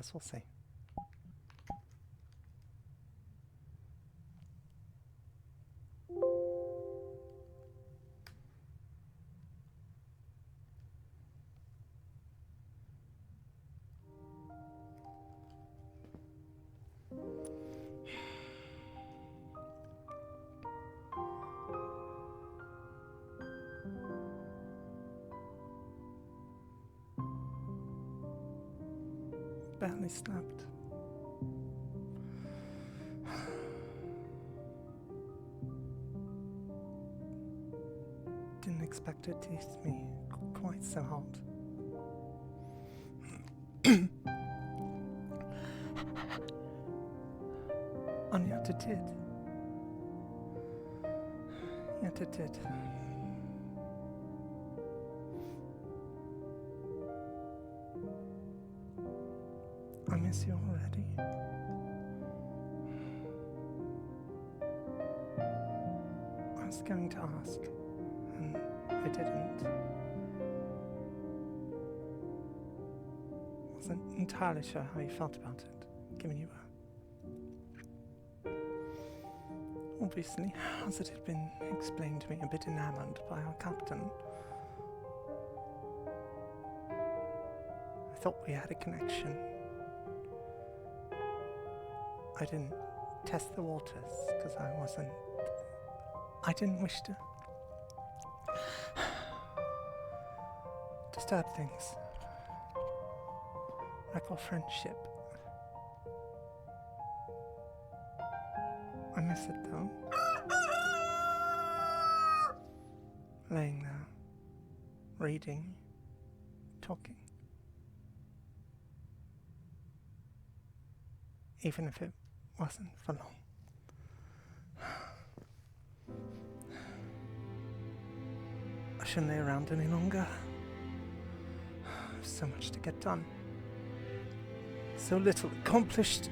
guess we'll see. Barely slept. Didn't expect it to hit me quite so hard. And yet it did. Yet it did. I miss you already. I was going to ask, and I didn't. Wasn't entirely sure how you felt about it, given you were. Obviously, as it had been explained to me, a bit enamored by our captain. I thought we had a connection. I didn't test the waters because I didn't wish to disturb things. Like our friendship. I miss it though. Laying there, reading, talking. Even if it wasn't for long. I shouldn't lay around any longer. There's so much to get done. So little accomplished.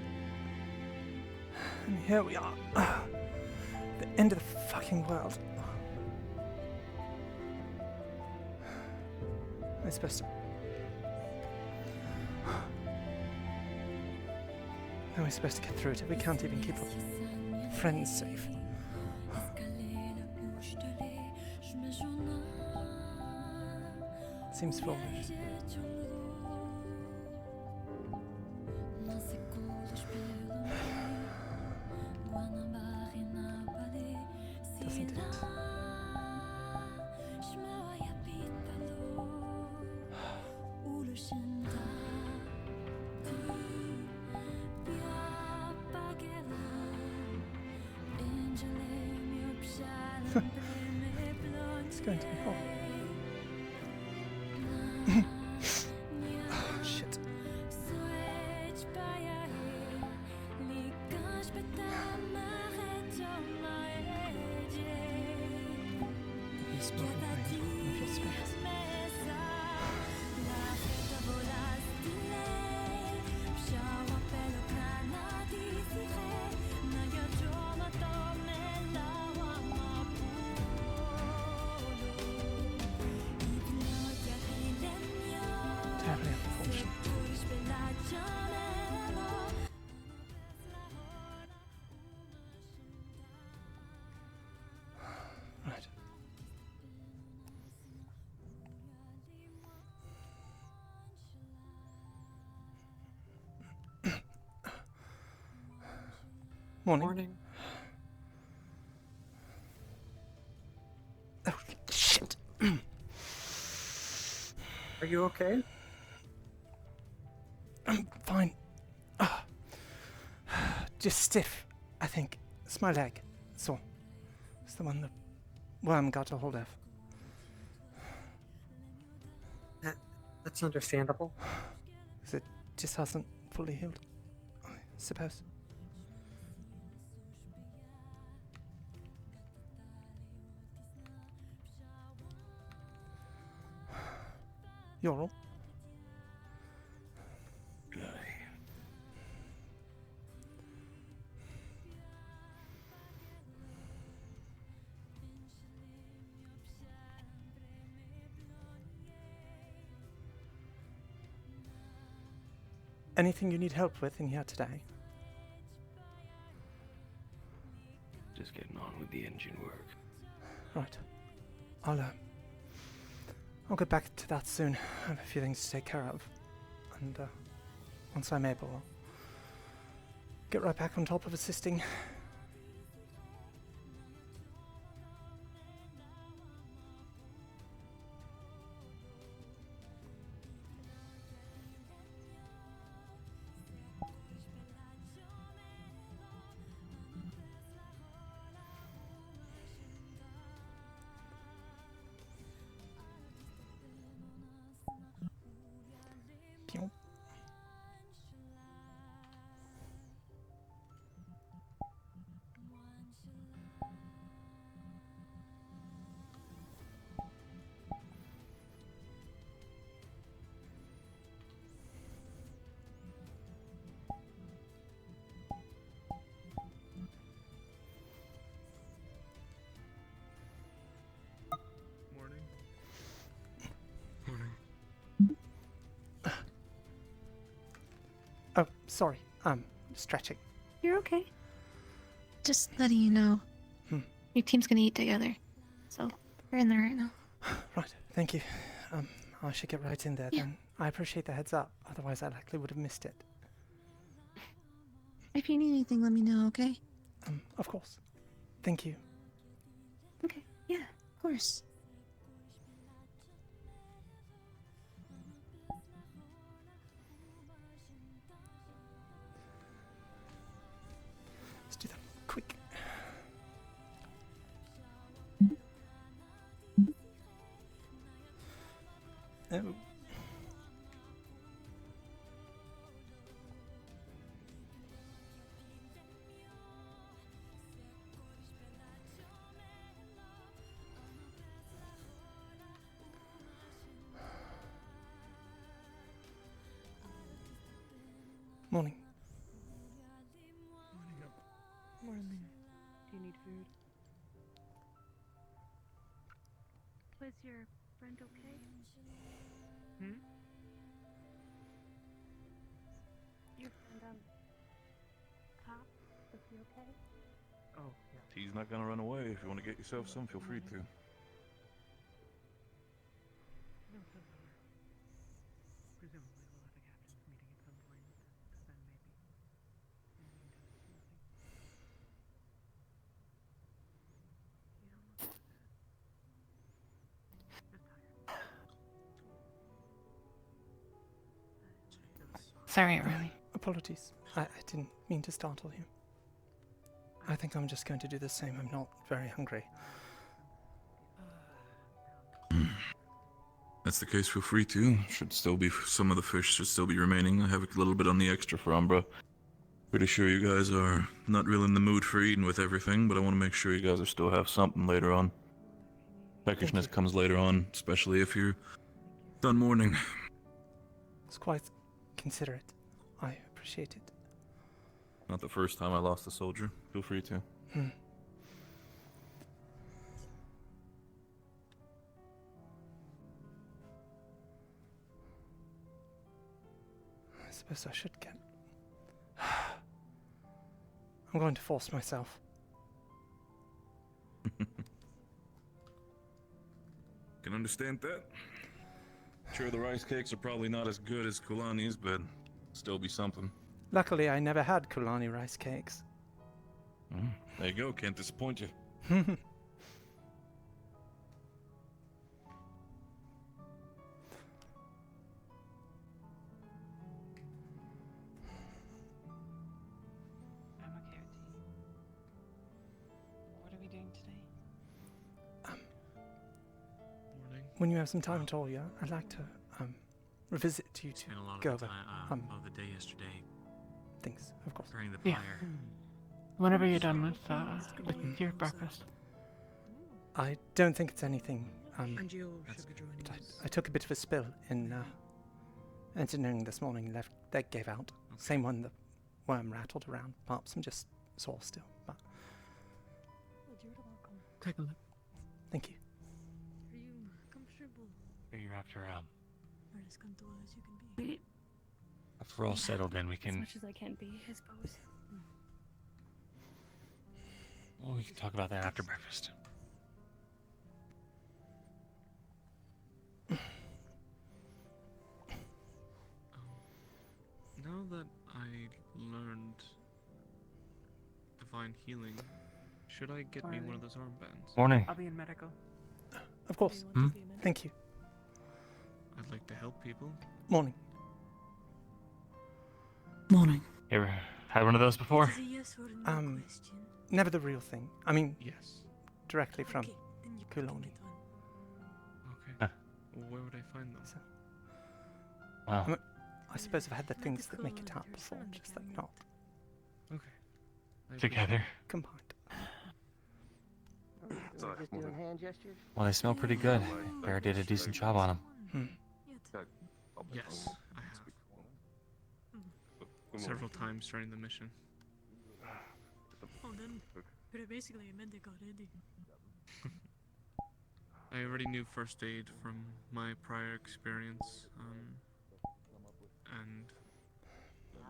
And here we are. The end of the fucking world. I'm supposed to... How are we supposed to get through it if we can't even keep our friends safe? Seems foolish. Doesn't it? It's going to be hot. Oh, shit. You spoke of your space. Terribly unfortunate. Right. Morning. Morning. Oh, shit. Are you okay? I'm fine. Just stiff, I think. It's my leg. So, it's the one the worm got a hold of. That's understandable. Because it just hasn't fully healed, I suppose. You're all. Anything you need help with in here today? Just getting on with the engine work. Right. I'll get back to that soon. I have a few things to take care of. And, once I'm able, I'll get right back on top of assisting. Pew. Morning. Oh, sorry. Stretching. You're okay. Just letting you know. Your team's gonna eat together. So, we're in there right now. Right, thank you. I should get right in there then. I appreciate the heads up, otherwise I likely would have missed it. If you need anything, let me know, okay? Of course. Thank you. Okay, yeah, of course. Let's do that quick. Oh. Morning. Morning. Do you need food? Was your friend okay? Your friend, Pop, was he okay? Oh, yeah. He's not gonna run away. If you want to get yourself some, feel free to. No, so presumably we'll have a captain's meeting at some point. Then maybe. In the meantime, nothing. You don't look like that. Just tired. Sorry, Aurelie. Apologies. I didn't mean to startle you. I think I'm just going to do the same. I'm not very hungry. That's the case, feel free to. Should still be, some of the fish should still be remaining. I have a little bit on the extra for Umbra. Pretty sure you guys are not real in the mood for eating with everything, but I want to make sure you guys are still have something later on. Peckishness comes later on, especially if you're done mourning. It's quite considerate. I appreciate it. Not the first time I lost a soldier. Feel free to. I suppose I should get... I'm going to force myself. Can understand that. Sure, the rice cakes are probably not as good as Kulani's, but still be something. Luckily, I never had Kulani rice cakes. There you go, can't disappoint you. I'm okay with tea. What are we doing today? Morning. When you have some time at all, yeah, I'd like to revisit you to Spent a lot go of the over time of the day yesterday things, of course. preparing the Yeah. fire. Whenever you're done with your breakfast. I don't think it's anything. And you That's should be good. joining But us. I took a bit of a spill in engineering this morning. That gave out. Okay. Same one the worm rattled around. Perhaps I'm just sore still, but You're welcome. Take a look. thank you. Are you comfortable? You're after Or as comfortable as you can be? If we're all settled in, we As can. much as I can be, I suppose. Well, we can talk about that after breakfast. Now that I learned divine healing, should I get me one of those armbands? Morning. I'll be in medical. Of course. Hmm? Thank you. I'd like to help people. Morning. Morning. You ever had one of those before? Is it a yes or a no Um, question? Never the real thing. I mean, Yes. directly from Okay, then you can Kuloni. get one. Okay. Huh. Well, where would I find them? So, Wow. I suppose I've had the things that make it Medical, out there's before, some just that coming. not Okay. I Together. combined. Just doing hand gestures? Well, they smell pretty good. Bear did a decent job on them. appreciate- Yes, I have. Several times during the mission. Oh, then you're basically a medic already. I already knew first aid from my prior experience, and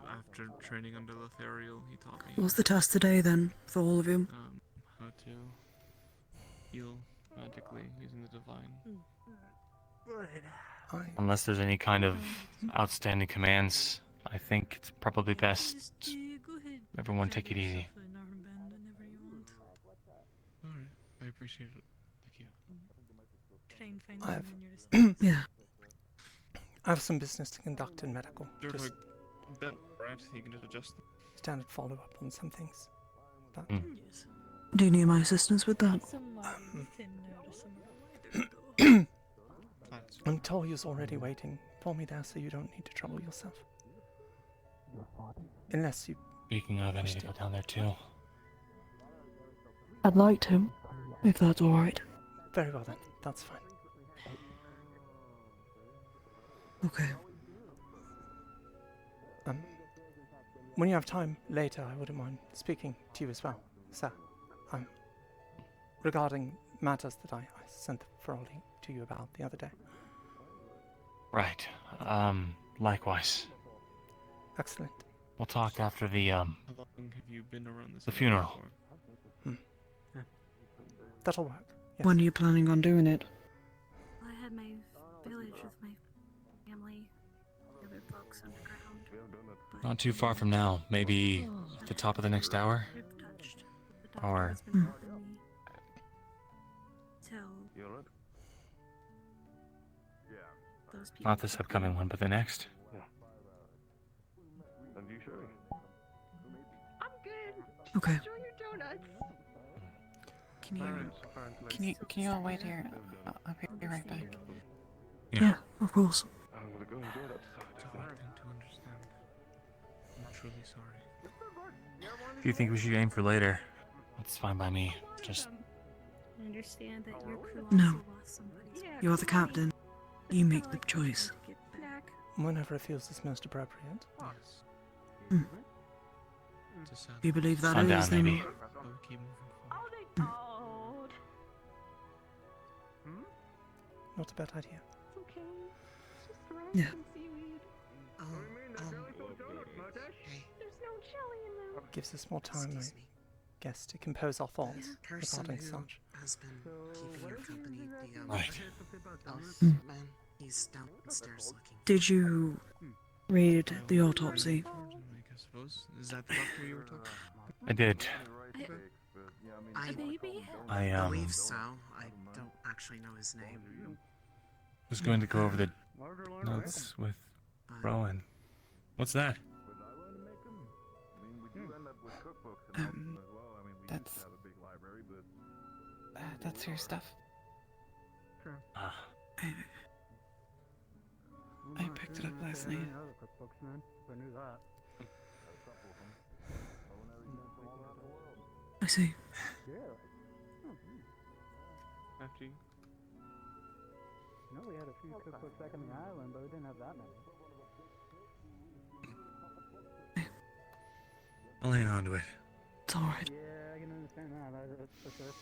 after training under Lothariel, he taught me What's the task today then, for all of you? how to heal magically using the divine. Unless there's any kind of outstanding commands, I think it's probably best Go ahead. everyone take it easy. An armband whenever you want. Alright, I appreciate it. Thank you. Try and find I've- them in your Yeah. I have some business to conduct in medical. Sure, Just bet, right? You can just adjust them. standard follow-up on some things. But Yes. Do you need my assistance with that? Some thinner, some Plans. I'm told you're already waiting for me there, so you don't need to trouble yourself. Unless you... Speaking of, I need to go down there too. I'd like to, if that's alright. Very well then, that's fine. Okay. When you have time later, I wouldn't mind speaking to you as well, sir. Regarding matters that I sent the Aurelie to you about the other day. Right. Likewise. Excellent. We'll talk after the, How long have you been around this? The area funeral. for? That'll work. Yes. When are you planning on doing it? I had my village with my family, the other folks underground. but not too far from now. Maybe at the top of the next hour? I've touched. The doctor Or- has been helping me tell those people. Not this upcoming one, but the next. Okay. Can you all wait here? I'll be right back. Yeah, of course. It's a hard thing to understand. I'm truly sorry. If you think we should aim for later, that's fine by me. Just I understand that your crew No. also lost somebody. You're the captain. You make the choice. Get back. Whenever it feels is most appropriate. Yes. Hmm. It's a sad Do you believe that sundown, is then? maybe. but we keep moving forward. Not a bad idea. Yeah. Gives us more time, I guess, to compose our thoughts regarding such. Has been keeping your company, the right. elf Hmm. man. He's downstairs looking. Did you read the autopsy? I suppose. Is that the doctor you were talking? I did. I A baby? I believe so. I don't actually know his name. was going to go over the notes with But Rowan. What's that? That's your stuff. Ah, I picked it up last night. I see. After you. No, we had a few cookbooks back on the island, but we didn't have that many. I'll hang on to it. It's alright. Yeah, I can understand that. That's for sure.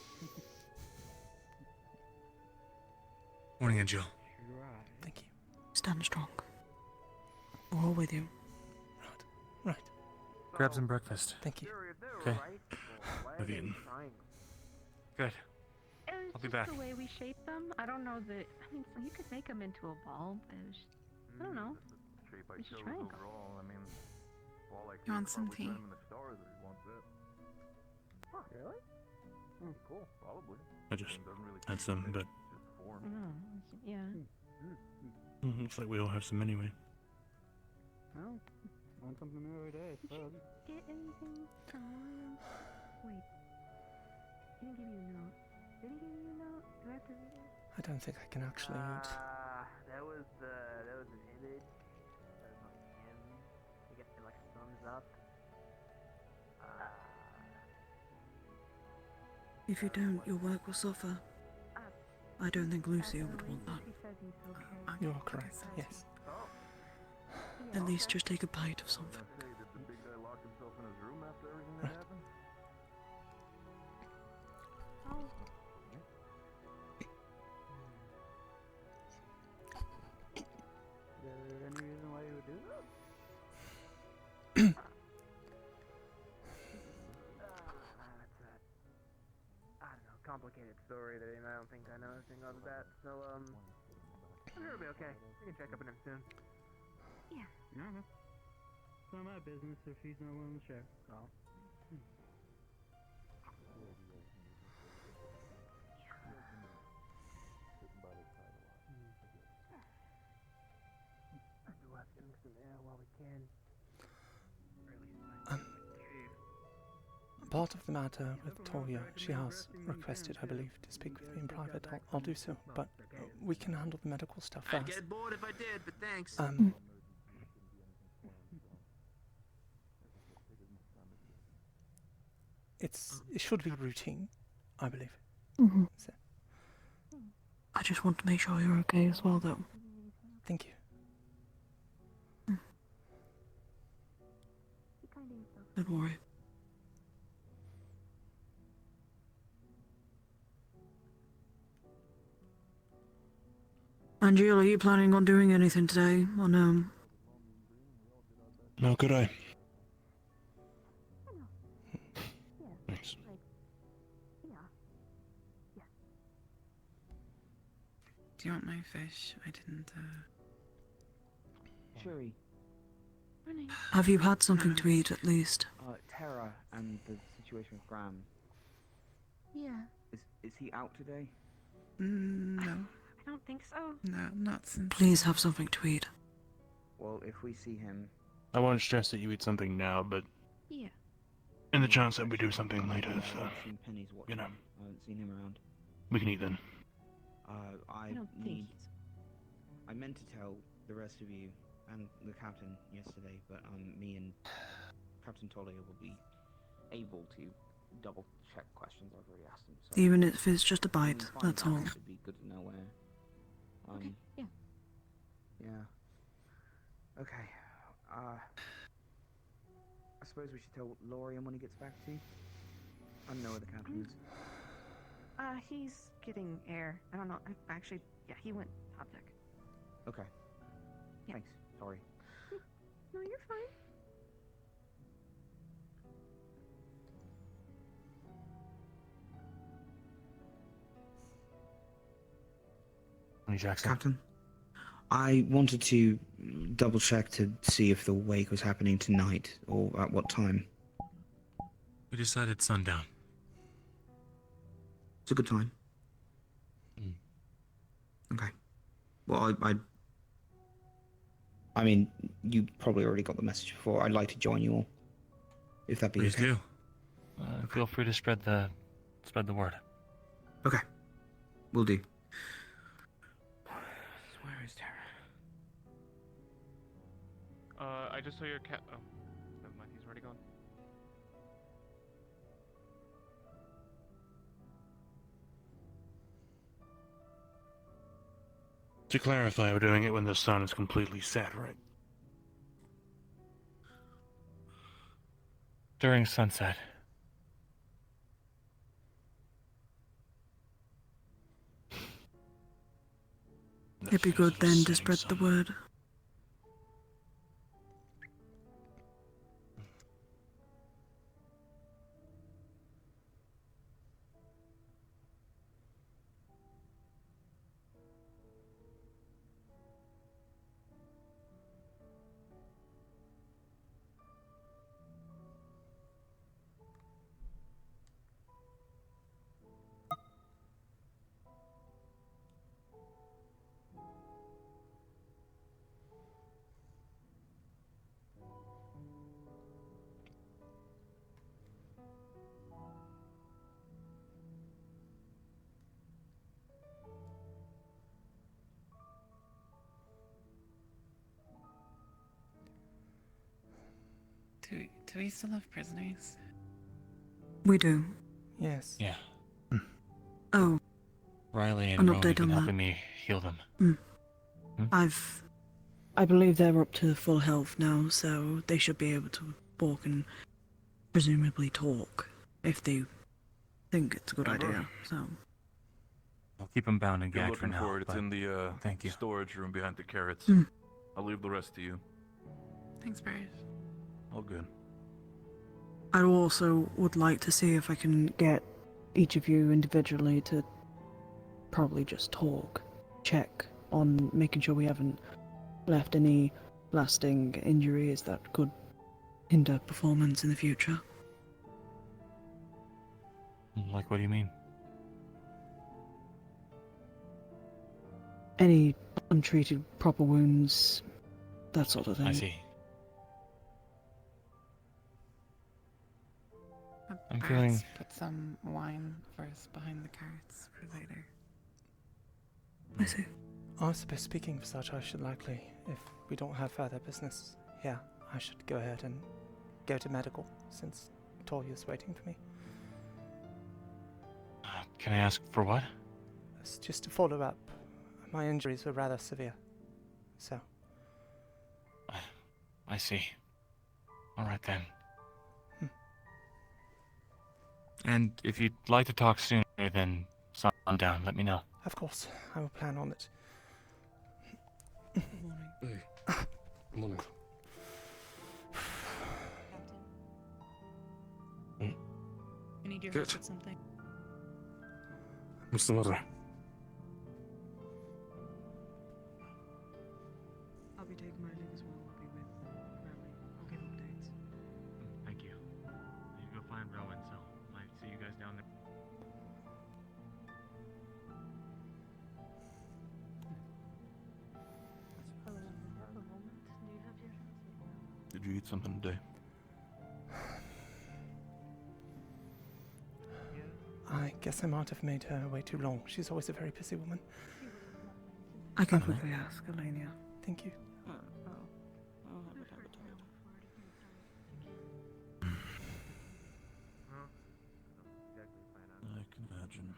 Morning, Angel. You're right. Thank you. Stand strong. We're all with you. Right. Grab some breakfast. Thank you. Okay. I've eaten. Good. It was I'll be just back. the way we shaped them. I don't know that. I mean, you could make them into a ball, but it was just, I don't know. We should try and go. You want some tea? Really? Cool. Probably. I just had some, but Yeah. looks like we all have some anyway. Well, learn something new every day, I suppose. Get anything from William? Wait. He didn't give you a note. Did he give you a note? Do I have to read it? I don't think I can actually eat. That was an image. That was not him. I guess it like thumbs up. If you don't, your work will suffer. I don't think Lucia would want that. He says he's okay. You're correct, yes. At least just take a bite of something. Right. Oh, Is there any reason why you would do that? I don't know, complicated story that I don't think I know anything of that. So, I'm sure it'll be okay. We can check up on him soon. Yeah. It's not my business if he's not willing to share. So. Let's drink some air while we can. Part of the matter with Toya, she has requested, I believe, to speak with me in private. I'll do so, but we can handle the medical stuff I'd first. get bored if I did, but thanks. It should be routine, I believe. Mm-hmm. So, I just want to make sure you're okay as well, though. thank you. Don't worry. Angela, are you planning on doing anything today, or no? No, could I? Thanks. Do you want my fish? I didn't, Shuri, Have you had something to eat, at least? Tara and the situation with Graham. Yeah. Is he out today? no. I don't think so. No, not since. Please have something to eat. Well, if we see him, I won't stress that you eat something now, but Yeah. in the chance that we do something later, I so, haven't seen Penny's watching. you know. I haven't seen him around. we can eat then. I don't think he's. I meant to tell the rest of you and the captain yesterday, but me and Captain Tolle will be able to double check questions I've already asked him. So Even if it's just a when we bite, find that's out, all. It'd be good to know where. Okay. Yeah. Yeah. Okay. I suppose we should tell Lorian when he gets back to you. I don't know where the captain is. He's getting air. I don't know. Actually, yeah, he went top deck. Okay. Yeah. Thanks. Sorry. No, you're fine. Jackson. Captain, I wanted to double check to see if the wake was happening tonight or at what time. We decided sundown. It's a good time. Okay. Well, I mean, you probably already got the message before. I'd like to join you all, if that be Please okay. do. Feel free to spread the word. Okay. Will do. Where is Tara? I just saw your cat. Oh, never mind. He's already gone. To clarify, we're doing it when the sun is completely set, right? During sunset. It'd be good then to spread the word. Do we still have prisoners? We do. Yes. Yeah. Oh, Riley and an Rowan have update been on that. helping me heal them. I believe they're up to full health now, so they should be able to walk and presumably talk if they think it's a good Umbra. idea. So I'll keep them bound and You're gagged for looking now. for it. It's but in the thank you. storage room behind the carrots. Hmm. I'll leave the rest to you. Thanks, Barret. All good. I also would like to see if I can get each of you individually to probably just talk, check on making sure we haven't left any lasting injuries that could hinder performance in the future. Like, what do you mean? Any untreated proper wounds, that sort of thing. I see. I'm feeling- Put some wine for us behind the carrots for later. I see. I suppose speaking for such, I should likely, if we don't have further business here, I should go ahead and go to medical, since Tolia's waiting for me. Can I ask for what? It's just to follow up. My injuries were rather severe, so. I see. All right then. And if you'd like to talk sooner than sundown, let me know. Of course, I will plan on it. Hey. Morning. I need your Good. help with something. What's the matter? I'll be taking my leave as well. I'll be with Aurelie. I'll give updates. Thank you. I need to go find Rowan, so might see you guys down there. Did you eat something today? I guess I might have made her wait too long. She's always a very busy woman. I can quickly ask Elenia. Thank you. I can imagine.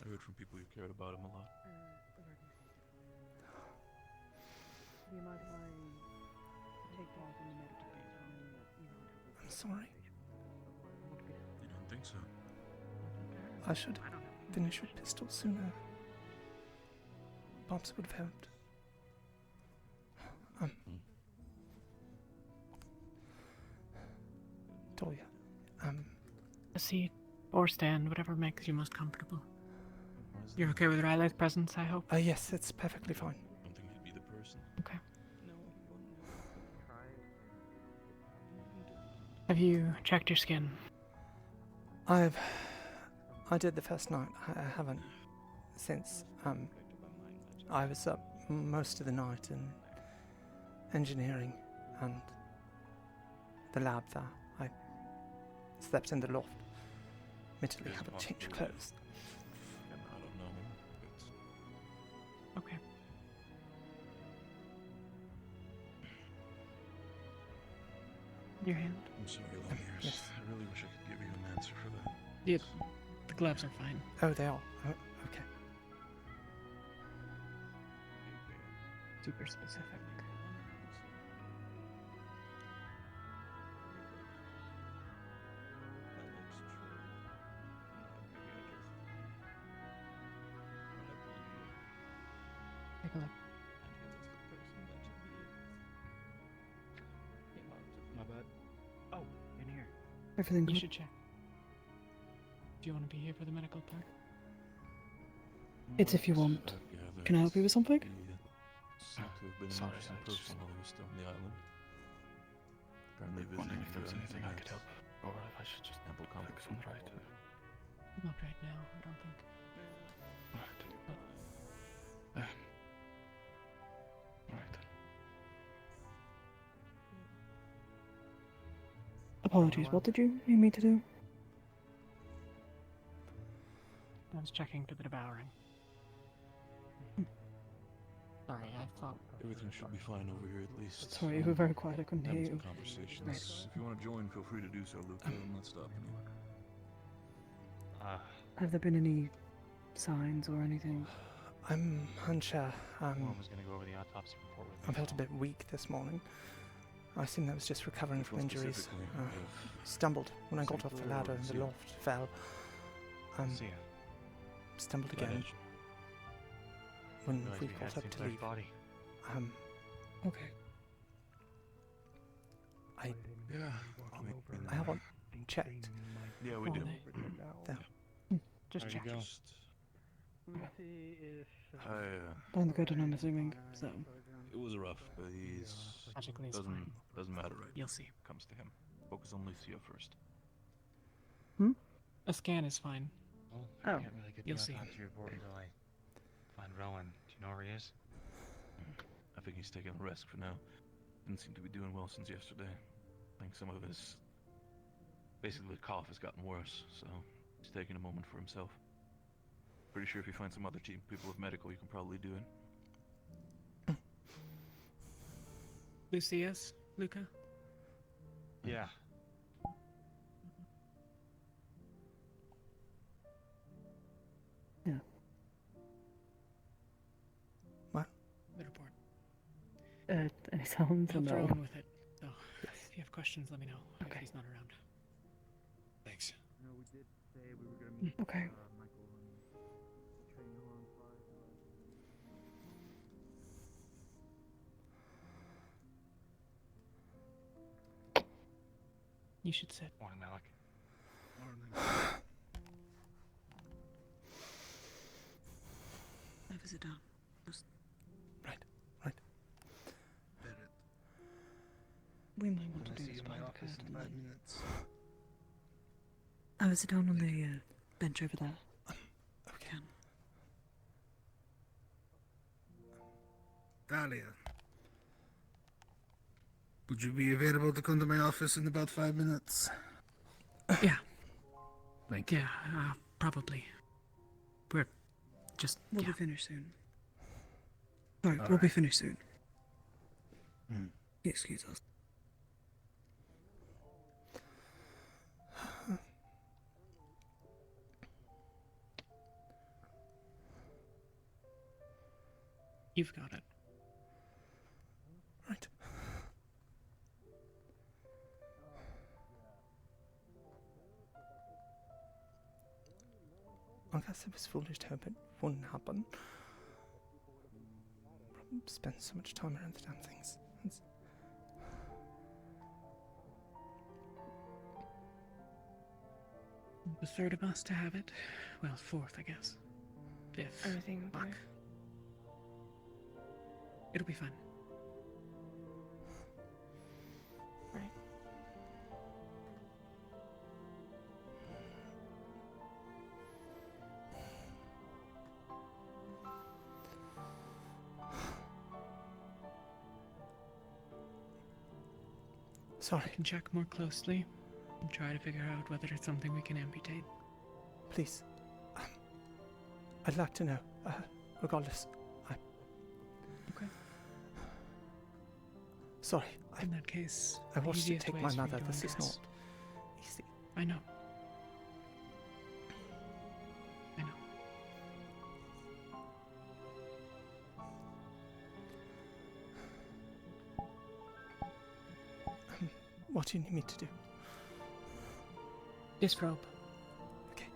I heard from people who cared about him a lot. I'm sorry. You don't think so? I should have finished with pistol sooner. Bombs would have helped. Tolia, A seat or stand, whatever makes you most comfortable. You're okay with Riley's presence, I hope? Yes, it's perfectly fine. I don't think he'd be the person. Okay. Have you checked your skin? I did the first night. I haven't since. I was up most of the night in engineering and the lab there. I slept in the loft. Admittedly, haven't changed clothes. I don't know. Okay. Your hand? I'm sorry, Laniers. Yes. I really wish I could give you an answer for that. Yeah, the gloves are fine. Oh, they are. Oh, okay. Super specific. Take a look. My bad. Oh, in here. Everything You good? should check. Do you want to be here for the medical part? It's if you want. Can I help you with something? Seemed to have been Sorry, in I person just- while he was still on the island. Apparently Wondering visiting if there was for anything I could events. help, or if I should just Ample fix competition. him right. Not right now, I don't think. Alright. Alright. Apologies, what did you need me to do? I was checking to the devouring. Sorry, I thought. Everything should be fine over here at least. Sorry, you were very quiet. I couldn't hear Having you. some conversations. If you want to join, feel free to do so, Luca. I'm not stopping you. Have there been any signs or anything? I'm unsure. Mom was going to go over the autopsy report with me. I felt a bit weak this morning. I assume I was just recovering Which from one injuries. specifically? Stumbled when I got off the Sinclair or ladder in the Zia? loft, fell. See ya. Stumbled Glad again when realized we we got had up to Sinclair's leave. body. Okay. Yeah. I haven't checked. Yeah, we do. Just There you check. go. Down the garden, I'm assuming. So. It was rough, but he's Magically, it's fine. doesn't matter right You'll now. see. Comes to him. Focus on Lucia first. A scan is fine. Well, Oh, I can't really get you'll the see. autopsy report until I find Rowan. Do you know where he is? I think he's taking a rest for now. Didn't seem to be doing well since yesterday. I think some of his basically the cough has gotten worse, so he's taking a moment for himself. Pretty sure if you find some other people with medical, you can probably do it. Lucius? Luca? Yeah. Yeah. What? The report. Any sounds or I'll throw no? in with it. So, if you have questions, let me know. Okay. If he's not around. Thanks. No, we did say we were gonna meet Okay. Michael and train hall on You should sit. Morning, Malik. Have a sit down. Right. We might want to do see this you in my behind the office in curtain 5 then. minutes. Have a sit down on the bench over there. Okay. Dahlia. Would you be available to come to my office in about 5 minutes? Yeah. Thank you. Yeah, probably. We're just. We'll yeah. be finished soon. Sorry, All we'll be right. finished soon. Hmm. Excuse us. You've got it. Right. I guess it was foolish to hope it wouldn't happen. Spend so much time around the damn things. The third of us to have it. Well, fourth, I guess. Fifth. Everything Fuck. better? It'll be fun. Right. Sorry, I can check more closely and try to figure out whether it's something we can amputate. please. I'd like to know. Regardless, Okay. sorry. In that case, I the watched you easiest take way my is for you mother. to This is undress. not easy. I know. I know. What do you need me to do? Disrobe. Okay.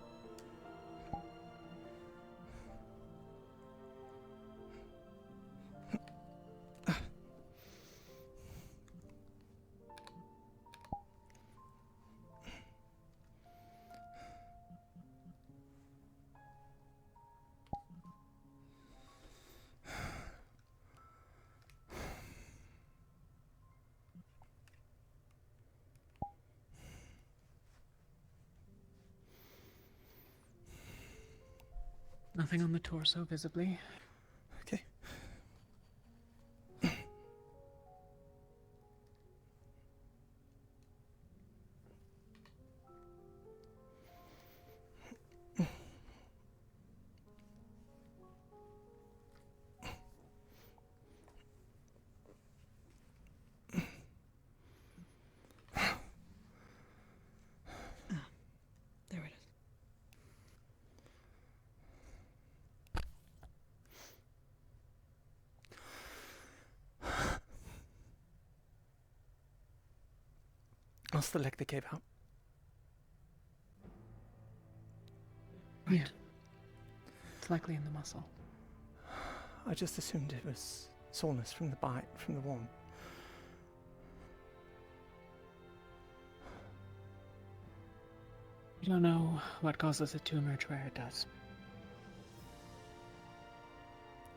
Nothing on the torso visibly. Okay. How's the leg that gave out? Yeah. It's likely in the muscle. I just assumed it was soreness from the bite, from the wound. We don't know what causes it to emerge where it does.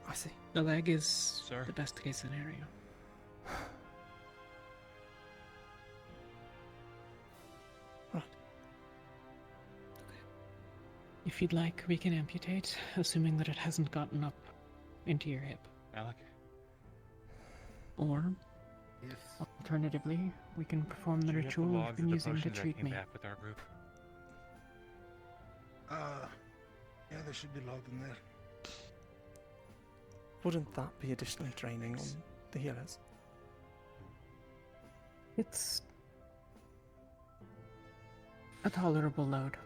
I see. The leg is Sir? the best case scenario. Right. If you'd like, we can amputate, assuming that it hasn't gotten up into your hip. Alec? Or, Yes. alternatively, we can perform the Do you have ritual we've logs been of the using to potions that treat came me. back with our group? Yeah, there should be logged in there. Wouldn't that be additionally draining on the healers? It's a tolerable load.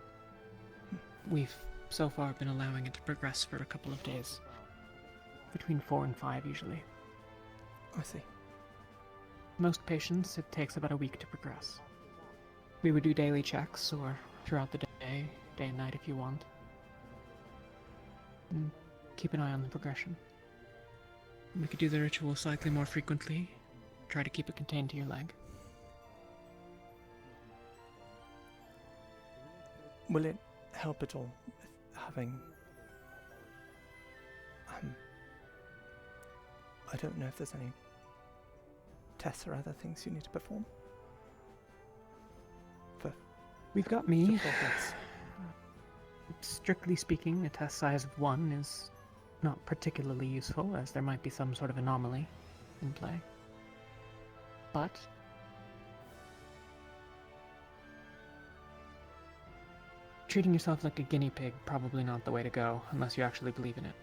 We've so far been allowing it to progress for a couple of days. Between 4 and 5 usually. I see. Most patients, it takes about a week to progress. We would do daily checks, or throughout the day and night if you want. And keep an eye on the progression. We could do the ritual slightly more frequently. Try to keep it contained to your leg. Will it help at all with having... I don't know if there's any tests or other things you need to perform. We've got me. For progress. Strictly speaking, a test size of 1 is not particularly useful, as there might be some sort of anomaly in play. But treating yourself like a guinea pig, probably not the way to go, unless you actually believe in it.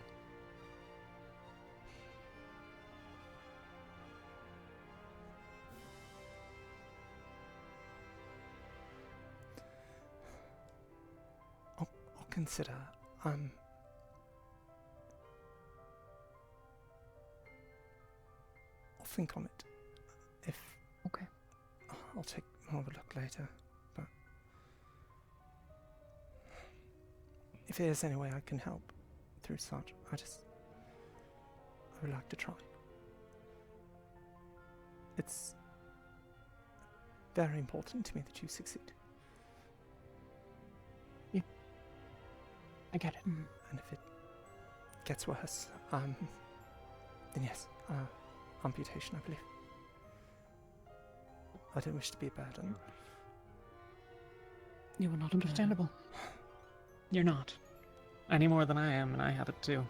I'll consider. I'll think on it. If Okay. I'll take more of a look later, but if there's any way I can help through such, I would like to try. It's very important to me that you succeed. I get it. And if it gets worse, then yes, amputation, I believe. I don't wish to be a burden. You are not understandable. You're not. Any more than I am, and I have it too.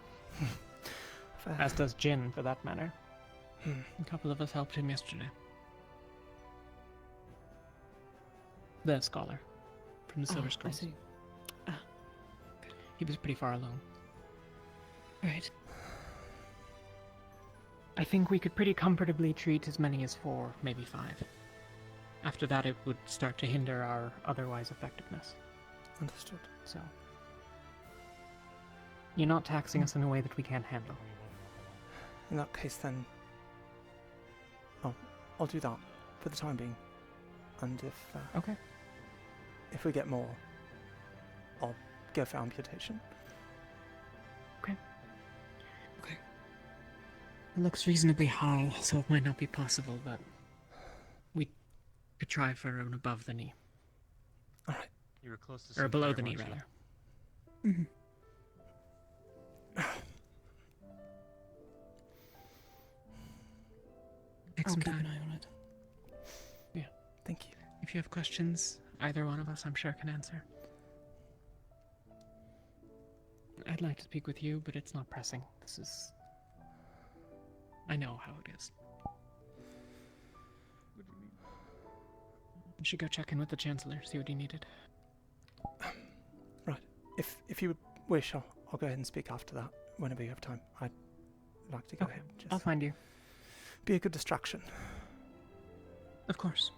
Fair. As does Jin, for that matter. A couple of us helped him yesterday. The scholar from the Silver I Scrolls. see. He was pretty far along. Right. I think we could pretty comfortably treat as many as 4, maybe 5. After that, it would start to hinder our otherwise effectiveness. Understood. So, you're not taxing us in a way that we can't handle. In that case, then, I'll do that for the time being. And Okay. if we get more, I'll go for amputation. It looks reasonably high, so it might not be possible, but we could try for an above the knee. All right. You were close to Or something below there, the knee, weren't you? rather. Take I'll some keep time. an eye on it. Thank you. If you have questions, either one of us, I'm sure, can answer. I'd like to speak with you, but it's not pressing. This is... I know how it is. You should go check in with the Chancellor, see what he needed. Right. If you would wish, I'll go ahead and speak after that, whenever you have time. I'd like to go Okay, ahead. Just I'll find you. be a good distraction. Of course.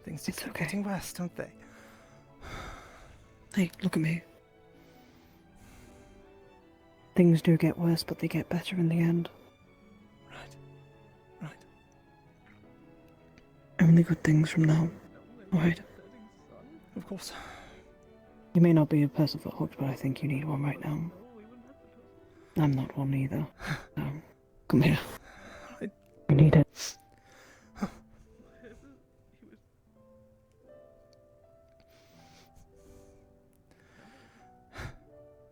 Things just It's keep okay. getting worse, don't they? Hey, look at me. things do get worse, but they get better in the end. Right. Only good things from now. Alright. Of course. You may not be a person for hooks, but I think you need one right now. I'm not one either. Come here. You need it.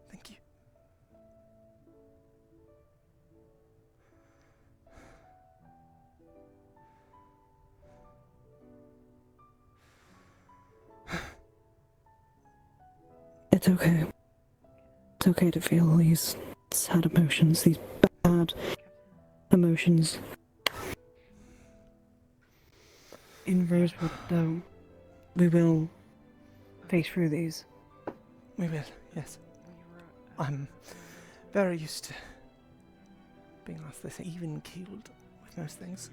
Thank you. It's okay. It's okay to feel these sad emotions, these bad emotions. In Rosewood, though, we will face through these. We will, yes. I'm very used to being like this, even-keeled with most things.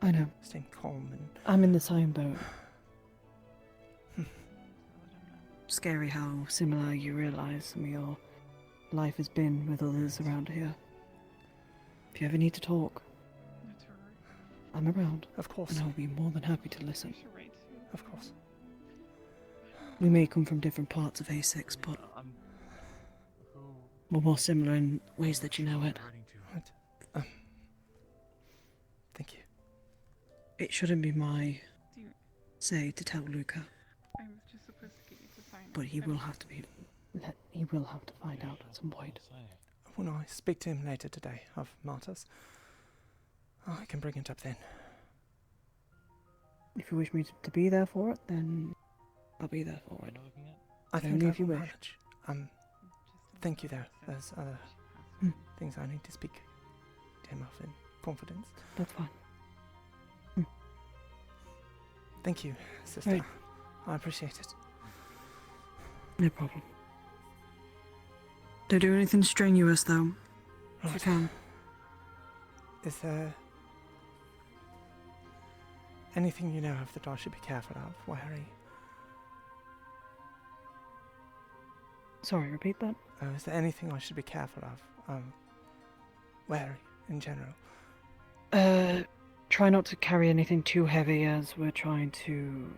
I know. Staying calm and... I'm in the same boat. Scary how similar you realise some of your life has been with others around here. If you ever need to talk, I'm around. Of course. And I'll be more than happy to listen. Of course. We may come from different parts of A6, but we're more similar in ways that you know it. Right. Thank you. It shouldn't be my say to tell Luca. I was just supposed to get you to sign it. But he will have to be. He will have to find out at some point. When I speak to him later today of Martyrs, I can bring it up then. If you wish me to be there for it, then I'll be there for it. I think Only I if you will wish. manage. Thank you though. There's other things I need to speak to him of in confidence. That's fine. Thank you, sister. Right. I appreciate it. No problem. Don't do anything strenuous, though. If you Right. can. Is there anything you know of that I should be careful of, wary? Sorry, repeat that? Is there anything I should be careful of, wary in general? Try not to carry anything too heavy as we're trying to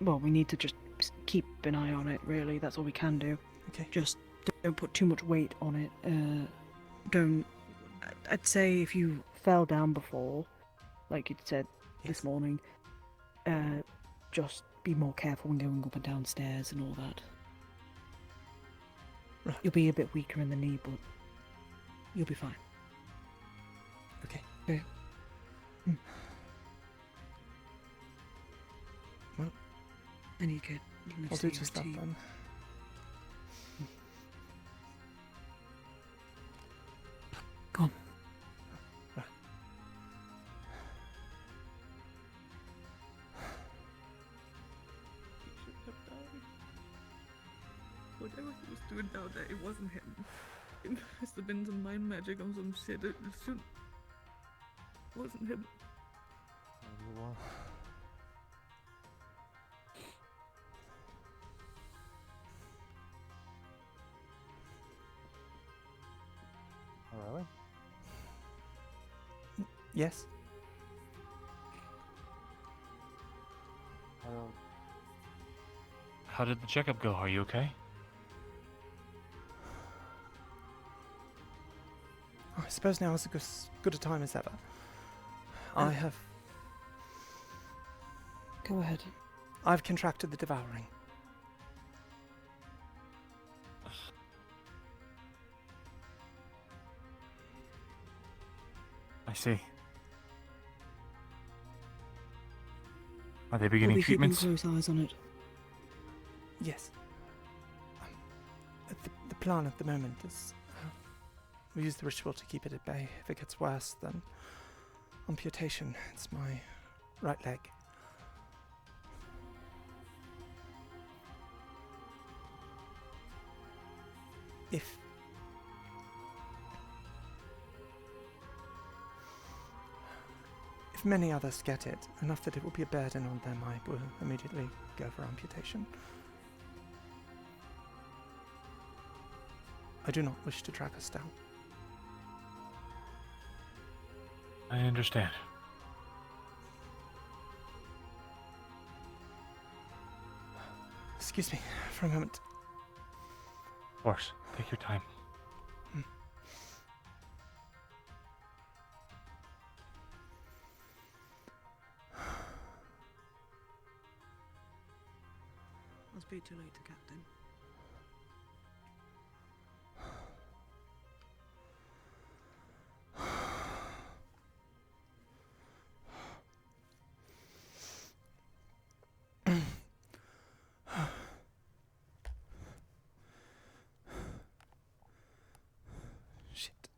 well, we need to just keep an eye on it, really. That's all we can do. Okay. Just don't put too much weight on it. I'd say if you fell down before, like you'd said this morning, just be more careful when going up and down stairs and all that. Right. You'll be a bit weaker in the knee, but you'll be fine. Okay. Okay. Well, and you could. I'll do just that then. Go on. Right. He should have died. Whatever he was doing down there, it wasn't him. It must have been some mind magic or some shit. It wasn't him. Aurelie? Yes? How did the checkup go? Are you okay? I suppose now is as good a time as ever. I have... Go ahead. I've contracted the devouring. I see. Are they We'll beginning be keeping treatments? close eyes on it. Yes. The plan at the moment is we use the ritual to keep it at bay. If it gets worse, then amputation. It's my right leg. If many others get it, enough that it will be a burden on them, I will immediately go for amputation. I do not wish to track us down. I understand. Excuse me for a moment. Of course, take your time. I'll speak to you later, Captain. Shit.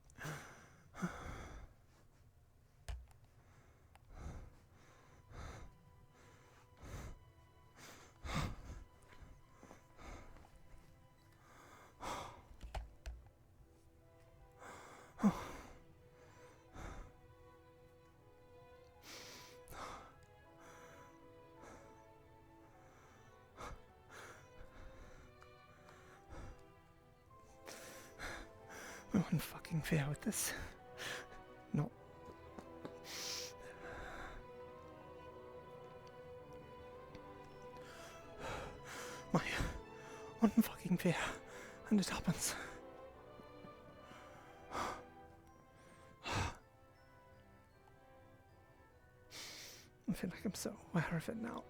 I'm in fucking fear with this. No. My one fucking fear, and it happens. I feel like I'm so aware of it now.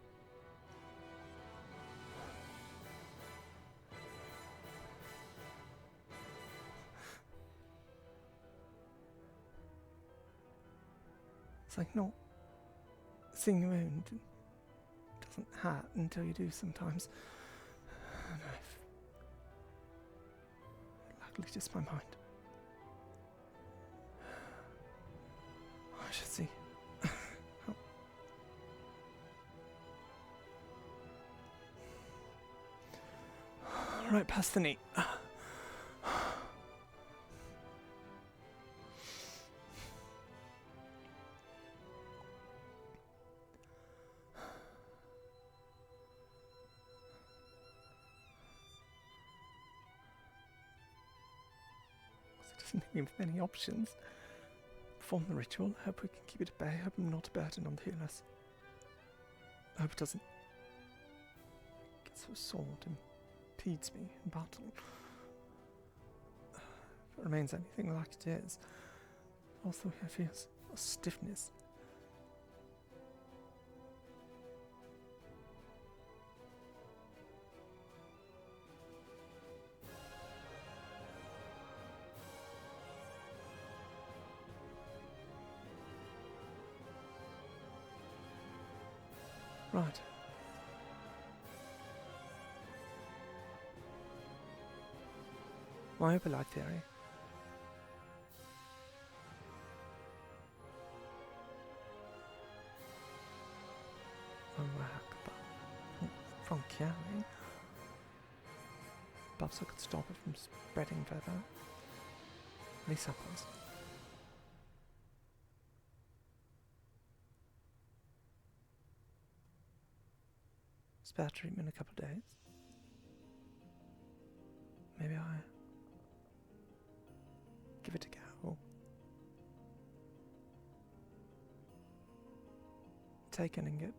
It's like not seeing a wound doesn't hurt until you do sometimes. And luckily just my mind. I should see. Right past the knee. Doesn't leave many options. Perform the ritual, hope we can keep it at bay, hope I'm not a burden on the healers. Hope it doesn't get so sore and impedes me in battle. If it remains anything like it is, also I feel a stiffness. Right. My opalite theory. From Kiali. Perhaps I could stop it from spreading further. At least upwards. Spare treatment in a couple of days. Maybe I give it a go. Take an ingot.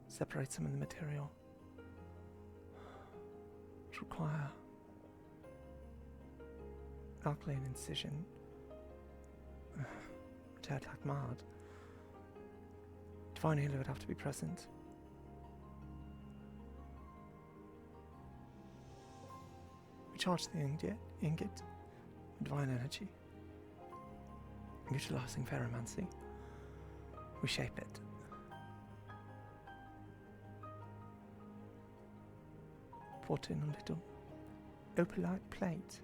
Separate some of the material. Which require alkaline incision. Teared like mad. Divine healer would have to be present. We charge the ingot with divine energy. Utilizing ferromancy. We shape it. Put in a little opalite plate.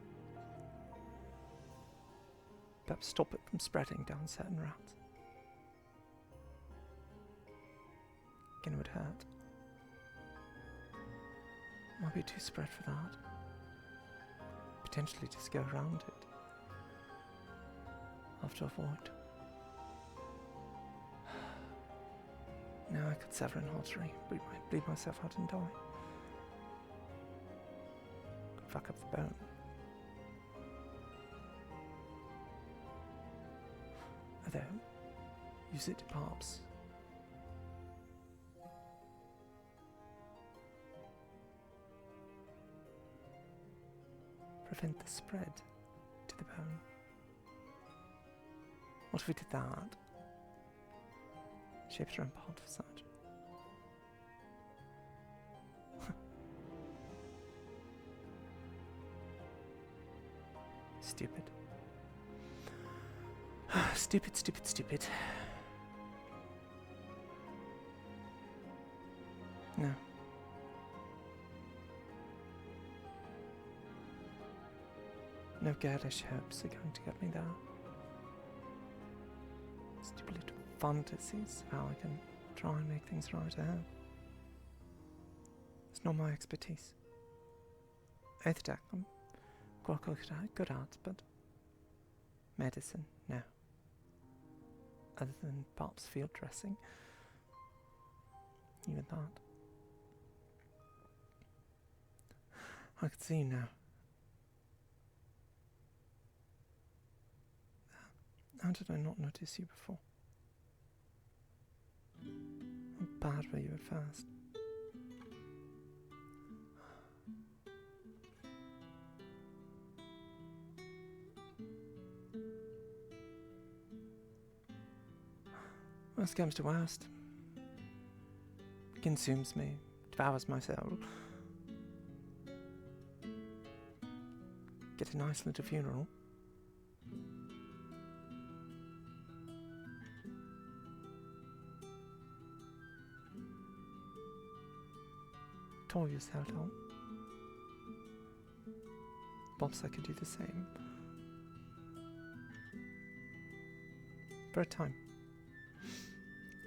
Perhaps stop it from spreading down certain routes. Again, it would hurt. Might be too spread for that. Potentially just go around it. I'll have to avoid. Now I could sever an artery, bleed myself out and die. Could fuck up the bone. Although, use it to pops. Prevent the spread to the bone. What if we did that? Shaped around part of such. Stupid. Stupid, stupid, stupid. No. No girlish hopes are going to get me there. Stupid little fantasies of how I can try and make things right ahead. It's not my expertise. Eighth deck, I'm quite good at, but medicine, no. Other than Pop's field dressing. Even that. I can see you now. How did I not notice you before? How bad were you at first? Worst comes to worst. Consumes me, devours my soul. Get a nice little funeral. Tore yourself out. Perhaps I could do the same. For a time.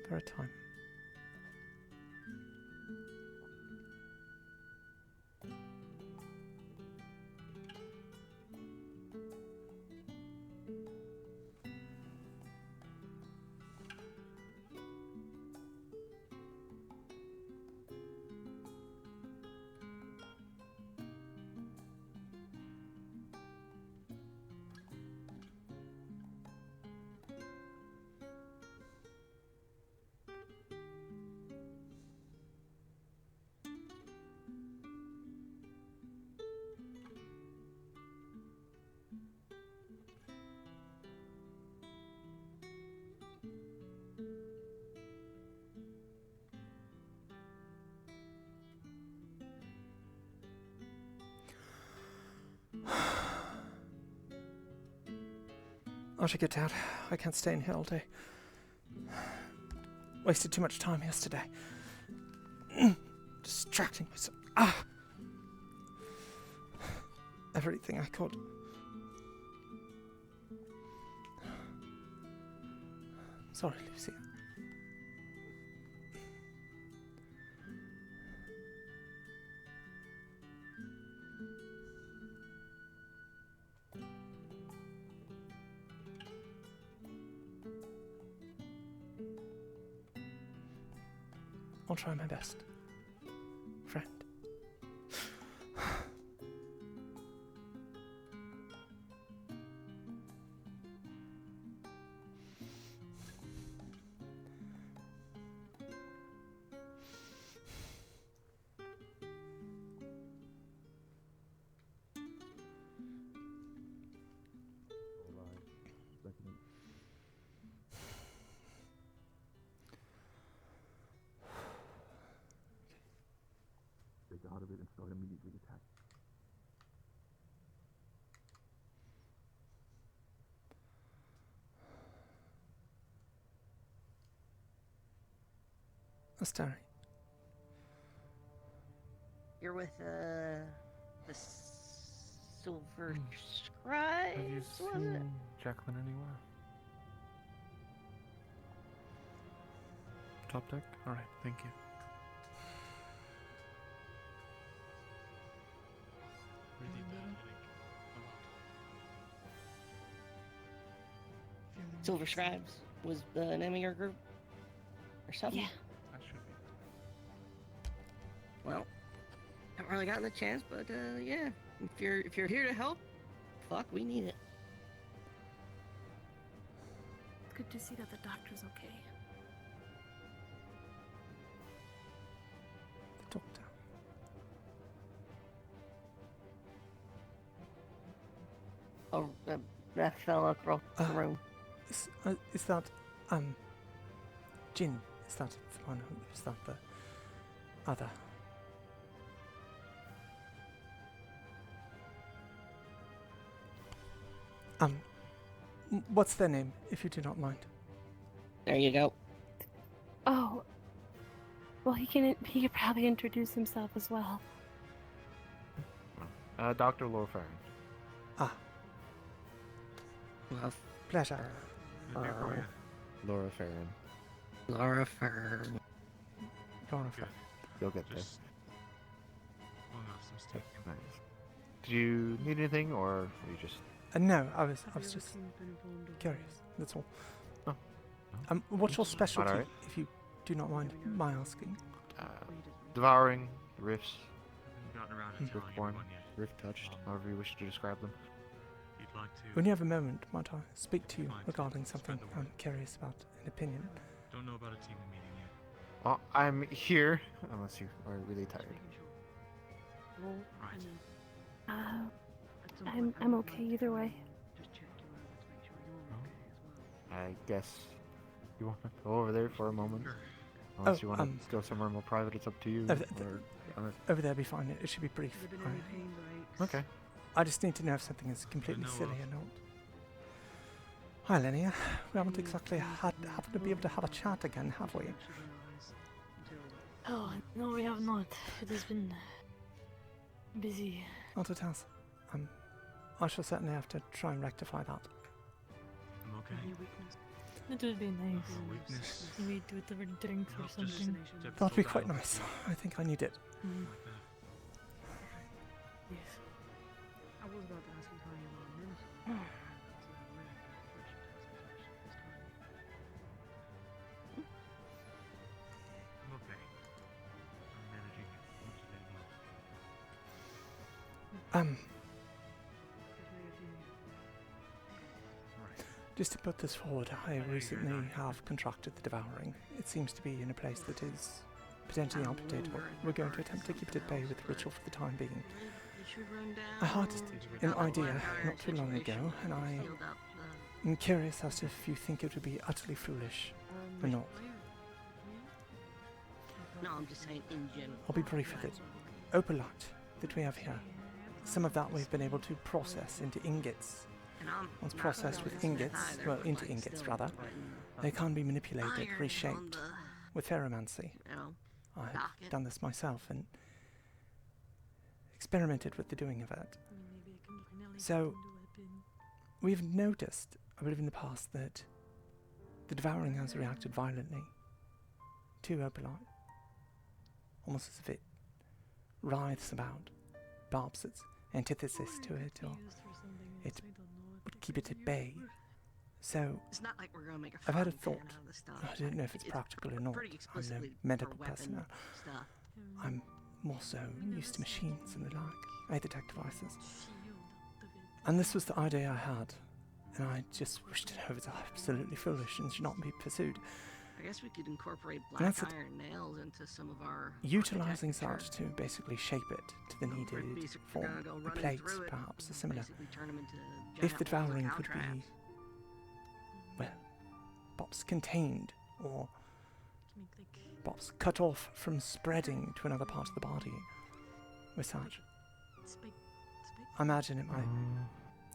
For a time. I should get out. I can't stay in here all day. Wasted too much time yesterday. Distracting myself. Everything I could. Sorry, Lucia. I'll try my best, friend. Out of it and start immediately attacking. Astari. You're with the Silver Scribes, Have you was it? seen Jacqueline anywhere? Top deck? Alright, thank you. Silver Scribes was the name of your group? Or something? Yeah. Well, haven't really gotten the chance, but yeah, if you're here to help, fuck, we need it. It's good to see that the doctor's okay. The doctor. Oh, that fella across the room. Is that, Jin? Is that the one who, is that the other? What's their name, if you do not mind? There you go. Oh. Well, he could probably introduce himself as well. Dr. Laura Farron. Ah. Well, Pleasure. Laura Farron. Laura Farron. Laura Farron. You'll get there. Nice. Did you need anything, or were you just... No, I was just curious, that's all. Oh. What's your specialty, Alright. if you do not mind my asking? Devouring, rifts, Gotten around to telling riftborn, everyone yet. rift-touched, however you wish to describe them. You'd like to. When you have a moment, might I speak to you regarding something I'm curious about, an opinion? Don't know about a team meeting yet. Well, I'm here, unless you are really tired. Right. I'm okay either way. I guess you want to go over there for a moment. Unless you want to go somewhere more private, it's up to you. Over there be fine, it should be brief. Okay. I just need to know if something is completely silly or not. Hi, Linnea. We haven't exactly happened to be able to have a chat again, have we? Oh, no, we have not. It has been busy. Not it has. I shall certainly have to try and rectify that. I'm okay. It would be nice. Maybe do it over drinks or something. That'd be quite nice. I think I need it. Yes. I was about to ask you how you are. I'm okay. I'm managing it much as I know. Just to put this forward, I recently have contracted the devouring. It seems to be in a place that is potentially unpredictable. We're going to attempt to keep it at bay with the ritual for the time being. I had an idea not too long ago, and I am curious as to if you think it would be utterly foolish or not. No, I'm just saying in general. I'll be brief with it. Opalite that we have here, some of that we've been able to process into ingots. Once processed with ingots, well, into ingots rather, they can be manipulated, reshaped with ferromancy. I have done this myself and experimented with the doing of it. So, we've noticed, I believe in the past, that the devouring has reacted violently to opalite, almost as if it writhes about, perhaps its antithesis to it, or it would keep it at bay. So, It's not like we're gonna make a I've had a fountain thought. out of the stuff. I don't know if it's practical or not. pretty I'm no explicitly medical for weapon personnel. stuff. I'm more so used to machines and the like. I detect devices. And this was the idea I had. And I just wished to know if it's absolutely foolish and should not be pursued. I guess we could incorporate And black that's it. iron nails into some of our Utilizing architecture. such to basically shape it to the needed We're form. gonna go The running plates, through it, perhaps, are similar. basically turn 'em into If the giant walls of devouring cow could be, traps. well, perhaps contained, or perhaps cut off from spreading to another part of the body with such. I imagine it might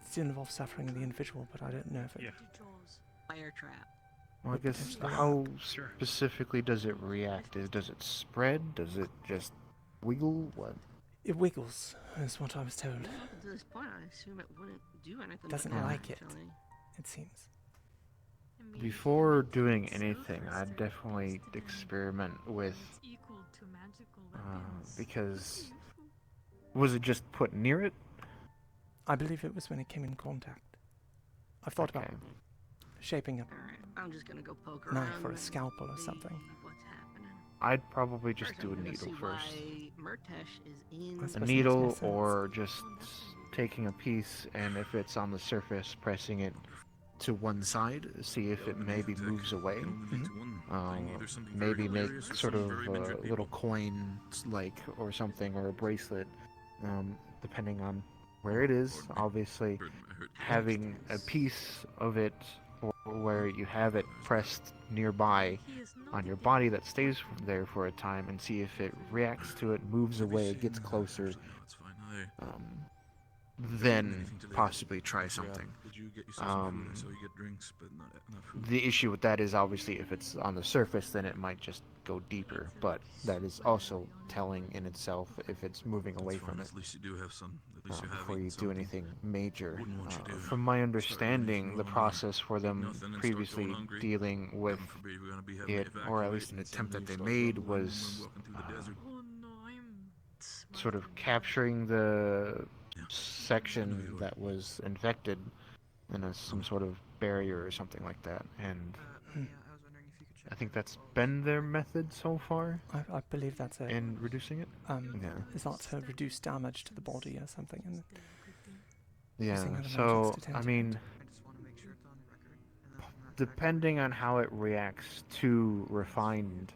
still involve suffering in the individual, but I don't know if it... Fire trap. Well, I guess how specifically does it react? Does it spread? Does it just wiggle? What? It wiggles, is what I was told. At this point, I assume it wouldn't do anything. but Doesn't that, like it, actually. it seems. Before doing anything, I'd definitely experiment with, because, was it just put near it? I believe it was when it came in contact. I've thought about shaping a I'm just gonna go poke knife around or a and scalpel or see something. what's happening. I'd probably just do a Personally, needle see first. why Murtesh is in. A needle, or just taking a piece, and if it's on the surface, pressing it to one side, see if it maybe moves away. Maybe make sort of a little coin, like, or something, or a bracelet, depending on where it is. Obviously, having a piece of it or where you have it pressed nearby on your body that stays there for a time, and see if it reacts to it, moves away, gets closer. Then possibly try something. The issue with that is obviously if it's on the surface, then it might just go deeper, but that is also telling in itself if it's moving away from it. At least you do have some. Before you do anything major. From my understanding, the process for them previously dealing with it, or at least an attempt that they made, was sort of capturing the section that was infected in some sort of barrier or something like that, and I think that's been their method so far. I believe that's it. In reducing it? Yeah. Is that to reduce damage to the body or something? And yeah, so, I mean, depending on how it reacts to refined,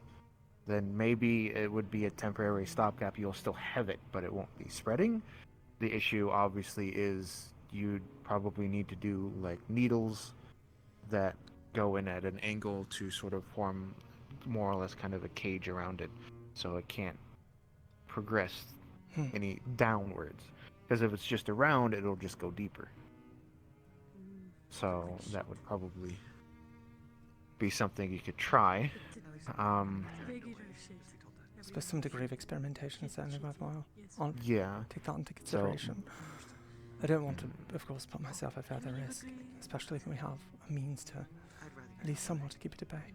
then maybe it would be a temporary stopgap. You'll still have it, but it won't be spreading. The issue, obviously, is you'd probably need to do, like, needles that go in at an angle to sort of form more or less kind of a cage around it, so it can't progress any downwards. Because if it's just around, it'll just go deeper. So that would probably be something you could try. I suppose some degree of experimentation is certainly worthwhile. I'll take that into consideration. I don't want to, of course, put myself at further risk, especially when we have a means to at least somewhat to keep it at bay.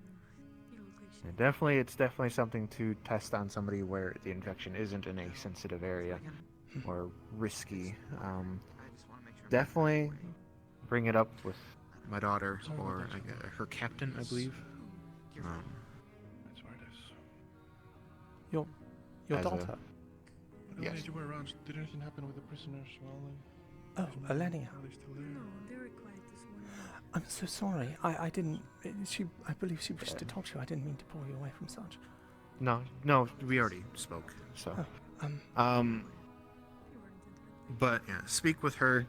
Yeah, it's definitely something to test on somebody where the infection isn't in a sensitive area or risky. Definitely bring it up with my daughter or her captain, I believe. That's where it is. Your daughter? Yes. Did anything happen with the prisoners while Oh, Aurelie. No, they were quiet this morning. I'm so sorry. I didn't. I believe she wished to talk to you. I didn't mean to pull you away from such. No, we already spoke. So, but yeah, speak with her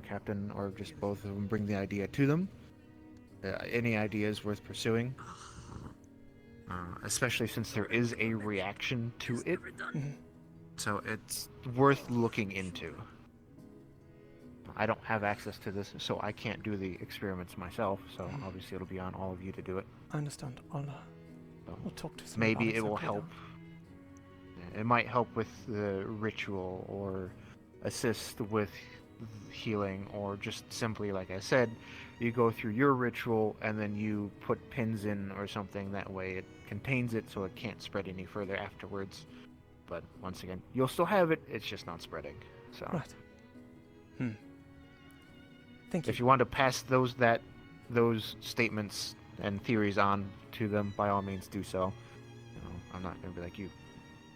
captain, or just both of them. Bring the idea to them. Any idea is worth pursuing, especially since there is a reaction to it. So it's worth looking into. I don't have access to this, so I can't do the experiments myself, so obviously it'll be on all of you to do it. I understand. I'll talk to some. Maybe it will help. It might help with the ritual, or assist with healing, or just simply, like I said, you go through your ritual and then you put pins in or something. That way it contains it so it can't spread any further afterwards. But once again, you'll still have it, it's just not spreading. So. Right. Thank you. If you want to pass those statements and theories on to them, by all means do so. I'm not going to be like, you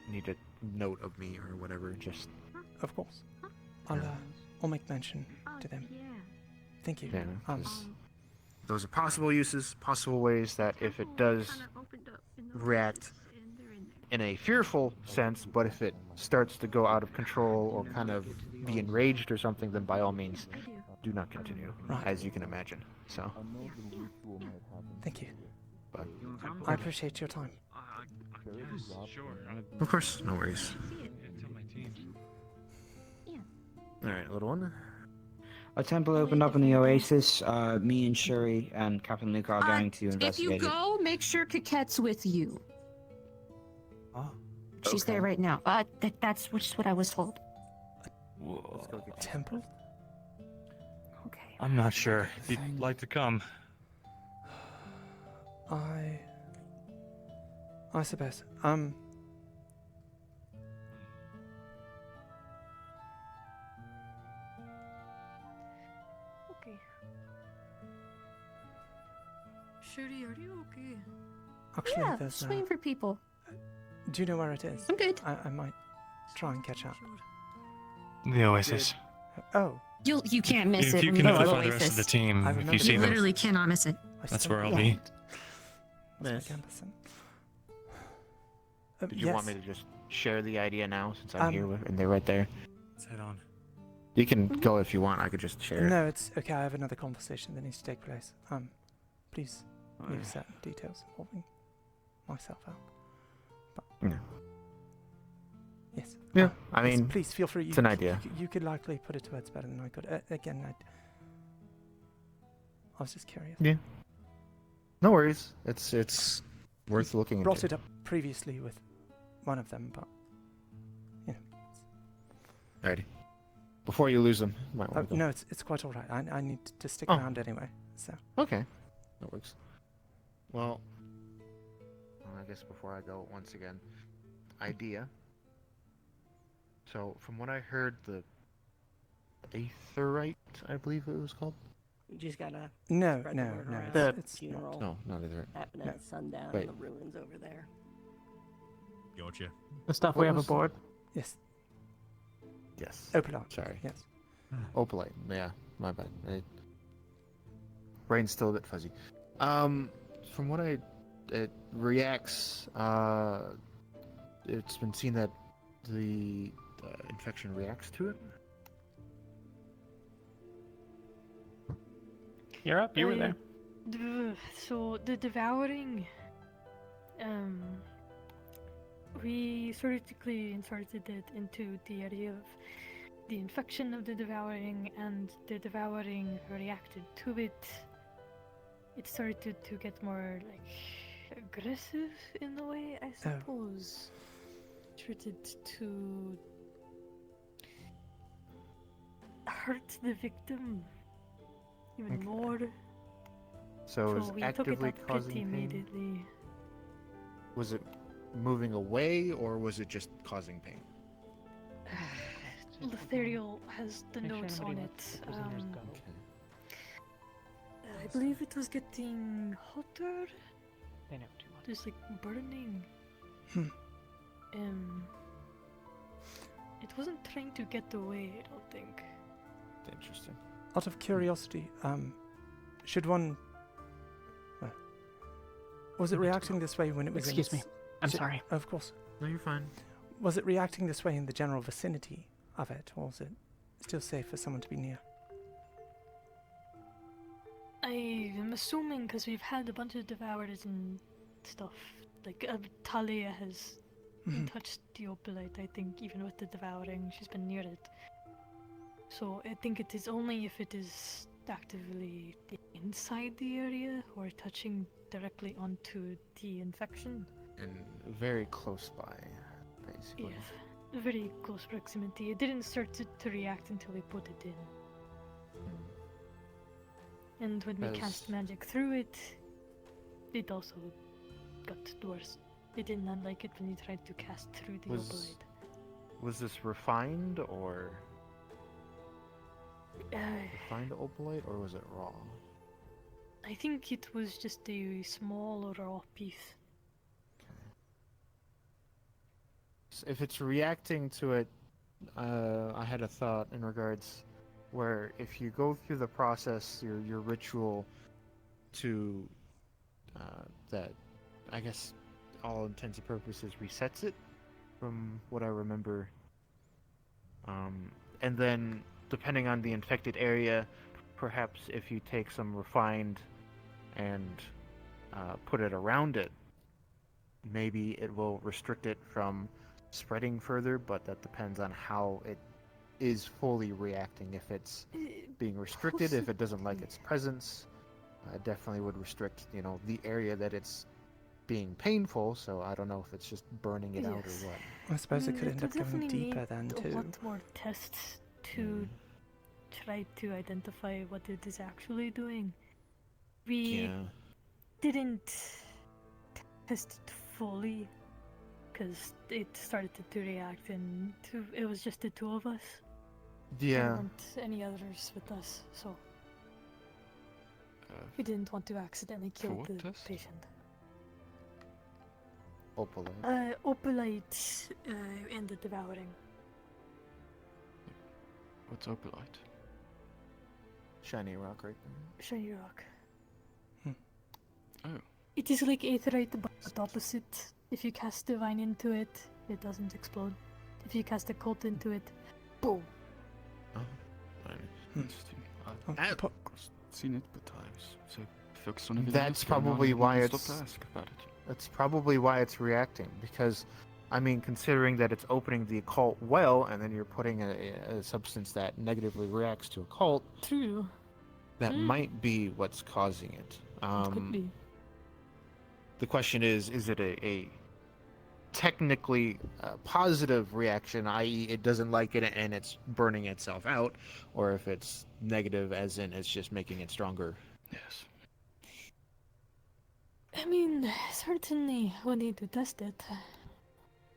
need a note of me or whatever, just... Of course. I'll make mention to them. Thank you. Yeah, those are possible uses, possible ways that if it does react in a fearful sense, but if it starts to go out of control or kind of be enraged or something, then by all means, do not continue, as you can imagine. So, thank you. But I appreciate your time. Sure. Of course, no worries. Alright, little one. A temple opened up in the oasis. Me and Shuri and Captain Luke are going to investigate If you go, make sure Coquette's with you. Oh. She's there right now. That's just what I was told. Whoa. Temple? Okay. I'm not sure if you'd like to come. I suppose. Okay. Shuri, are you okay? Actually, Yeah, there's. just waiting for people. Do you know where it is? I'm good. I might try and catch up. The Oasis. Oh. You can't miss If it. you when can go to notify the rest of the Oasis. team, if you see You them, literally cannot miss it. that's where I'll be. That's Miss. my Gamberson. Did you want me to just share the idea now since I'm Um, here and they're right there? Let's head on. You can go if you want. I could just share. No, it's okay. I have another conversation that needs to take place. Please leave certain details involving myself out. But Yeah. yes. Yeah, I yes, mean, please feel free. it's an idea. You could likely put it to words better than I could. Again, I was just curious. Yeah. No worries. It's worth looking into. Brought it up previously with one of them, but you know. Alrighty. Before you lose them, you might want to go. No, it's quite all right. I need to stick Oh. around anyway. So. Okay, that works. Well, I guess before I go, once again, idea. So, from what I heard, the Aetherite, I believe it was called. You just gotta No, spread no, the word no, around. it's- it's funeral. No, not Aetherite. Happened No. at sundown Wait. in the ruins over there. Gotcha. The stuff What we have was- aboard. Yes. Yes. Opalite. Sorry. Yes. Opalite. Yeah, my bad. Brain's still a bit fuzzy. From what it reacts. It's been seen that the infection reacts to it. You're up. You were there. So the devouring, we surgically inserted it into the area of the infection of the devouring, and the devouring reacted to it. It started to get more like aggressive in a way, I suppose. Started to hurt the victim even Okay. more. So, is we actively took it up causing pretty pain? immediately. Was it moving away, or was it just causing pain? Letherial has the Make sure notes nobody on lets it. the prisoners go. I believe it was getting hotter. They never do much. Just like burning. Hmm. It wasn't trying to get away, I don't think. Interesting. Out of curiosity, should one? Was it reacting this way when it was? Excuse in me. I'm sorry. Of course. No, you're fine. Was it reacting this way in the general vicinity of it, or was it still safe for someone to be near? I am assuming because we've had a bunch of devourers and stuff. Like Talia has touched the opalite, I think, even with the devouring, she's been near it. So I think it is only if it is actively inside the area or touching directly onto the infection. And very close by, basically. Yeah, very close proximity. It didn't start to react until we put it in. And when we cast magic through it, it also got worse. It did not like it when you tried to cast through the opalite. Was this refined or refined opalite, or was it raw? I think it was just a small raw piece. So if it's reacting to it, I had a thought in regards where if you go through the process, your ritual to that, I guess, all intents and purposes resets it, from what I remember. And then, depending on the infected area, perhaps if you take some refined and put it around it, maybe it will restrict it from spreading further, but that depends on how it is fully reacting. If it's being restricted, if it doesn't like its presence, it definitely would restrict, the area that it's being painful. So I don't know if it's just burning it out or what. I suppose it could end would up going definitely deeper need then a too. lot more tests to try to identify what it is actually doing. We didn't test it fully because it started to react, and it was just the two of us. There weren't any others with us, so we didn't want to accidentally kill what the test? patient. Opalite. Opalite and the devouring. What's opalite? Shiny rock, right? Shiny rock. Oh. It is like aetherite, but opposite. If you cast divine into it, it doesn't explode. If you cast occult into it, boom. Oh. Interesting. I've seen it, but I was so focused on everything That's else going on, probably I why didn't it's. stop to ask about it. That's probably why it's reacting, because, I mean, considering that it's opening the occult well, and then you're putting a substance that negatively reacts to occult. True. That might be what's causing it. It could be. The question is it a technically positive reaction, i.e. it doesn't like it and it's burning itself out, or if it's negative as in it's just making it stronger? Yes. I mean, certainly we need to test it.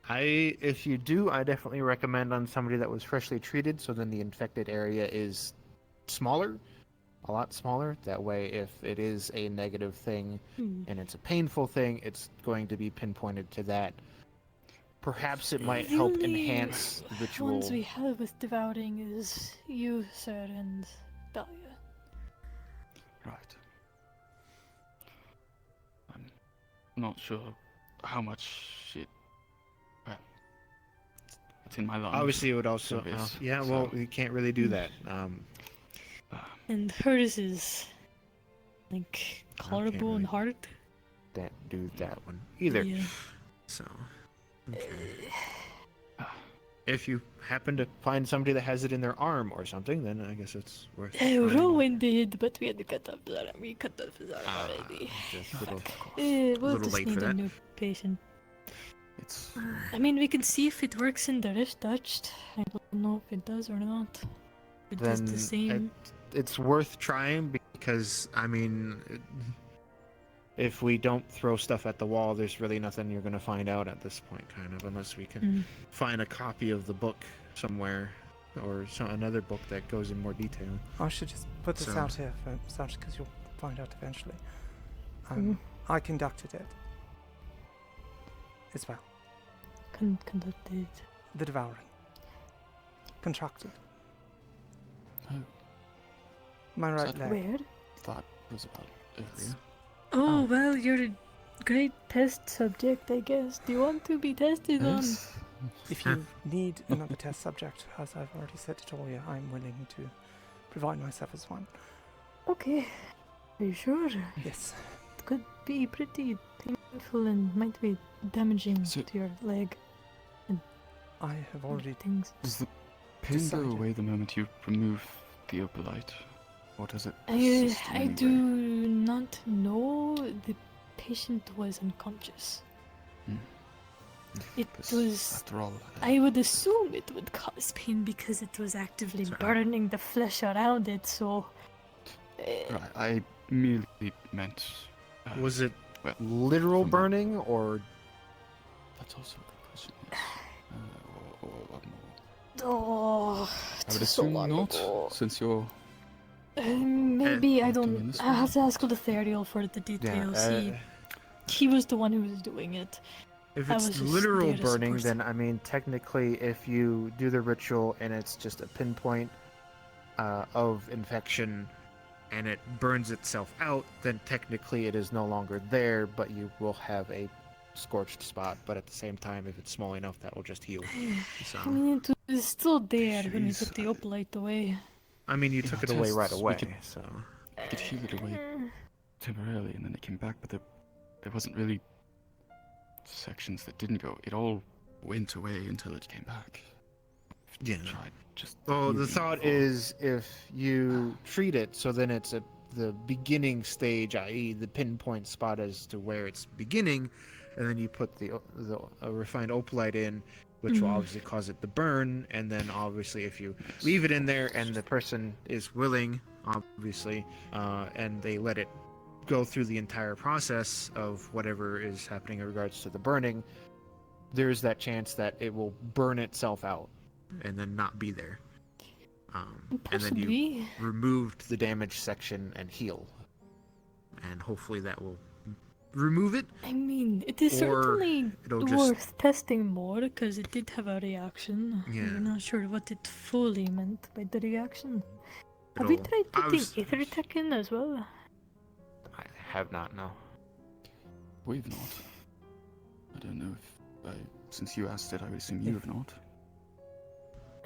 If you do, I definitely recommend on somebody that was freshly treated, so then the infected area is smaller, a lot smaller. That way, if it is a negative thing and it's a painful thing, it's going to be pinpointed to that. Perhaps it might The help only enhance the ritual. ones we have with devouring is you, sir, and Dahlia. Right. I'm not sure how much it. Well, it's in my lungs. Obviously, it would also. so it's- Yeah, well, so- you can't really do that. And hers is like collarbone really heart. Can't do that one either. Yeah. So. Okay. If you happen to find somebody that has it in their arm or something, then I guess it's worth. Rowan did, but we had to cut off his arm. We cut off his arm already. Just a little, We'll little just late need for a that. new patient. It's. I mean, we can see if it works in the wrist touched. I don't know if it does or not. It does Then the same. it's worth trying, because I mean, if we don't throw stuff at the wall, there's really nothing you're going to find out at this point, kind of, unless we can find a copy of the book somewhere, or another book that goes in more detail. I should just put this So- out here for such, because you'll find out eventually. I conducted it. As well. Conducted. The devouring. Contracted. Oh. My right Is that leg. Where? Thought was about area. Oh, well, you're a great test subject, I guess. Do you want to be tested on? If you need another test subject, as I've already said to Tolia, I'm willing to provide myself as one. Okay. Are you sure? Yes. It could be pretty painful and might be damaging to your leg. And I have already things. Does the pain go away the moment you remove the opalite? Or does it I persist in any do way? not know. The patient was unconscious. It was. After all, I would assume it would cause pain because it was actively burning the flesh around it. So. right, I merely meant. Was it well, literal burning, or? That's also a good question. Yes. Or what more? Oh, I would it's so assume long not, ago. since you're. Maybe I in don't. this I have to ask Ethereal for the details. He was the one who was doing it. If I it's was just literal there to burning, support. then I mean, technically, if you do the ritual and it's just a pinpoint of infection, and it burns itself out, then technically it is no longer there, but you will have a scorched spot. But at the same time, if it's small enough, that will just heal. So, I mean, it was still there when we took the opalite away. I mean, you took it away right away. So, We could heal it away temporarily, and then it came back, but there wasn't really sections that didn't go. It all went away until it came back. Yeah. Tried just. well, the healing thought before. is if you treat it, so then it's at the beginning stage, i.e., the pinpoint spot as to where it's beginning, and then you put the refined opalite in, which will obviously cause it to burn, and then obviously if you leave it in there and the person is willing, obviously, and they let it go through the entire process of whatever is happening in regards to the burning, there's that chance that it will burn itself out and then not be there. And then you Possibly. removed the damaged section and heal. And hopefully that will remove it. I mean, it is Or certainly it'll just- worth testing more because it did have a reaction. Yeah. We're not sure what it fully meant by the reaction. Have we It'll- tried I putting was- ether tech in as well? I have not, no. We've not. I don't know if since you asked it, I would assume you have not.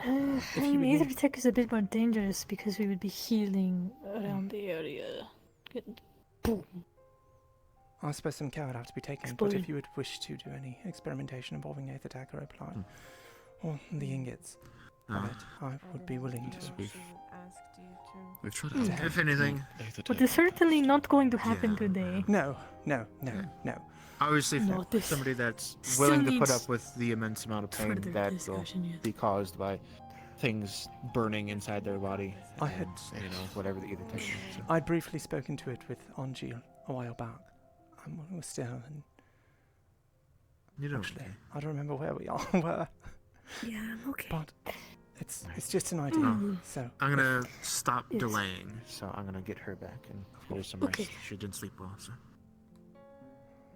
I mean, ether tech is a bit more dangerous because we would be healing around the area. Boom. I suppose some care would have to be taken, but if you would wish to do any experimentation involving aether tech or apply, or the ingots of it, I would be willing to. We've tried Hmm. to If anything. But it's certainly not going to happen today. No. Obviously, No, for somebody that's Willing to put needs up with the immense amount of pain further that will discussion, yes. be caused by things burning inside their body. I had, whatever the ether tech is. So. I'd briefly spoken to it with Angie a while back. It was still, and actually, I don't remember where we all were. Yeah, I'm okay. But it's just an idea. So I'm gonna stop Yes. delaying. So I'm gonna get her back and get her some Okay. rest. She didn't sleep well, so.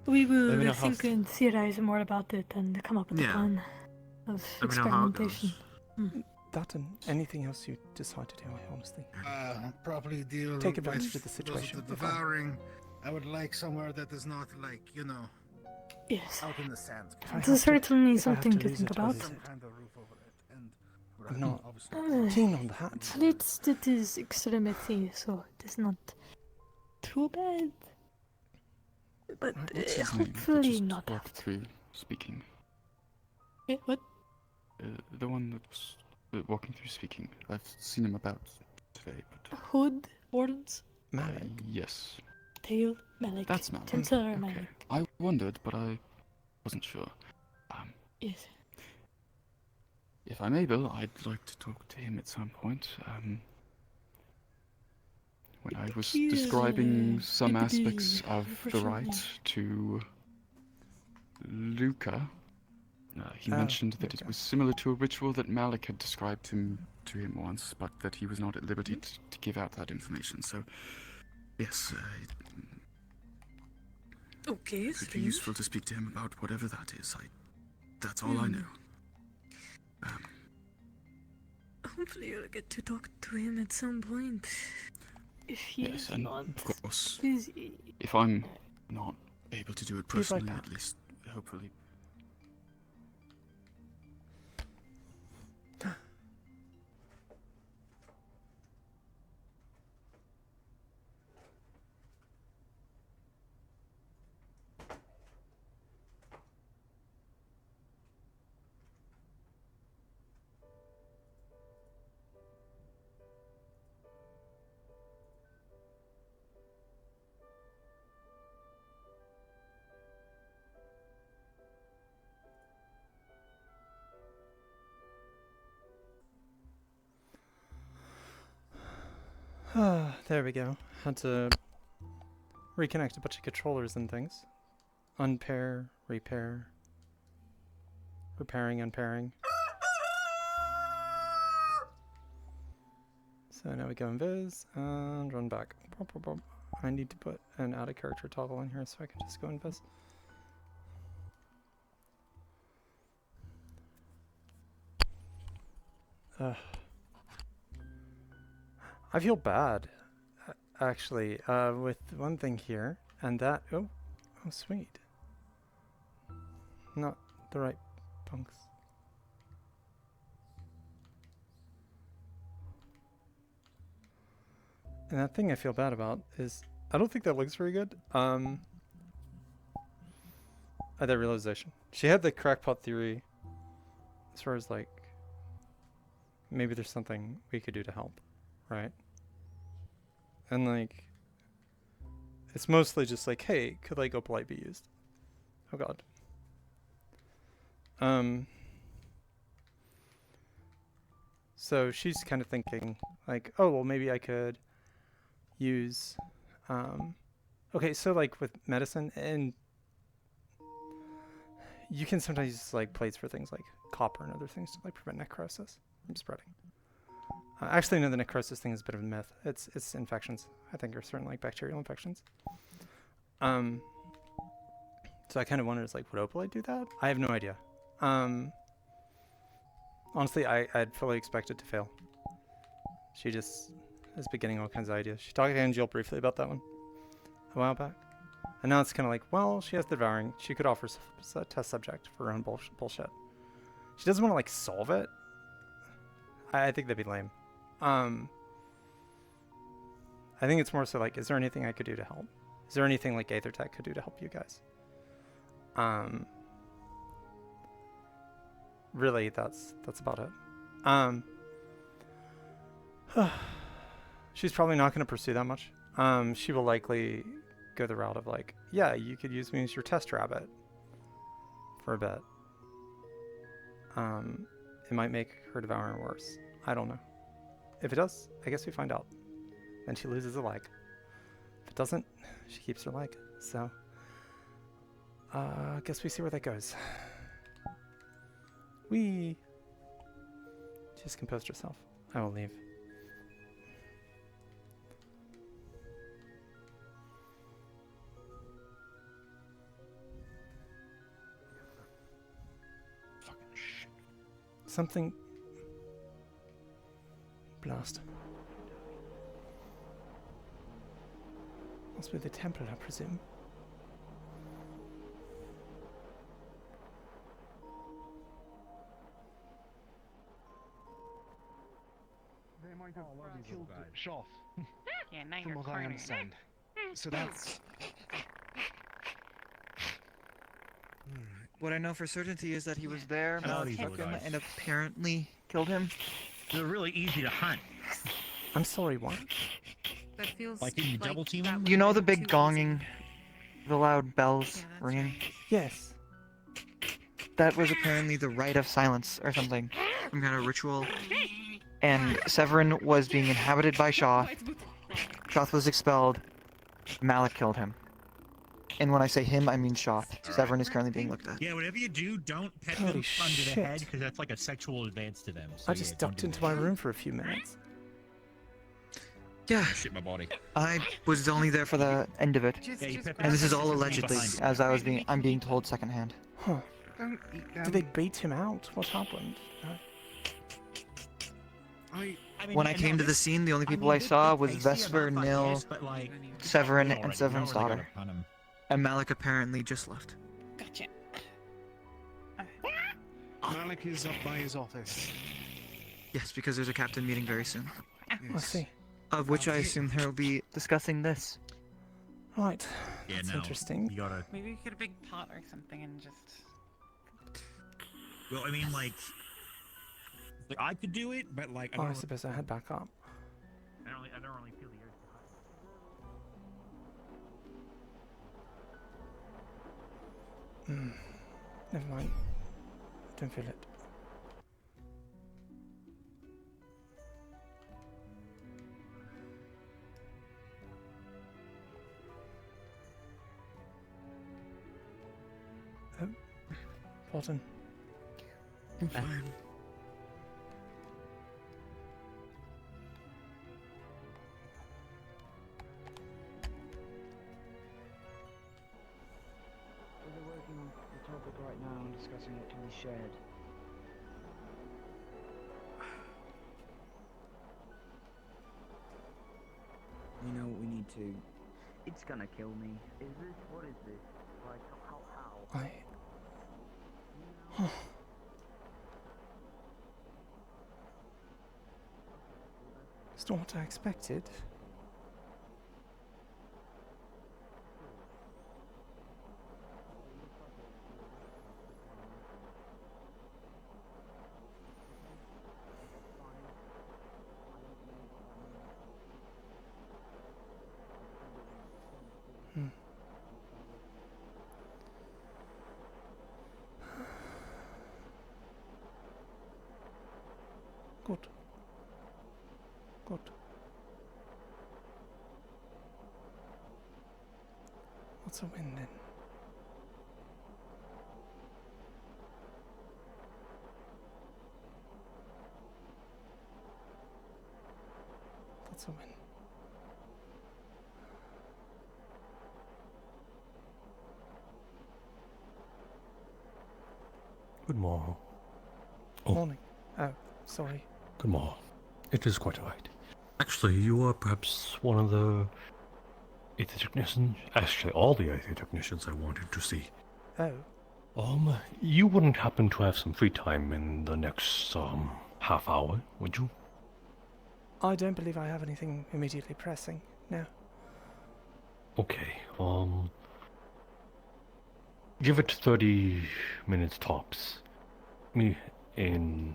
We Let me will know how think and theorize more about it and come up with a Yeah. plan of Let me know how it experimentation. that and anything else you decide to do, I honestly. Properly deal Take advantage with of the situation, those of if the I- devouring. I would like somewhere that is not like, Yes. out in the sand. If I It's have to- certainly if I have something to lose think it, about. I'll Some kind of roof over it. And I'm not obviously. keen on that. It is extremity, so it is not too bad. But What's his name? hopefully Just not. walked through speaking. What? The one that was walking through speaking. I've seen him about today, but Hood, horns, yes, tail, Malik. that's Malik. Tinsel or Okay. Malik. I wondered, but I wasn't sure. Yes. If I'm able, I'd like to talk to him at some point. When I was He is, describing some deputy, aspects of the unfortunately. rite to Luca, he Oh, mentioned that Luca. it was similar to a ritual that Malik had described to him once, but that he was not at liberty to give out that information. So, yes, Okay, it would be useful to speak to him about whatever that is. That's all I know. Hopefully you'll get to talk to him at some point. If he Yes, is and not of course, busy. if I'm not able to do it Be right personally, back. at least, hopefully. There we go. Had to reconnect a bunch of controllers and things. Unpair, repair, repairing, unpairing. So now we go in Viz and run back. I need to put an out of character toggle in here so I can just go in Viz. I feel bad, actually, with one thing here, and that, oh sweet. Not the right punks. And that thing I feel bad about is, I don't think that looks very good. That realization. She had the crackpot theory, as far as like, maybe there's something we could do to help, right? And like, it's mostly just like, hey, could like Opalite be used? Oh god. So she's kind of thinking like, oh well, maybe I could use, okay, so like with medicine, and you can sometimes use like plates for things like copper and other things to like prevent necrosis from spreading. Actually, no, the necrosis thing is a bit of a myth. It's infections, I think, or certain like bacterial infections. So I kind of wondered, like, would Opalite do that? I have no idea. Honestly, I'd fully expected to fail. She just is beginning all kinds of ideas. She talked to Angel briefly about that one a while back. And now it's kind of like, well, she has the devouring. She could offer a test subject for her own bullshit. She doesn't want to, like, solve it. I think that'd be lame. I think it's more so like, is there anything I could do to help? Is there anything like Aethertech could do to help you guys? Really, that's about it. She's probably not going to pursue that much. She will likely go the route of like, yeah, you could use me as your test rabbit for a bit. It might make her devouring worse. I don't know. If it does, I guess we find out. Then she loses a leg. If it doesn't, she keeps her leg. So, I guess we see where that goes. She's composed herself. I will leave. Something. Blast. Must be the temple, I presume. They might have killed Shoth. Yeah, now From you're what I corny. understand. So that's... What I know for certainty is that he was there, Oh, Mal these took little him, guys. and apparently killed him. They're really easy to hunt. I'm sorry, what? That feels Like, can you double team them? You know the big gonging, the loud bells ringing? Yes. That was apparently the rite of silence or something, some kind of ritual. And Severin was being inhabited by Shoth. Shoth was expelled. Malik killed him. And when I say him, I mean Shoth. Severin is currently being looked at. Yeah, whatever you do, don't pet Holy them under the shit. head, because that's like a sexual advance to them. So I just ducked into my room for a few minutes. Yeah. Shit my body. I was only there for the end of it. Yeah, you pet And this is them all from allegedly, behind. as I'm being told secondhand. Huh. Did they bait him out? What happened? When I came to the scene, the only people I saw was Vesper, Nil, Severin, and Severin's daughter. And Malik apparently just left. Gotcha. Malik is up by his office. Yes, because there's a captain meeting very soon. I see. Of which I assume they'll be discussing this. Right. Yeah, That's no, interesting. You gotta. Maybe we get a big pot or something and just. Well, I mean, like I could do it, but like I suppose I head back up. I don't really feel the urge to hide. Never mind. Don't feel it. Pardon. I'm fine. We're working the topic right now and discussing what can be shared. You know what we need to... It's gonna kill me. Is this? What is this? Like, how? It's not what I expected. Good. Good. What's a win then? That's a win. Good morning. Morning. Oh, sorry. Good morning. It is quite alright. Actually, you are perhaps one of the Aether technicians. Actually, all the Aether technicians I wanted to see. Oh. You wouldn't happen to have some free time in the next, half hour, would you? I don't believe I have anything immediately pressing, no. Okay, give it 30 minutes tops. Meet me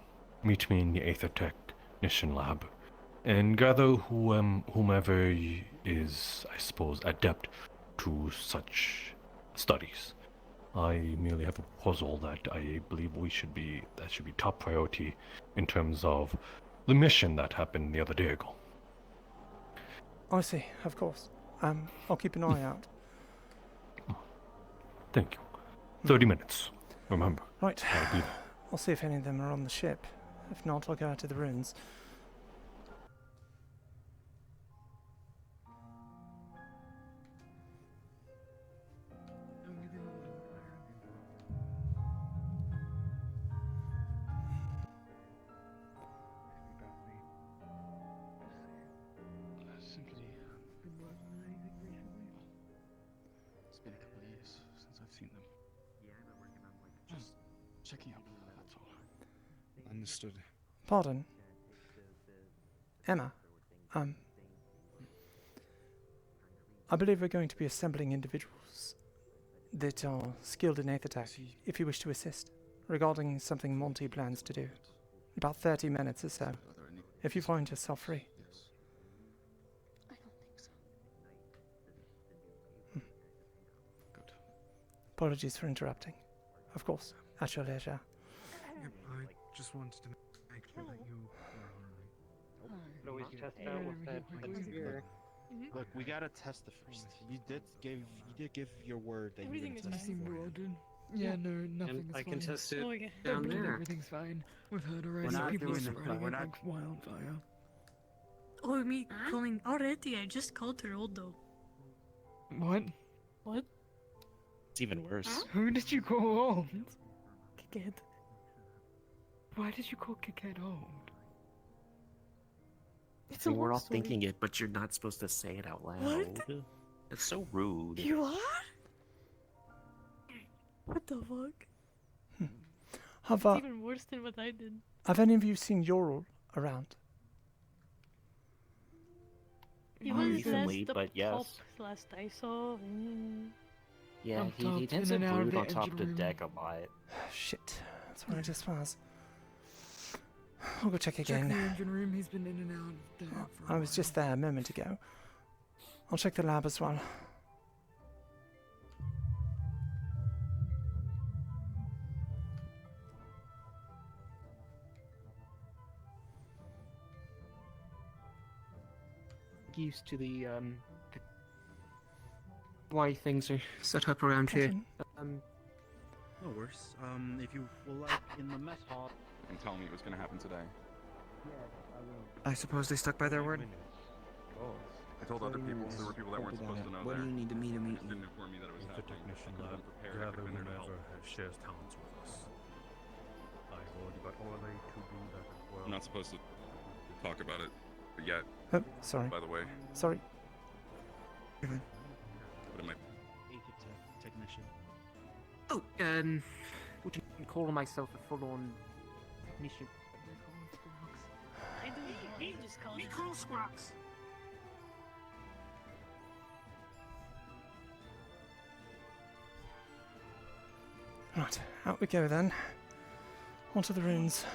in the Aether Technician lab, and gather whomever is, I suppose, adept to such studies. I merely have a proposal that I believe that should be top priority in terms of the mission that happened the other day ago. I see, of course. I'll keep an eye out. Thank you. 30 minutes, remember. Right. I'll be there. I'll see if any of them are on the ship. If not, I'll go out to the ruins. It's been a couple of years since I've seen them. Yeah, I've been working on just checking up, that's all. Understood. Pardon? Emma, I believe we're going to be assembling individuals that are skilled in Aether Tech, if you wish to assist, regarding something Monty plans to do. About 30 minutes or so, if you find yourself free. Apologies for interrupting. Of course, at your leisure. Yep, I just wanted to make sure that you were alright. Look, we gotta test it first. You did give your word that you were gonna test it. Yeah, no, nothing's I fine. can test it Oh, yeah. down Don't believe there. everything's fine. We've heard We're already not people doing it, spreading we're it not- like wildfire. Oh, me calling Aurelie, I just called her old though. What? What? It's even worse. Who did you call old? Kid. Why did you call Kiked old? It's a We're long all story. thinking it, but you're not supposed to say it out loud. What? It's so rude. You are? What the fuck? Have, It's even worse than what I did. have any of you seen Ural around? He Not was recently, the but yes. top last I saw. Yeah, Up he top, tends in to and out of brood the on top of the engine room. deck a lot. Shit, that's where I just was. I'll go check Check again. the engine room, he's been in and out there for I was just there a moment ago. I'll check the lab as well. Used to the why things are set up around here. No worse. If you will like in the mess hall. And tell me it was gonna happen today. I suppose they stuck by their word. I told other people, there were people that weren't supposed to know What there. do you need to meet They you? just didn't inform me that it was The happening. technician I lab, couldn't prepare, I gather could've been there to help. whomever shares talents with us. I've already got Aurelie to do that as well. I'm not supposed to talk about it, but yet. Oh, sorry. By the way. Sorry. What am I? Technician. Oh, would you call myself a full-on technician? I do. You just called it. Cool Squawks. Right, out we go then. Onto the ruins.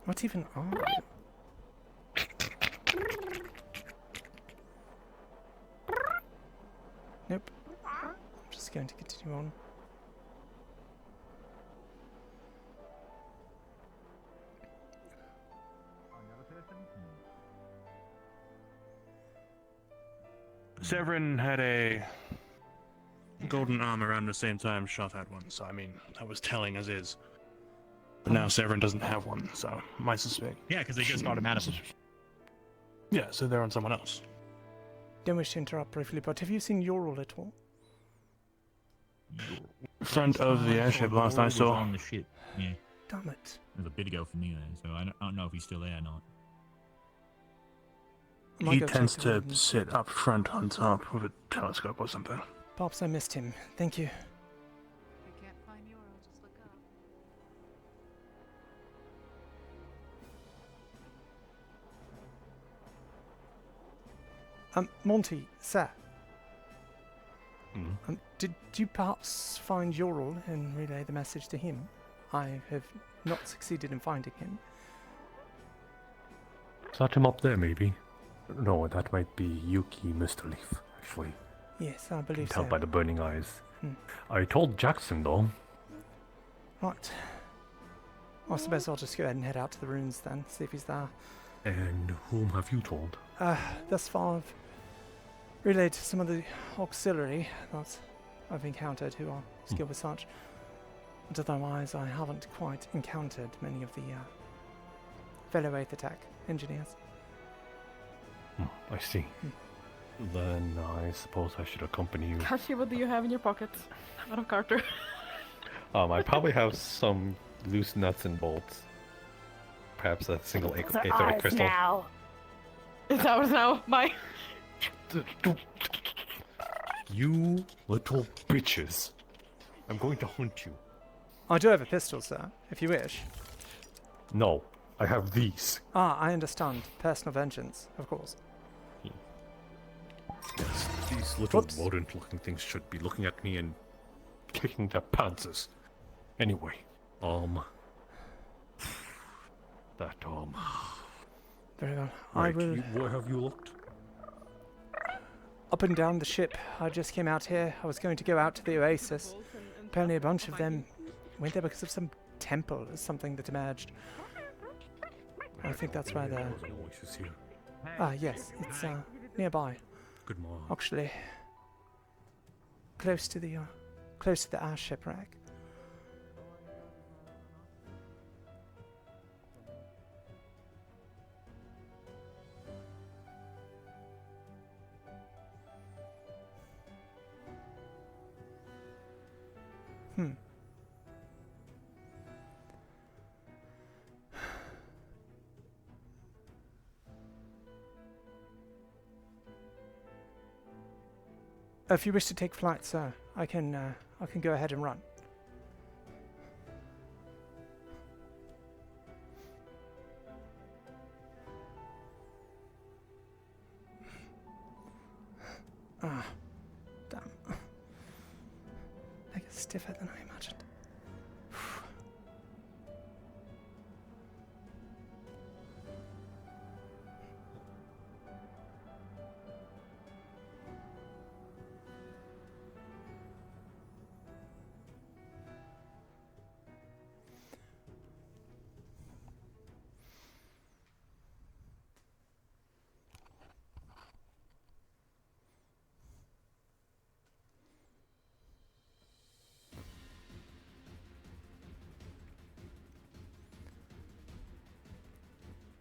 What even are you? Nope. I'm just going to continue on. Severin had a golden arm around the same time Shot had one, so I mean, that was telling as is. But now Severin doesn't have one, so my suspect. Yeah, because they just got him out of. Yeah, so they're on someone else. don't wish to interrupt briefly, but have you seen Ural at all? Front of the airship last I Was saw. on the ship. Yeah. Damn it. It was a bit ago for me then, so I don't know if he's still there or not. I might He go check tends the to rooms. sit up front on top with a telescope or something. Perhaps I missed him. Thank you. Monty, sir. Did you perhaps find Ural and relay the message to him? I have not succeeded in finding him. Is that him up there, maybe? No, that might be Yuki, Mr. Leaf, actually. Yes, I Can believe tell so. by the burning eyes. Hmm. I told Jackson, though. Right. I suppose I'll just go ahead and head out to the ruins then, see if he's there. And whom have you told? Thus far I've relayed to some of the auxiliary that I've encountered who are skilled with such. But otherwise I haven't quite encountered many of the fellow Aether-Tech engineers. I see. Then I suppose I should accompany you. Kashi, what do you have in your pockets? Out of Carter. I probably have some loose nuts and bolts. Perhaps a single aether crystal. Now. It's ours now. My. You little bitches. I'm going to hunt you. I do have a pistol, sir, if you wish. No, I have these. Ah, I understand. Personal vengeance, of course. Yes, these little rodent-looking things should be looking at me and kicking their pantsers. Anyway, Very well. Right, I will... where have you looked? Up and down the ship. I just came out here. I was going to go out to the oasis. Apparently a bunch of them went there because of some temple or something that emerged. I think that's where the... Ah, yes. It's nearby. Good morning. Actually, close to the ash shipwreck. If you wish to take flight, sir, I can go ahead and run. Ah, damn. That gets stiffer than I imagined.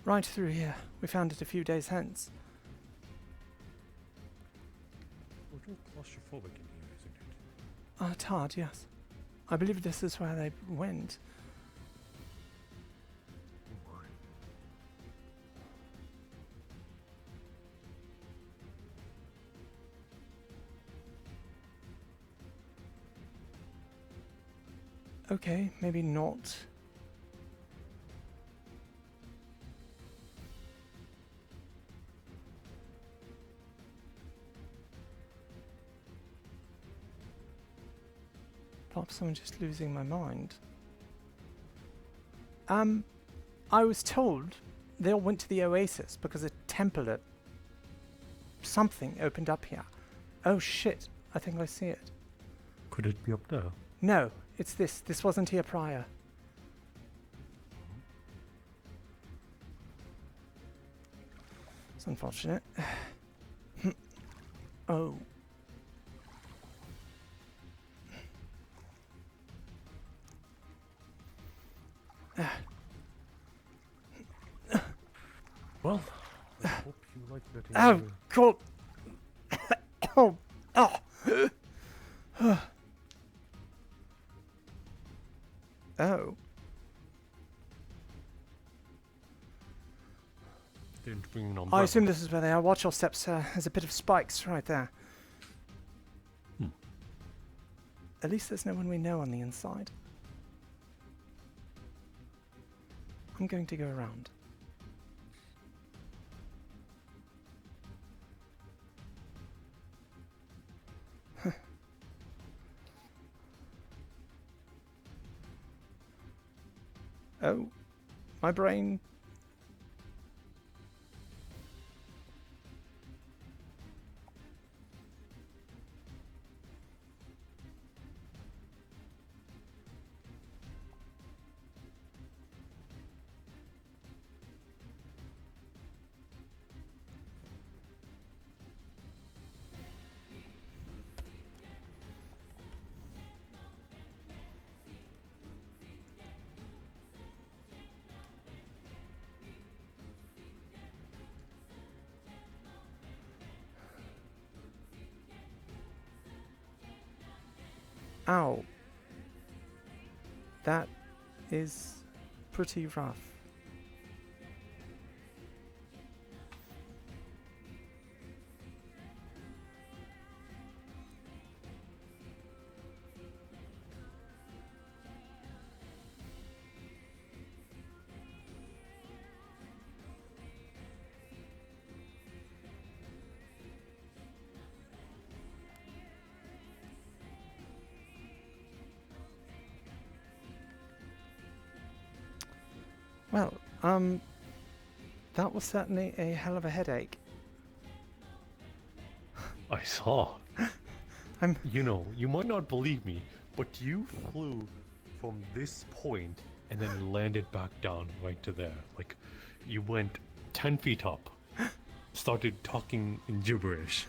Right through here. We found it a few days hence. A little claustrophobic in here, isn't it? It's hard, yes. I believe this is where they went. Okay, maybe not. Perhaps I'm just losing my mind. I was told they all went to the oasis because a temple at something opened up here. Oh shit, I think I see it. Could it be up there? No, it's this. This wasn't here prior. It's unfortunate. Oh. Well, I hope you like that. Oh, cool. Oh! Oh! Oh. Didn't bring an I umbrella. assume this is where they are. Watch your steps, sir. There's a bit of spikes right there. At least there's no one we know on the inside. I'm going to go around. Oh, my brain. Ow. That is pretty rough. Well, that was certainly a hell of a headache. I saw. You know, you might not believe me, but you flew from this point and then landed back down right to there. Like, you went 10 feet up, started talking in gibberish,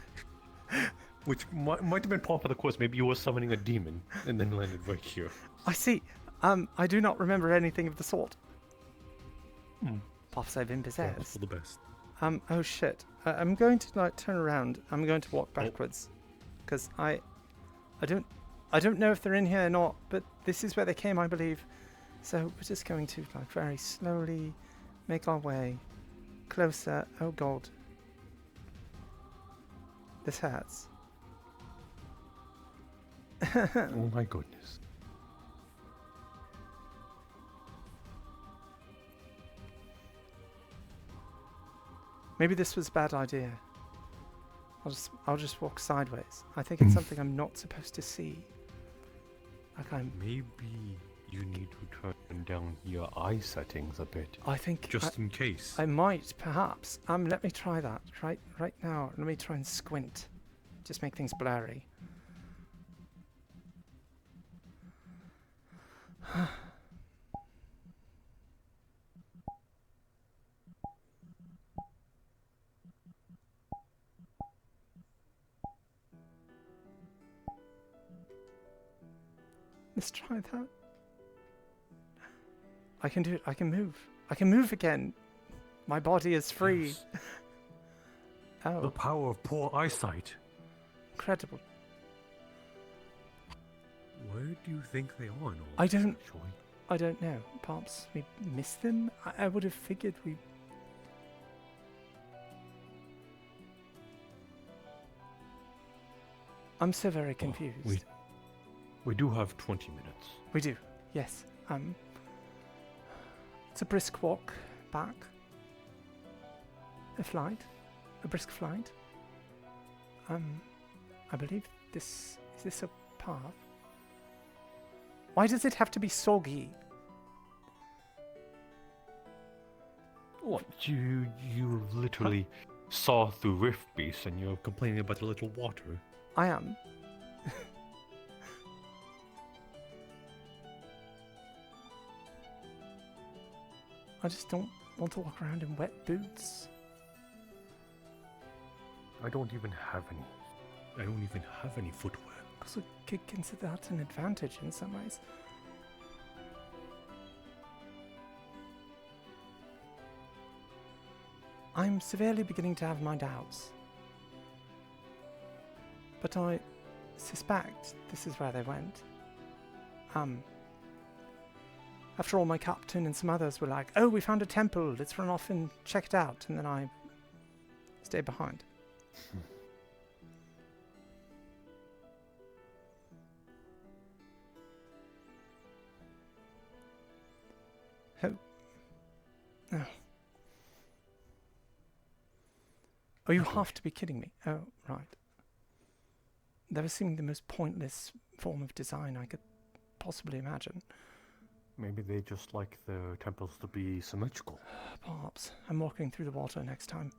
which might have been part of the course. Maybe you were summoning a demon and then landed right here. I see. I do not remember anything of the sort. Perhaps I've been possessed. Well, for the best. Oh shit. I'm going to like turn around. I'm going to walk backwards. Because I don't know if they're in here or not, but this is where they came, I believe. So we're just going to like very slowly make our way closer. Oh god. This hurts. Oh my goodness. Maybe this was a bad idea. I'll just walk sideways. I think it's something I'm not supposed to see. Like Maybe you need to turn down your eye settings a bit. I think just in case. I might, perhaps. Let me try that right now. Let me try and squint. Just make things blurry. Let's try that. I can do it. I can move. I can move again. My body is free. Yes. Oh. The power of poor eyesight. Incredible. Where do you think they are, Noel? I don't know. Perhaps we missed them? I would have figured we... I'm so very confused. We do have 20 minutes. We do, yes. It's a brisk walk back. A brisk flight. I believe is this a path? Why does it have to be soggy? What? You literally saw through Rift Beast and you're complaining about a little water. I am. I just don't want to walk around in wet boots. I don't even have any footwear. Also, could consider that an advantage in some ways. I'm severely beginning to have my doubts. But I suspect this is where they went. After all, my captain and some others were like, "Oh, we found a temple, let's run off and check it out," and then I stayed behind. Oh. Oh, you have to be kidding me. Oh, right. That was seeming the most pointless form of design I could possibly imagine. Maybe they just like the temples to be symmetrical. Perhaps. I'm walking through the water next time.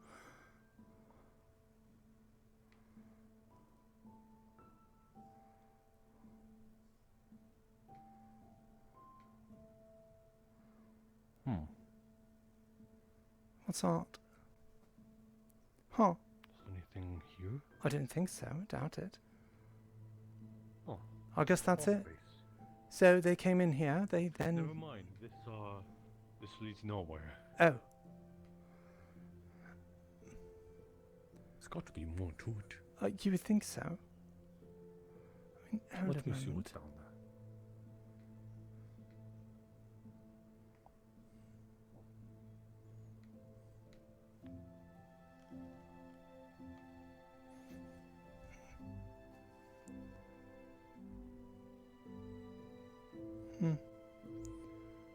What's that? Huh. Is anything here? I didn't think so. Doubt it. Oh. I guess that's it. So they came in here, they then... Never mind. This leads nowhere. Oh. There's got to be more to it. You would think so. I mean, hold Let a me see moment. what's down there.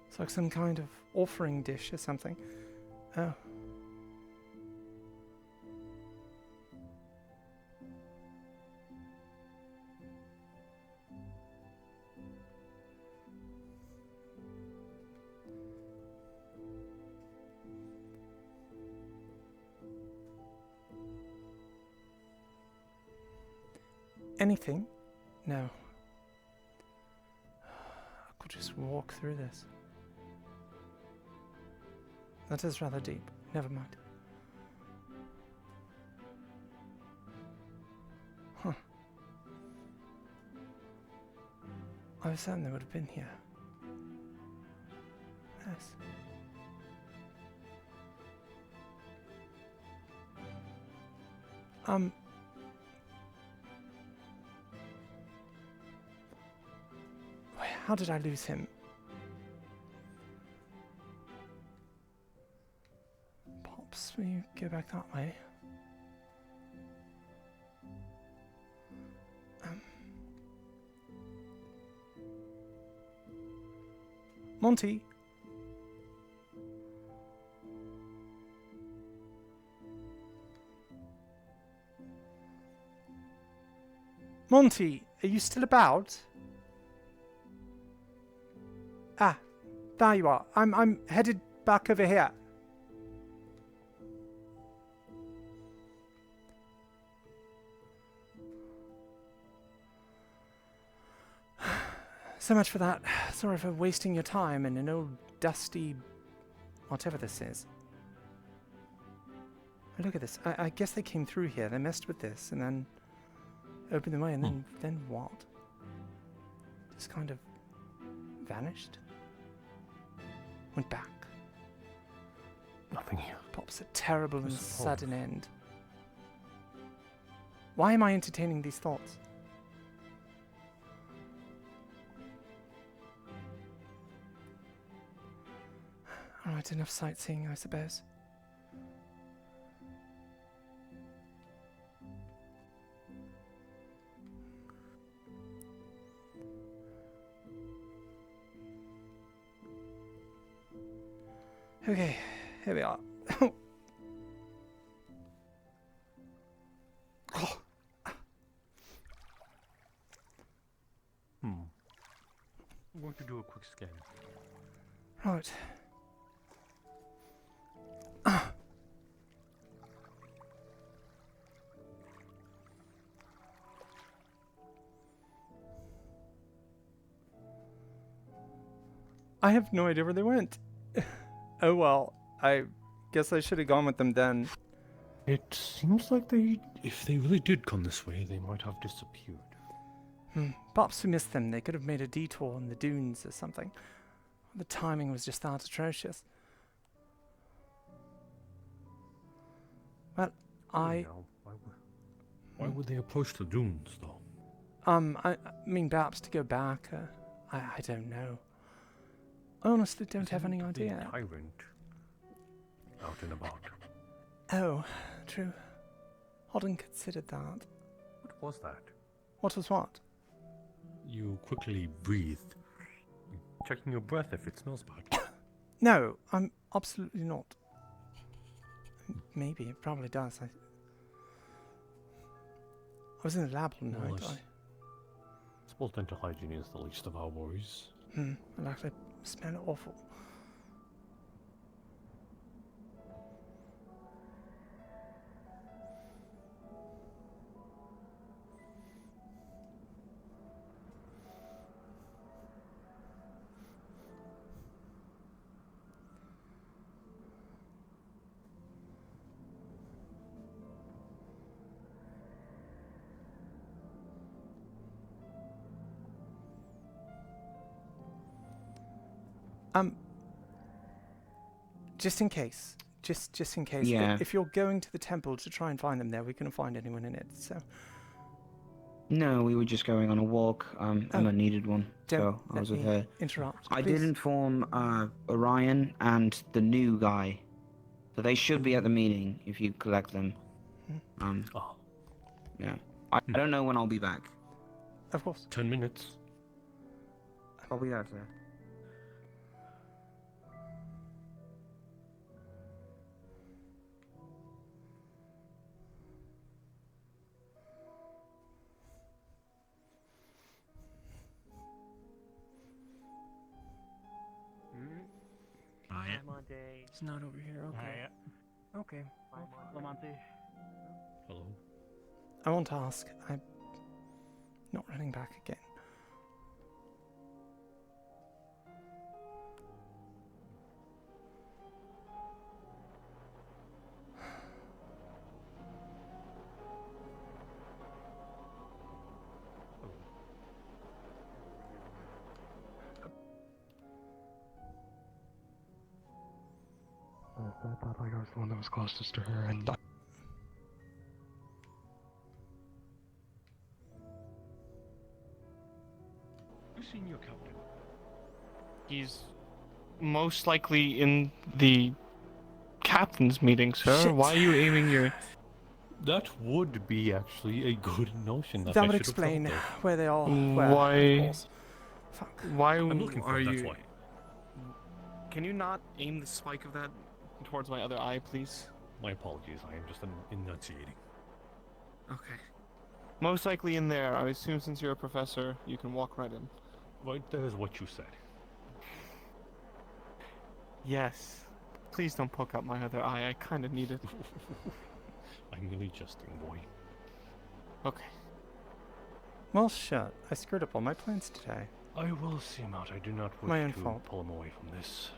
It's like some kind of offering dish or something. Oh. Anything? No. I could just walk through this. That is rather deep. Never mind. Huh. I was certain they would have been here. Yes. How did I lose him? Pops, will you go back that way? Monty? Monty, are you still about? Ah, there you are. I'm headed back over here. So much for that. Sorry for wasting your time in an old dusty whatever this is. Oh, look at this. I guess they came through here. They messed with this and then opened the way and then what? Just kind of vanished. Went back. Nothing here. Pops a terrible and Just sudden end. Why am I entertaining these thoughts? Alright, enough sightseeing, I suppose. Okay, here we are. I'm going to do a quick scan. Right. I have no idea where they went. Oh well, I guess I should have gone with them then. It seems like if they really did come this way, they might have disappeared. Perhaps we missed them. They could have made a detour in the dunes or something. The timing was just that atrocious. Well, Why would they approach the dunes, though? I mean, perhaps to go back. I don't know. I honestly don't have any idea. Tyrant out and about. Oh, true. Hadn't considered that. What was that? What was what? You quickly breathed. Checking your breath if it smells bad. No, I'm absolutely not. Maybe it probably does. I was in the lab all night. Well, I suppose dental hygiene is the least of our worries. It actually smell awful. Just in case. Just in case. Yeah. If you're going to the temple to try and find them there, we couldn't find anyone in it, so... No, we were just going on a walk. Emma needed one, so I was with her. Interrupt. I please. did inform Orion and the new guy, so they should be at the meeting if you collect them. Yeah. I don't know when I'll be back. Of course. 10 minutes. I'll be out there. It's not over here. Okay. Okay. Lamonte. Hello. I want to ask. I'm not running back again. I thought like I was the one that was closest to her, and I've seen your captain. He's most likely in the captain's meeting, sir. Shit. Why are you aiming your... That would be actually a good notion. That would explain where they are. Why... Of course. Fuck. Why I'm looking for are it, that's you... why. Can you not aim the spike of that towards my other eye, please? My apologies, I am just enunciating. Okay. Most likely in there. I assume since you're a professor, you can walk right in. Right there's what you said. Yes. Please don't poke out my other eye. I kind of need it. I'm merely jesting, boy. Okay. Well, shut. I screwed up all my plans today. I will see him out. I do not wish My own to fault. pull him away from this.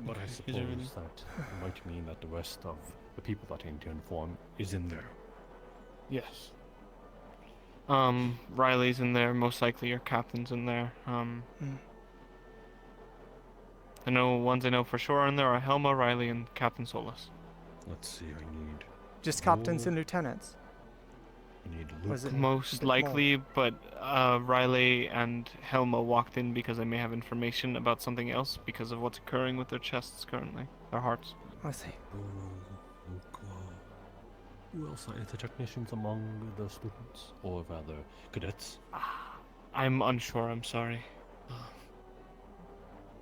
But I Okay, suppose is it really? that might mean that the rest of the people that I need to inform is in there. Yes. Riley's in there. Most likely your captain's in there. I know ones I know for sure are in there are Helma, Riley, and Captain Solus. Let's see, I need... Just captains and lieutenants. I need Was it Most a bit likely, but Riley and Helma walked in because they may have information about something else because of what's occurring with their chests currently. Their hearts. I see. Who else are the technicians among the students? Or rather, cadets? I'm unsure, I'm sorry.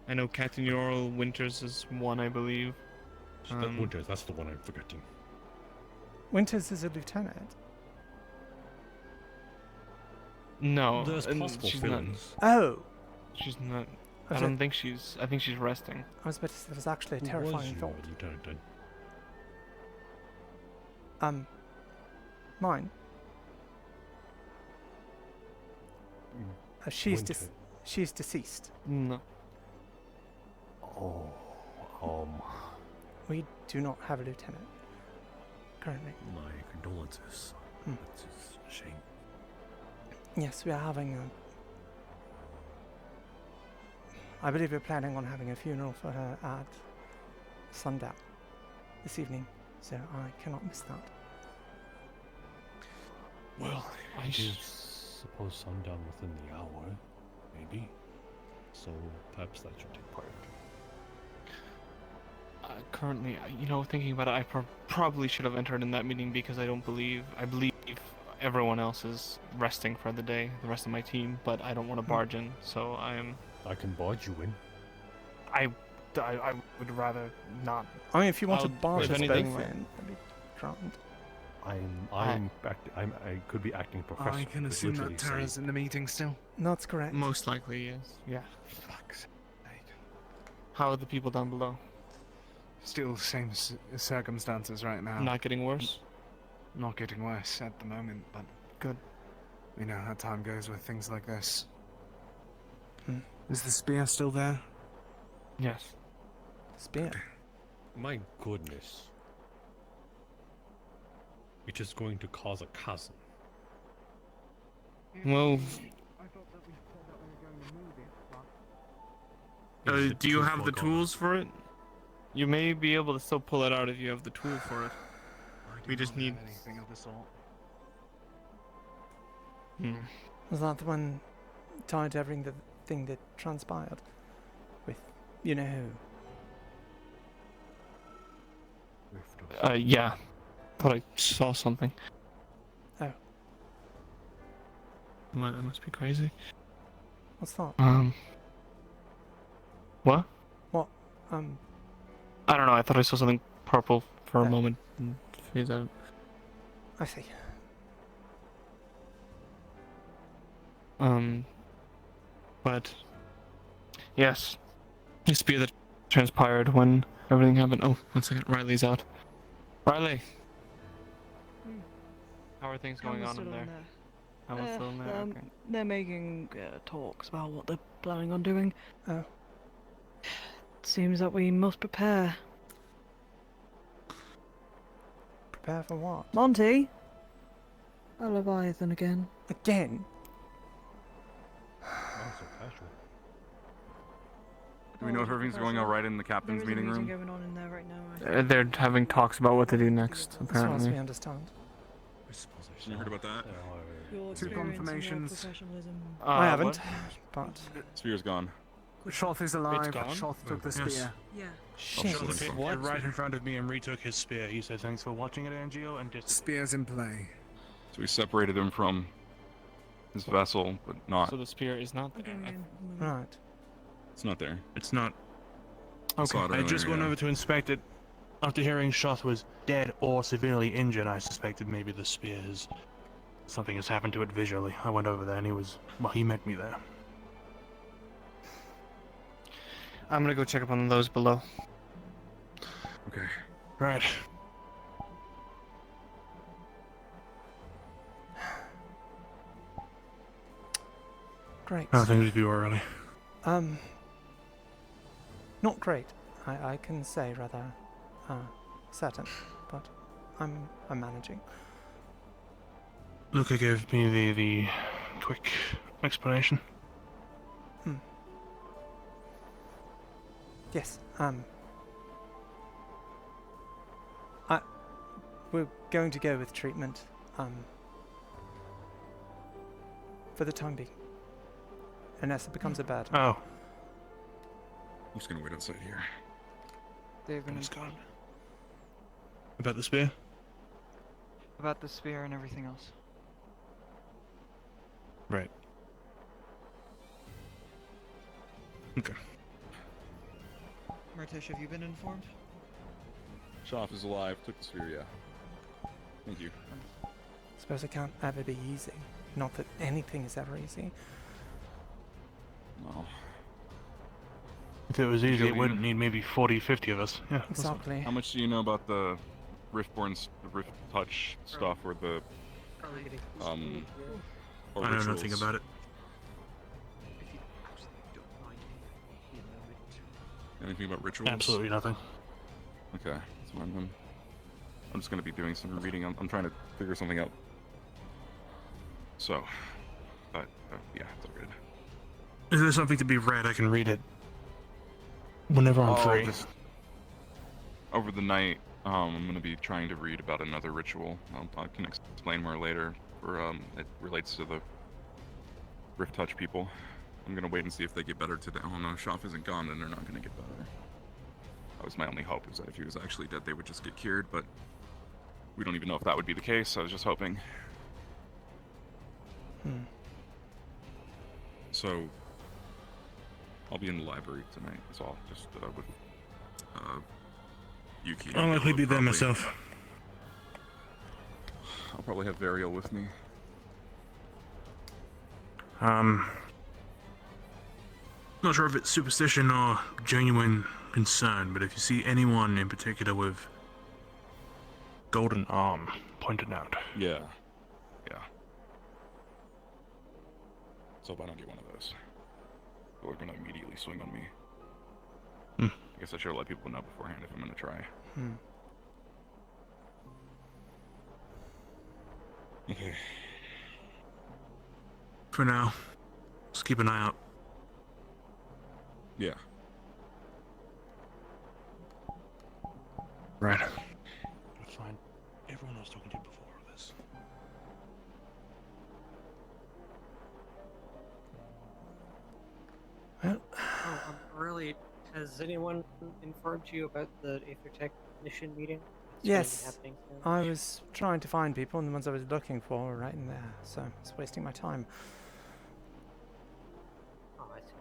I know Captain Ural Winters is one, I believe. Winters, that's the one I'm forgetting. Winters is a lieutenant. No, There's and possible she's fill-ins. Oh! She's not. I I was don't a- think she's. I think she's resting. I was about to say that was actually a Who was terrifying your thought. lieutenant then? Mine. She's Winter. she's deceased. No. Oh, We do not have a lieutenant currently. my condolences. Hmm. It's a shame. Yes, we are having a... I believe we're planning on having a funeral for her at sundown this evening, so I cannot miss that. Well, I suppose sundown within the hour, maybe. So perhaps that should take priority. Currently, thinking about it, I probably should have entered in that meeting because I believe everyone else is resting for the day, the rest of my team, but I don't want to barge in, so I can barge you in. I would rather not. I mean, if you want to I'll- barge if us both anything- in, that'd be grand. I could be acting professor. I can assume that Tara's in the meeting still. That's correct. Most likely, yes. Yeah. Fuck's sake. How are the people down below? Still same circumstances right now. Not getting worse? Not getting worse at the moment, but good. You know how time goes with things like this. Is the spear still there? Yes. Spear? My goodness. It is going to cause a chasm. Well, do you have the tools for it? You may be able to still pull it out if you have the tool for it. We just need anything of the sort. Was that the one tied to everything that transpired? With you know who? Yeah. Thought I saw something. Oh. That must be crazy. What's that? What? What? I don't know, I thought I saw something purple for a moment and phase out. I see. But yes. The spear that transpired when everything happened. Oh, 1 second, Riley's out. Riley! How are things going on in there? Emma's still in there? Okay. They're making talks about what they're planning on doing. Oh. Seems that we must prepare. Prepare for what? Monty? A Leviathan again. Again? Do we know if everything's going all right in the captain's There is meeting a room? meeting going on in there right now. They're having talks about what to do next, As far as apparently. we understand. You heard about that? Your Two experience and your confirmations. professionalism. I haven't, what? but Spear's gone. Shoth is alive. gone? Shoth took the Yes. spear. Yeah. shit. Shoth is What? Right in front of me and retook his spear. He said thanks for watching it, Angio, and just Spear's in play. So we separated him from his vessel, but not. So the spear is not there. Right. It's not there. it's not. Saw it I just earlier, went yeah. over to inspect it. After hearing Shoth was dead or severely injured, I suspected maybe the spear has... something has happened to it visually. I went over there and he met me there. I'm gonna go check up on those below. Okay. Right. Great. How are things with you, Aurelie? Not great. I can say rather certain, but I'm managing. Luca gave me the quick explanation. Yes. We're going to go with treatment. For the time being, unless it becomes a burden. Oh. I'm just gonna wait outside here. They've been It's gone. About the spear? about the spear and everything else. Right. Okay. Martish, have you been informed? Shoth is alive. Took the spear, yeah. Thank you. Suppose it can't ever be easy. Not that anything is ever easy. No. If it was easy, Joe, it wouldn't need maybe 40, 50 of us. Yeah. that's fine. Exactly. How much do you know about the the Rift Touch stuff, or the or I know nothing rituals? about it. Anything about rituals? Absolutely nothing. Okay, so I'm just gonna be doing some reading. I'm trying to figure something out. So, but yeah, it's all good. Is there something to be read? I can read it whenever I'm free. Just over the night, I'm gonna be trying to read about another ritual. I can explain more later for it relates to the Rift Touch people. I'm gonna wait and see if they get better today. Oh no, Shoff isn't gone, then they're not gonna get better. That was my only hope, is that if he was actually dead, they would just get cured, but we don't even know if that would be the case. I was just hoping. So, I'll be in the library tonight, that's all. Just with Yuki. I'll likely be there probably. myself. I'll probably have Varial with me. Not sure if it's superstition or genuine concern, but if you see anyone in particular with golden arm, point it out. Yeah. Yeah. So if I don't get one of those, people are gonna immediately swing on me. I guess I should let people know beforehand if I'm gonna try. Okay. For now, just keep an eye out. Yeah. Right. Gotta find everyone I was talking to before this. Well, Aurelie, has anyone informed you about the Aether Technician meeting? It's going to be yes, happening soon? I was trying to find people, and the ones I was looking for were right in there, so it's wasting my time. Oh, I see.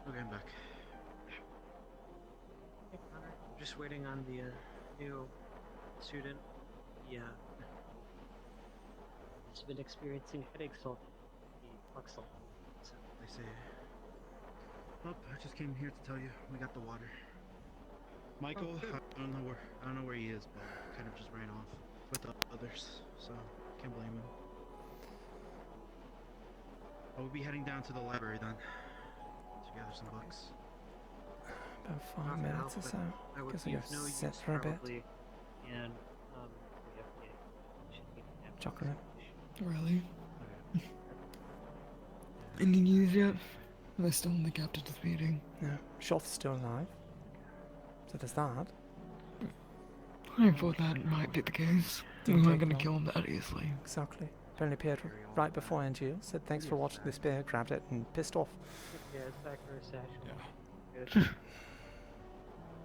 Okay, I'm back. Hey, Connor. I'm just waiting on the new student. Yeah. He's been experiencing headaches all day. The Luxel. So. I see. Well, I just came here to tell you we got the water. Michael, I don't know where he is, but kind of just ran off with the others, so can't blame him. I will be heading down to the library then to gather some books. About 5 Not minutes now, or so. but I would Guess be I of gotta no sit use for a bit. probably, and we have should be Chocolate. Really? Any news yet? They're still in the captain's meeting. No, Shoff's still alive. So there's that. I thought that might be the case. We Didn't weren't take going to long. kill him that easily. Exactly. Apparently appeared right before Angie said thanks for watching this bear, grabbed it and pissed off. Yeah, it's back for a satchel. Yeah. Good.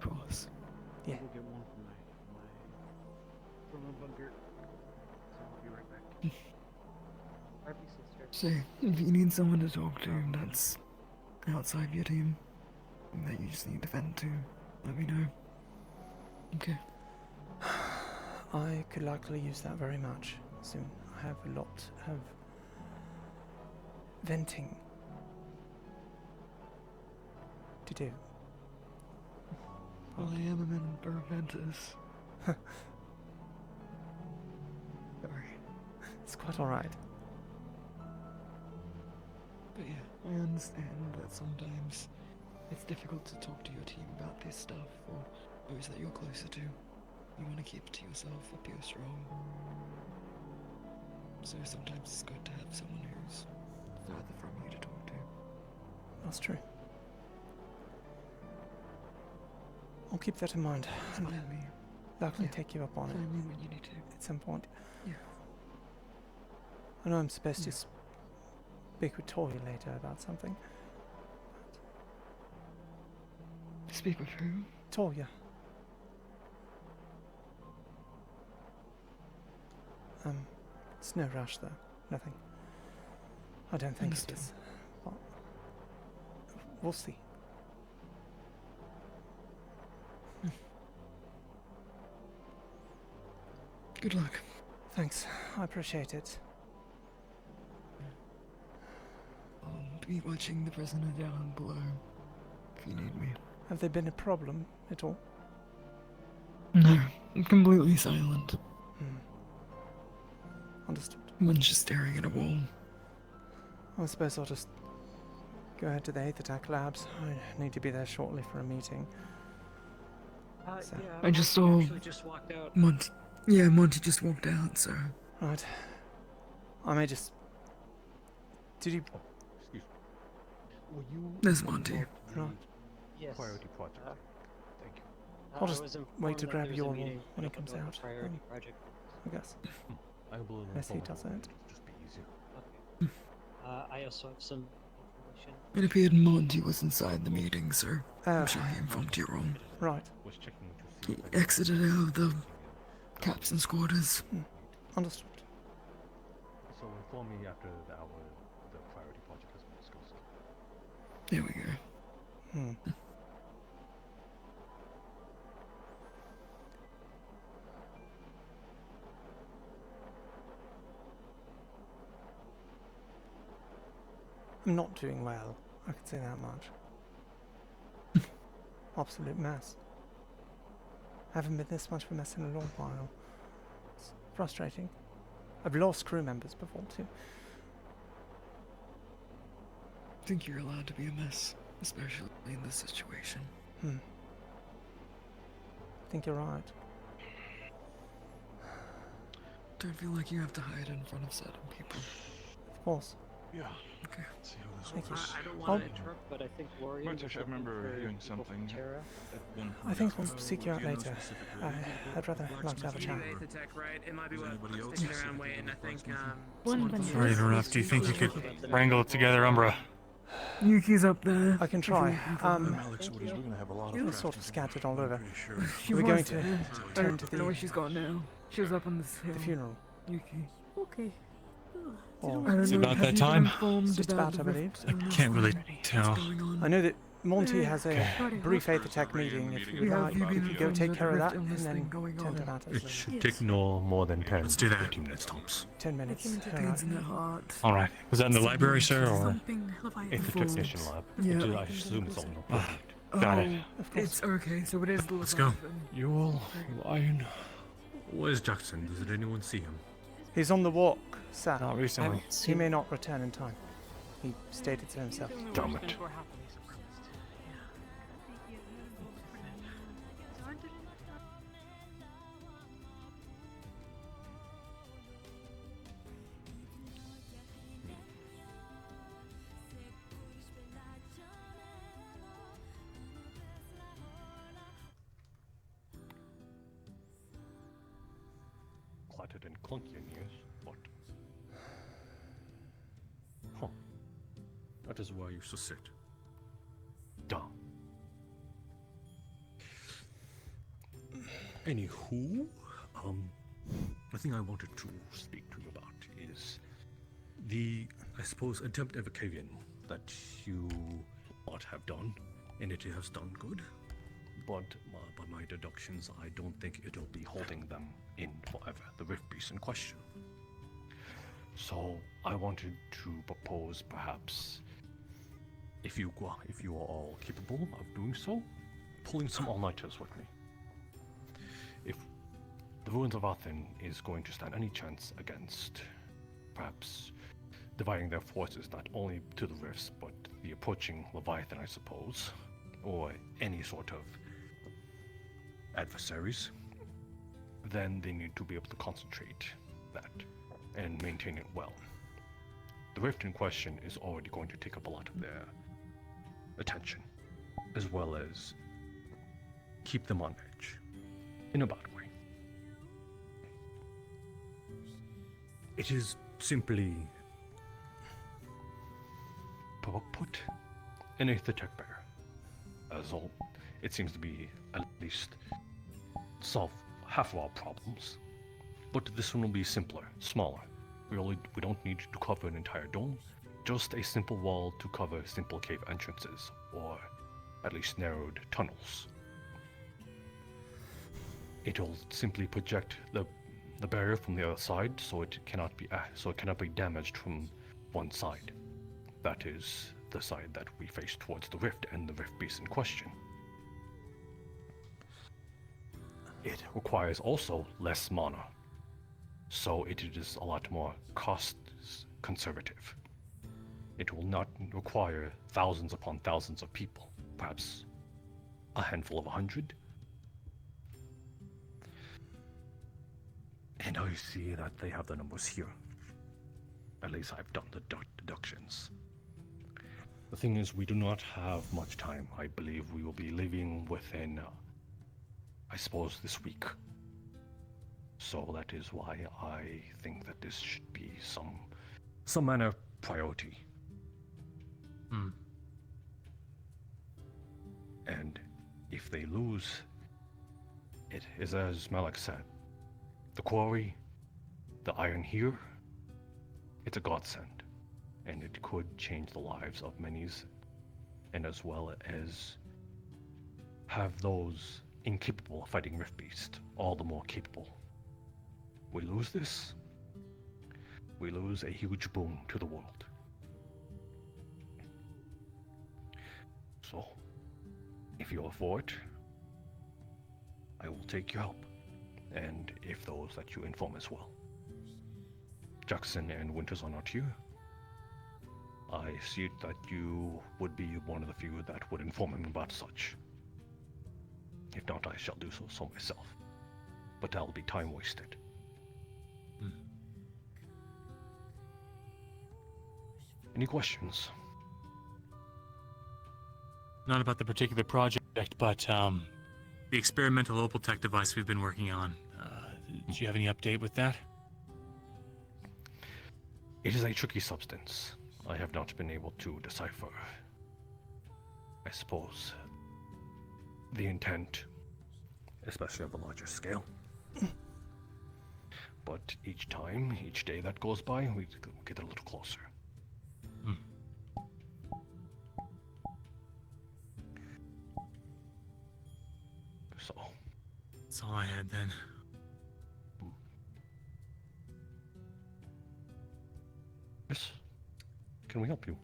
Of course. Yeah. We'll get one from my bunker. So I'll be right back. RP sister. So, if you need someone to talk to that's outside your team, that you just need to vent to, let me know. Okay. I could likely use that very much soon. I have a lot of venting to do. Well, I am a member of Ventus. Sorry. It's quite alright. But yeah, I understand that sometimes it's difficult to talk to your team about this stuff, or those that you're closer to. You want to keep it to yourself if you're strong. So sometimes it's good to have someone who's further from you to talk to. That's true. I'll keep that in mind. It's And fine with me. likely Yeah. take you up on it Find me when you need to. at some point. Yeah. I know I'm supposed to Yeah. speak with Tori later about something. Speak with who? Toria. It's no rush though. Nothing. I don't think it Understood. is. But we'll see. Good luck. Thanks. I appreciate it. be watching the prisoner down below if you need me. Have there been a problem at all? No, I'm completely silent. Understood. One's just staring at a wall. I suppose I'll just go ahead to the 8th Attack Labs. I need to be there shortly for a meeting. So. Yeah, I just saw actually just walked out. Monty. Yeah, Monty just walked out, so. Right. I may just. Did you? Excuse me. Will you? There's Monty. Right. Yes. Priority project. Thank you. I'll just was wait to informed that grab there's a your one meeting when it up comes on the out. Priority project. I guess. I will Unless he inform doesn't. Just be easier. Okay. I also have some information. It appeared Monty was inside the meeting, sir. Oh. I'm sure he informed you wrong. Right. Was checking to He see if I exited out of the captain's quarters. Understood. So inform me after the hour the priority project has been discussed. There we go. I'm not doing well. I can say that much. Absolute mess. Haven't been this much of a mess in a long while. It's frustrating. I've lost crew members before too. I think you're allowed to be a mess, especially in this situation. I think you're right. Don't feel like you have to hide in front of certain people. Of course. Yeah. Okay. See how this Thank works. I don't want to interrupt, but I think Lori was I looking remember for hearing people from something. Terra. I think we'll seek you out later. I'd rather like to have a chat. It might be Is worth anybody else sticking specific around waiting. I think. Sorry to interrupt. Do you think you could wrangle it together, Umbra? Yuki's up there. I can try. Alex, we're gonna have a lot You're of sort of scattered all over. She We're was going to there. I turn to don't know where the she's gone now. She was up on this hill. funeral. Yuki. Okay. Or I don't Is it know, about have that you been time? informed just about about, I the believe. rift I on can't really what's tell. going on? I know that Monty has a Sorry. brief 8th Attack meeting. If We you'd have like, you you been could go informed take of care of the that rift and illness then thing going tend to on? matters. It should Yes. take no more than 10, Let's do that. 15 minutes tops. 10 minutes. Pains in the heart. All right. Was that in the library, sir, or? Something Leviathan. 8th technician lab. Yeah. I assume it's all no. Got it. It's okay, so it is the Let's go. Leviathan. You all lying. Where's Jackson? Did anyone see him? He's on the walk, sir. Not recently. He may not return in time. He stated so himself. Damn it. Cluttered and clunky in years, but... Huh. That is where I used to sit. Down. Anywho, the thing I wanted to speak to you about is the, I suppose, attempt evocation that you might have done, and it has done good. But by my deductions, I don't think it'll be holding them in forever, the rift beast in question. So I wanted to propose, perhaps, if you are all capable of doing so, pulling some all-nighters with me. If the ruins of Athen is going to stand any chance against, perhaps, dividing their forces not only to the rifts, but the approaching Leviathan, I suppose, or any sort of adversaries, then they need to be able to concentrate that and maintain it well. The rift in question is already going to take up a lot of their attention, as well as keep them on edge, in a bad way. It is simply put an 8th Attack bearer. As all, it seems to be at least solve half of our problems. But this one will be simpler, smaller. We don't need to cover an entire dome, just a simple wall to cover simple cave entrances, or at least narrowed tunnels. It'll simply project the barrier from the other side, so it cannot be damaged from one side. That is the side that we face towards the rift and the rift beast in question. It requires also less mana, so it is a lot more cost conservative. It will not require thousands upon thousands of people, perhaps a handful of 100. And I see that they have the numbers here. At least I've done the deductions. The thing is, we do not have much time. I believe we will be leaving within, I suppose, this week. So that is why I think that this should be some manner of priority. And if they lose, it is as Malak said. The quarry, the iron here, it's a godsend. And it could change the lives of many, and as well as have those incapable of fighting Rift Beast all the more capable. We lose this, we lose a huge boon to the world. So, if you're for it, I will take your help, and if those that you inform as well. Jackson and Winters are not here. I see that you would be one of the few that would inform him about such. If not, I shall do so myself. But that'll be time wasted. Any questions? Not about the particular project, but the experimental opal tech device we've been working on. Do you have any update with that? It is a tricky substance. I have not been able to decipher, I suppose, the intent, especially of a larger scale. But each day that goes by, we get a little closer. So, that's all I had then. Yes. Can we help you?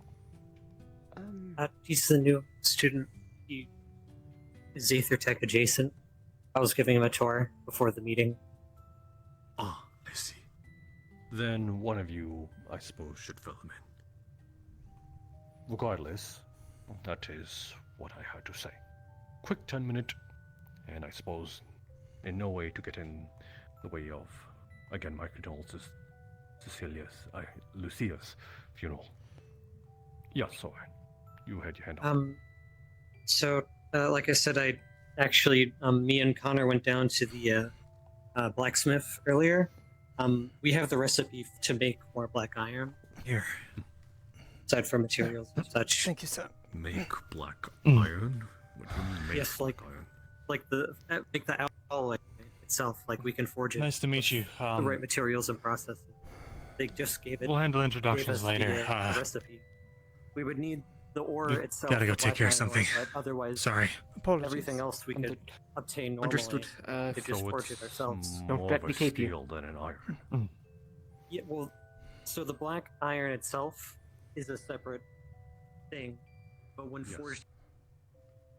He's the new student. He is Aether Tech adjacent. I was giving him a tour before the meeting. Ah, I see. Then one of you, I suppose, should fill him in. Regardless, that is what I had to say. Quick 10-minute, and I suppose in no way to get in the way of, again, my condolences, Lucia's funeral. Yes, so you had your hand up. Like I said, I actually, me and Connor went down to the blacksmith earlier. We have the recipe to make more black iron. Here. Aside from materials and such. Thank you, sir. Make black iron? What do you mean make Yes, black iron? like the alloy itself. Like we can forge it. Nice to meet you. The right materials and processes. They just gave it. We'll handle gave introductions us later. The recipe. We would need the ore itself. Gotta go the take black care of iron something. ore, but otherwise, Sorry. Apologies. everything else we could obtain normally. Understood. We could just So forge it's it ourselves. more of a steel than an iron. Yeah, well, so the black iron itself is a separate thing, but when forged,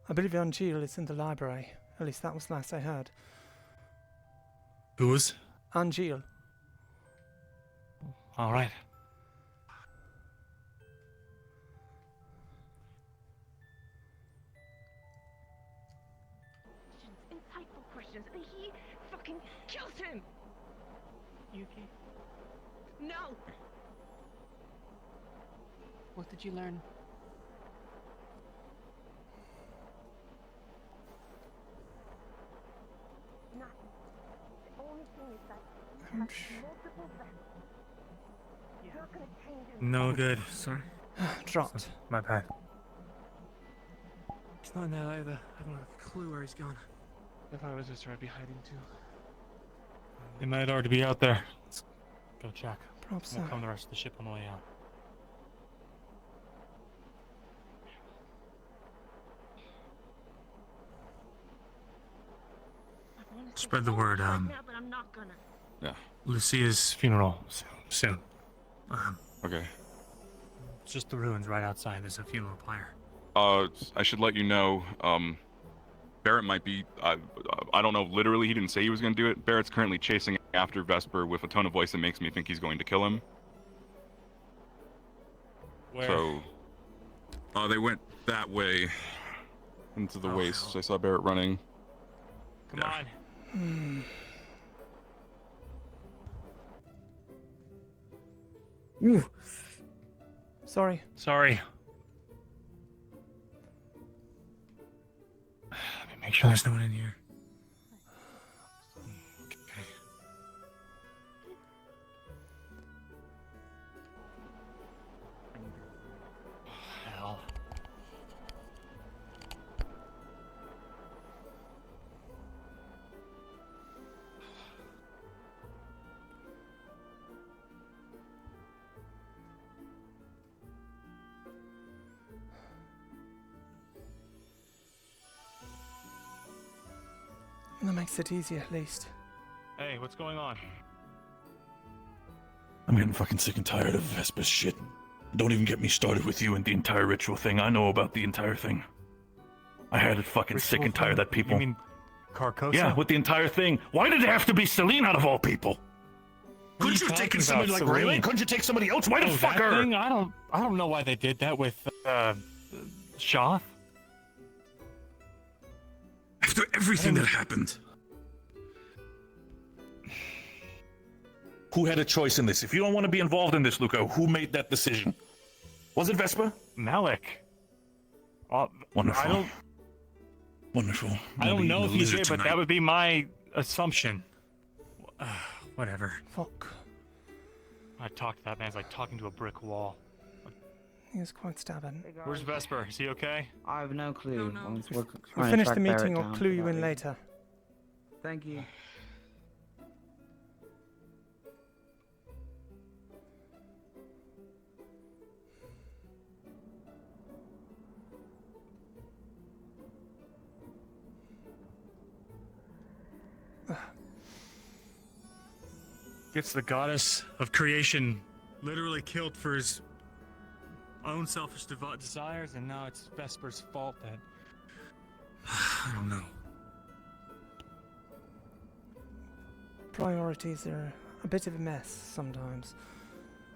I believe Angel is in the library. At least that was last I heard. Who was? Angel. All right. Insightful questions, and he fucking kills him! Yuki, No! what did you learn? Nothing. The only thing is that he has multiple vessels. He's not gonna change his No good. Sorry. Dropped. My bad. He's not in that either. I don't have a clue where he's gone. If I was just, I'd be hiding too. They might already be out there. Let's go check. Perhaps We'll so. come the rest of the ship on the way out. Spread the word. right now, but I'm not gonna. Yeah. Lucia's funeral soon. Okay. It's just the ruins right outside. There's a funeral pyre. I should let you know, Barrett might be, I don't know, literally he didn't say he was going to do it. Barrett's currently chasing after Vesper with a tone of voice that makes me think he's going to kill him. Where? So, they went that way into the waste. I saw Barrett running. Come on. Ooh. Sorry. Sorry. Let me make sure there's no one in here. Okay. Hell. That makes it easier, at least. Hey, what's going on? I'm getting fucking sick and tired of Vesper's shit. Don't even get me started with you and the entire ritual thing. I know about the entire thing. I had it fucking sick and tired that people... You mean Carcosa? Yeah, with the entire thing. Why did it have to be Celine out of all people? Couldn't you have taken somebody like Aurelie? Couldn't you take somebody else? Why the fuck that her? thing? I don't know why they did that with Shoth. After everything that happened. Who had a choice in this? If you don't want to be involved in this, Luca, who made that decision? Was it Vesper? Malik. Wonderful. Wonderful. I don't know if he did, but that would be my assumption. Whatever. Fuck. I talked to that man. It's like talking to a brick wall. He was quite stubborn. Where's Vesper? Is he okay? I have no clue. We'll finish the meeting or clue you in later. Thank you. Gets the goddess of creation literally killed for his own selfish desires, and now it's Vesper's fault that... I don't know. Priorities are a bit of a mess sometimes.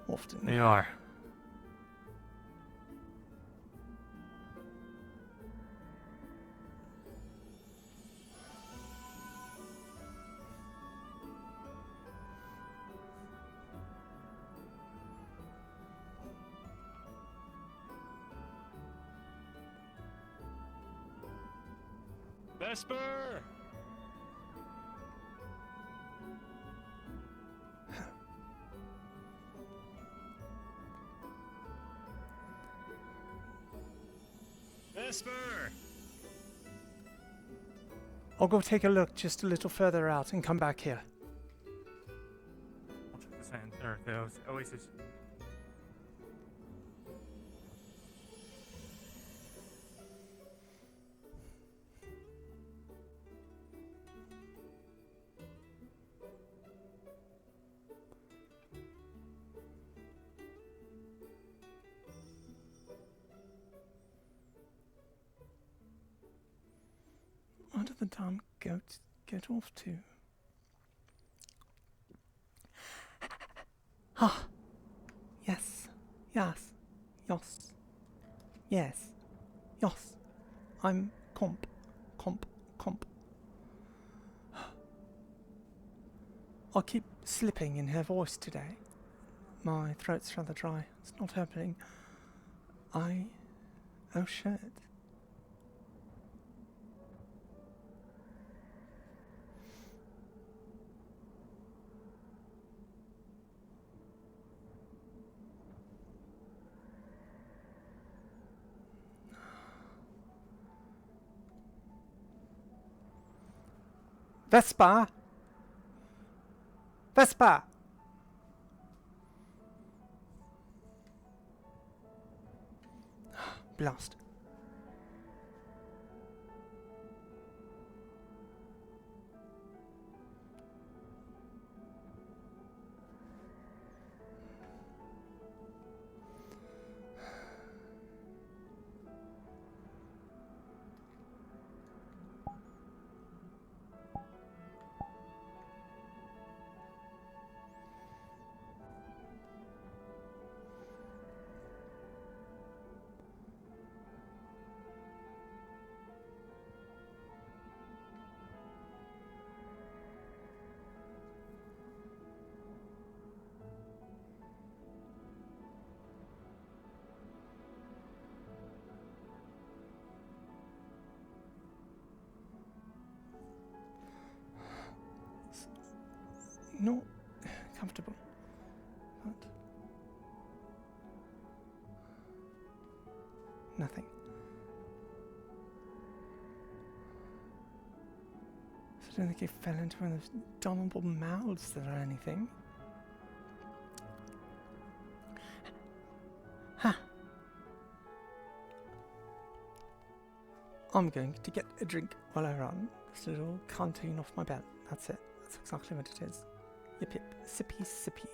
Often. They are. Vesper! Vesper! I'll go take a look just a little further out and come back here. I'll check the sand, or the oasis. Where did the damn goat get off to? Ah! Yes. Yes. Yos. Yes. Yos. I'm comp. I'll keep slipping in her voice today. My throat's rather dry. It's not happening. Oh shit. Vespa! Vespa! Blast. not comfortable. But nothing. I don't think he fell into one of those damnable mouths that or anything. Huh. I'm going to get a drink while I run. Just a little canteen off my belt. That's it. That's exactly what it is. Yip yip. Sippy sippy.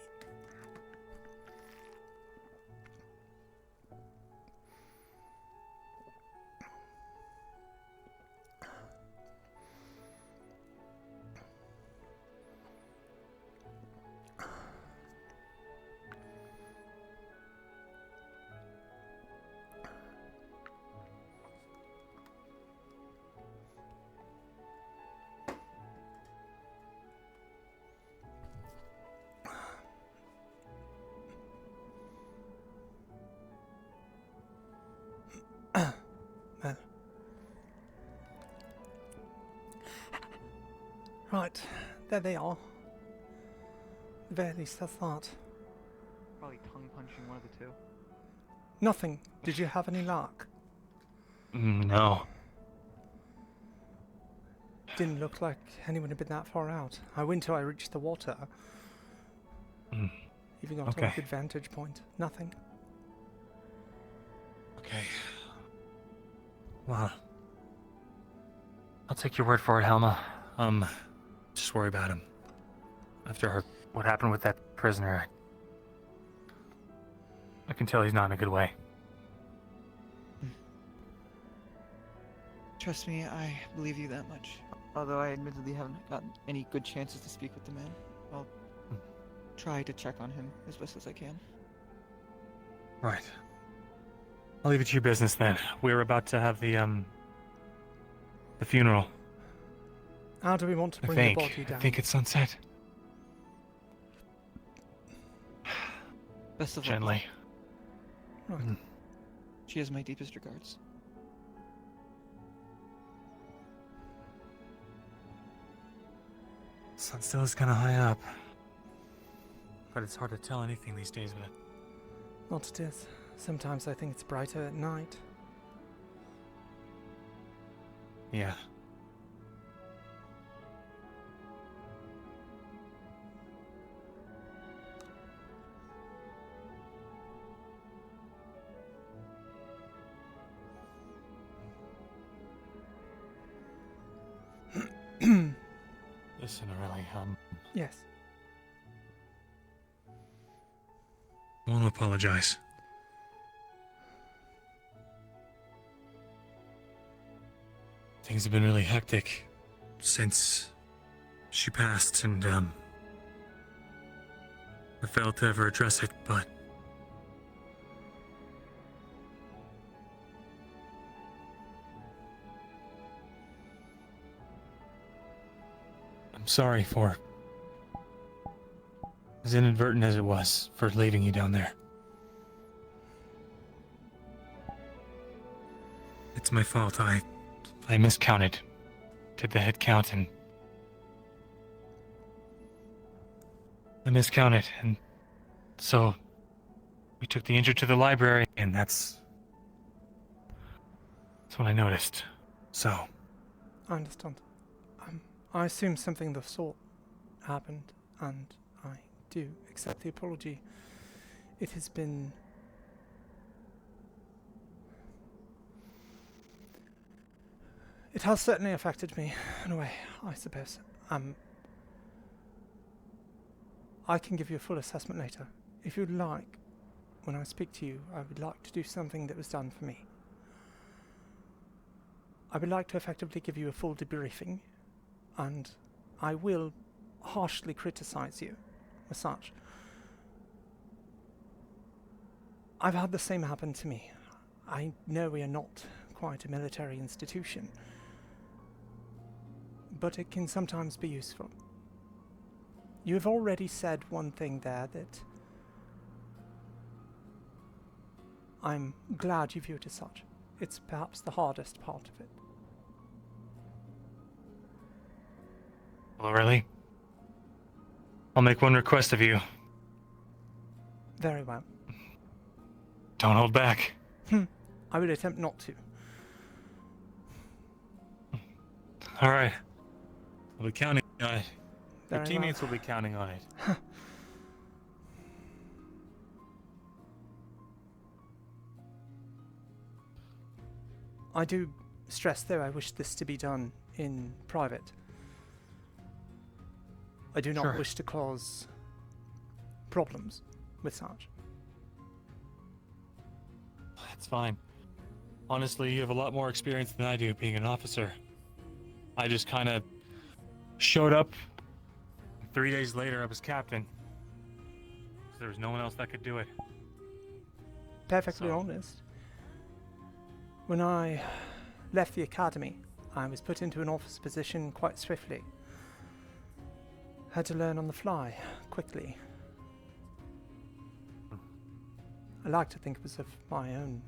Well. Right, there they are. At the very least, that's that. Probably tongue punching one of the two. Nothing. Did you have any luck? No. Didn't look like anyone had been that far out. I went till I reached the water. Even got to a good vantage point. Nothing. Okay. Well, I'll take your word for it, Helma. Just worry about him. After what happened with that prisoner, I can tell he's not in a good way. Trust me, I believe you that much. Although I admittedly haven't gotten any good chances to speak with the man, I'll try to check on him as best as I can. Right. I'll leave it to your business then. We're about to have the funeral. How do we want to bring the body down? I think it's sunset. Best of luck. Gently. Right. She has my deepest regards. Sun still is kind of high up. But it's hard to tell anything these days with it. Not it is. Sometimes I think it's brighter at night. Yeah. Listen, Aurelie, Yes. I want to apologize. Things have been really hectic since she passed, and I failed to ever address it, but I'm sorry for, as inadvertent as it was, for leaving you down there. It's my fault. I miscounted. Did the head count and I miscounted, and so we took the injured to the library, and that's when I noticed. So I understand. I assume something of the sort happened, and I do accept the apology. It has been it has certainly affected me in a way, I suppose. I can give you a full assessment later. If you'd like, when I speak to you, I would like to do something that was done for me. I would like to effectively give you a full debriefing, and I will harshly criticize you as such. I've had the same happen to me. I know we are not quite a military institution, but it can sometimes be useful. You have already said one thing there that I'm glad you view it as such. It's perhaps the hardest part of it. Aurelie? I'll make one request of you. Very well. Don't hold back. I will attempt not to. All right. I'll be counting on it. Your Very teammates well. will be counting on it. I do stress, though, I wish this to be done in private. I do not Sure. wish to cause problems with such. That's fine. Honestly, you have a lot more experience than I do being an officer. I just kind of showed up. 3 days later, I was captain. There was no one else that could do it. Perfectly honest. When I left the academy, I was put into an officer position quite swiftly. Had to learn on the fly, quickly. I like to think it was of my own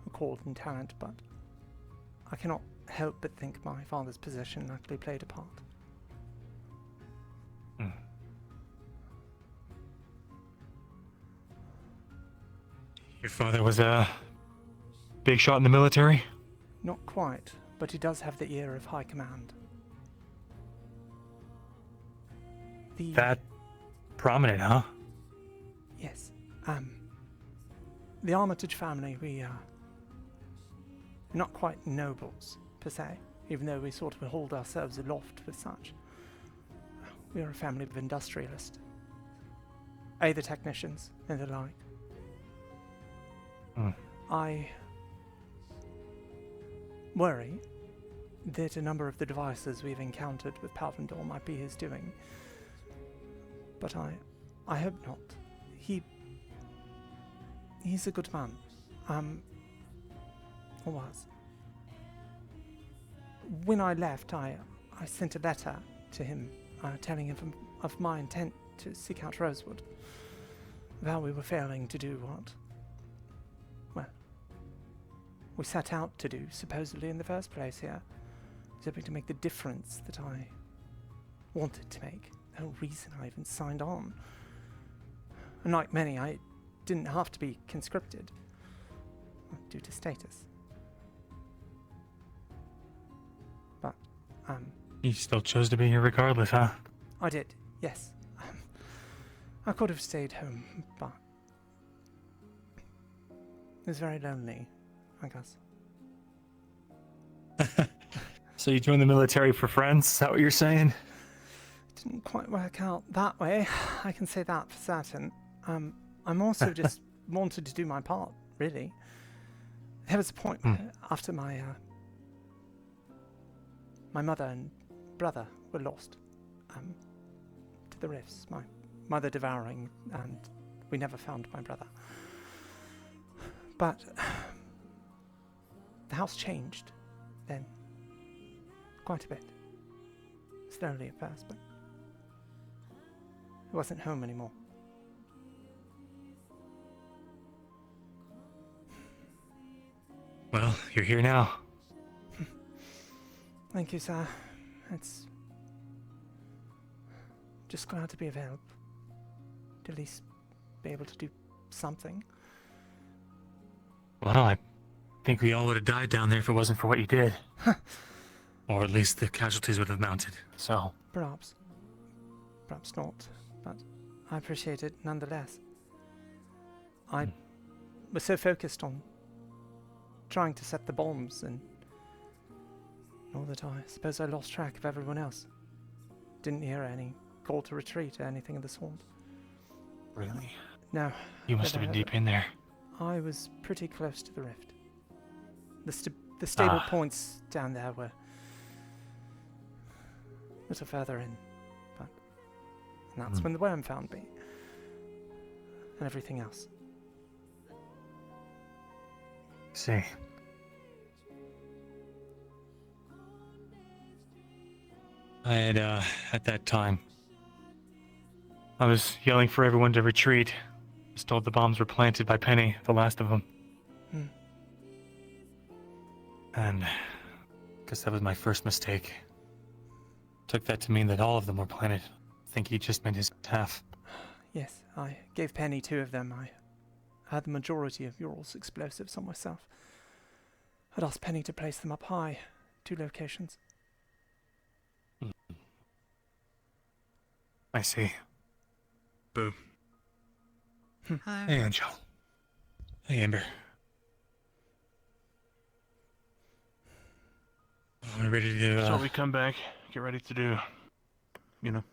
accord and talent, but I cannot help but think my father's position actually played a part. Your father was a big shot in the military? Not quite, but he does have the ear of high command. That prominent, huh? Yes. The Armitage family, we are not quite nobles, per se, even though we sort of hold ourselves aloft with such. We are a family of industrialists. Either technicians and the like. I worry that a number of the devices we've encountered with Palvendor might be his doing. But I hope not. He's a good man. Or was. When I left, I sent a letter to him telling him of my intent to seek out Rosewood. Of how we were failing to do what, well, we set out to do, supposedly in the first place here. I was hoping to make the difference that I wanted to make. The whole reason I even signed on. And like many, I didn't have to be conscripted due to status. But, You still chose to be here regardless, huh? I did, yes. I could have stayed home, but it was very lonely, I guess. So you joined the military for friends? Is that what you're saying? Didn't quite work out that way. I can say that for certain. I'm also just wanted to do my part, really. There was a point where after my mother and brother were lost to the rifts. My mother devouring, and we never found my brother. But the house changed then, quite a bit. Slowly at first, but it wasn't home anymore. Well, you're here now. Thank you, sir. It's just glad to be of help. To at least be able to do something. Well, I think we all would have died down there if it wasn't for what you did. Or at least the casualties would have mounted, so... Perhaps. Perhaps not, but I appreciate it nonetheless. I was so focused on trying to set the bombs and all that I suppose I lost track of everyone else. Didn't hear any call to retreat or anything of the sort. Really? No. You must have been deep in there. I was pretty close to the rift. The stable points down there were a little further in, but and that's when the worm found me. And everything else. See. I had, at that time, I was yelling for everyone to retreat. Was told the bombs were planted by Penny, the last of them. And I guess that was my first mistake. Took that to mean that all of them were planted think he just meant his half. Yes, I gave Penny 2 of them. I had the majority of Ural's explosives on myself. I'd asked Penny to place them up high, 2 locations. I see. Boo. Hello. Hey, Angel. Hey, Amber. Are we ready to, So we come back, get ready to do, you know.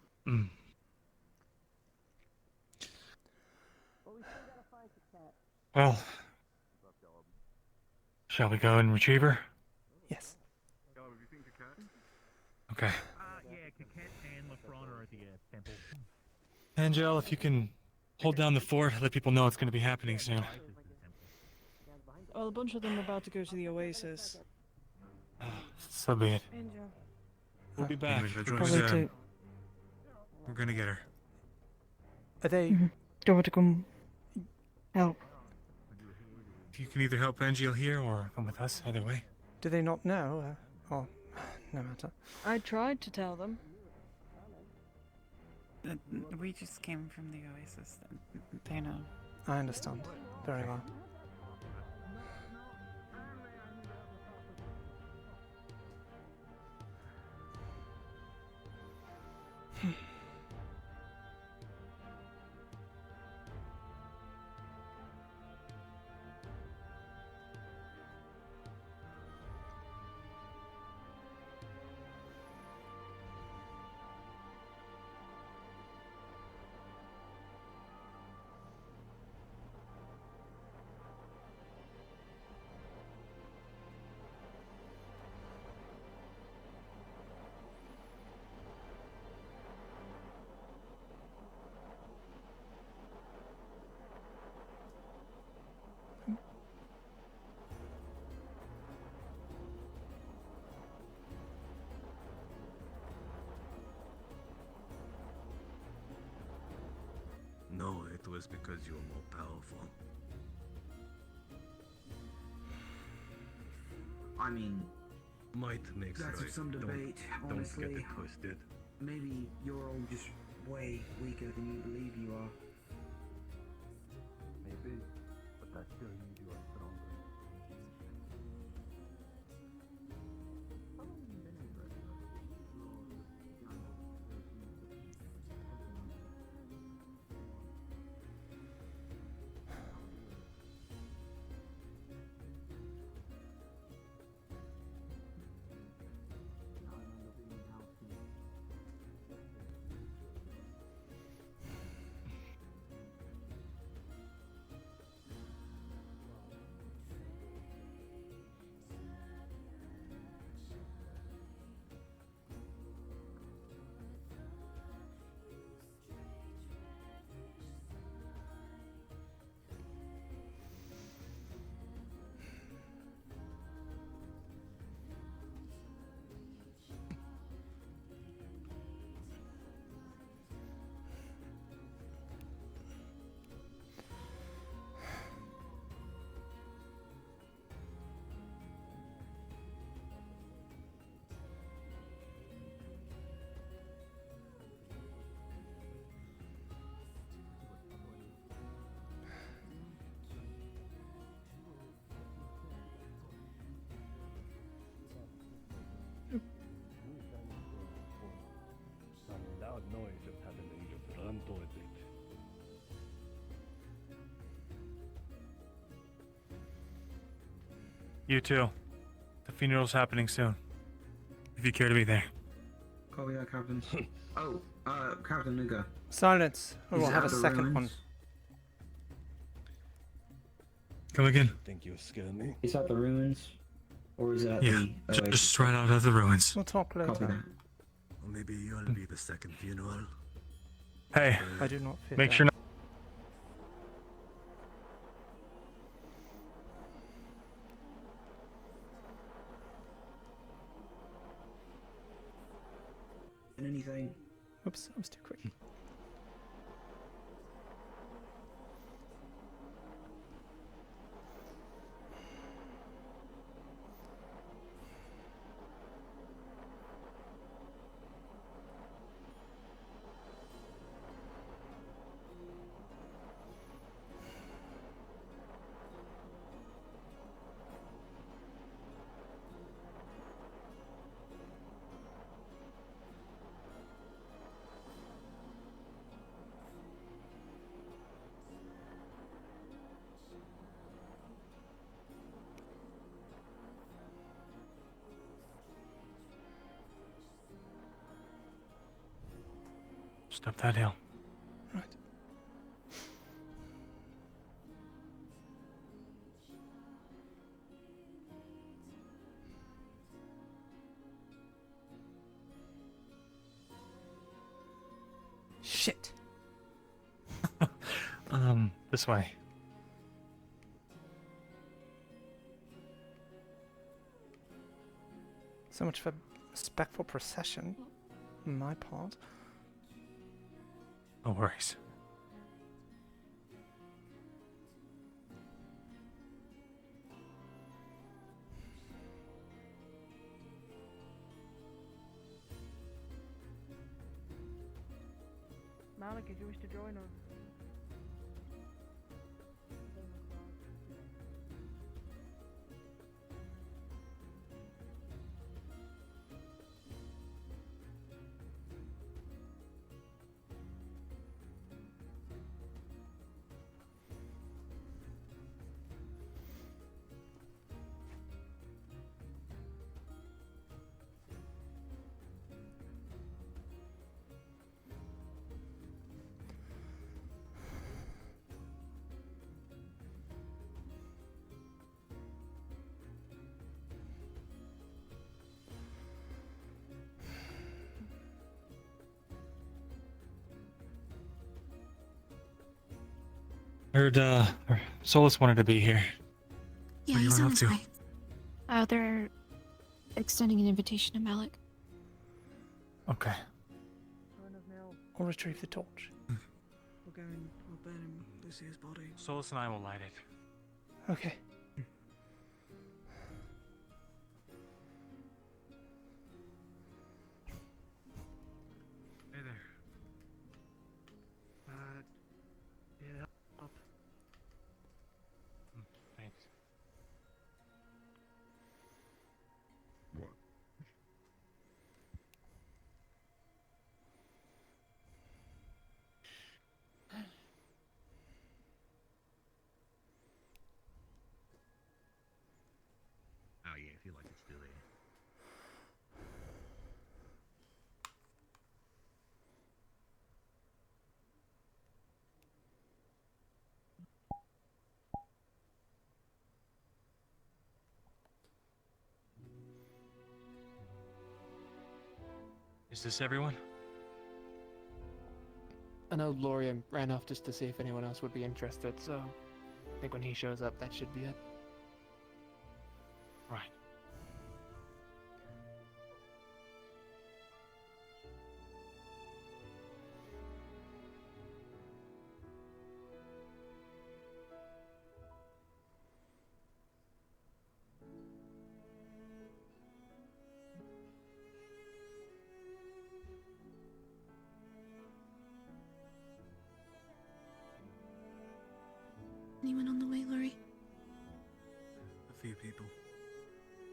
Well, shall we go and retrieve her? Yes. Okay. Yeah, Kaket and Lafron are at the temple. Angel, if you can hold down the fort, let people know it's going to be happening soon. Well, a bunch of them are about to go to the Oasis. So be it. Angel. We'll be back. Probably to... We're gonna get her. Are they... Do you want to come help? You can either help Angel here or come with us, either way. Do they not know? Or... no matter. I tried to tell them. We just came from the Oasis. They know. I understand. Very well. No, it was because you were more powerful. I mean, Might makes that's right. up some debate, Don't honestly. get it twisted. Maybe you're all just way weaker than you believe you are. Maybe, but that still means you are stronger. Some loud noise just happened and you just run towards it. You too. The funeral's happening soon. If you care to be there. Copy that, Captain. Oh, Captain Nuga. Silence, or Is we'll it have a at the second ruins? one. Come again? Think you scare me? Is that the ruins? Or is it at Yeah, the Oasis? just right out of the ruins. We'll talk later. Copy that. Or maybe you'll be the second funeral. Hey, I do not fit make that. sure not. Anything? Oops, I was too quick. Just up that hill. Right. Shit. This way. So much for respectful procession. On my part. No worries. Malik, if you wish to join us. Heard, Solus wanted to be here. Yeah, What are you he's on on up his to? way. They're extending an invitation to Malik. Okay. I'll retrieve the torch. We'll go and we'll burn him, Lucia's body. Solus and I will light it. Okay. Hey there. Yeah, up. Thanks. What? Oh yeah, I feel like it's still there. Is this everyone? I know Lorian ran off just to see if anyone else would be interested, so I think when he shows up, that should be it. Right. Anyone on the way, Lori? A few people.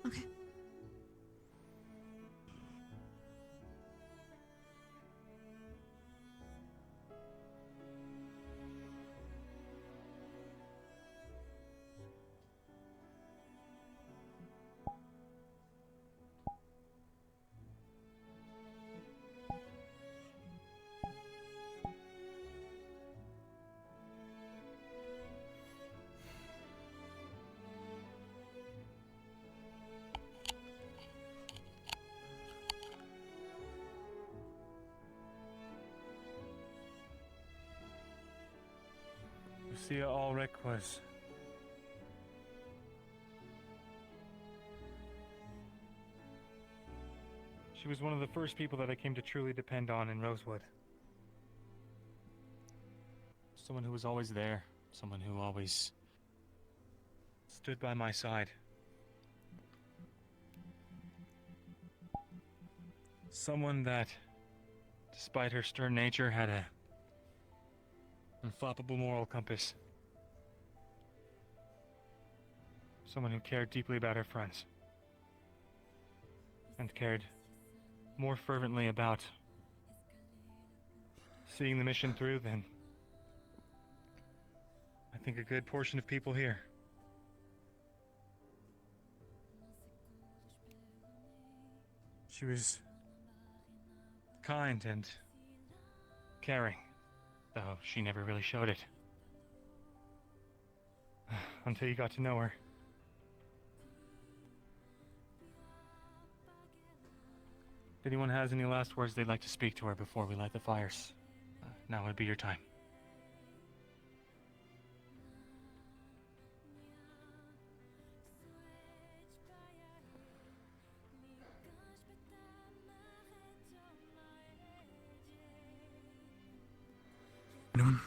Okay. Lucia Ulrich was... She was one of the first people that I came to truly depend on in Rosewood. Someone who was always there. Someone who always stood by my side. Someone that, despite her stern nature, had a unflappable moral compass. Someone who cared deeply about her friends. And cared more fervently about seeing the mission through than I think a good portion of people here. She was kind and caring, though she never really showed it. Until you got to know her. If anyone has any last words they'd like to speak to her before we light the fires, now would be your time. Anyone?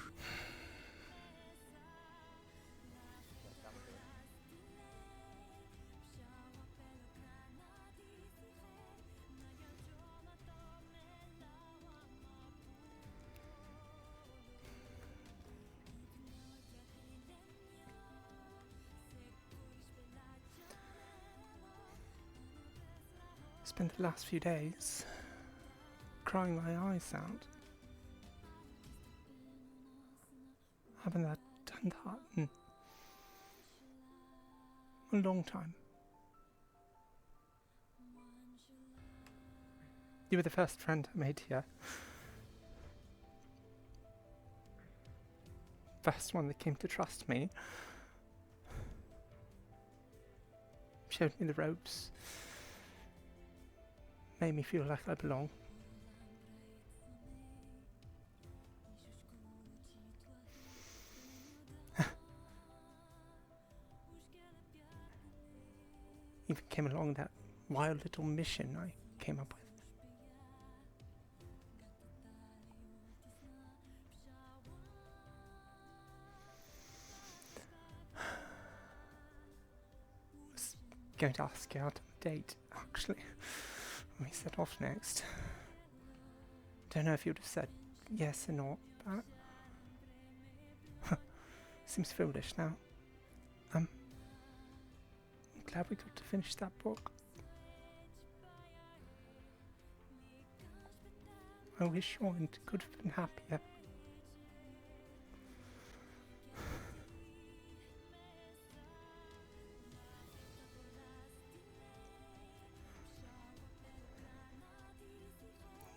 Spent the last few days crying my eyes out. Haven't done that in a long time. You were the first friend I made here. First one that came to trust me. Showed me the ropes. Made me feel like I belong. Even came along that wild little mission I came up with. Was going to ask you out on a date, actually, when we set off next. Don't know if you'd have said yes or not, but seems foolish now. I'm glad we got to finish that book. I wish you could have been happier.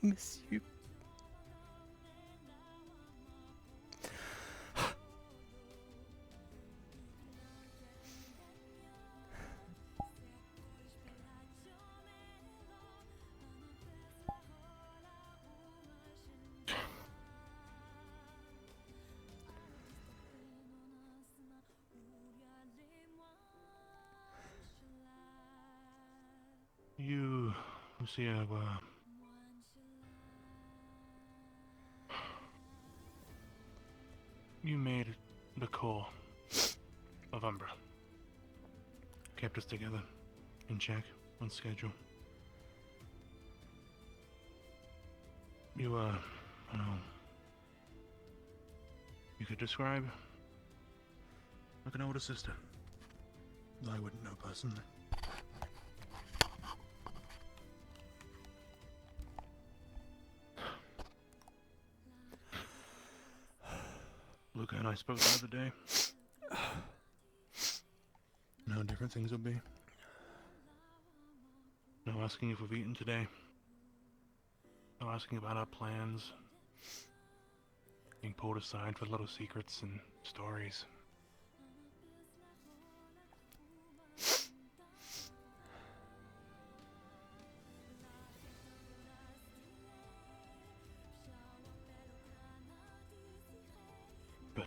Miss you. You, Lucia, were... You made the core of Umbra. Kept us together, in check, on schedule. You were, I don't know, you could describe like an older sister. I wouldn't know personally. Luca and I spoke the other day. And how different things will be. No asking if we've eaten today. No asking about our plans. Being pulled aside for little secrets and stories. But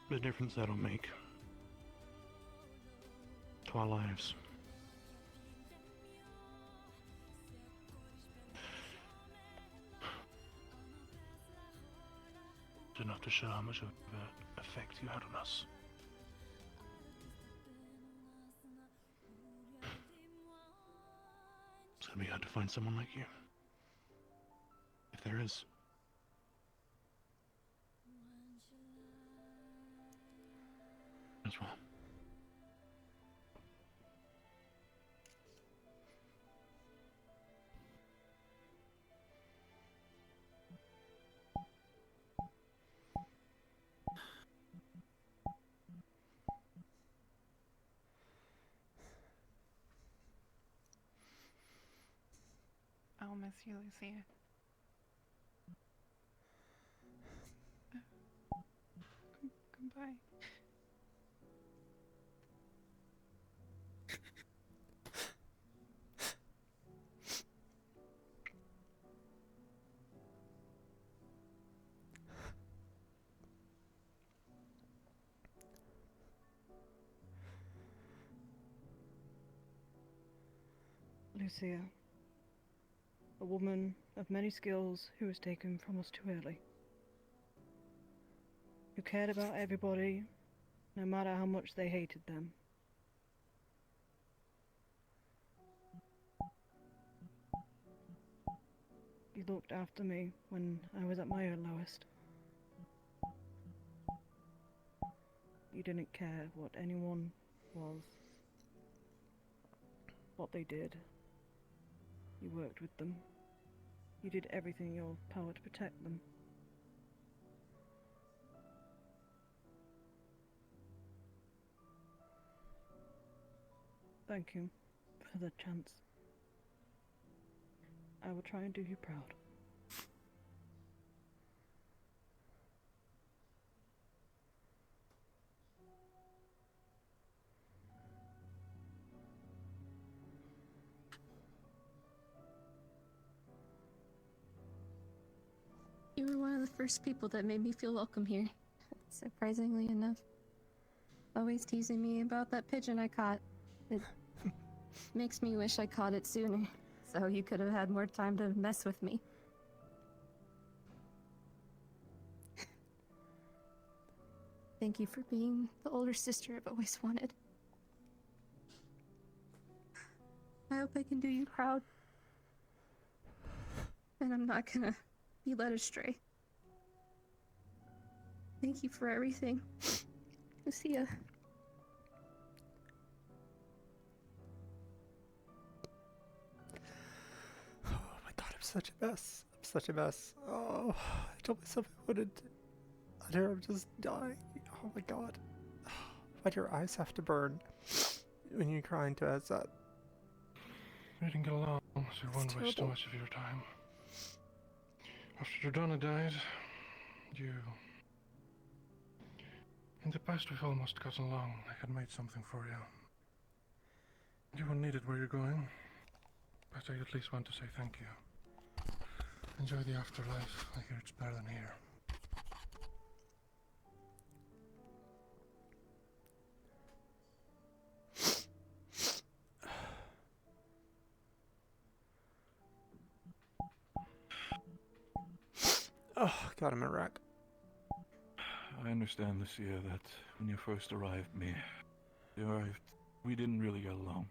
the difference that'll make to our lives. It's enough to show how much of an effect you had on us. It's gonna be hard to find someone like you. If there is. As well. I'll miss you, Lucia. Lucia. A woman of many skills who was taken from us too early. Who cared about everybody, no matter how much they hated them. You looked after me when I was at my lowest. You didn't care what anyone was, what they did. You worked with them. You did everything in your power to protect them. Thank you for the chance. I will try and do you proud. You were one of the first people that made me feel welcome here. Surprisingly enough. Always teasing me about that pigeon I caught. It makes me wish I caught it sooner, so you could have had more time to mess with me. Thank you for being the older sister I've always wanted. I hope I can do you proud. And I'm not gonna be led astray. Thank you for everything, Lucia. Oh my god, I'm such a mess. I'm such a mess. Oh, I told myself I wouldn't. And here I'm just dying. Oh my god. Why do your eyes have to burn when you're crying to us that? We didn't get along, so you won't waste too much of your time. After Jordana died, in the past we've almost gotten along. I had made something for you. You won't need it where you're going, but I at least want to say thank you. Enjoy the afterlife. I hear it's better than here. Oh god, I'm a wreck. I understand, Lucia, that when you first arrived, we didn't really get along.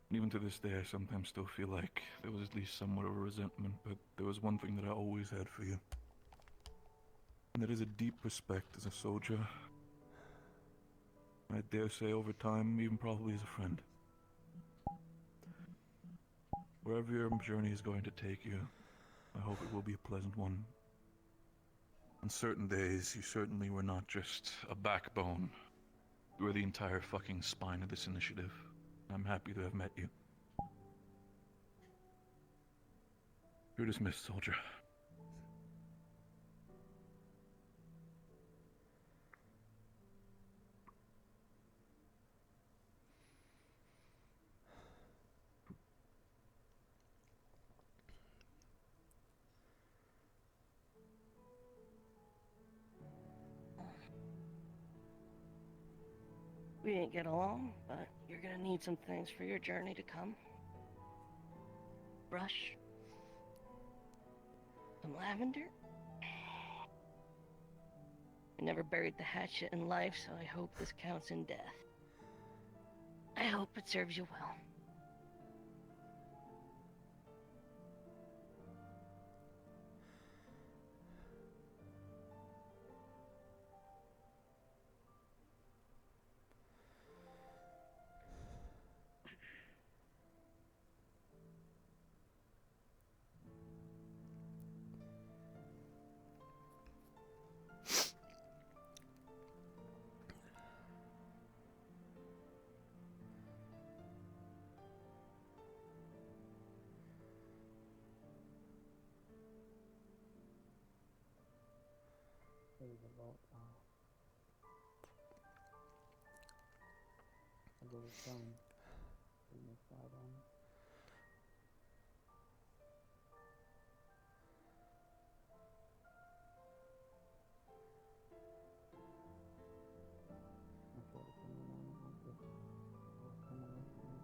And even to this day, I sometimes still feel like there was at least somewhat of a resentment, but there was one thing that I always had for you. And that is a deep respect as a soldier. I dare say over time, even probably as a friend. Wherever your journey is going to take you, I hope it will be a pleasant one. On certain days, you certainly were not just a backbone. You were the entire fucking spine of this initiative. I'm happy to have met you. You're dismissed, soldier. We didn't get along, but you're gonna need some things for your journey to come. Brush. Some lavender. I never buried the hatchet in life, so I hope this counts in death. I hope it serves you well. There's a lot of sun in the side on. I feel the same amount of this will come away from me.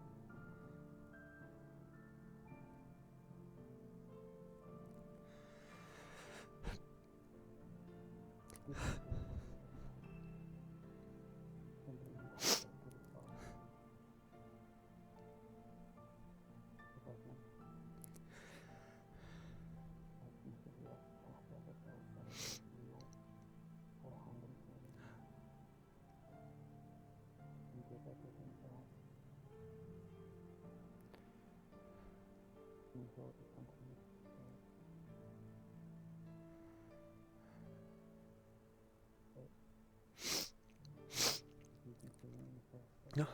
No.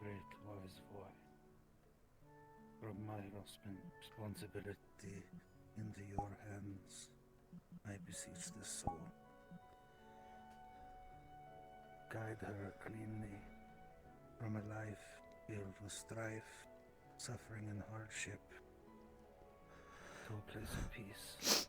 Great wise boy. From my responsibility into your hands, I beseech this soul. Guide her cleanly from a life filled with strife, suffering, and hardship to a place of peace.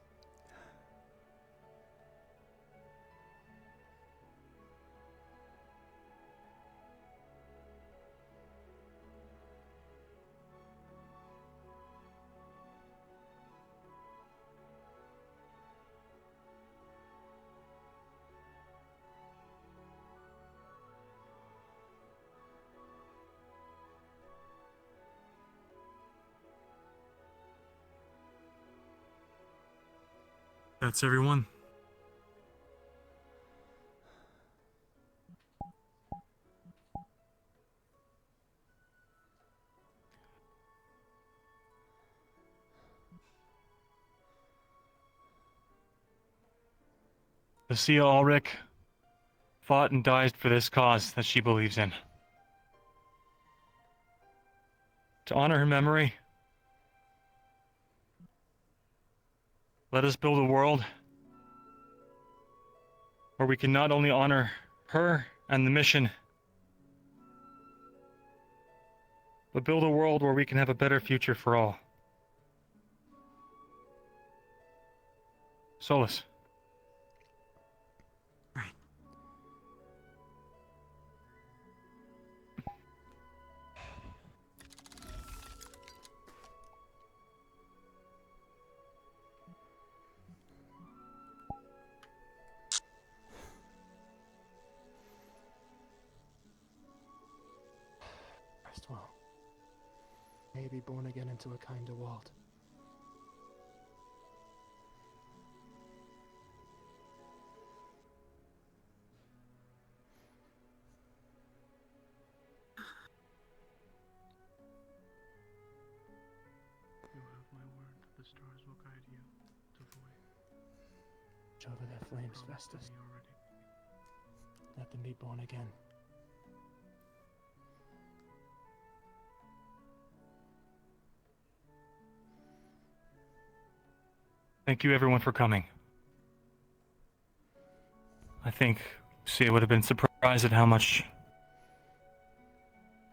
That's everyone. Lucia Ulrich fought and died for this cause that she believes in. To honor her memory, let us build a world where we can not only honor her and the mission, but build a world where we can have a better future for all. Solus. Rest well. May be born again into a kinder world. You have my word. The stars will guide you to void. Watch over their flames, Festus. Let them be born again. Thank you everyone for coming. I think Sia would have been surprised at how much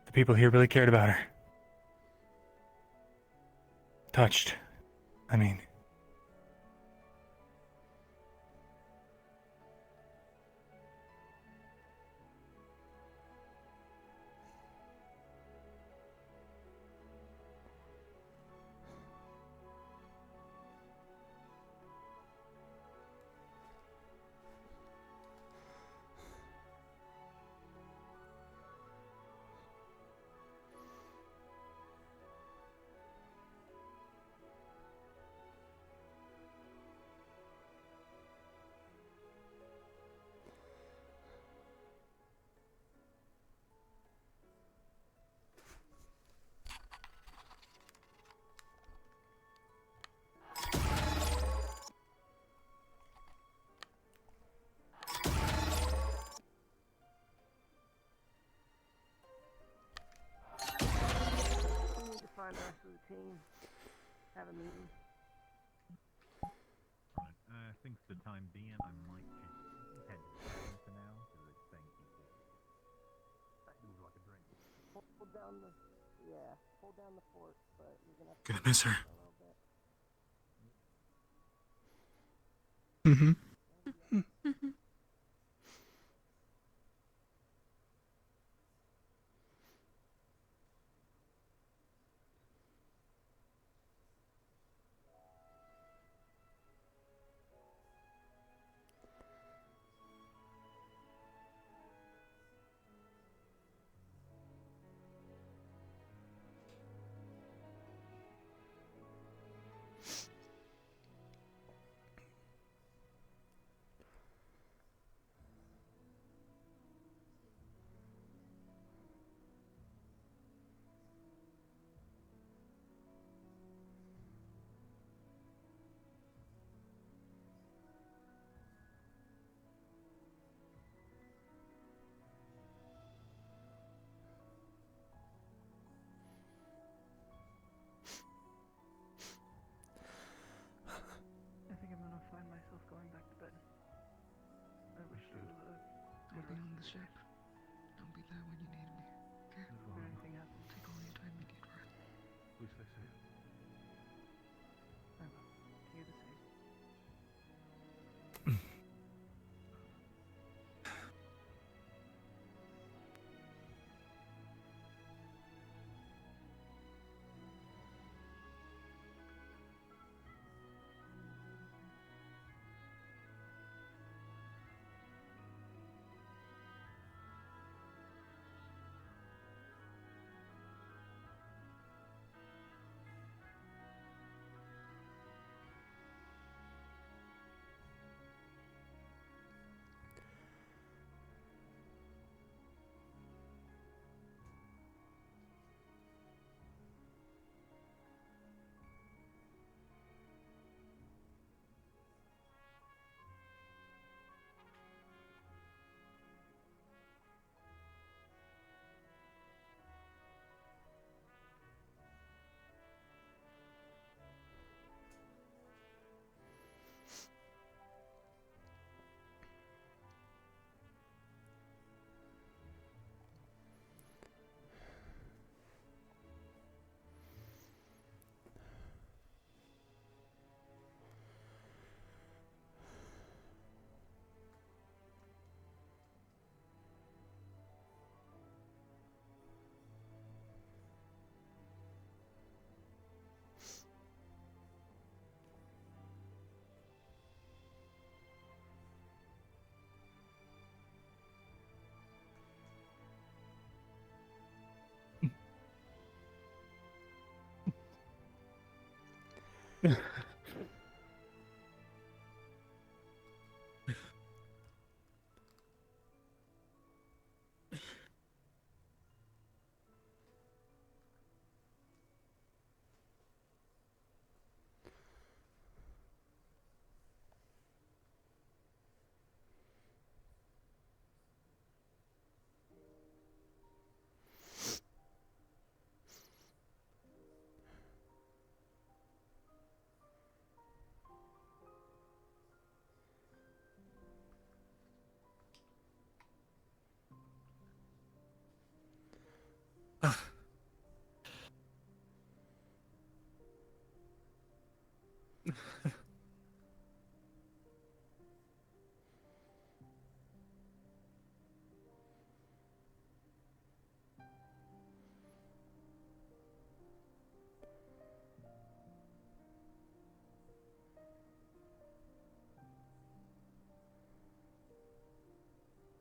the people here really cared about her. Touched. I mean. team. Have a meeting. Right. I think for the time being, I might just head to the cabin for now, because it's saying that seems like a drink. Hold down the, hold down the fort, but you're gonna have to Gonna miss her. a little bit. Mm-hmm. I think I'm gonna find myself going back to bed. I wish you I'll be on the ship. I'll be there when you need me. Okay? if anything happens. Take all your time you need, right? Please stay safe. I will. You the same.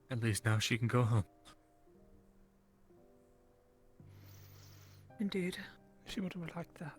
At least now she can go home. Indeed, she would have liked that.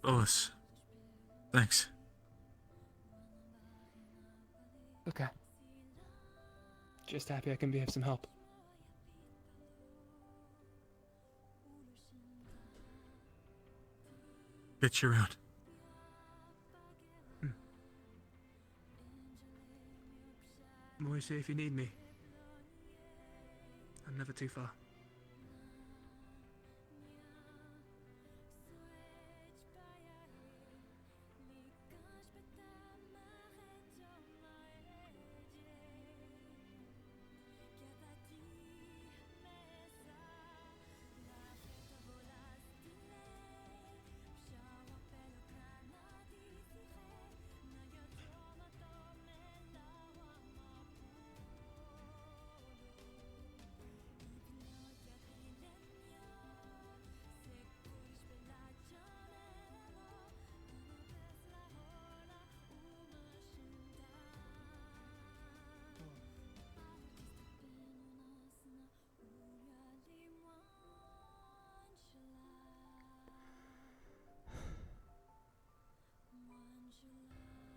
Lois, thanks. Okay. Just happy I can be of some help. Get you around. I'm always here if you need me. I'm never too far.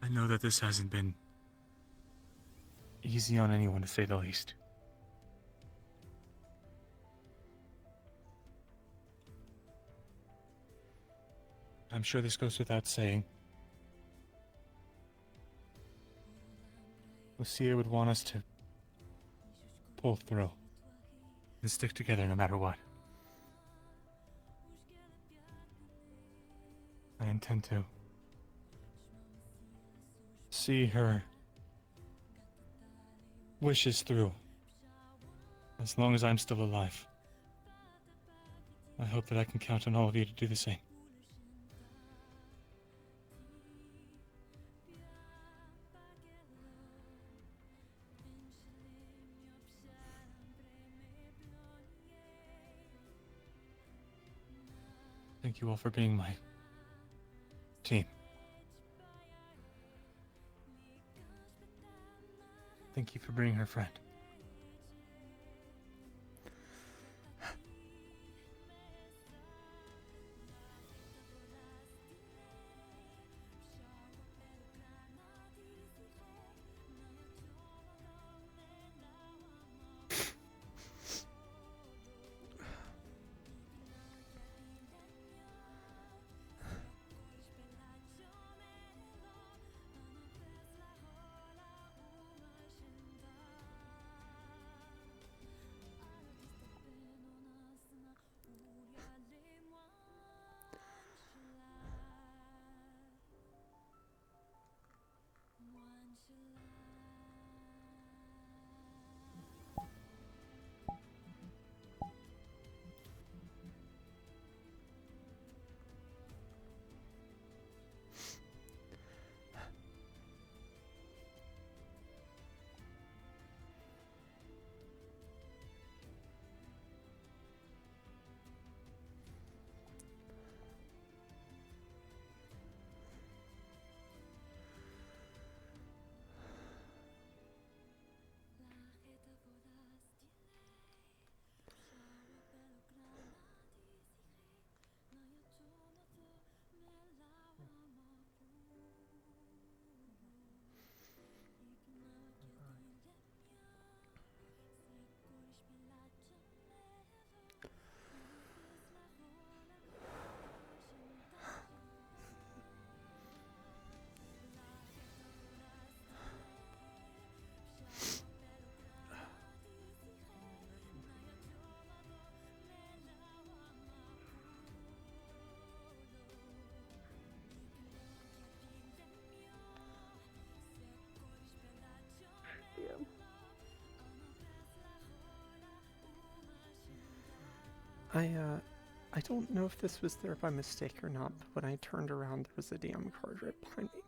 I know that this hasn't been easy on anyone, to say the least. I'm sure this goes without saying. Lucia would want us to pull through and stick together no matter what. I intend to see her wishes through as long as I'm still alive. I hope that I can count on all of you to do the same. Thank you all for being my team. Thank you for bringing her friend. I don't know if this was there by mistake or not, but when I turned around, there was a DM card right behind me.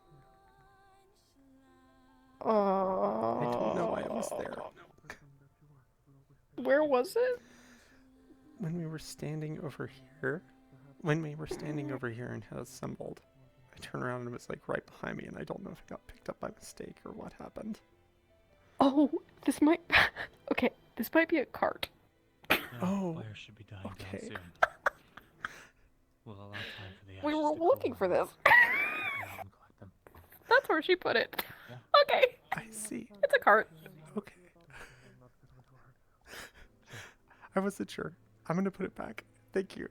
I don't know why it was there. Where was it? When we were standing over here, and had assembled, I turned around and it was like right behind me, and I don't know if it got picked up by mistake or what happened. Oh, this might. Okay, this might be a cart. Oh, Fire should be dying okay. down soon. We'll allow time for the We ashes were to cool looking for down this. and collect them. That's where she put it. Yeah. Okay. I see. It's a cart. Okay. I wasn't sure. I'm gonna put it back. Thank you.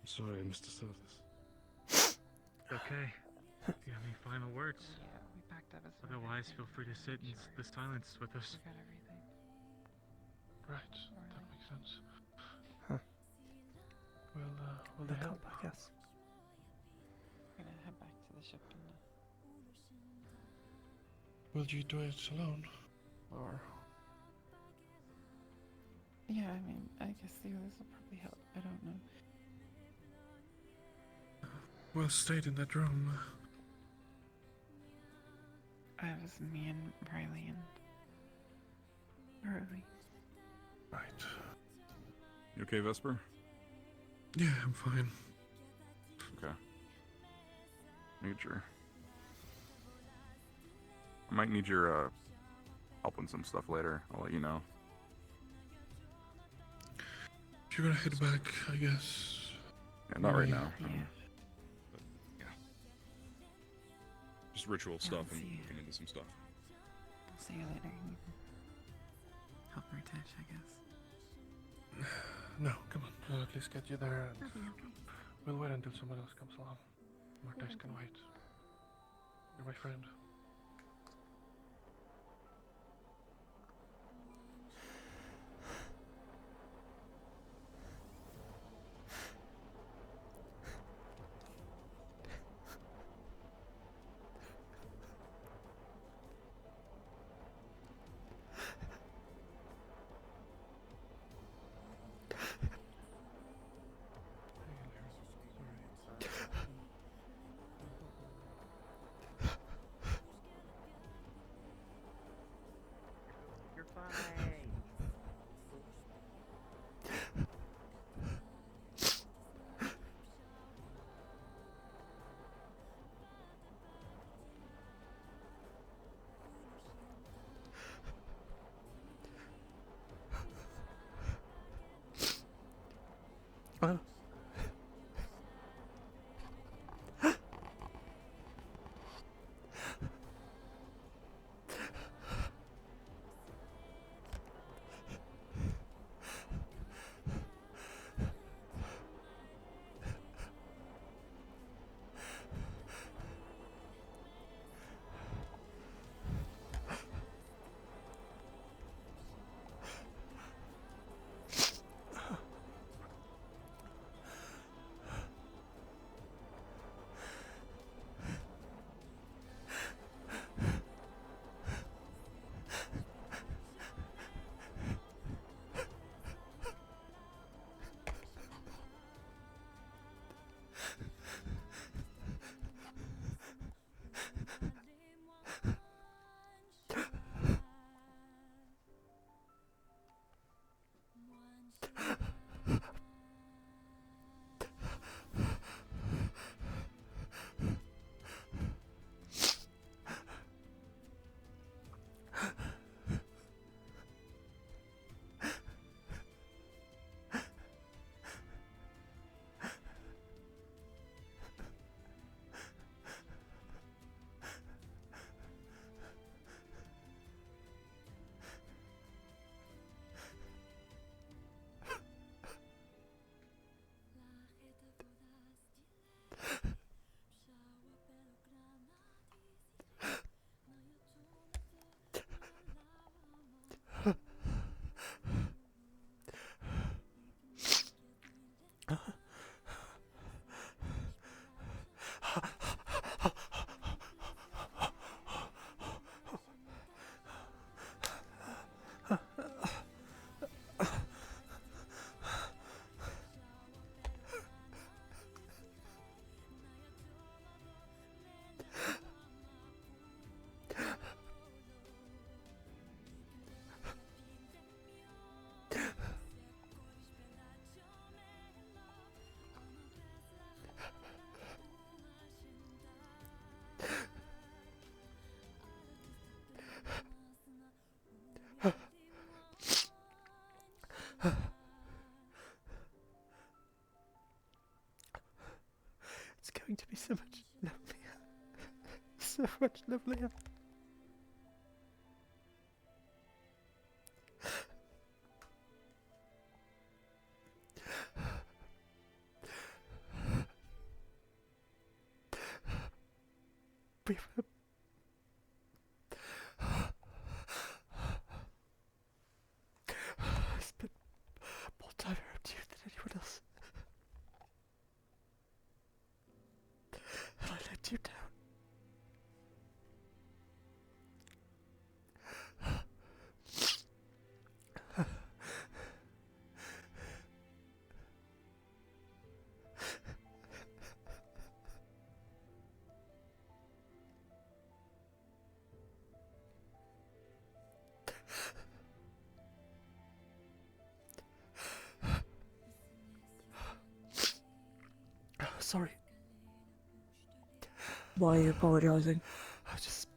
I'm sorry, Mr. Sothis. Okay. Do you have any final words? Yeah, we packed up as Otherwise, feel free to sit in the silence with us. We got everything. Right, that makes sense. Huh. Will The they help? top, I guess. We're gonna head back to the ship and Will you do it alone? Or... yeah, I mean, I guess the others will probably help. I don't know. Well stayed in that room. It was me and Riley and Aurelie. Right. You okay, Vesper? Yeah, I'm fine. Okay. I might need your help with some stuff later. I'll let you know. If you're gonna head back, I guess. Yeah, not right now. Yeah. But, yeah. Just ritual Yeah, stuff I'll and see you. looking into some stuff. I'll see you later. You can help Ritesh, I guess. No, come on. We'll at least get you there. And That'll be okay. we'll wait until someone else comes along. Mortesh can wait. You're my friend. going to be so much lovelier. So much lovelier. We've spent more time around you than anyone else. And I let you down. Sorry. Why are you apologising? I just...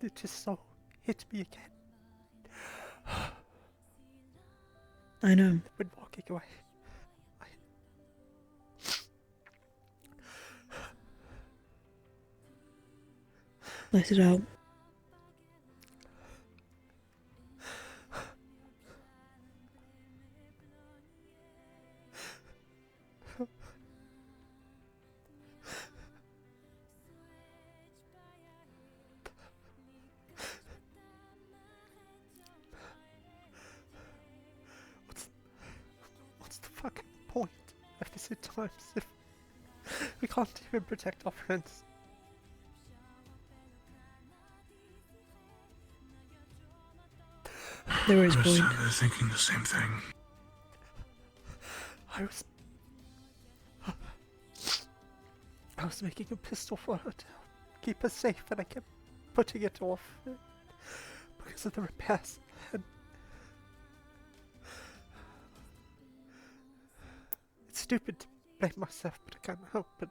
It just so hit me again. I know. When walking away. Let it out. What's the fucking point of this at times if we can't even protect our friends? There is I was point. thinking the same thing. I was making a pistol for her to keep her safe, and I kept putting it off because of the repairs. And it's stupid to blame myself, but I can't help but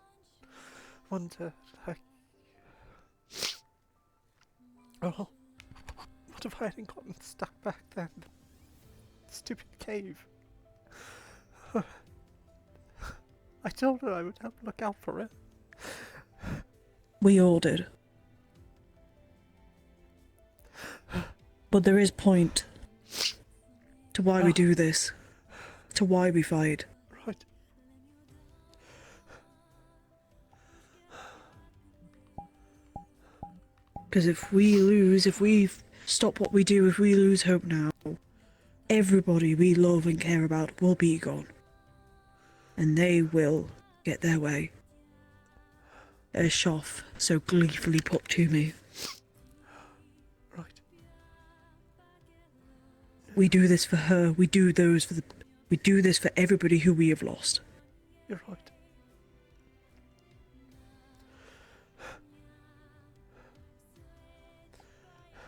wonder, like, oh, what if I hadn't gotten stuck back then? The stupid cave. I told her I would help look out for her. We all did. But there is point to why we do this. To why we fight. Right. Because if we lose, if we stop what we do, if we lose hope now, everybody we love and care about will be gone. And they will get their way. As Shoff so gleefully put to me. Right. We do this for her, we do this for everybody who we have lost. You're right.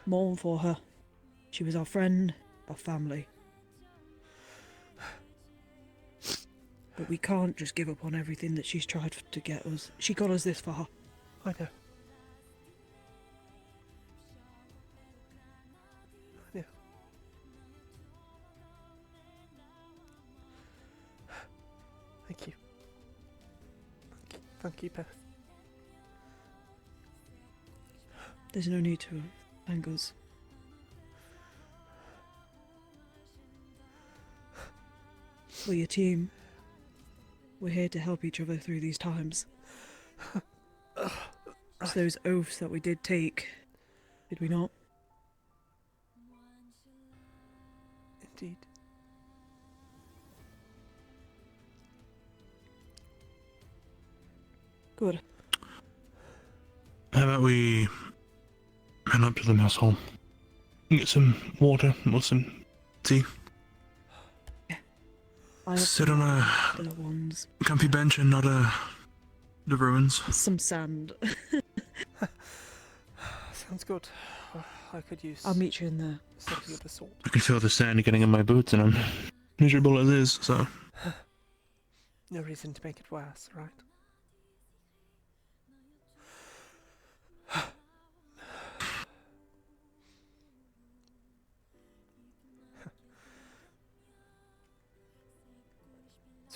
Mourn for her. She was our friend, our family. But we can't just give up on everything that she's tried to get us. She got us this far. I know. I know. Thank you. Thank you, Beth. There's no need to thank us. We're your team. We're here to help each other through these times. It's those oaths that we did take, did we not? Indeed. Good. How about we head up to the mess hall? Get some water or some tea. Sit on a comfy bench and not the ruins. Some sand. Sounds good. I could use. I'll meet you in there. Something of the sort. I can feel the sand getting in my boots and I'm miserable as is, so... No reason to make it worse, right?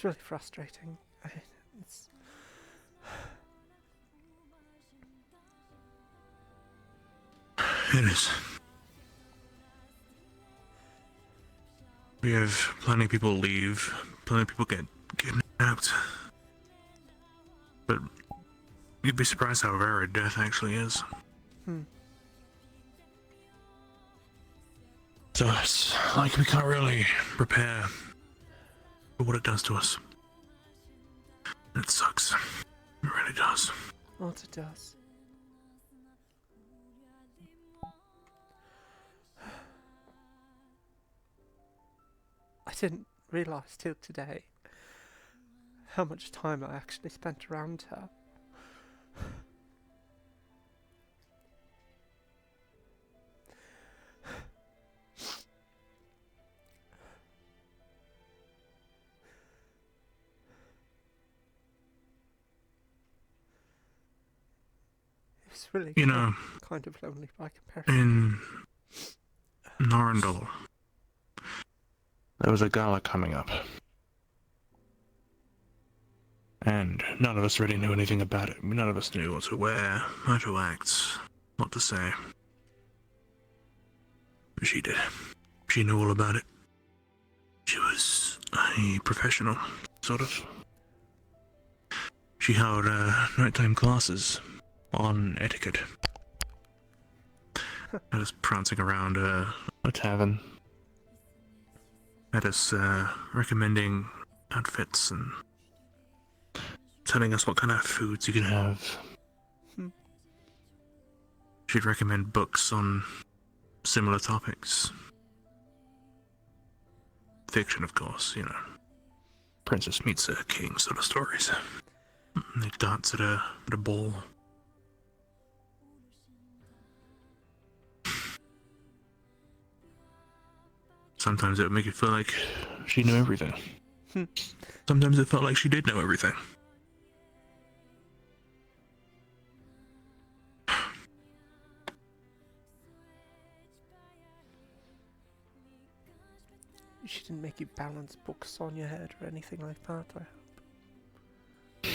It's really frustrating. It's... It is. We have plenty of people leave, plenty of people get kidnapped. But you'd be surprised how rare a death actually is. So it's like we can't really prepare for what it does to us. It sucks. It really does. What it does. I didn't realise till today how much time I actually spent around her. It's really kind of lonely by comparison. In Norrendal, there was a gala coming up. And none of us really knew anything about it. None of us knew what to wear, how to act, what to say. But she did. She knew all about it. She was a professional, sort of. She held nighttime classes on etiquette. Had us prancing around a tavern. Had us recommending outfits and telling us what kind of foods you can have. She'd recommend books on similar topics. Fiction, of course, you know. Princess meets a king sort of stories. They dance at a ball. Sometimes it would make it feel like she knew everything. Sometimes it felt like she did know everything. She didn't make you balance books on your head or anything like that, I hope.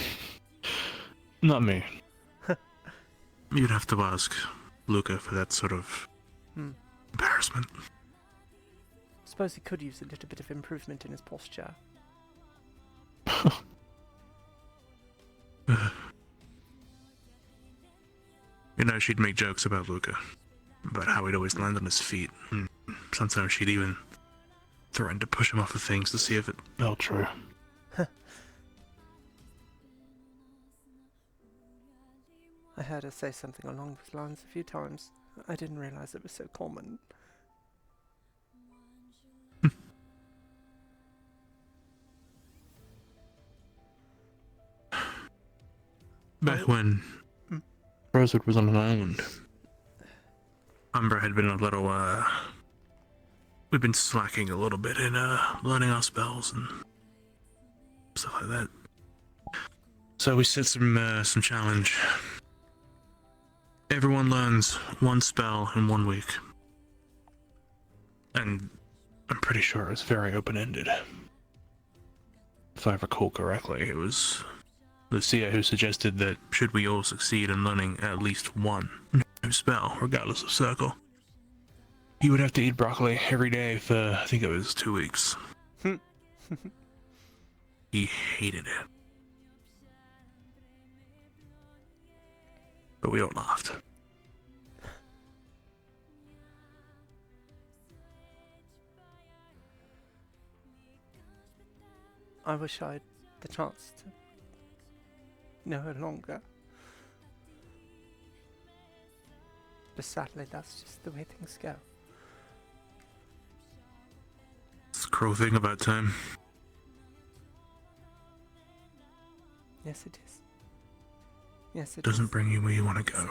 Not me. You'd have to ask Luca for that sort of embarrassment. Suppose he could use a little bit of improvement in his posture. You know, she'd make jokes about Luca, about how he'd always land on his feet. And sometimes she'd even threaten to push him off of things to see if it felt true. I heard her say something along those lines a few times. I didn't realize it was so common. Back when Rosewood was on an island, Umbra had been a little, we'd been slacking a little bit in, learning our spells and stuff like that. So we set some challenge. Everyone learns one spell in 1 week. And I'm pretty sure it was very open-ended. If I recall correctly, it was Lucia who suggested that should we all succeed in learning at least one new spell, regardless of circle, you would have to eat broccoli every day for, I think it was 2 weeks. He hated it. But we all laughed. I wish I had the chance to know her longer. But sadly, that's just the way things go. It's the cruel thing about time. Yes, it is. Yes, it doesn't is. bring you where you want to go.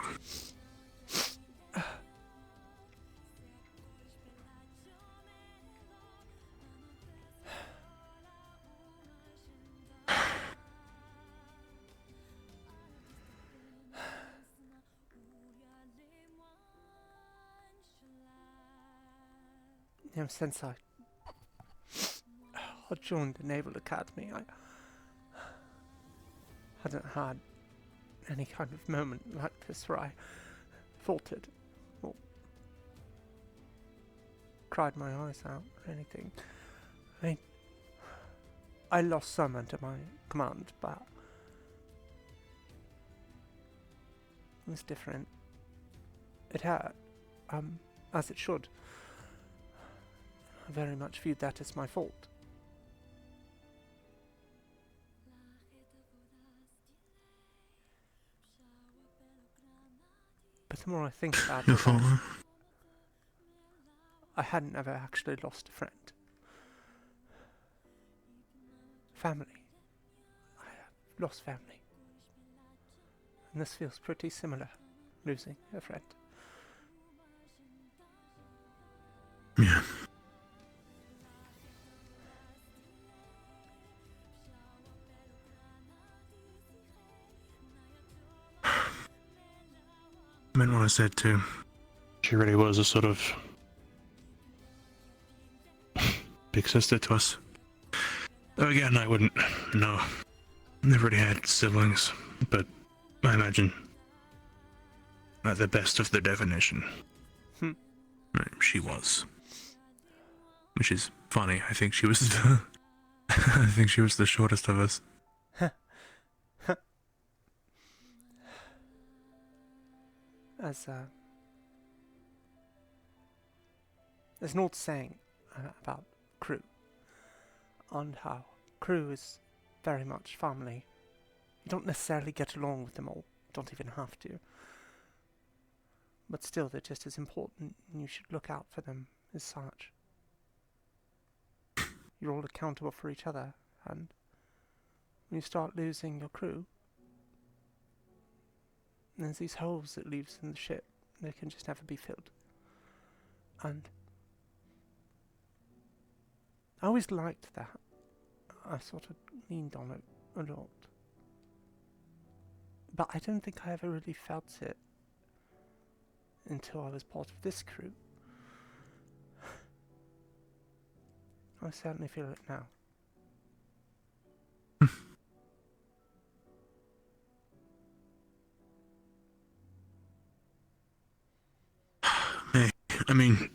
Since I joined the Naval Academy, hadn't had any kind of moment like this where I faltered or cried my eyes out or anything. I mean, I lost some under my command, but it was different. It hurt, as it should. I very much viewed that as my fault. But the more I think about Your it, fault. I hadn't ever actually lost a friend. Family. I have lost family. And this feels pretty similar, losing a friend. Yeah. I meant what I said too. She really was a sort of big sister to us. Though again, I wouldn't know. Never really had siblings, but I imagine at the best of the definition, she was. Which is funny. I think she was the I think she was the shortest of us. As there's an old saying about crew, and how crew is very much family. You don't necessarily get along with them all, don't even have to. But still, they're just as important, and you should look out for them as such. You're all accountable for each other, and when you start losing your crew, there's these holes it leaves in the ship. They can just never be filled. And I always liked that. I sort of leaned on it a lot. But I don't think I ever really felt it until I was part of this crew. I certainly feel it now. Hey, I mean,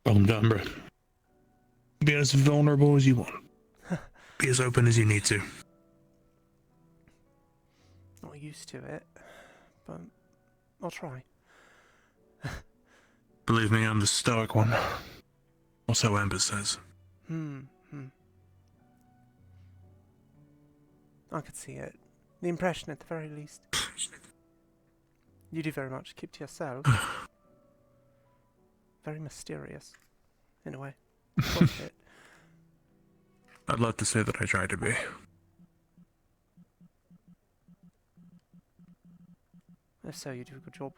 welcome to Umbra. Be as vulnerable as you want. Be as open as you need to. Not used to it, but I'll try. Believe me, I'm the stoic one. Or so Amber says. I could see it. The impression at the very least. You do very much keep to yourself. Very mysterious, in a way. Wasn't it? I'd love to say that I try to be. If so, you do a good job.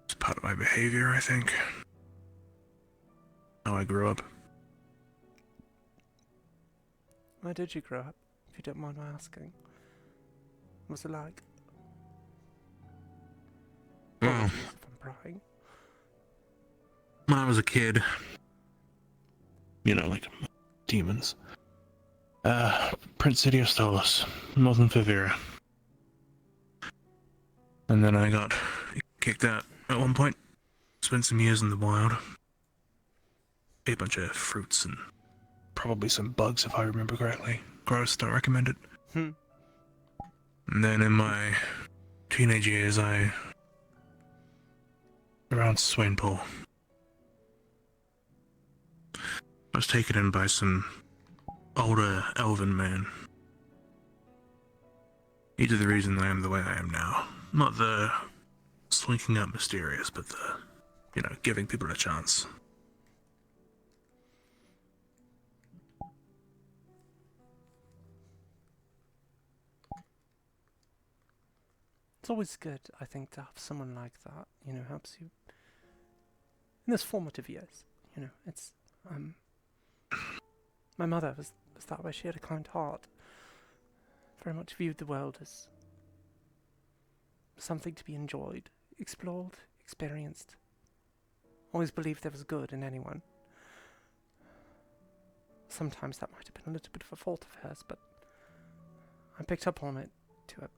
It's part of my behavior, I think. How I grew up. Where did you grow up, if you don't mind my asking? What was it like? Well, Apologies if I'm prying. when I was a kid, you know, like demons. Prince Sidious stole us, Northern Favira. And then I got kicked out at one point. Spent some years in the wild. Ate a bunch of fruits and probably some bugs, if I remember correctly. Gross, don't recommend it. And then in my teenage years, around Swainpool, I was taken in by some older elven man. He's the reason I am the way I am now. Not the slinking up mysterious, but the, you know, giving people a chance. It's always good, I think, to have someone like that, you know, helps you in those formative years, you know, it's, my mother was that way. She had a kind heart, very much viewed the world as something to be enjoyed, explored, experienced, always believed there was good in anyone. sometimes that might have been a little bit of a fault of hers, but I picked up on it to a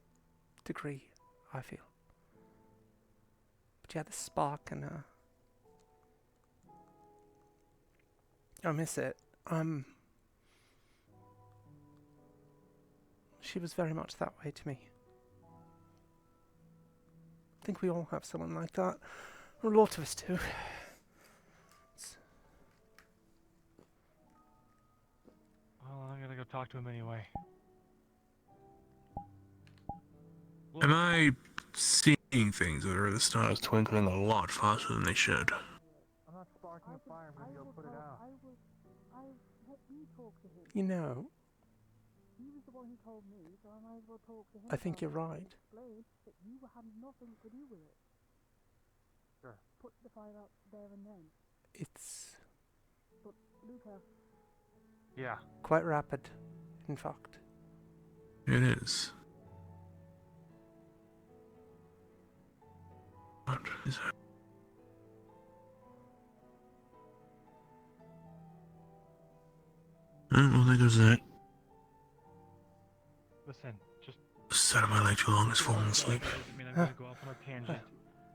degree, I feel. But yeah, the spark and I miss it. She was very much that way to me. I think we all have someone like that. A lot of us do. Well, I gotta go talk to him anyway. Am I seeing things, or are the stars twinkling a lot faster than they should? I'm not sparking a fire. I'm gonna go put it out. I let you talk to him. You know, He was the one who told me, so I might as well talk to him. I think you're about it. right. Explain that you had nothing to do with it. Sure. Put the fire out there and then. It's But Luca, Yeah. quite rapid, in fact. It is. What is that? Oh, well, there goes that. Listen, just Sat on my leg too long, it's falling asleep. I mean, I'm gonna go off on a tangent.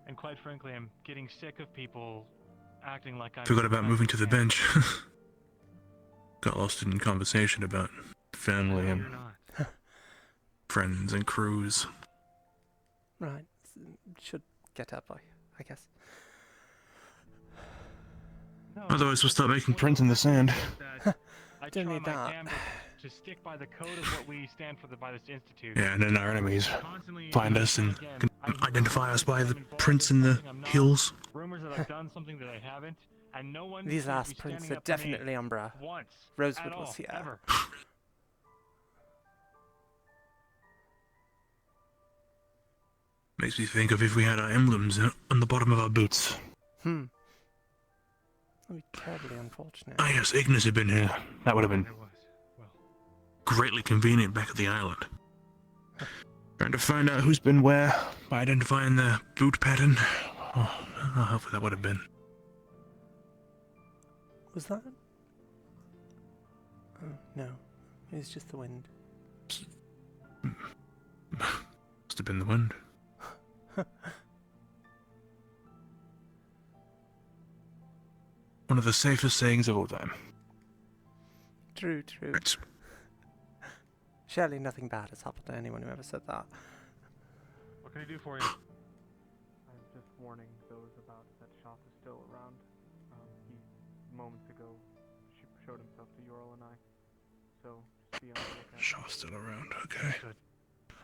And quite frankly, I'm getting sick of people acting like I'm. Forgot about moving to the bench. Got lost in conversation about family and friends and crews. Right. Should get up, I guess. Otherwise, we'll start making prints in the sand. I Don't try need my that. damnedest to stick by the code of what we stand for by this institute. Yeah, and then our enemies Constantly find us and again, can I hear identify us by the I'm involved prints in in the something I'm not, hills. Rumors that I've done something that I haven't, and no one These seems to last be prints standing are up for me definitely Umbra. Once. Rosewood at all, was, yeah. Ever. Makes me think of if we had our emblems on the bottom of our boots. That'd be terribly unfortunate. Ah, yes, Ignis had been here. That would have been greatly convenient back at the island. Trying to find out who's been where by identifying the boot pattern. Oh, how helpful that would have been. Was that? Oh, no. It was just the wind. Must have been the wind. One of the safest sayings of all time. True, true. Right. Surely nothing bad has happened to anyone who ever said that. What can I do for you? I'm just warning those about that Shoth is still around. He, moments ago, showed himself to Ural and I. So, just be on the lookout. Shoth's still around, okay.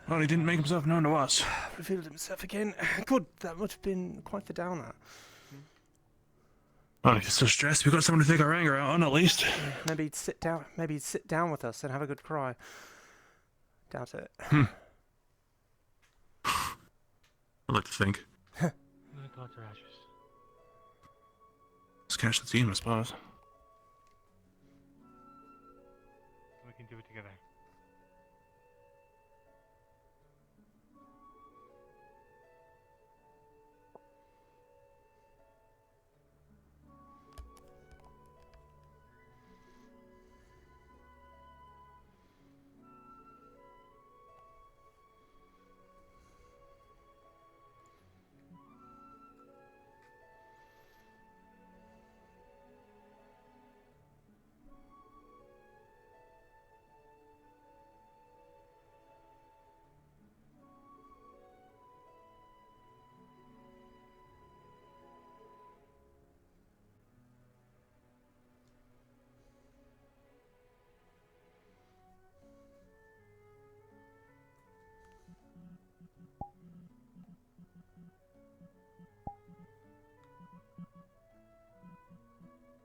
Well, he didn't make himself known to us. Revealed himself again. Good, that would have been quite the downer. Oh, he's so stressed. We've got someone to take our anger out on, at least. Maybe he'd sit down. Maybe he'd sit down with us and have a good cry. Doubt it. I'd like to think. My thoughts are ashes. Let's catch the team, I suppose. We can do it together.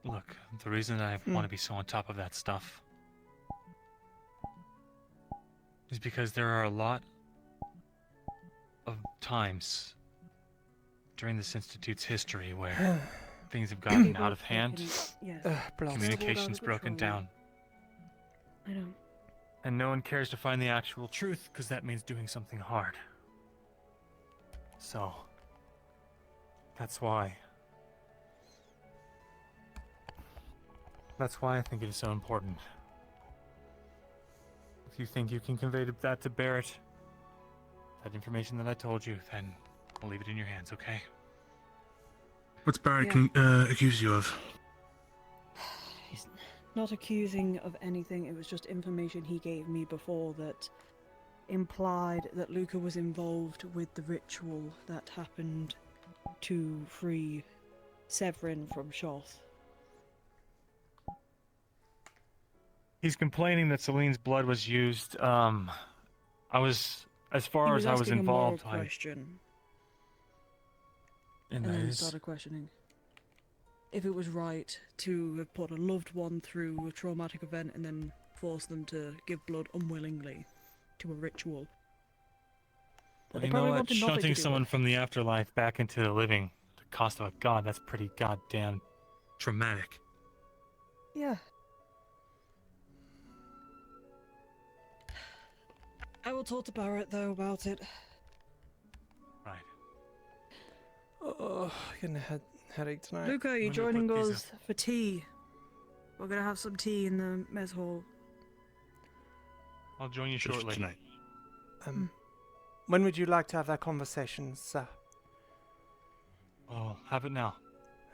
Look, the reason I want to be so on top of that stuff is because there are a lot of times during this institute's history where things have gotten out of hand, Yes. communication's broken down, I know. and no one cares to find the actual truth because that means doing something hard. So, that's why. That's why I think it is so important. If you think you can convey that to Barrett, that information that I told you, then I'll leave it in your hands, okay? What's Barrett accused you of? He's not accusing of anything, it was just information he gave me before that implied that Luca was involved with the ritual that happened to free Severin from Shoth. He's complaining that Celine's blood was used. I was, as far as I was involved, a moral question, and then that is started questioning if it was right to have put a loved one through a traumatic event and then force them to give blood unwillingly to a ritual. Well, you know what? Shunting someone from the afterlife back into the living, at the cost of a god, that's pretty goddamn traumatic. Yeah. I will talk to Barrett though about it. Right. Oh, getting a headache tonight. Luca, are you joining us for tea? We're gonna have some tea in the mess hall. I'll join you shortly. Tonight. When would you like to have that conversation, sir? Oh, have it now.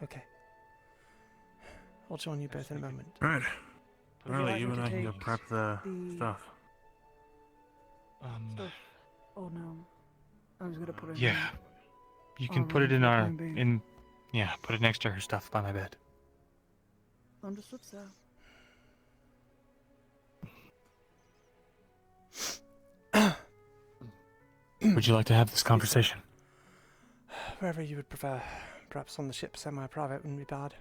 Okay. I'll join you both in a moment. Right. Would you Aurelie, like you me and to I can go take prep the the stuff. Stuff. Oh no. I was gonna put it Yeah. You can put it in our yeah, put it next to her stuff by my bed. Understood, sir. Would you like to have this conversation? Wherever you would prefer. Perhaps on the ship semi-private wouldn't be bad.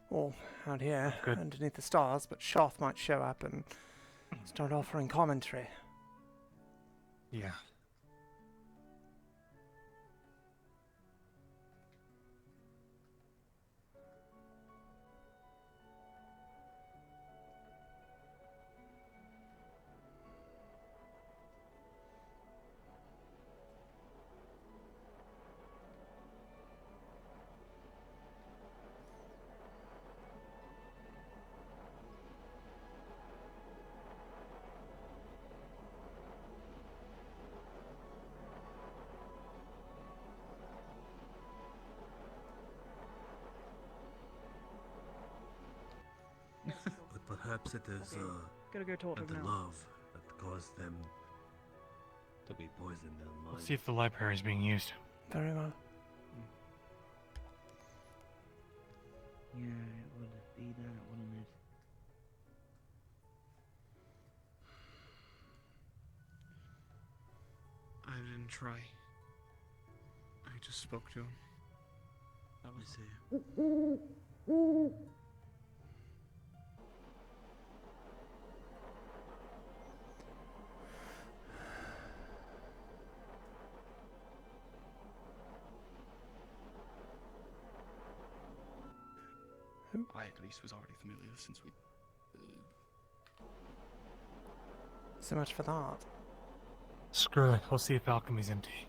Or out here, underneath the stars, but Shoth might show up and start offering commentary. Yeah. But perhaps it is Gotta go talk to the him now. love that caused them to be poisoned their Let's minds. see if the library is being used. Very well. Yeah, it would be that, wouldn't it? I didn't try. I just spoke to him. That was it. I at least was already familiar since we... So much for that. Screw it. We'll see if alchemy's empty.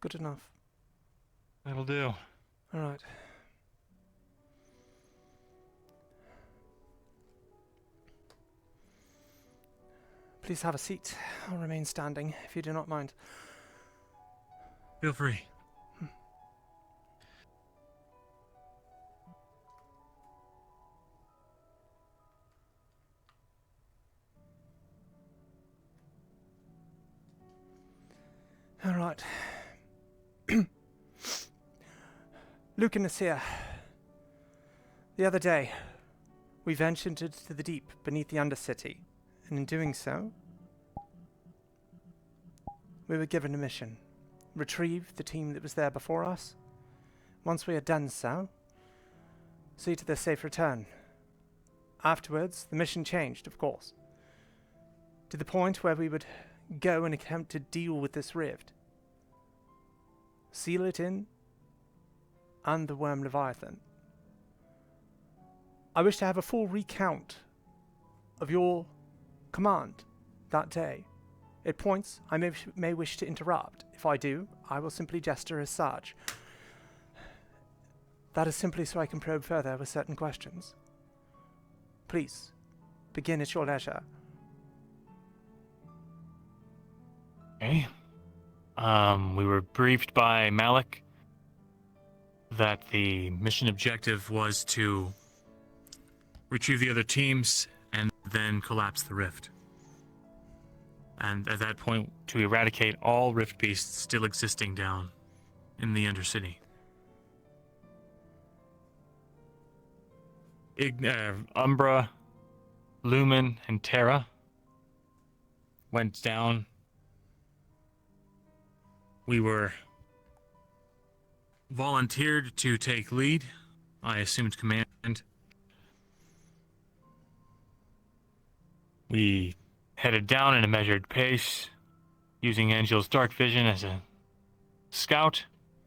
Good enough. That'll do. All right. Please have a seat. I'll remain standing, if you do not mind. Feel free. All right. Luke and Nasir. The other day, we ventured into the deep beneath the Undercity, and in doing so, we were given a mission. Retrieve the team that was there before us. Once we had done so, see to their safe return. Afterwards, the mission changed, of course, to the point where we would go and attempt to deal with this rift. Seal it in, and the worm Leviathan. I wish to have a full recount of your command that day. At points, I may wish to interrupt. If I do, I will simply gesture as such. That is simply so I can probe further with certain questions. Please, begin at your leisure. Okay. We were briefed by Malik That the mission objective was to retrieve the other teams and then collapse the rift. And at that point, to eradicate all rift beasts still existing down in the Undercity. Umbra, Lumen, and Terra went down. We were volunteered to take lead. I assumed command. We headed down in a measured pace, using Angel's dark vision as a scout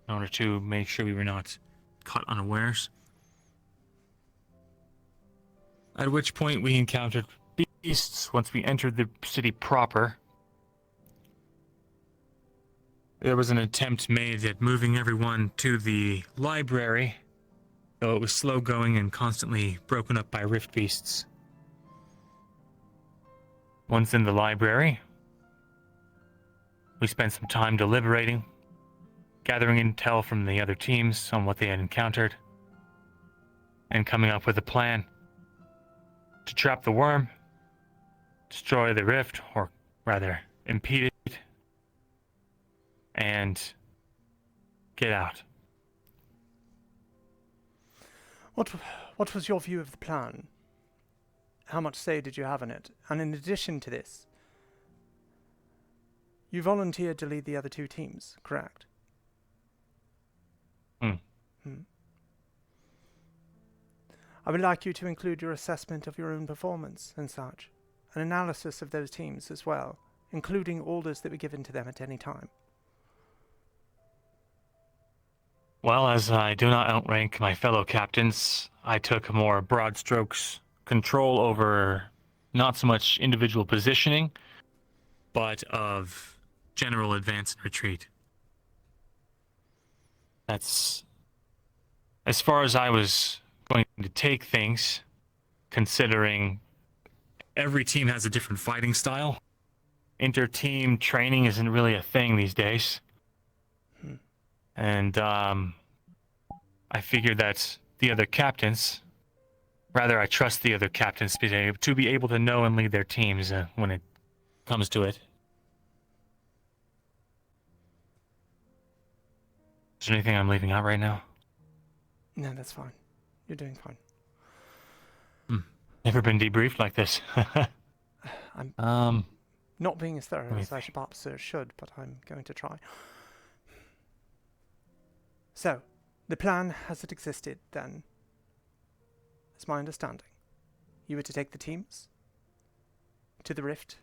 in order to make sure we were not caught unawares. At which point we encountered beasts once we entered the city proper. There was an attempt made at moving everyone to the library, though it was slow going and constantly broken up by rift beasts. Once in the library, we spent some time deliberating, gathering intel from the other teams on what they had encountered, and coming up with a plan to trap the worm, destroy the rift, or rather, impede it, and get out. What was your view of the plan? How much say did you have in it? And in addition to this, you volunteered to lead the other two teams, correct? I would like you to include your assessment of your own performance and such, an analysis of those teams as well, including orders that were given to them at any time. Well, as I do not outrank my fellow captains, I took more broad strokes control over not so much individual positioning, but of general advance and retreat. That's as far as I was going to take things, considering every team has a different fighting style. Inter-team training isn't really a thing these days. And I figured that the other captains, rather I trust the other captains to be able to know and lead their teams when it comes to it. Is there anything I'm leaving out right now? No, that's fine. You're doing fine. Never been debriefed like this. I'm not being as thorough as I perhaps should, but I'm going to try. So, the plan as it existed then, is my understanding. You were to take the teams to the rift,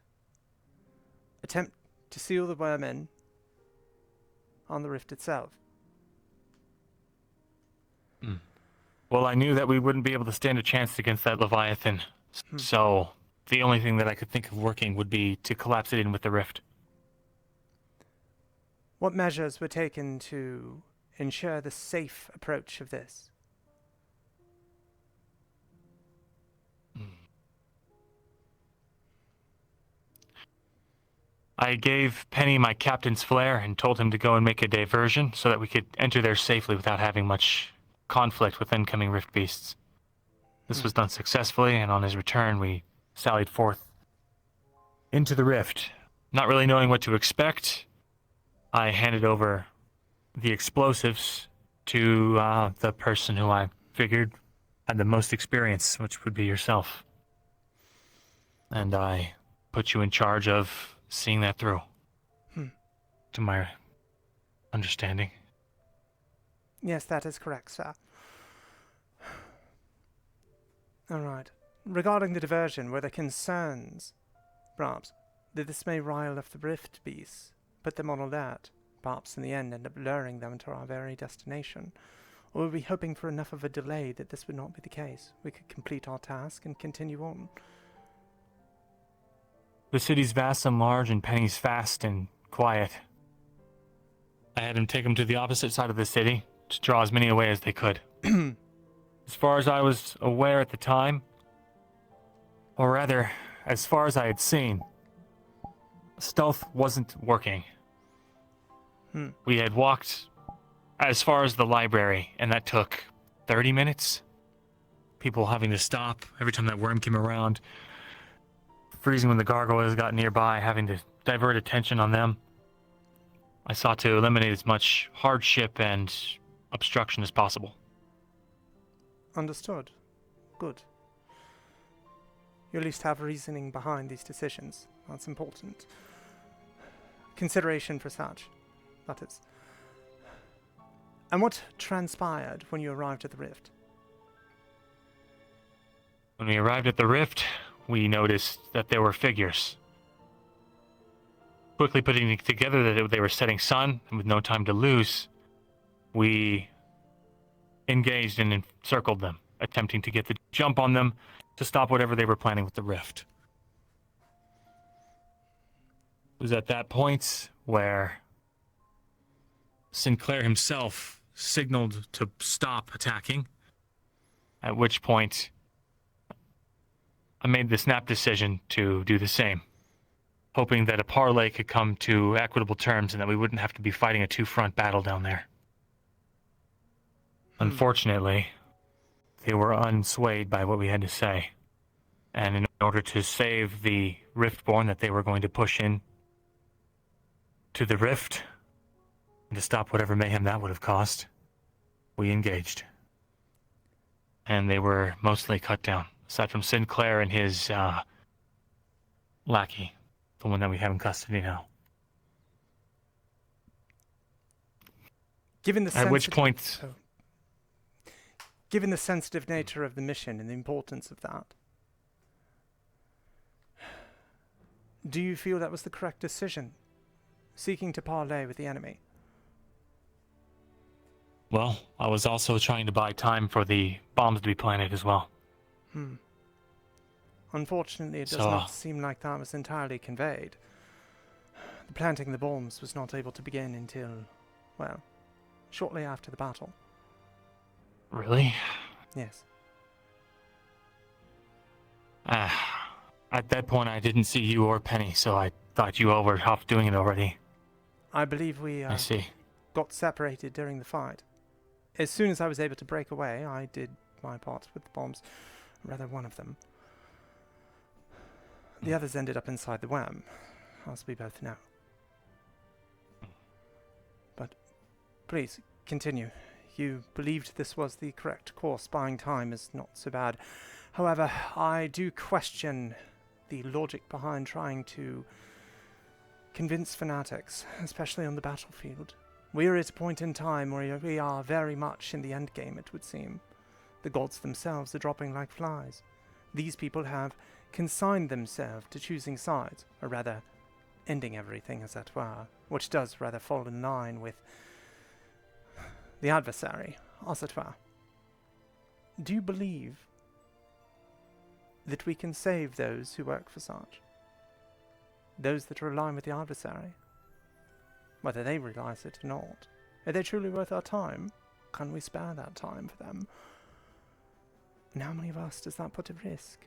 attempt to seal the worm in on the rift itself. Well, I knew that we wouldn't be able to stand a chance against that Leviathan, so the only thing that I could think of working would be to collapse it in with the rift. What measures were taken to ensure the safe approach of this? I gave Penny my captain's flare and told him to go and make a diversion so that we could enter there safely without having much conflict with incoming rift beasts. This was done successfully, and on his return we sallied forth into the rift. Not really knowing what to expect, I handed over the explosives to the person who I figured had the most experience, which would be yourself. And I put you in charge of seeing that through, to my understanding. Yes, that is correct, sir. All right. Regarding the diversion, were there concerns, perhaps, that this may rile up the rift beasts, put them on alert, perhaps in the end end up luring them to our very destination? Or were we hoping for enough of a delay that this would not be the case? We could complete our task and continue on. The city's vast and large, and Penny's fast and quiet. I had him take them to the opposite side of the city to draw as many away as they could. As far as I was aware at the time, or rather, as far as I had seen, stealth wasn't working. We had walked as far as the library, and that took 30 minutes. People having to stop every time that worm came around, freezing when the gargoyles got nearby, having to divert attention on them. I sought to eliminate as much hardship and obstruction as possible. Understood. Good. You at least have reasoning behind these decisions. That's important. Consideration for such, that is. And what transpired when you arrived at the rift? When we arrived at the rift, we noticed that there were figures. Quickly putting together that they were setting sun, and with no time to lose, we engaged and encircled them, attempting to get the jump on them to stop whatever they were planning with the rift. It was at that point where Sinclair himself signaled to stop attacking, at which point I made the snap decision to do the same, hoping that a parlay could come to equitable terms and that we wouldn't have to be fighting a two-front battle down there. Unfortunately, they were unswayed by what we had to say, and in order to save the Riftborn that they were going to push in to the rift, and to stop whatever mayhem that would have caused, we engaged. And they were mostly cut down, aside from Sinclair and his lackey, the one that we have in custody now. Given the At which point... Given the sensitive nature of the mission and the importance of that, do you feel that was the correct decision, seeking to parley with the enemy? Well, I was also trying to buy time for the bombs to be planted as well. Unfortunately, it does not seem like that was entirely conveyed. The planting of the bombs was not able to begin until, well, shortly after the battle. Really? Yes. At that point, I didn't see you or Penny, so I thought you all were off doing it already. I believe we I see. got separated during the fight. As soon as I was able to break away, I did my part with the bombs. Rather, one of them. The others ended up inside the worm, as we both know. But please, continue. You believed this was the correct course. Buying time is not so bad. However, I do question the logic behind trying to convince fanatics, especially on the battlefield. We are at a point in time where we are very much in the endgame, it would seem. The gods themselves are dropping like flies. These people have consigned themselves to choosing sides, or rather, ending everything, as it were, which does rather fall in line with the adversary, as it were. Do you believe that we can save those who work for such? Those that are aligned with the adversary? Whether they realize it or not. Are they truly worth our time? Can we spare that time for them? And how many of us does that put at risk?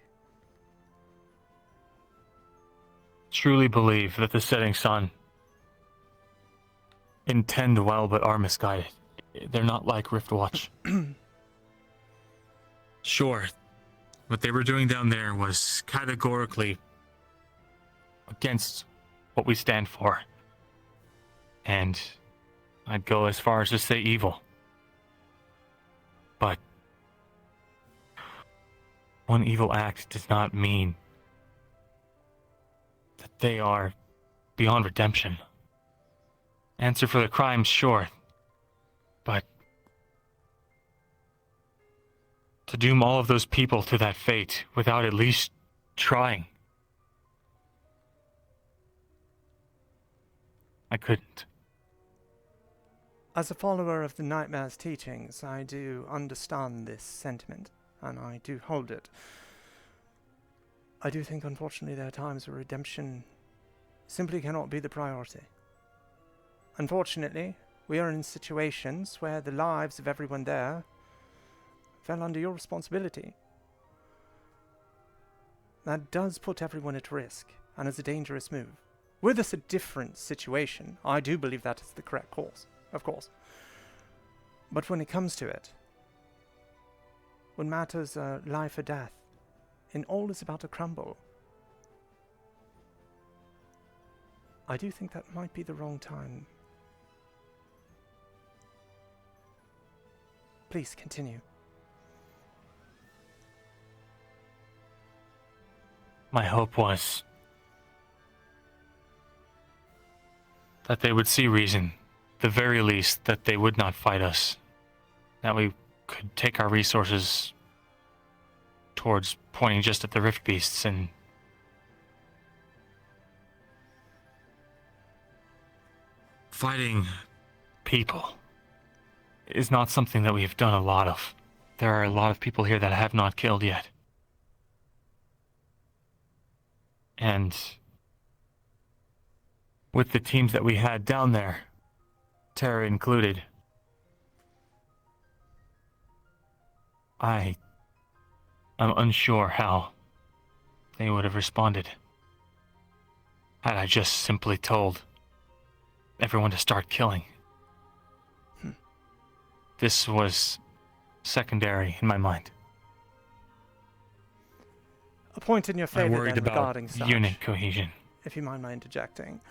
Truly believe that the setting sun intend well but are misguided. They're not like Riftwatch. Sure, what they were doing down there was categorically against what we stand for. And I'd go as far as to say evil. But one evil act does not mean that they are beyond redemption. Answer for the crimes, sure. But to doom all of those people to that fate without at least trying, I couldn't. As a follower of the Nightmare's teachings, I do understand this sentiment, and I do hold it. I do think, unfortunately, there are times where redemption simply cannot be the priority. Unfortunately, we are in situations where the lives of everyone there fell under your responsibility. That does put everyone at risk, and is a dangerous move. Were this a different situation, I do believe that is the correct course, of course. But when it comes to it, when matters are life or death, and all is about to crumble, I do think that might be the wrong time. Please continue. My hope was that they would see reason, the very least that they would not fight us, that we could take our resources towards pointing just at the Rift Beasts and fighting people is not something that we have done a lot of. There are a lot of people here that I have not killed yet. And with the teams that we had down there, Terra included, I'm unsure how they would have responded had I just simply told everyone to start killing. This was secondary in my mind. A point in your I'm favor worried then about regarding such, unit cohesion. if you mind my interjecting.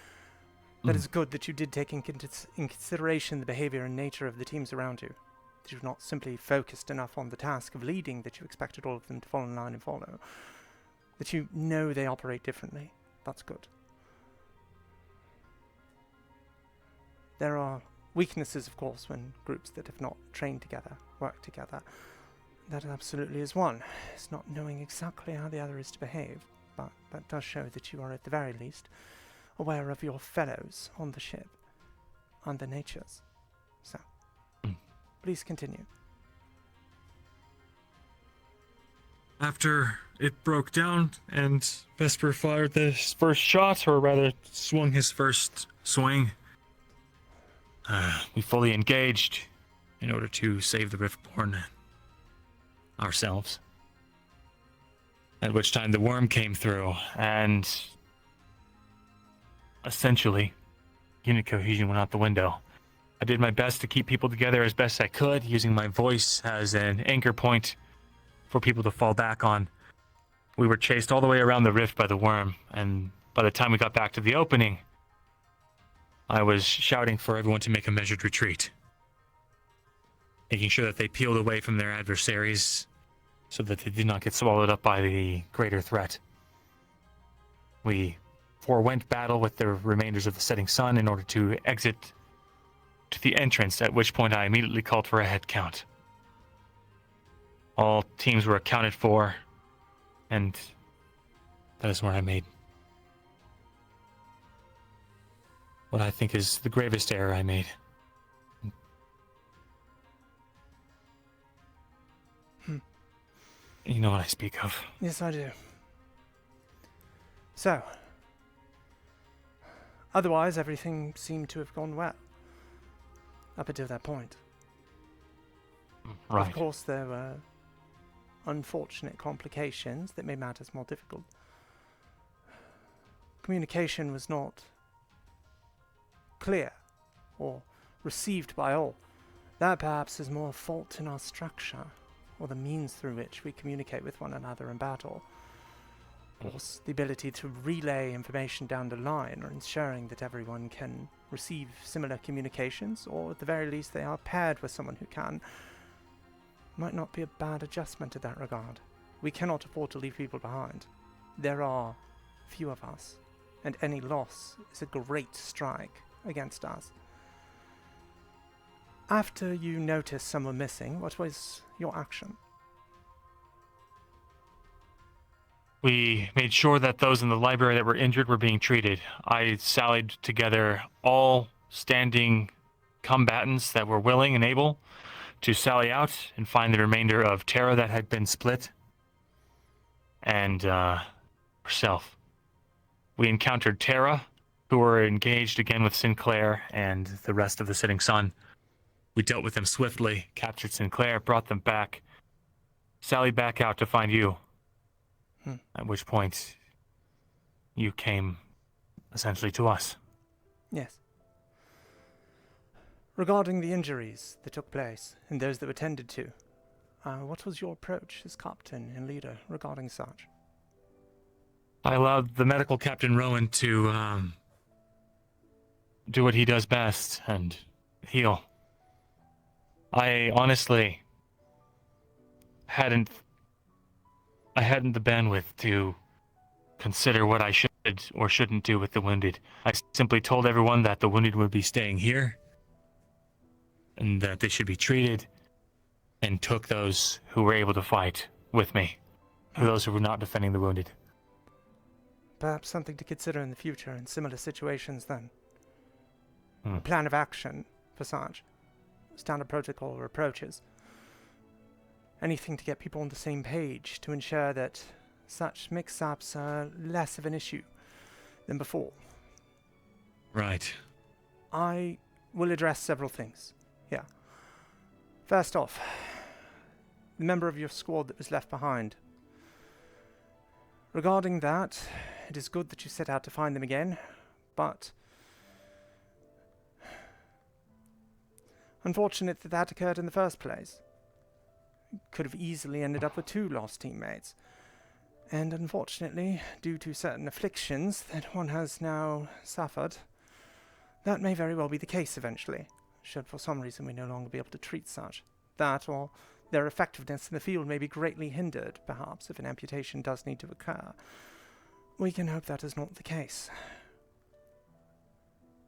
That is good that you did take in consideration the behavior and nature of the teams around you. That you're not simply focused enough on the task of leading that you expected all of them to fall in line and follow. That you know they operate differently. That's good. There are weaknesses, of course, when groups that have not trained together work together. That absolutely is one. It's not knowing exactly how the other is to behave, but that does show that you are at the very least aware of your fellows on the ship and their natures. So, please continue. After it broke down and Vesper fired his first shot, or rather swung his first swing, we fully engaged in order to save the Riftborn ourselves. At which time the worm came through, and essentially, unit cohesion went out the window. I did my best to keep people together as best I could, using my voice as an anchor point for people to fall back on. We were chased all the way around the rift by the worm, and by the time we got back to the opening, I was shouting for everyone to make a measured retreat, making sure that they peeled away from their adversaries so that they did not get swallowed up by the greater threat. We forewent battle with the remainders of the setting sun in order to exit to the entrance, at which point I immediately called for a head count. All teams were accounted for, and that is where I made what I think is the gravest error I made. You know what I speak of. Yes, I do. So, otherwise everything seemed to have gone well up until that point. Right. Of course, there were unfortunate complications that made matters more difficult. Communication was not clear or received by all. That perhaps is more fault in our structure, or the means through which we communicate with one another in battle. Of course, the ability to relay information down the line, or ensuring that everyone can receive similar communications, or at the very least they are paired with someone who can, might not be a bad adjustment in that regard. We cannot afford to leave people behind. There are few of us, and any loss is a great strike against us. After you noticed someone missing, what was your action? We made sure that those in the library that were injured were being treated. I sallied together all standing combatants that were willing and able to sally out and find the remainder of Terra that had been split. And herself. We encountered Terra, who were engaged again with Sinclair and the rest of the Sitting Sun. We dealt with them swiftly, captured Sinclair, brought them back, sallied back out to find you. At which point, you came essentially to us. Yes. Regarding the injuries that took place and those that were tended to, what was your approach as captain and leader regarding such? I allowed the medical Captain Rowan to do what he does best and heal. I honestly hadn't the bandwidth to consider what I should or shouldn't do with the wounded. I simply told everyone that the wounded would be staying here and that they should be treated, and took those who were able to fight with me, those who were not defending the wounded. Perhaps something to consider in the future in similar situations then. A plan of action for such. Standard protocol or approaches. Anything to get people on the same page to ensure that such mix-ups are less of an issue than before. Right. I will address several things. Yeah. First off, the member of your squad that was left behind. Regarding that, it is good that you set out to find them again, but unfortunate that that occurred in the first place. Could have easily ended up with 2 lost teammates. And unfortunately, due to certain afflictions that one has now suffered, that may very well be the case eventually, should for some reason we no longer be able to treat such. That, or their effectiveness in the field may be greatly hindered, perhaps, if an amputation does need to occur. We can hope that is not the case.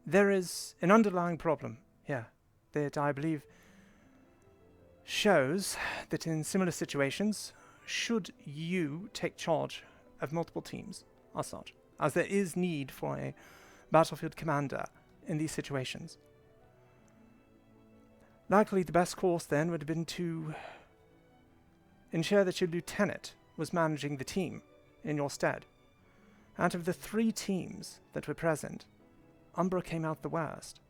There is an underlying problem here that I believe shows that in similar situations, should you take charge of multiple teams as such, as there is need for a battlefield commander in these situations. Likely the best course then would have been to ensure that your lieutenant was managing the team in your stead. Out of the 3 teams that were present, Umbra came out the worst.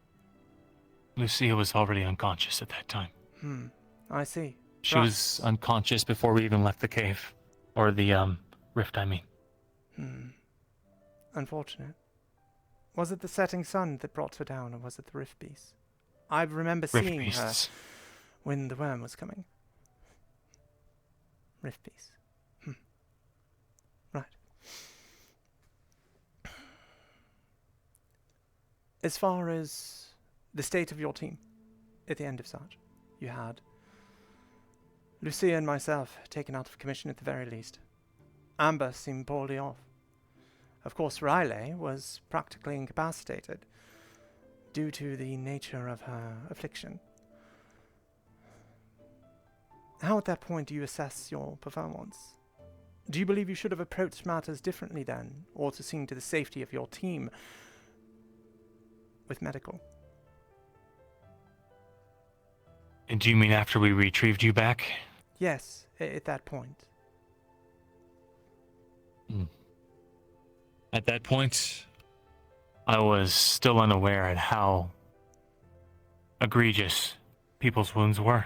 Lucia was already unconscious at that time. I see. She was unconscious before we even left the cave. Or the, rift, I mean. Unfortunate. Was it the setting sun that brought her down, or was it the rift beast? I remember seeing her when the worm was coming. Rift beast. Right. As far as the state of your team at the end of such, you had Lucia and myself taken out of commission at the very least. Amber seemed poorly off. Of course, Aurelie was practically incapacitated due to the nature of her affliction. How at that point do you assess your performance? Do you believe you should have approached matters differently then, or to see to the safety of your team with medical? And do you mean after we retrieved you back? Yes, at that point. At that point, I was still unaware at how egregious people's wounds were.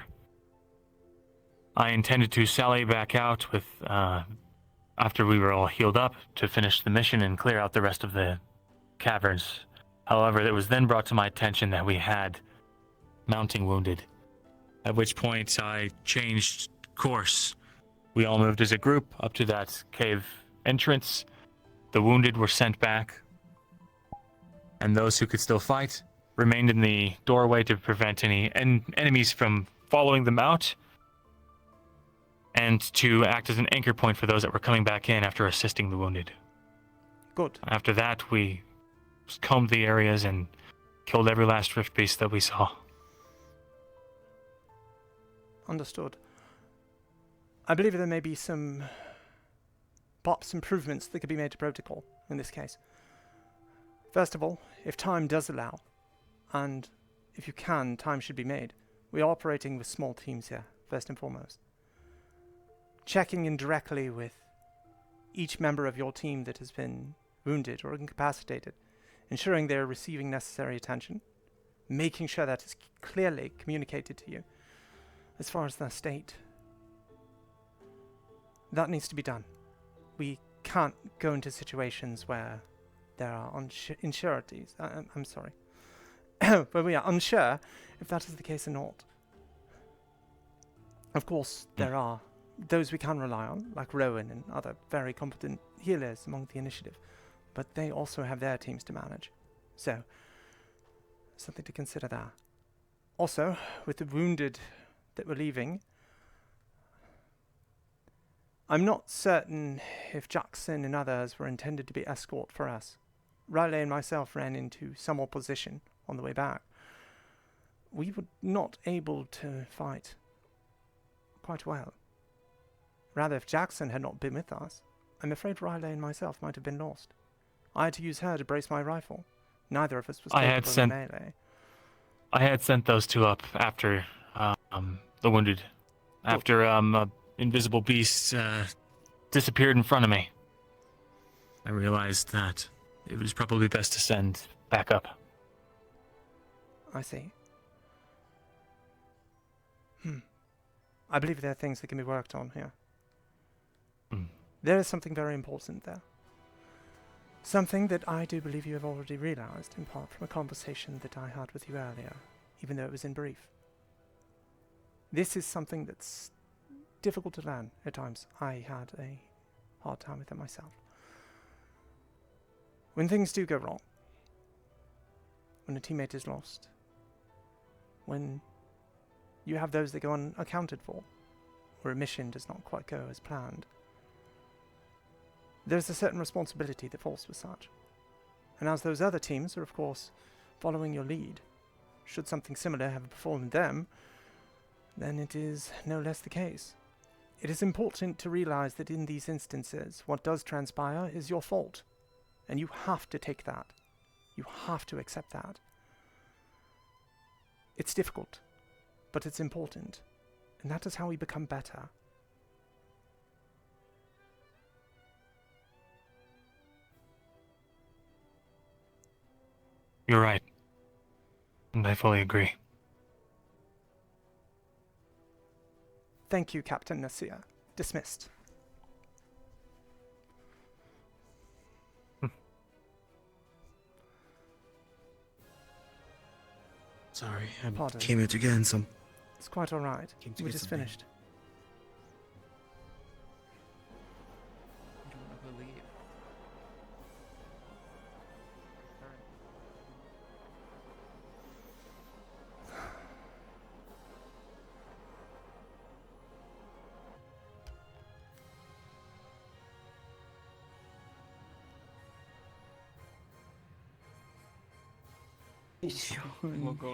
I intended to sally back out with, after we were all healed up, to finish the mission and clear out the rest of the caverns. However, it was then brought to my attention that we had mounting wounded. At which point I changed course. We all moved as a group up to that cave entrance. The wounded were sent back, and those who could still fight remained in the doorway to prevent any enemies from following them out, and to act as an anchor point for those that were coming back in after assisting the wounded. Good. After that, we combed the areas and killed every last rift beast that we saw. Understood. I believe there may be some perhaps improvements that could be made to protocol in this case. First of all, if time does allow, and if you can, time should be made. We are operating with small teams here, first and foremost. Checking in directly with each member of your team that has been wounded or incapacitated, ensuring they're receiving necessary attention, making sure that is clearly communicated to you as far as their state. That needs to be done. We can't go into situations where there are unsureties. I'm sorry. But we are unsure if that is the case or not. Of course, there are those we can rely on, like Rowan and other very competent healers among the initiative, but they also have their teams to manage. So, something to consider there. Also, with the wounded that were leaving, I'm not certain if Jackson and others were intended to be escort for us. Riley and myself ran into some opposition on the way back. We were not able to fight quite well. Rather, if Jackson had not been with us, I'm afraid Riley and myself might have been lost. I had to use her to brace my rifle. Neither of us was capable of melee. I had sent those two up after the wounded, after invisible beasts disappeared in front of me. I realized that it was probably best to send back up. I see. I believe there are things that can be worked on here. There is something very important there. Something that I do believe you have already realized, in part from a conversation that I had with you earlier, even though it was in brief. This is something that's difficult to learn at times. I had a hard time with it myself. When things do go wrong, when a teammate is lost, when you have those that go unaccounted for, or a mission does not quite go as planned, there's a certain responsibility that falls with such. And as those other teams are, of course, following your lead, should something similar have befallen them, then it is no less the case. It is important to realize that in these instances, what does transpire is your fault. And you have to take that. You have to accept that. It's difficult, but it's important. And that is how we become better. You're right. And I fully agree. Thank you, Captain Nasir. Dismissed. Sorry, I Pardon. came here to get some. It's quite alright. We just finished. I don't want to believe.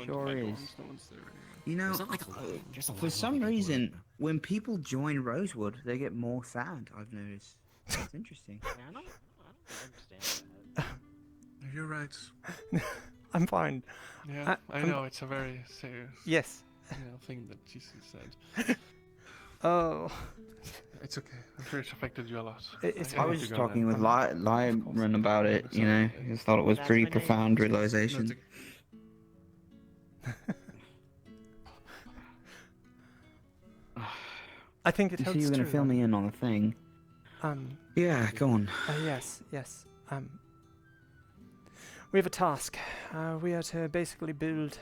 Sure is. You know, for some reason, when people join Rosewood, they get more sad, I've noticed. It's interesting. I don't understand that. You're right. I'm fine. Yeah, I know, it's a very serious yes. Thing that Jesus said. Oh. It's okay. I'm sure it's affected you a lot. I was just talking with Lyman about it, you know. I just thought it was pretty profound realization. I think it you holds see, you're true. gonna fill me in on a thing. Yeah, go on. Yes. We have a task. We are to basically build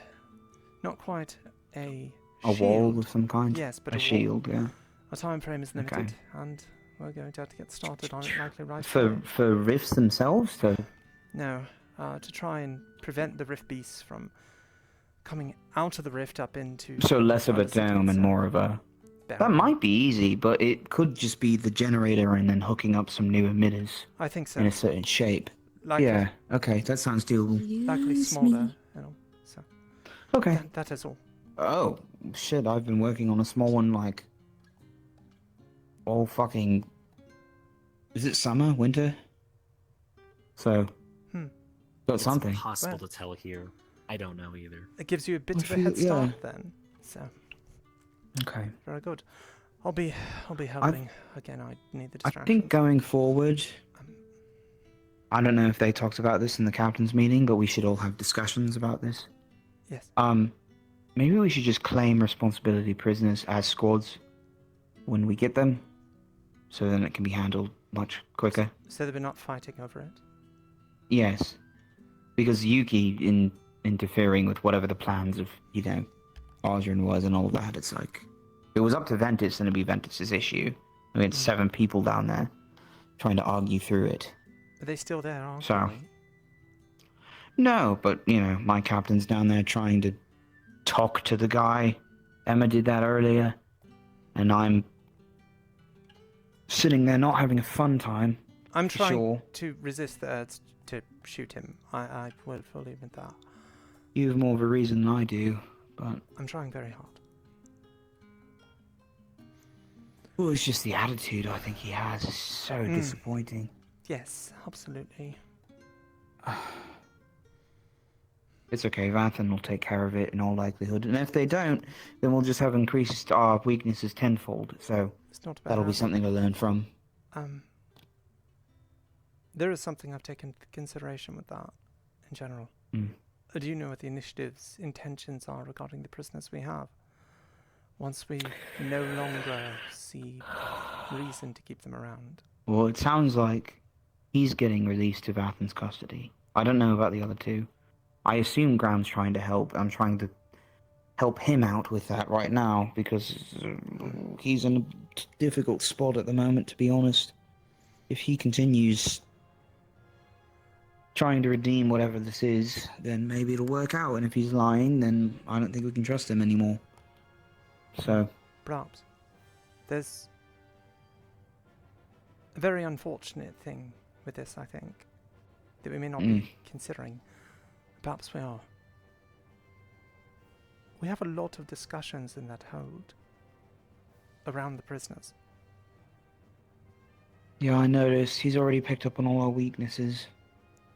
not quite a wall shield. of some kind? Yes, but a shield, yeah. Our time frame is limited, Okay. and we're going to have to get started on it likely right For rifts themselves? No, to try and prevent the rift beasts from coming out of the rift up into... So less of a the city dome and itself. more of a... That might be easy, but it could just be the generator and then hooking up some new emitters. I think so. In a certain shape. Likely. Yeah, okay, that sounds doable. Likely smaller, so... Okay. That is all. Oh, shit, I've been working on a small one, like... all fucking... Is it summer? Winter? So... Got It's something. impossible to tell here. I don't know either. It gives you a bit I of a feel- head start yeah. then, so... Okay. Very good. I'll be helping. Again, I need the I distraction. think going forward, I don't know if they talked about this in the captain's meeting, but we should all have discussions about this. Yes. Maybe we should just claim responsibility prisoners as squads when we get them, so then it can be handled much quicker. So that we're not fighting over it? Yes. Because Yuki interfering with whatever the plans of, Arjun was and all that, it's like, if it was up to Ventus, then it'd be Ventus's issue. We had 7 people down there trying to argue through it. Are they still there, aren't So, they? no, but, my captain's down there trying to talk to the guy. Emma did that earlier. And I'm sitting there not having a fun time. I'm trying sure. to resist the urge to shoot him. I will fully admit that. You have more of a reason than I do, but... I'm trying very hard. Well, it's just the attitude I think he has is so disappointing. Yes, absolutely. It's okay, Vathan will take care of it in all likelihood. And if they don't, then we'll just have increased our weaknesses tenfold. So It's not that'll be bad. something to learn from. There is something I've taken into consideration with that, in general. Do you know what the initiative's intentions are regarding the prisoners we have? Once we no longer see reason to keep them around. Well, it sounds like he's getting released to Vathan's custody. I don't know about the other 2. I assume Graham's trying to help. I'm trying to help him out with that right now because he's in a difficult spot at the moment, to be honest. If he continues trying to redeem whatever this is, then maybe it'll work out. And if he's lying, then I don't think we can trust him anymore. So... Perhaps. There's a very unfortunate thing with this, I think, that we may not be considering. Perhaps we are. We have a lot of discussions in that hold around the prisoners. Yeah, I noticed. He's already picked up on all our weaknesses.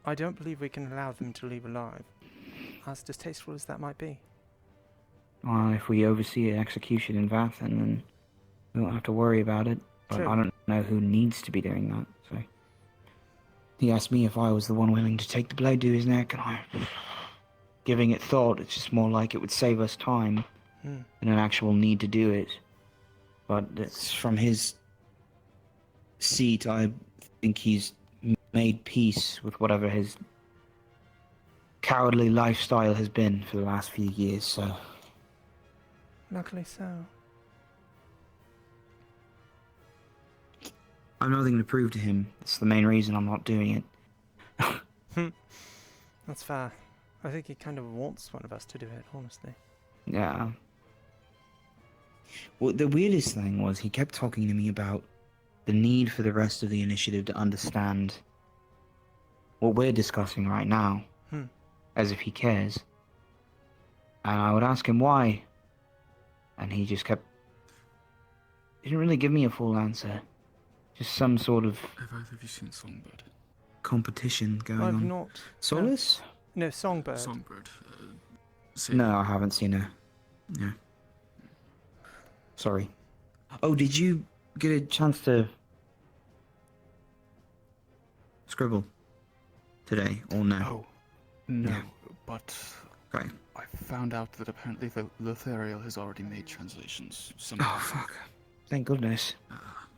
I don't believe we can allow them to leave alive, as distasteful as that might be. Well, if we oversee an execution in Vathan, then we won't have to worry about it. But True. I don't know who needs to be doing that, so... He asked me if I was the one willing to take the blade to his neck, and I... Giving it thought, it's just more like it would save us time than an actual need to do it. But it's from his seat, I think he's made peace with whatever his cowardly lifestyle has been for the last few years, so... Luckily so. I've nothing to prove to him. It's the main reason I'm not doing it. That's fair. I think he kind of wants one of us to do it, honestly. Yeah. Well, the weirdest thing was he kept talking to me about the need for the rest of the initiative to understand what we're discussing right now, as if he cares. And I would ask him why, and he just kept... He didn't really give me a full answer. Just some sort of... Have either of you seen Songbird? Competition going I've on. not. Solace? No, Songbird. Songbird. No, I haven't seen her. Yeah. Sorry. Oh, did you get a chance to scribble today, or no? Oh, no, Yeah. but Okay. I found out that apparently the Lothariel has already made translations. Oh, fuck. Thank goodness.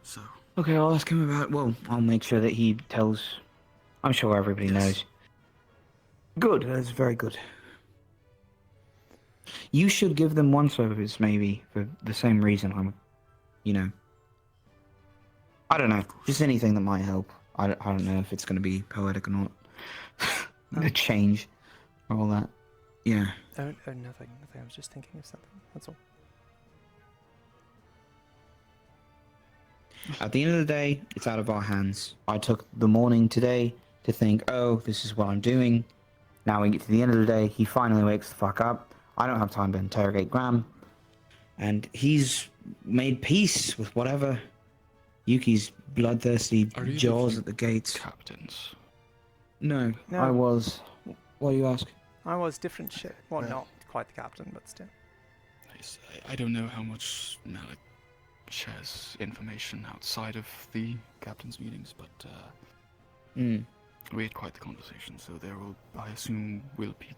So... Okay, I'll ask him about... Well, I'll make sure that he tells... I'm sure everybody knows. Good, that's very good. You should give them one service, maybe, for the same reason I'm... I don't know, just anything that might help. I don't know if it's going to be poetic or not. The change, or all that. Yeah. Oh, nothing. I was just thinking of something. That's all. At the end of the day, it's out of our hands. I took the morning today to think, oh, this is what I'm doing. Now we get to the end of the day, he finally wakes the fuck up. I don't have time to interrogate Graham. And he's made peace with whatever. Yuki's bloodthirsty jaws at the gates. Captains. No, No. I was. What do you ask? I was different shit. Well, not quite the captain, but still. I don't know how much Malik shares information outside of the captain's meetings, but we had quite the conversation, so there will, I assume, will be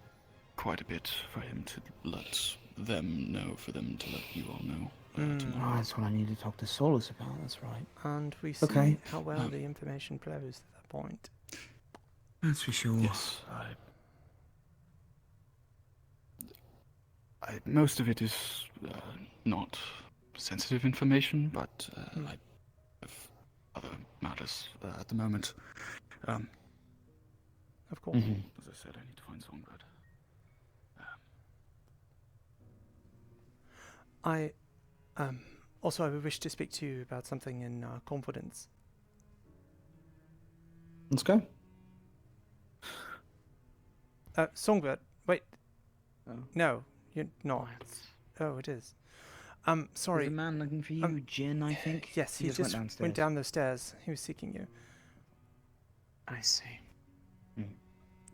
quite a bit for him to let them know, for them to let you all know. Oh, that's what I need to talk to Solus about, that's right. And we see Okay. how well the information flows at that point. That's for sure. Yes, most of it is not sensitive information, but I have other matters at the moment. Of course. As I said, I need to find Songbird. Also, I would wish to speak to you about something in confidence. Let's go. Songbird, wait. Oh. No, you're not. Oh, it is. Sorry. There's a man looking for you, Jin, I think. Yes, he just went down the stairs. He was seeking you. I see.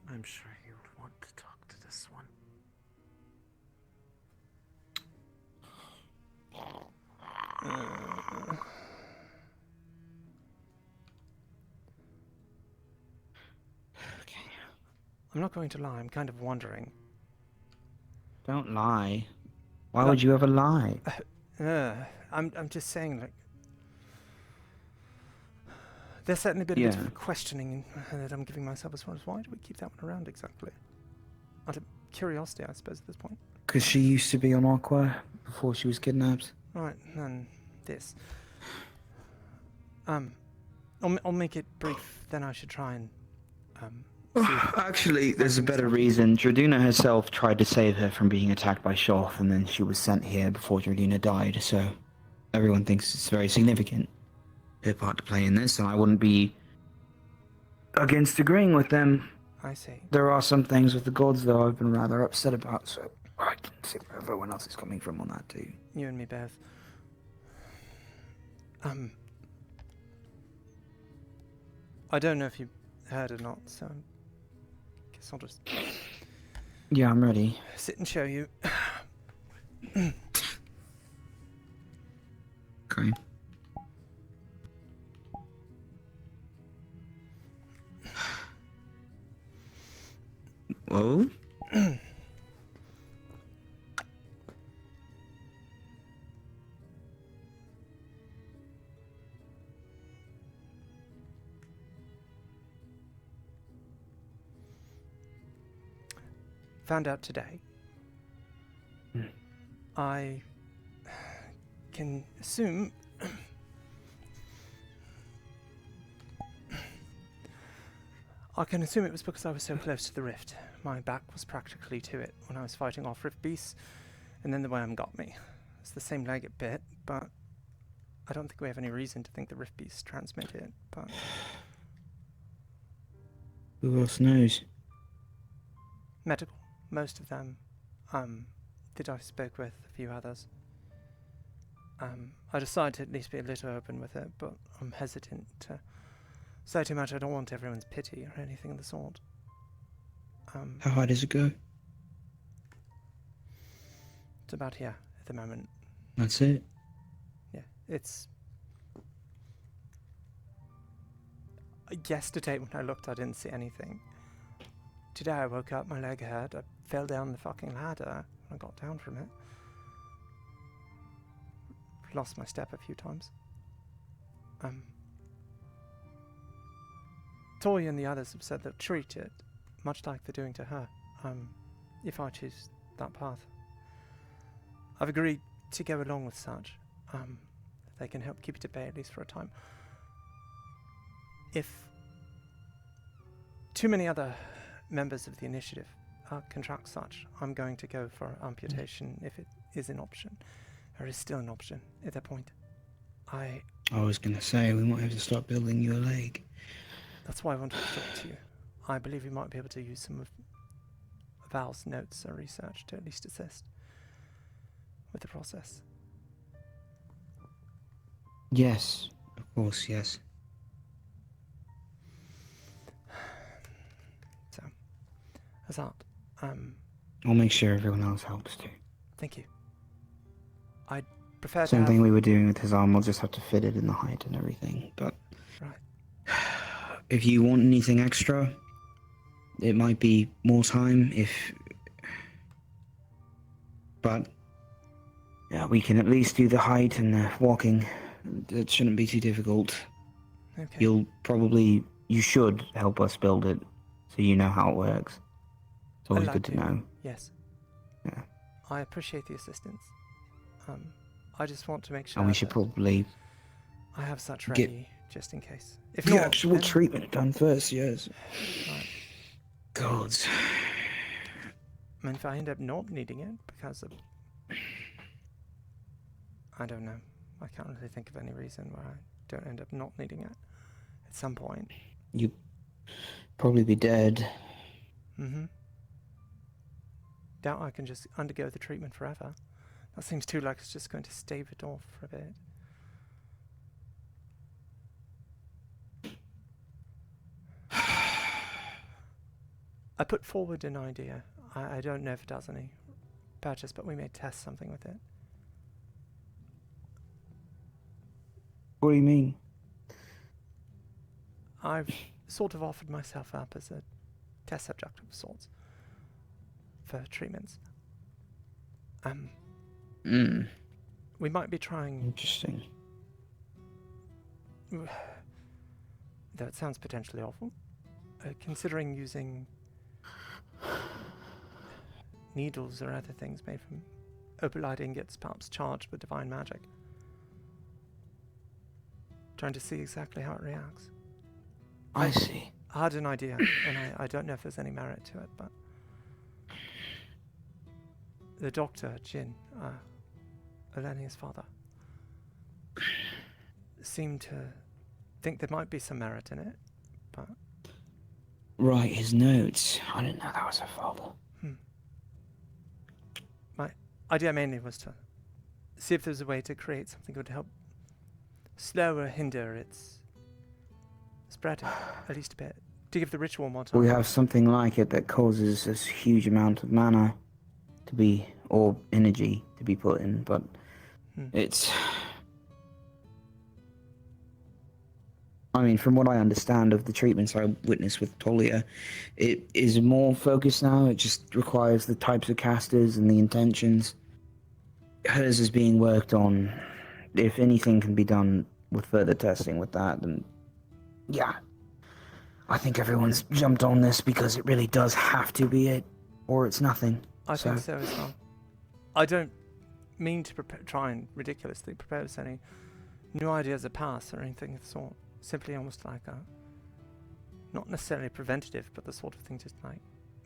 I'm sure he would want to talk to this one. I'm not going to lie, I'm kind of wondering. Don't lie. Why would you ever lie? I'm just saying, like, there's certainly been a bit of questioning that I'm giving myself as far as why do we keep that one around exactly? Out of curiosity, I suppose, at this point. Because she used to be on Aqua before she was kidnapped. Right, and this. I'll make it brief, then I should try and, Actually, there's a better reason. Draduna herself tried to save her from being attacked by Shoth, and then she was sent here before Draduna died, so everyone thinks it's very significant, her part to play in this, and I wouldn't be against agreeing with them. I see. There are some things with the gods, though, I've been rather upset about, so I can see where everyone else is coming from on that, too. You and me both. I don't know if you heard or not, so I guess I'll just... Yeah, I'm ready. Sit and show you. Okay. Whoa. Found out today. I can assume it was because I was so close to the rift. My back was practically to it when I was fighting off rift beasts, and then the worm got me. It's the same leg it bit, but I don't think we have any reason to think the rift beasts transmit it, but... Who else knows? Medical. Most of them, that I spoke with, a few others. I decided to at least be a little open with it, but I'm hesitant to say too much. I don't want everyone's pity or anything of the sort. How high does it go? It's about here at the moment. That's it? Yeah, it's... Yesterday when I looked, I didn't see anything. Today I woke up, my leg hurt, I fell down the fucking ladder when I got down from it. Lost my step a few times. Tori and the others have said they'll treat it, much like they're doing to her, if I choose that path. I've agreed to go along with such. They can help keep it at bay at least for a time. If too many other members of the initiative contract such, I'm going to go for amputation if it is an option. Or is still an option at that point. I was going to say, we might have to start building you a leg. That's why I wanted to talk to you. I believe we might be able to use some of Val's notes or research to at least assist with the process. Yes, of course, yes. So, as that, I'll make sure everyone else helps too. Thank you. I'd prefer to Same have... thing we were doing with his arm. We'll just have to fit it in the height and everything. But Right. if you want anything extra, it might be more time. But yeah, we can at least do the height and the walking. It shouldn't be too difficult. Okay. You should help us build it, so you know how it works. It's always I'd good like to know. Yes. Yeah. I appreciate the assistance. I just want to make sure And we should that probably I have such get ready, just in case. If the not, actual then... treatment done first, yes. Right. God. I mean, if I end up not needing it because of... I don't know. I can't really think of any reason why I don't end up not needing it at some point. You'd probably be dead. Mm-hmm. Doubt I can just undergo the treatment forever. That seems too like it's just going to stave it off for a bit. I put forward an idea. I don't know if it does any purchase, but we may test something with it. What do you mean? I've sort of offered myself up as a test subject of sorts for treatments. We might be trying... Interesting. Though it sounds potentially awful. Considering using needles or other things made from opalite ingots, perhaps charged with divine magic. Trying to see exactly how it reacts. I see. I had an idea, and I don't know if there's any merit to it, but... The doctor, Jin, Aurelie's father, seemed to think there might be some merit in it, but... Right, his notes. I didn't know that was her father. My idea mainly was to see if there's a way to create something that would help slow or hinder its spreading, at least a bit, to give the ritual more time. We have something like it that causes this huge amount of mana to be, or energy to be put in, but it's... I mean, from what I understand of the treatments I witnessed with Tolia, it is more focused now. It just requires the types of casters and the intentions. Hers is being worked on. If anything can be done with further testing with that, then yeah. I think everyone's jumped on this because it really does have to be it, or it's nothing. I think so as well. I don't mean to try and ridiculously propose any new ideas of paths or anything of the sort. Simply almost like a, not necessarily preventative, but the sort of thing just like,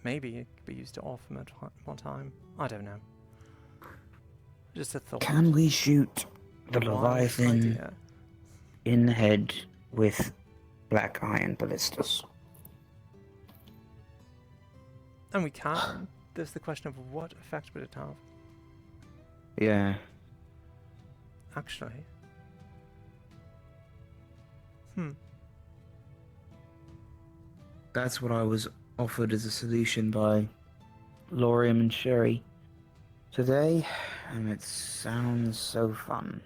maybe it could be used to offer more time. I don't know. Just a thought. Can we shoot the Leviathan in the head with black iron ballistas? And we can. There's the question of what effect would it have? Yeah. Actually. That's what I was offered as a solution by Laurium and Sherry today, and it sounds so fun.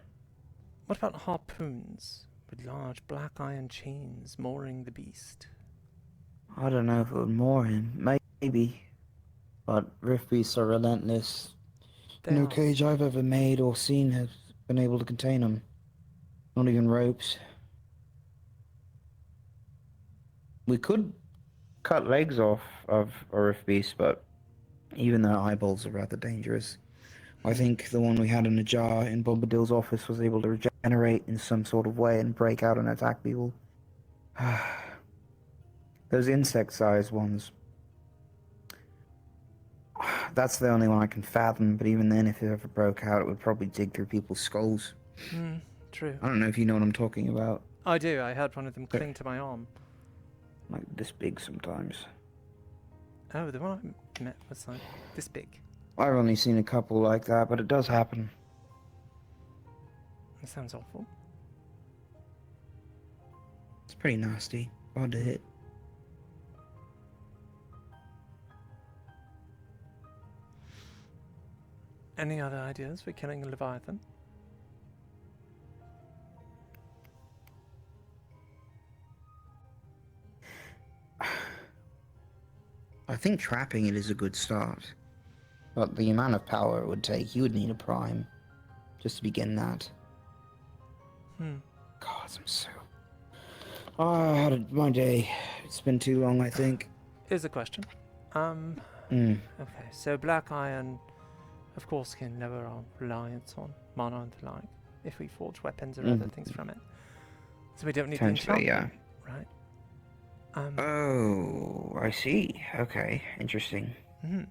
What about harpoons with large black iron chains mooring the beast? I don't know if it would moor him. Maybe. But rift beasts are relentless. No cage I've ever made or seen has been able to contain them. Not even ropes. We could cut legs off of a rift beast, but even their eyeballs are rather dangerous. I think the one we had in a jar in Bombadil's office was able to regenerate in some sort of way and break out and attack people. Those insect-sized ones. That's the only one I can fathom, but even then, if it ever broke out, it would probably dig through people's skulls. True. I don't know if you know what I'm talking about. I do. I had one of them cling to my arm. Like this big sometimes. Oh, the one I met was like this big. I've only seen a couple like that, but it does happen. That sounds awful. It's pretty nasty. Hard to hit. Any other ideas for killing a Leviathan? I think trapping it is a good start. But the amount of power it would take, you would need a prime. Just to begin that. Hmm. God, I'm so... Oh, I had my day. It's been too long, I think. Here's a question. Mm. Okay, so Black Iron, of course, can lower our reliance on mana and the like if we forge weapons or other things from it. So we don't need the Potentially, enchantment, right? Oh, I see. Okay, interesting. Mhm.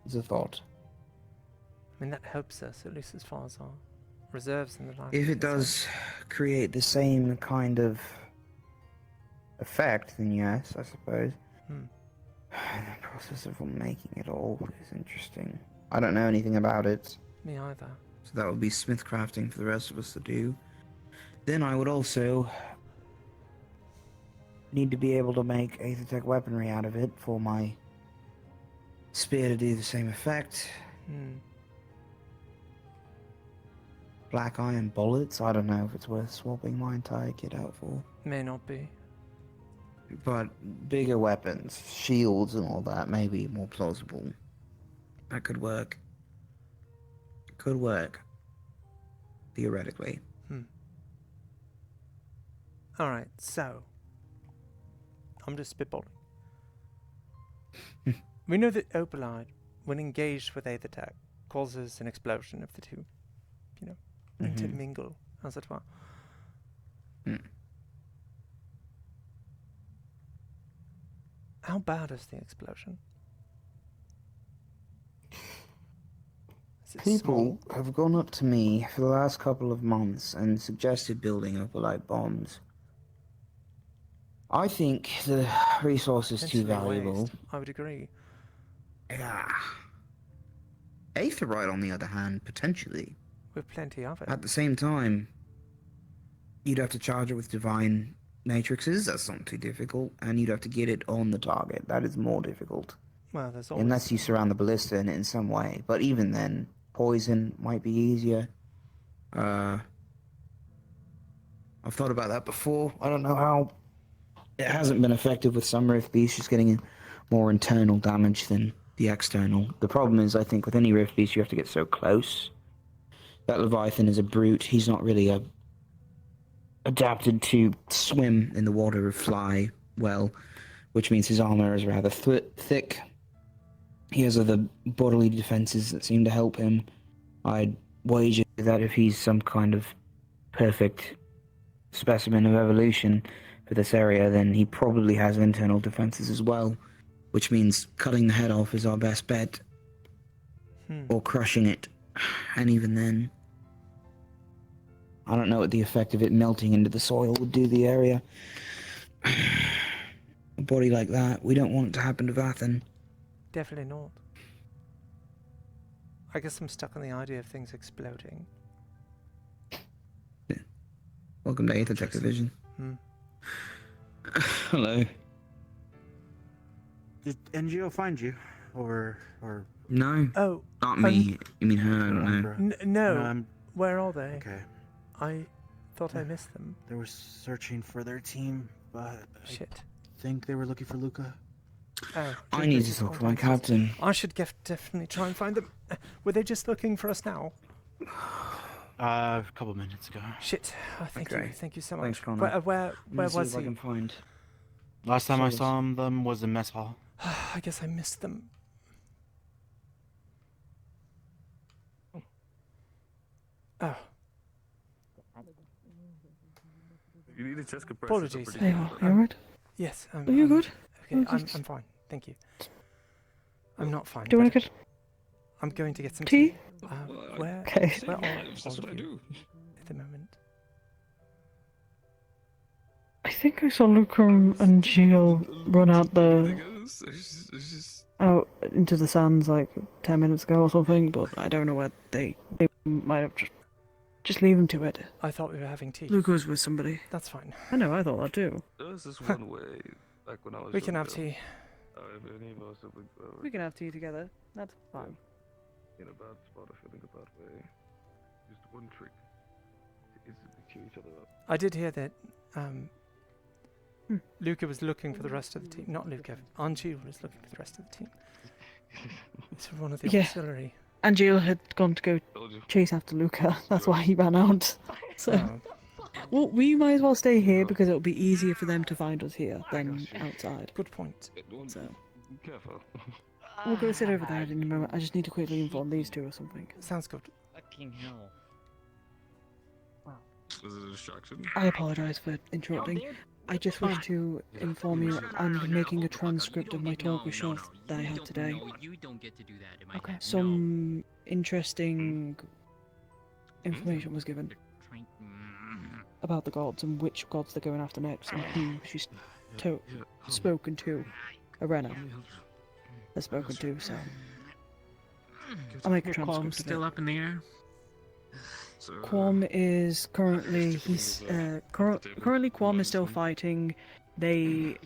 It's a thought. I mean, that helps us, at least as far as our reserves and the like. If it does create the same kind of effect, then yes, I suppose. Hmm. The process of making it all is interesting. I don't know anything about it. Me either. So that would be smith crafting for the rest of us to do. Then I would also need to be able to make Aethertech weaponry out of it for my spear to do the same effect. Hmm. Black iron bullets, I don't know if it's worth swapping my entire kit out for. May not be. But bigger weapons, shields and all that may be more plausible. That could work. Could work. Theoretically. Alright, so. I'm just spitballing. We know that Opalide, when engaged with Aethertech, causes an explosion of the two, you know, intermingle, as it were. How bad is the explosion? Is it People small? have gone up to me for the last couple of months and suggested building Opalite bombs. I think the resource is too Potentially valuable. waste. I would agree. Yeah. Aetherite, on the other hand, potentially. With plenty of it. At the same time, you'd have to charge it with divine matrixes. That's not too difficult. And you'd have to get it on the target. That is more difficult. Well, there's always... Unless you surround the ballista in it in some way. But even then, poison might be easier. I've thought about that before. I don't know how... It hasn't been effective with some Rift Beasts, just getting more internal damage than the external. The problem is, I think, with any Rift Beast, you have to get so close. That Leviathan is a brute. He's not really adapted to swim in the water or fly well, which means his armor is rather thick. He has other bodily defenses that seem to help him. I'd wager that if he's some kind of perfect specimen of evolution for this area, then he probably has internal defenses as well, which means cutting the head off is our best bet. Or crushing it. And even then, I don't know what the effect of it melting into the soil would do to the area. A body like that, we don't want it to happen to Vathan. Definitely not. I guess I'm stuck on the idea of things exploding. Welcome to Aethertech Division. Hmm. Hello. Did NGO find you? Or... No. Oh. Not me. You mean her? I don't know. No. Where are they? Okay. I thought I missed them. They were searching for their team, but... Shit. I think they were looking for Luca. Oh, I need to talk to my captain. I should definitely try and find them. Were they just looking for us now? A couple minutes ago. Shit. Oh, thank you so much. Thanks, Connor. Where was see if he? I can find... Last time I saw them was in mess hall. I guess I missed them. Oh. You need a chest compressor. Apologies. Hey, you alright? Yes. Are you good? Okay, I'm fine. Thank you. I'm not fine. Do you want to get I'm going to get some tea? Where Okay. are all of you at the moment? I think I saw Luca and Gio run out out into the sands like 10 minutes ago or something, but I don't know where they might have just leave them to it. I thought we were having tea. Luca was with somebody. That's fine. I know, I thought that too. There was this one way, like when I was. We can have tea. We can have tea together. That's fine. In a bad spot, or feeling a bad way. Just one trick is to cheer each other up. I did hear that Luca was looking for the rest of the team. Not Luca. Anjil was looking for the rest of the team. It's one of the Yeah. auxiliary. Angela had gone to go chase after Luca. That's why he ran out. So, well, we might as well stay here because it'll be easier for them to find us here than outside. Good point. So, Careful. we'll go sit over there in a moment. I just need to quickly inform these two or something. Sounds good. Fucking hell. Is it a distraction? I apologise for interrupting. I just wish to inform you I'm making a transcript of my talk with Shoth that I had today. No, you don't get to do that. Okay. Some interesting information was given about the gods and which gods they're going after next and who she's spoken to. Arena has spoken to, so I'll make a transcript Qualm's of still it. up in the air. Qualm is currently currently Qualm is still fighting. They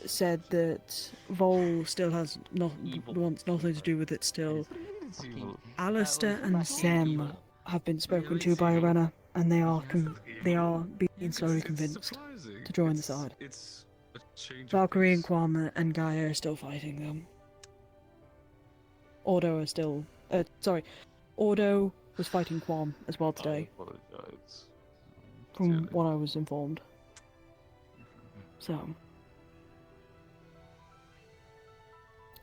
said that Vol still has wants nothing to do with it still. Alistair and Sem have been spoken to by Arena, and they are being slowly convinced to join the side. Valkyrie and Qualm and Gaia are still fighting them. Ordo are still Ordo was fighting Qualm as well today, from what I was informed. So,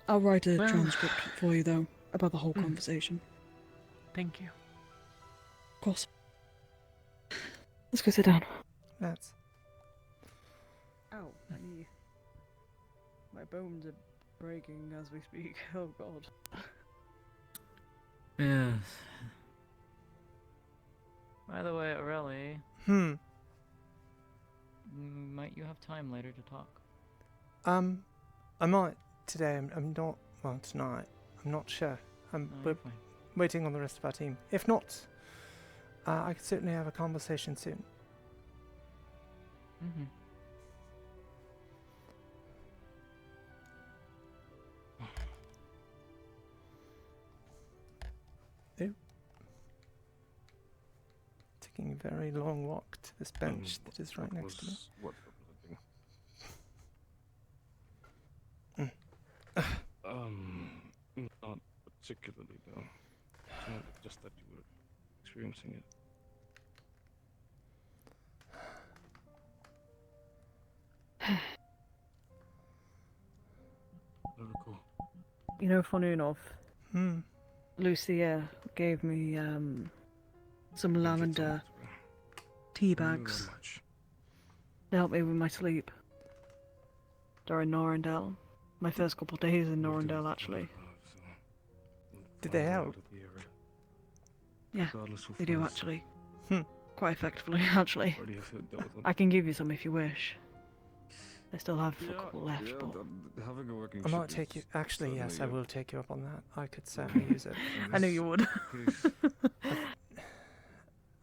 I'll write a transcript for you, though, about the whole conversation. Thank you. Of course. Let's go sit down. Let's. Ow, my bones are breaking as we speak. Oh god. Yes. By the way, Aurelie. Might you have time later to talk? I might today. I'm not. Well, tonight. I'm not sure. We're waiting on the rest of our team. If not, I could certainly have a conversation soon. Mm-hmm. Taking a very long walk to this bench that is right next to me. Not particularly, though. It's not just that you were experiencing it. Very cool. You know, funny enough, Hmm. Lucia gave me some lavender tea bags to help me with my sleep during Norrendale. My first couple of days in Norrendale, actually. Did they help? Yeah, they do actually. Quite effectively, actually. I can give you some if you wish. I still have a couple left, but... I might take you. Actually, yes, I will take you up on that. I could certainly use it. I knew you would.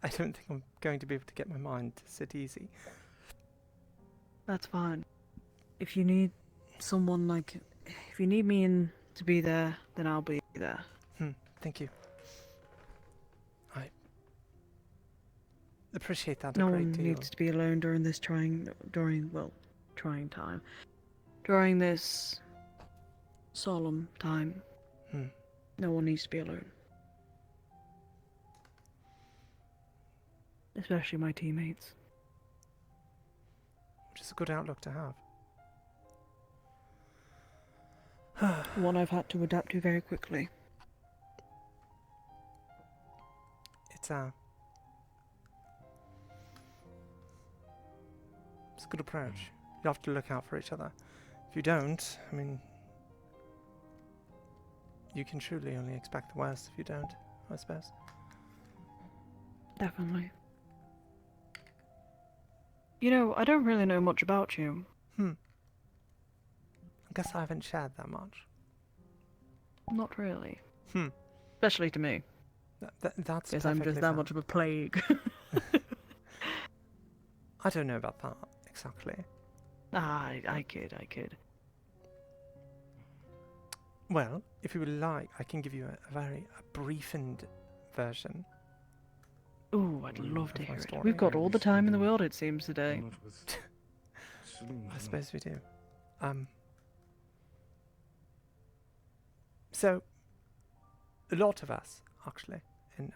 I don't think I'm going to be able to get my mind to sit easy. That's fine. If you need someone if you need me in to be there, then I'll be there. Thank you. I appreciate that No a one great deal. needs to be alone during this trying time. During this solemn time. No one needs to be alone. Especially my teammates. Which is a good outlook to have. One I've had to adapt to very quickly. It's a good approach. You have to look out for each other. If you don't, I mean, you can truly only expect the worst if you don't, I suppose. Definitely. You know, I don't really know much about you. I guess I haven't shared that much. Not really. Especially to me. That's because I'm just perfectly that fine. much of a plague. I don't know about that exactly. I kid. Well, if you would like, I can give you a very briefered version. Ooh, I'd love to hear it. We've got all the time in the world, it seems, today. I suppose we do. So, a lot of us, actually, in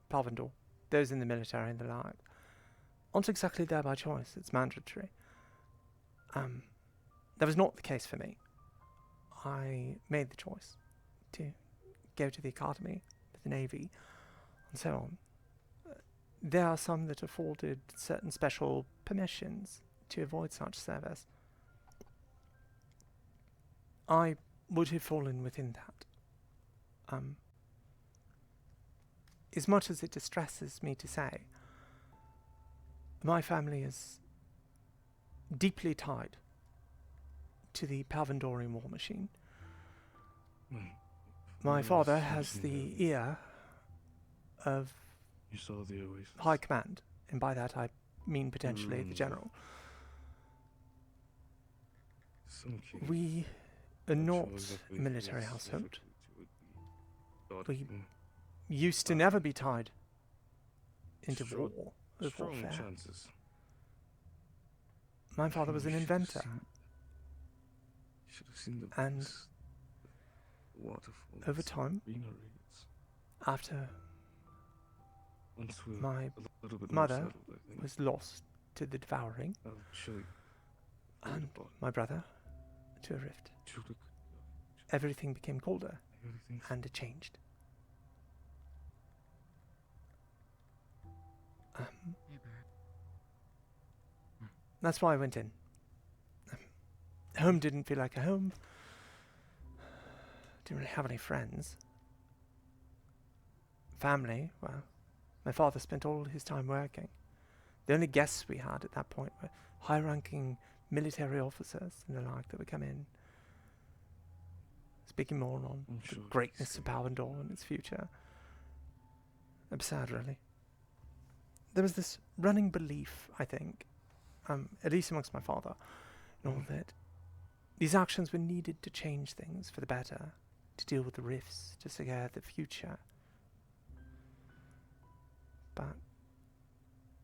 Palvendor, those in the military and the like, aren't exactly there by choice. It's mandatory. That was not the case for me. I made the choice to go to the academy, the navy, and so on. There are some that afforded certain special permissions to avoid such service. I would have fallen within that. As much as it distresses me to say, my family is deeply tied to the Palvendorian war machine. My father has the ear of high command, and by that I mean potentially the general. We are not a military household. We used to never be tied into war, of warfare. My father was an inventor, and over time, after my mother was lost to the devouring, and my brother to a rift, everything became colder, and it changed. That's why I went in. Home didn't feel like a home. Didn't really have any friends. Family, well, my father spent all his time working. The only guests we had at that point were high-ranking military officers and the like that would come in, speaking more on the greatness of Palvendor and its future. Absurd, really. There was this running belief, I think, at least amongst my father, and all that these actions were needed to change things for the better, to deal with the rifts, to secure the future. But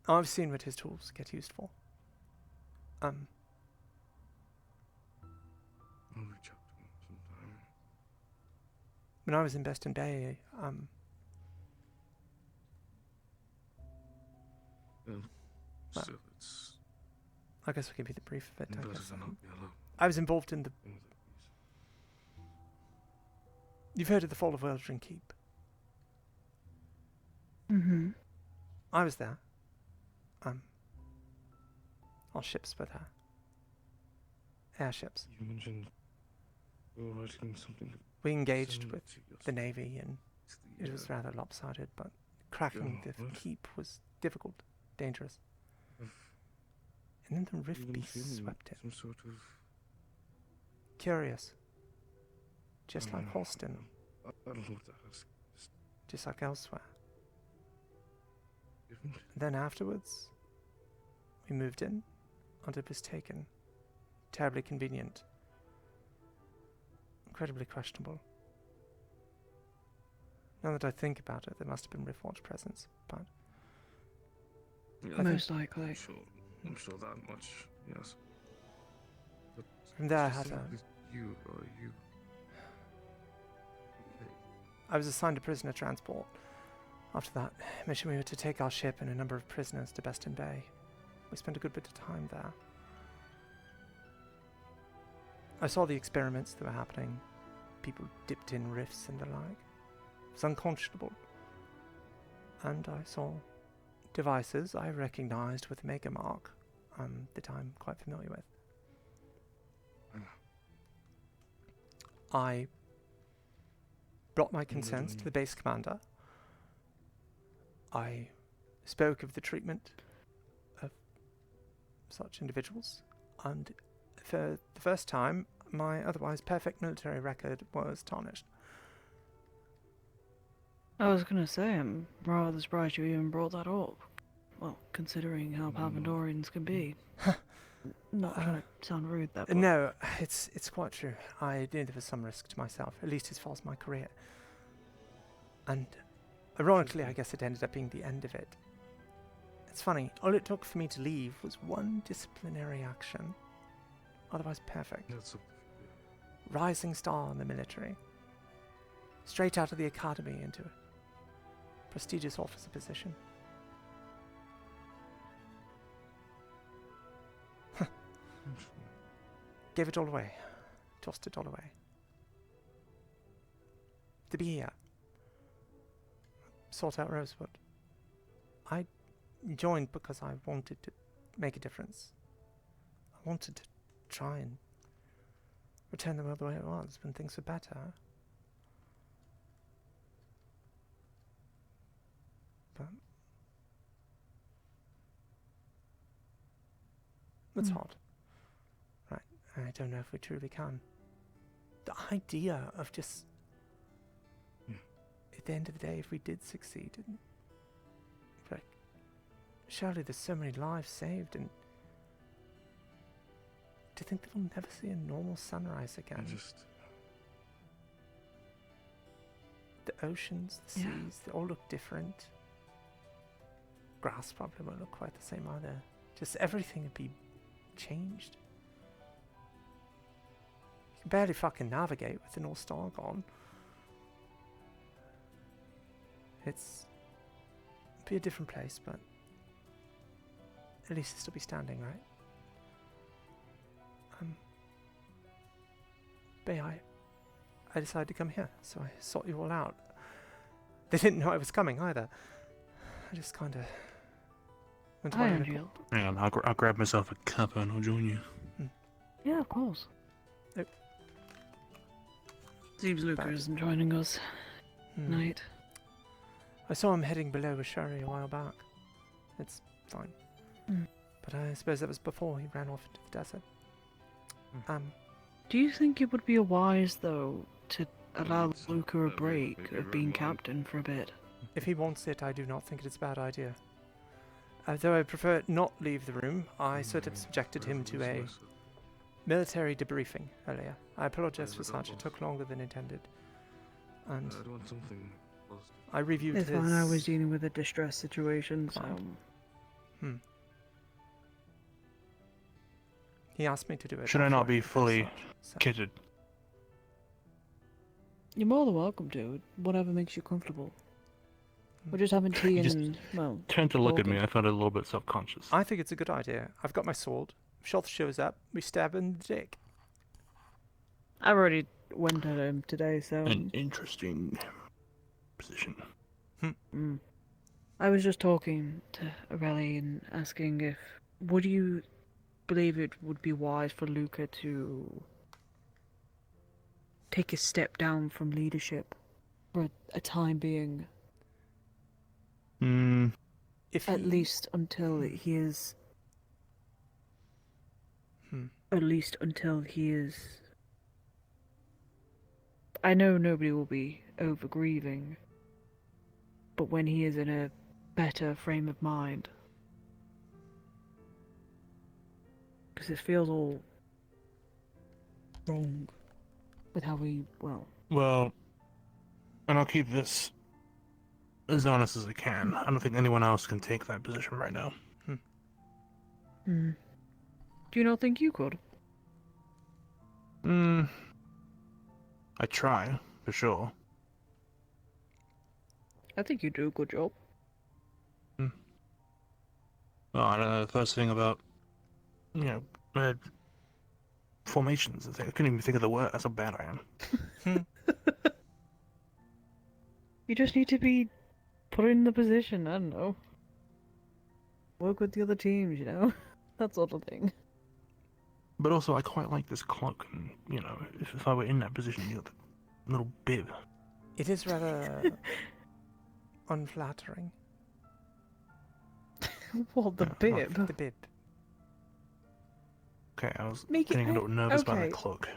I've seen what his tools get used for. When I was in Beston Bay, well, I guess I'll give you the brief of it. I was involved in the... You've heard of the fall of Weldrin Keep? Mm-hmm. I was there. Our ships were there. Airships. You mentioned writing something. We engaged with the Navy, and it was rather lopsided, but cracking the keep was difficult, dangerous. And then the rift beasts swept in. Some sort of... Curious. Just like Holston. I don't know what that is. Just like elsewhere. And then afterwards, we moved in, and it was taken. Terribly convenient. Incredibly questionable. Now that I think about it, there must have been Riftwatch presence, but... Yeah, most likely. I'm sure that much, yes. But from there I had a... You. I was assigned a prisoner transport. After that mission, we were to take our ship and a number of prisoners to Beston Bay. We spent a good bit of time there. I saw the experiments that were happening. People dipped in rifts and the like. It was unconscionable. And I saw devices I recognized with a mega mark that I'm quite familiar with. I brought my concerns to the base commander. I spoke of the treatment of such individuals, and for the first time, my otherwise perfect military record was tarnished. I was gonna say, I'm rather surprised you even brought that up. Well, considering how Palvendorians can be. Not trying to sound rude there, but... No, it's quite true. I knew there was some risk to myself, at least as far as my career. And ironically, I guess it ended up being the end of it. It's funny, all it took for me to leave was one disciplinary action. Otherwise perfect. Rising star in the military. Straight out of the academy into a prestigious officer position. Gave it all away. Tossed it all away. To be here. Sort out Rosewood. I joined because I wanted to make a difference. I wanted to try and return the world the way it was when things were better. But it's hard. Right, I don't know if we truly can. The idea of just at the end of the day, if we did succeed, like, surely there's so many lives saved, and to think that we'll never see a normal sunrise again. The oceans, the seas, they all look different. Grass probably won't look quite the same either. Just everything would be changed. You can barely fucking navigate with the North Star gone. It's be a different place, but at least it'll still be standing, right? But yeah, I decided to come here, so I sought you all out. They didn't know I was coming either. I just kind of went away. Hang on, I'll grab myself a cuppa and I'll join you. Yeah, of course. Seems Luca isn't joining us tonight. I saw him heading below with Sherry a while back. It's fine. But I suppose that was before he ran off into the desert. Do you think it would be wise, though, to allow Luca a break of being captain for a bit? If he wants it, I do not think it is a bad idea. Though I prefer not leave the room, I sort of subjected him to a military debriefing earlier. I apologize for such, it took longer than intended. And I reviewed it's his... fine, I was dealing with a distress situation, so... He asked me to do it. Should I not be fully kitted? You're more than welcome to. Whatever makes you comfortable. We're just having tea and, well... Tend to look at me, I found it a little bit self-conscious. I think it's a good idea. I've got my sword. If Shoth shows up, we stab him in the dick. I've already went at him today, so... An interesting position. I was just talking to Aurelie and asking if... Would you believe it would be wise for Luca to take a step down from leadership for a time being? At least until he is... At least until he is... I know nobody will be over-grieving, but when he is in a better frame of mind. Because it feels all wrong with how we, Well, and I'll keep this as honest as I can. I don't think anyone else can take that position right now. Do you not think you could? I try, for sure. I think you do a good job. Well, I don't know, the first thing about, formations. I couldn't even think of the word. That's how bad I am. You just need to be put in the position, I don't know. Work with the other teams, that sort of thing. But also, I quite like this cloak, and, if I were in that position, the little bib. It is rather unflattering. What, the bib? The bib. Okay, I was getting a little nervous about that cloak.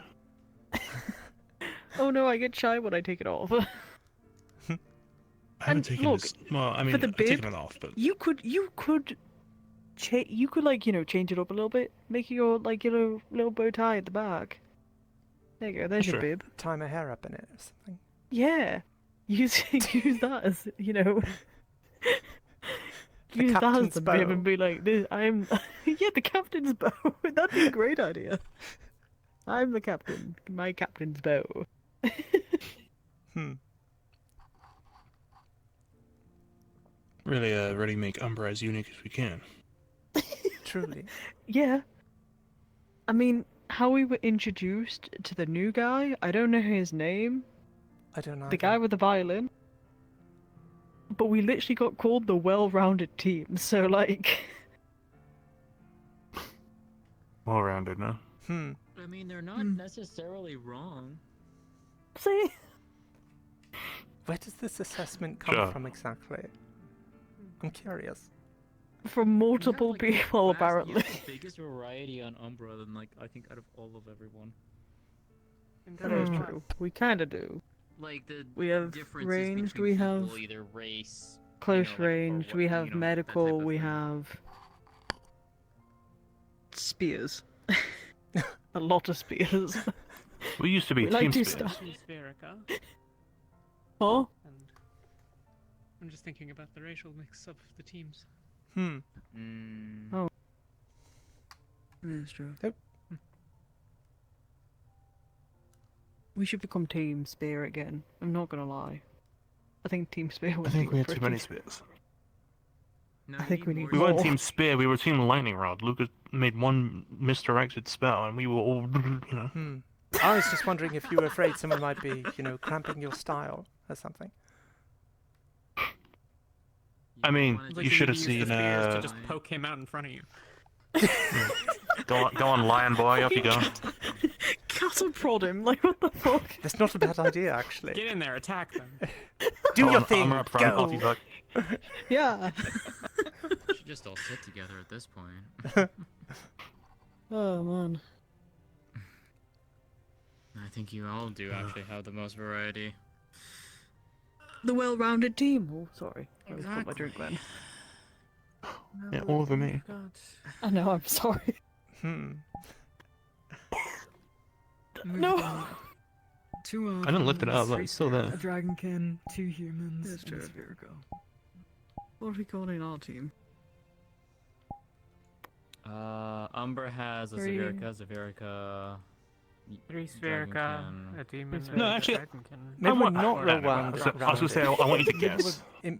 Oh no, I get shy when I take it off. I haven't taken this. Well, I mean, for the I've bib, taken it off, but you could change it up a little bit, make your little bow tie at the back. There you go. There's your bib. Tie my hair up in it or something. Yeah, use that as use that as captain's the bib bow. and be like, this, I'm yeah, the captain's bow. That'd be a great idea. I'm the captain. My captain's bow. Really make Umbra as unique as we can. Truly. Yeah. I mean, how we were introduced to the new guy, I don't know his name. I don't know. The guy with the violin. But we literally got called the well-rounded team, so like... Well-rounded, no? I mean, they're not necessarily wrong. See? Where does this assessment come Sure. from exactly? I'm curious. From multiple people, apparently. You have the biggest variety on Umbra than, like, I think out of all of everyone. That is true. We kinda do. Like, the We have differences ranged, between we have people, either race, close you know, like, or range, what- we you have know, that medical, type of we thing. have spears. A lot of spears. We used to be We like team to spears. stuff. Spherica. Oh? And I'm just thinking about the racial mix of the teams. Oh. That's true. Nope. We should become Team Spear again. I'm not gonna lie. I think Team Spear would I think be we had too pretty- many spears. I think we need We more. weren't Team Spear, we were Team Lightning Rod. Lucas made one misdirected spell, and we were all, you know. I was just wondering if you were afraid someone might be, cramping your style or something. I mean, Like you should have use seen. the spears to just poke him out in front of you. Go on, Lion Boy, off you go. Cattle prod him, like what the fuck? That's not a bad idea, actually. Get in there, attack them. Do Go your on, thing, armor up front, go! off you go. Yeah. We should just all sit together at this point. Oh man. I think you all do actually have the most variety. The well-rounded team. Oh, sorry. I was put my drink then. Yeah, all over me. I know. I'm sorry. No. Two I didn't lift it up, but it's still there. A dragonkin, 2 humans, That's and a true. spherical. What are we calling our team? Umbra has a Three. Zavirica, 3 Spherica, Dragonkin. a demon. No, and a actually, dragonkin. Maybe we're not I well-rounded. was gonna say, I want you to Maybe guess. we're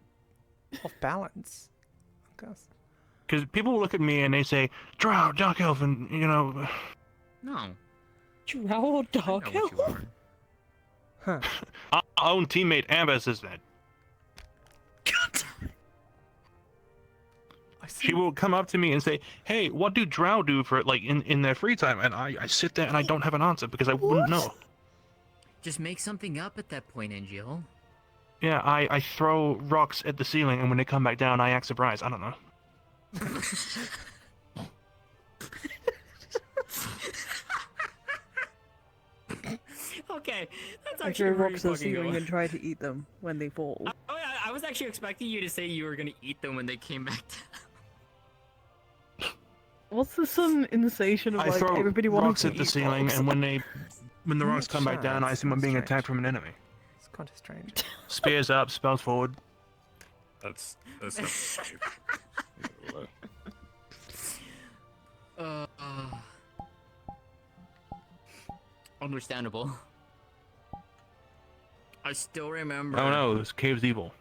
off balance. I guess. Because people will look at me and they say, Drow, Dark Elf, and, you know... No. Drow or Dark Elf? Huh. Our own teammate Amber says that. She will come up to me and say, hey, what do Drow do for, like, in their free time? And I sit there and I don't have an answer because I wouldn't know. Just make something up at that point, Angel. Yeah, I throw rocks at the ceiling, and when they come back down, I act surprised. I don't know. Okay, that's I actually throw pretty rocks at the fucking ceiling good. and try to eat them when they fall. Oh yeah, I was actually expecting you to say you were gonna eat them when they came back down. What's the some insensation of I like throw everybody wanting rocks to at the eat ceiling, rocks? and when the rocks come back down, I assume I'm being Strange. attacked from an enemy. It's kind of strange. Spears up, spells forward. That's not Understandable. I still remember. Oh no, this cave's evil.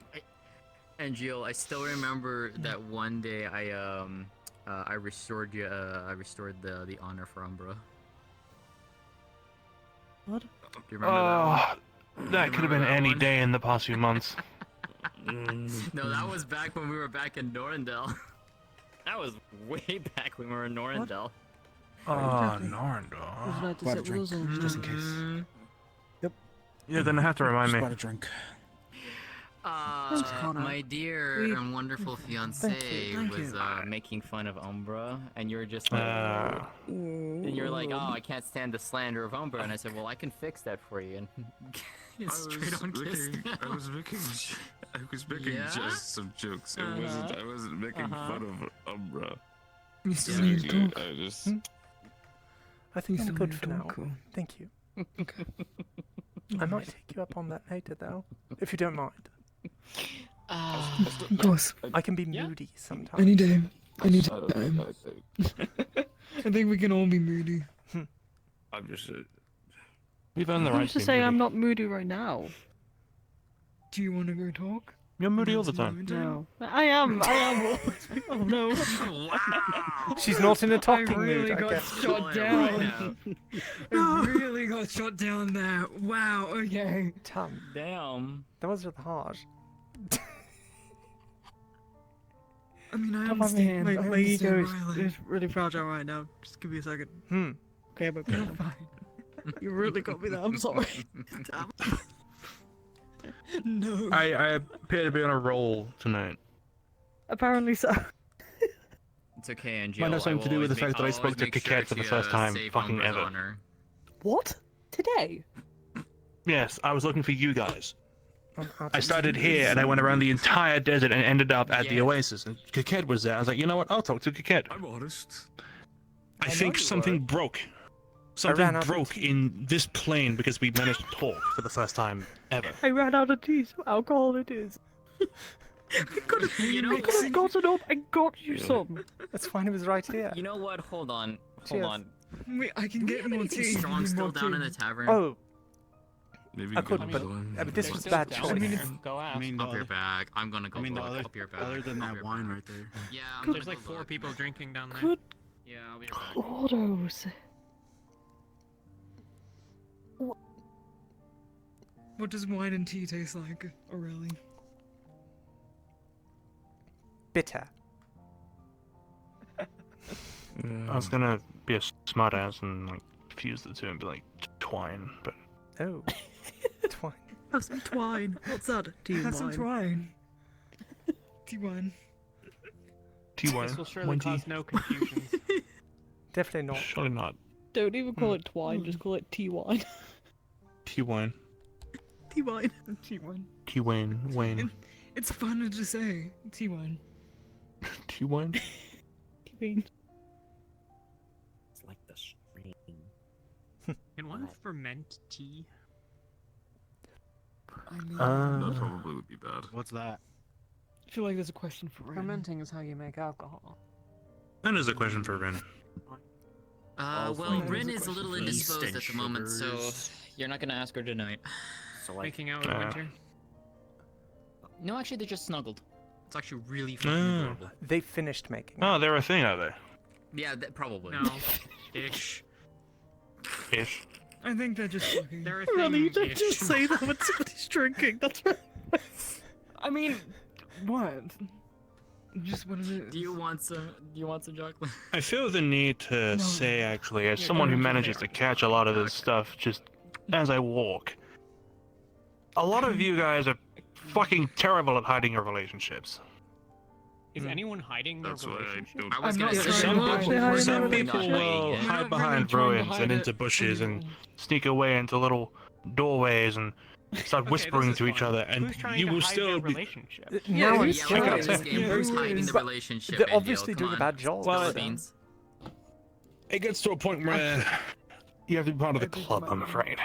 And Jill, I still remember that one day I restored you. I restored the honor for Umbra. What? Do you remember that Oh, that could have been any day in the past few months. one? No, that was back when we were back in Norendel. That was way back when we were in Norendel. Oh, Would you Norndor. like to Grab a sit with us drink, or just in case. Yeah, then I have to remind me. Just got a drink. Thanks, Connor. My dear We- and wonderful fiance Thank was you. making fun of Umbra, and you're just like, and you're like, oh, I can't stand the slander of Umbra, and I said, well, I can fix that for you, and it's straight on kiss. I was making Yeah? just some jokes. I wasn't making fun of Umbra. You still need to talk. I just I think You I'm still good need for to now. talk, cool. Thank you. I might take you up on that later, though, if you don't mind. Of course. I can be moody sometimes. Any day. Any time. I think we can all be moody. I'm just. You've earned the right Who's to to be say moody. I'm not moody right now? Do you want to go talk? You're moody all the time. No. I am. Oh no. She's not in a talking I really mood, I got guess. shot down. I really got shot down there. Wow, okay. Tom. Damn. That was rather harsh. I mean, I Top of my understand. hand. I My understand ego Riley. is really fragile right now. Just give me a second. Okay, I'm okay. You're fine. You really got me there. I'm sorry. No. I appear to be on a roll tonight. Apparently so. It's okay, Angel. Might have something to do with the fact that I spoke to I'll always make Kakette for the first time save fucking Umbra's ever. honor. What? Today? Yes, I was looking for you guys. I started here and I went around the entire desert and ended up at the oasis. And Kakette was there. I was like, you know what? I'll talk to Kakette. I'm honest. I think something broke. Something broke in this plane because we managed to talk for the first time ever. I ran out of tea, so alcohol it is. You know, I could have gotten up and got you some. That's fine, it was right here. You know what? Hold on. Hold Cheers. on. Wait, I can Do we get have more anything tea. strong still down in the tavern? Oh. Maybe I could, but this was a bad choice. Go ask. Up your bag. I'm gonna go look. Up your bag. Other than Up that your wine bag. right there. Yeah, There's like 4 people drinking down there. Good Yeah, I'll be right back. Autos. What does wine and tea taste like, Aurelie? Bitter. I was gonna be a smart ass and like fuse the two and be like twine, but Oh. Twine. Have some twine. What's that? Tea Have some wine. twine. Tea wine. T1. This will surely cause no confusion. Definitely not. Surely not. Don't even call it twine, just call it tea wine. T1. Tea wine. Tea wine. T-Wayne. Wayne. It's fun to say. Tea wine. T1. Tea It's like the stream. Can one ferment tea? I mean, That probably would be bad. What's that? I feel like there's a question for Ren. Fermenting is how you make alcohol. That is a question for Rin. Well, Rin is a little Yeast indisposed and at the moment, so sugars. you're not gonna ask her tonight. So like, Making out with Winter. No, actually, they just snuggled. It's actually really fucking Mm. adorable. They finished making. Oh, they're a thing, are they? Yeah, probably. No. Ish. Ish. I think they're just fucking. They're a Really, you thing. don't just say that when somebody's drinking. That's right. I mean, what? Just what is it? Do you want some chocolate? I feel the need to say, actually, as someone who manages to catch a lot of this stuff just as I walk, a lot of you guys are fucking terrible at hiding your relationships. Is anyone hiding their That's why I relationship? don't. I was I'm gonna not say trying to hide Some it. people Not will hiding it. hide You're not behind really trying to ruins hide and it. into bushes and Mm. sneak away into little doorways and start Okay, whispering this is to each fun. other, and Who's trying you to will hide still their be. relationship? Now I'm who's Yeah, scared. look trying? at this game. Yeah, Who's who hiding is? the But relationship? they're Angel? obviously Come doing a on. bad job. Spill Well, the beans. It gets to a point where you have to be part of the club, I'm afraid.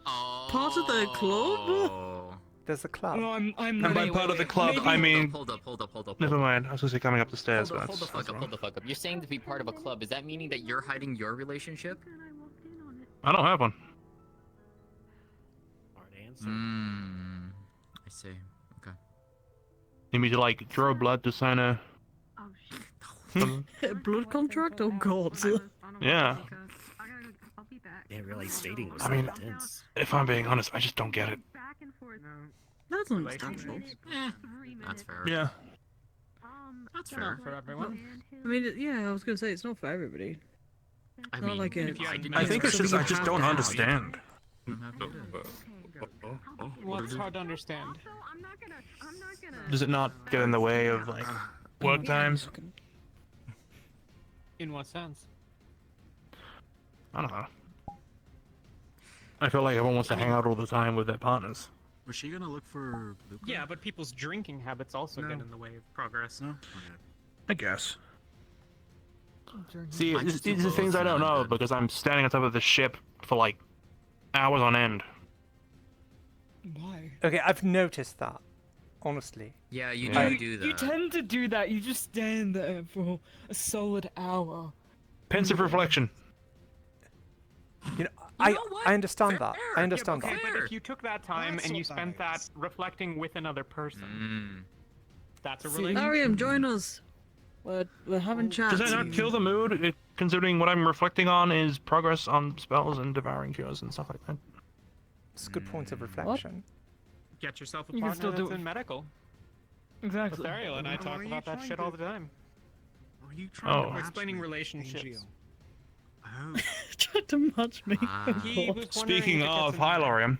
Part of the club? Oh. There's a club. No, I'm And by Wait, part wait, of the wait. club, Maybe- I mean. Hold up. Never mind. I was supposed to be coming up the stairs, but Hold the that's fuck up. wrong. Hold the fuck up. You're saying to be part of a club. Is that meaning that you're hiding your relationship? I don't have one. hard answer. I see. Okay. You mean to like draw blood to sign a? Blood contract? Oh god. Yeah. Yeah, really stating was I mean, intense. if I'm being honest, I just don't get it. That's understandable. That's fair. Yeah. That's fair. For everyone. I mean, yeah, I was gonna say it's not for everybody. I Not mean, like a- if you I think it's just I just don't understand. Well, it's hard to understand. Does it not get in the way of like work times? In what sense? I don't know. I feel like everyone wants to hang out all the time with their partners. Was she gonna look for Luca? Yeah, but people's drinking habits also get in the way of progress. No? I guess. Oh, See, I just do these are both things I and don't I'm know good. because I'm standing on top of the ship for like hours on end. Why? Okay, I've noticed that. honestly. Yeah, you I- do that. You tend to do that. You just stand there for a solid hour. Pensive reflection. You know, I understand that. I understand okay, that. but if you took that time That's and you what that spent that reflecting with another person, that's a See, relationship. Ariam, join us. We're having chats. Does that not kill the mood, considering what I'm reflecting on is progress on spells and devouring cures and stuff like that? It's a good point of reflection. Get yourself a You can partner still do that's it. in medical. Exactly. Lothariel and I talk about that shit all the time. Are you trying to We're match explaining me, relationships. Angel? Oh. Tried to match me. He was wondering Speaking if it gets of, in hi, there. Lorium.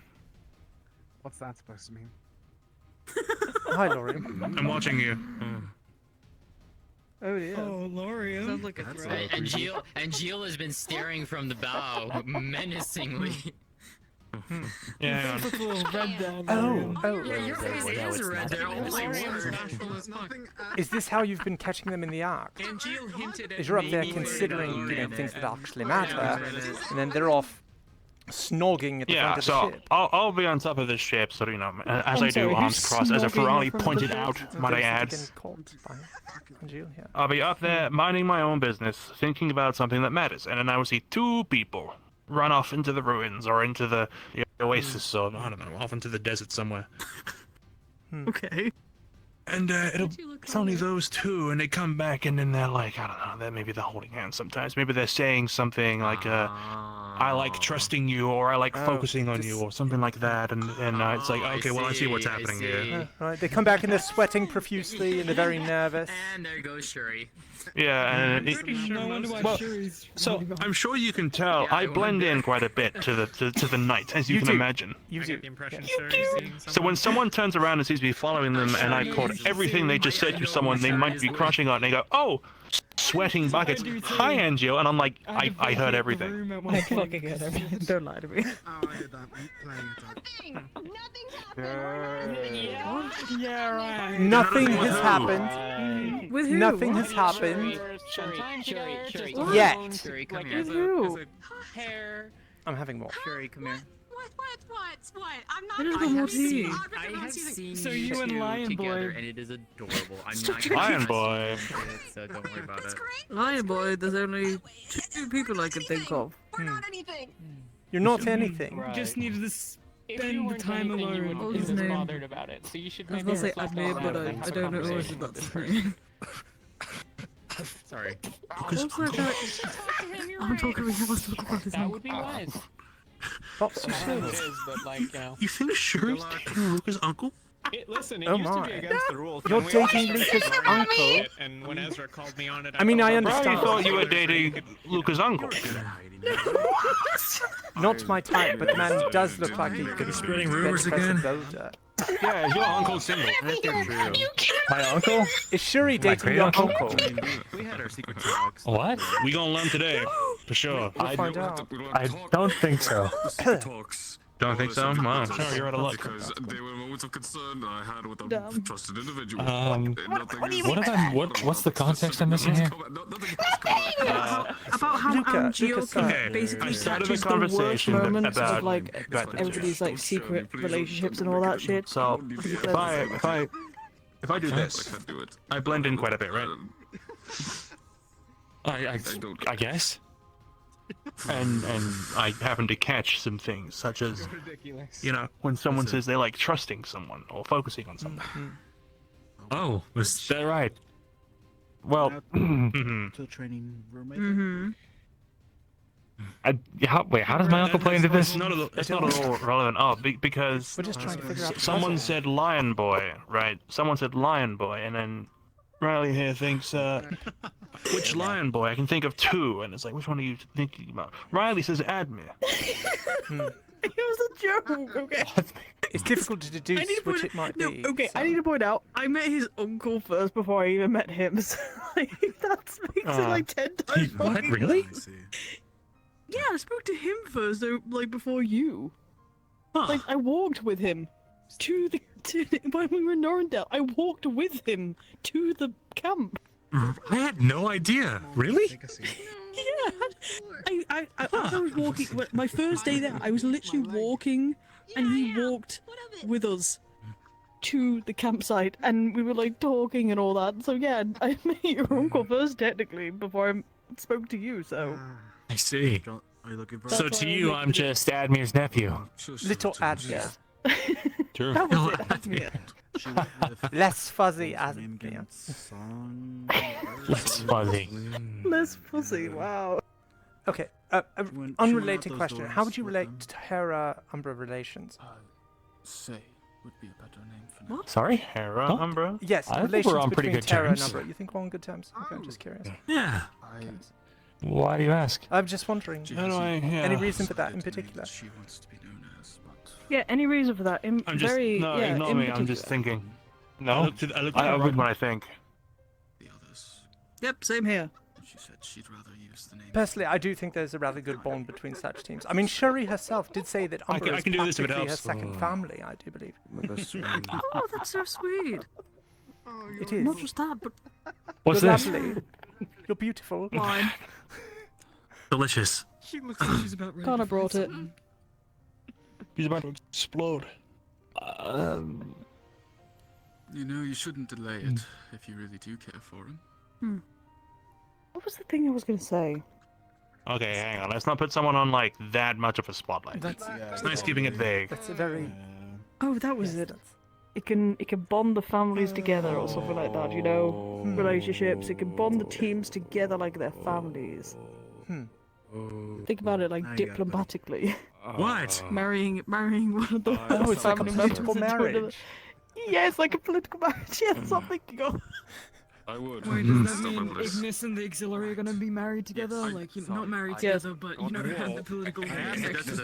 What's that supposed to mean? Hi, Lorium. I'm watching you. Oh yeah. Oh, Lorium. Sounds like a threat. And Gilles has been staring from the bow menacingly. Yeah. It's a little red down Oh. Yeah, your face is red. They're always bashful as fuck. Is this how you've been catching them in the act? And Gilles hinted at Is you're up there maybe considering, later on things that and- actually matter, and then they're off snogging at the front Yeah, of the so ship. I'll be on top of this ship, so as I'm I do, sorry, arms who's crossed, as snogging Aurelie in front of pointed the out, ship? might I Those that are add. getting caught by Jill here. I'll be up there minding my own business, thinking about something that matters, and then I will see two people run off into the ruins or into the oasis, or I don't know, off into the desert somewhere. Okay. And it's only those two, and they come back, and then they're like, I don't know, maybe they're holding hands sometimes. Maybe they're saying something like, I like trusting you, or I like focusing on you, or something like that. And it's like, okay, well, I see what's happening here. Right, they come back and they're sweating profusely and they're very nervous. And there goes Shuri. Yeah, and so I'm sure you can tell I blend in quite a bit to the night, as you can imagine. You do. The impression So when someone turns around and sees me following them, and I quote everything they just said to someone they might be crushing on, and they go, "Oh, sweating buckets, hi, Angel," and I'm like, I heard everything. I fucking heard everything. Don't lie to me. Oh, I heard that. Playing it up. Yeah, right. Nothing has happened. With who? Nothing What? has happened. Shuri, Yet. Shuri, come Like, here. as With who? a hair. I'm having more. Shuri, come here. What? I'm not. I don't know what he is. I have seen So you you and two Lion together, Boy. and it is adorable. I'm Stop not drinking. Lion Boy. So don't worry about it. Lion Boy, there's only two people I can think of. We're not anything. You're not anything. You just needed to If you spend the weren't time anything, you alone. wouldn't What be was this his name? bothered about it. So you should I was maybe gonna say reflect Admir, on but that and I have a don't know conversation if with that's this his name. Sorry. What's that guy? I'm talking about his That would be wise. Pops, you I don't know should. what it is, but like, you know. You think Shuri's dating Luca's uncle? Listen, it Oh used to my. be against the rules. You're when we all dating started Luca's learning uncle? shit, And when Ezra called me on it, I mean, I thought, understand. I thought you were dating Luca's uncle. Not my type, but the man does look like he could be spreading better rumors person again? Boulder. Yeah, is your uncle single? My uncle? Is Shuri My dating great your uncle? uncle? We had our secret talks. What? We gonna learn today, for sure. We'll find out. I don't think so. Don't think so? Wow, sure, you're out of luck. Because they were moments of concern I had with a Dumb. trusted individual. What's the context I'm missing here? About how Luca, Gio Luca, can sorry. basically I started catches a the worst conversation moments about of like everybody's like secret relationships and all that shit. So if I do this, I blend in quite a bit, right? I guess. And I happen to catch some things, such as, you know, when someone says they like trusting someone or focusing on something. Oh, is that right? Well, To training roommate. how does my uncle play into this? It's not at all relevant. Oh, because We're just trying to figure out the someone puzzle. said Lion Boy, right? Someone said Lion Boy, and then Riley here thinks, which Lion Boy? I can think of two, and it's like, which one are you thinking about? Riley says Admir. It was a joke, okay? It's difficult to deduce which it might be. Okay, so- I need to point out, I met his uncle first before I even met him, so like, that makes it like 10 times more. What? Really? Yeah, I spoke to him first, though, like before you. Like, I walked with him to when we were in Norrendale. I walked with him to the camp. I had no idea. Really? Yeah, I was walking. My first day there, I was literally walking, and he walked with us. to the campsite, and we were like talking and all that. So yeah, I met your uncle first, technically, before I spoke to you. So I see. Are you looking for? So to you, I'm just Admir's nephew. Little Admir. True. that was it. Admir. Less fuzzy Admir. Less fuzzy. Less fuzzy. Wow. Okay, unrelated question. How would you relate to Hera Umbra relations? Say would be a better name for now. What? Sorry, Hera Umbra? Yes, I think relations we're on pretty between good Terra and terms. Umbra. You think we're on good terms? Okay, I'm just curious. Yeah. Why do you ask? I'm just wondering. How do I? Yeah. Any reason for that in particular? She wants to be known as, but Yeah. Any reason for that? I'm just no, yeah, ignore in me. I'm just particular. thinking. No, I would when I think. the others. Yep. Same here. She said she'd rather use the name. Personally, I do think there's a rather good bond between such teams. I mean, Shuri herself did say that Umbra I is can do this if it practically her helps. second family, I do believe. Oh, that's so sweet. It is. Not just that, but What's You're this? lovely. You're beautiful. wine. Delicious. She looks like she's about ready. Connor to brought fight it. something. He's about to explode. You know, you shouldn't delay it if you really do care for him. What was the thing I was gonna say? Okay, hang on. Let's not put someone on like that much of a spotlight. It's nice keeping it vague. That's a very... Oh, that was it. It can bond the families together or something like that. You know, relationships. It can bond the teams together like they're families. Think about it like diplomatically. What? marrying one of the Oh, it's like a family members political into another. marriage. Yeah, it's like a political marriage. Yeah, that's what I'm thinking of. I would. Wait, Mhm. does that mean Ignis and the Auxiliary are gonna be married together? Like, you know, not married Yes. together, but you know, have the political connections.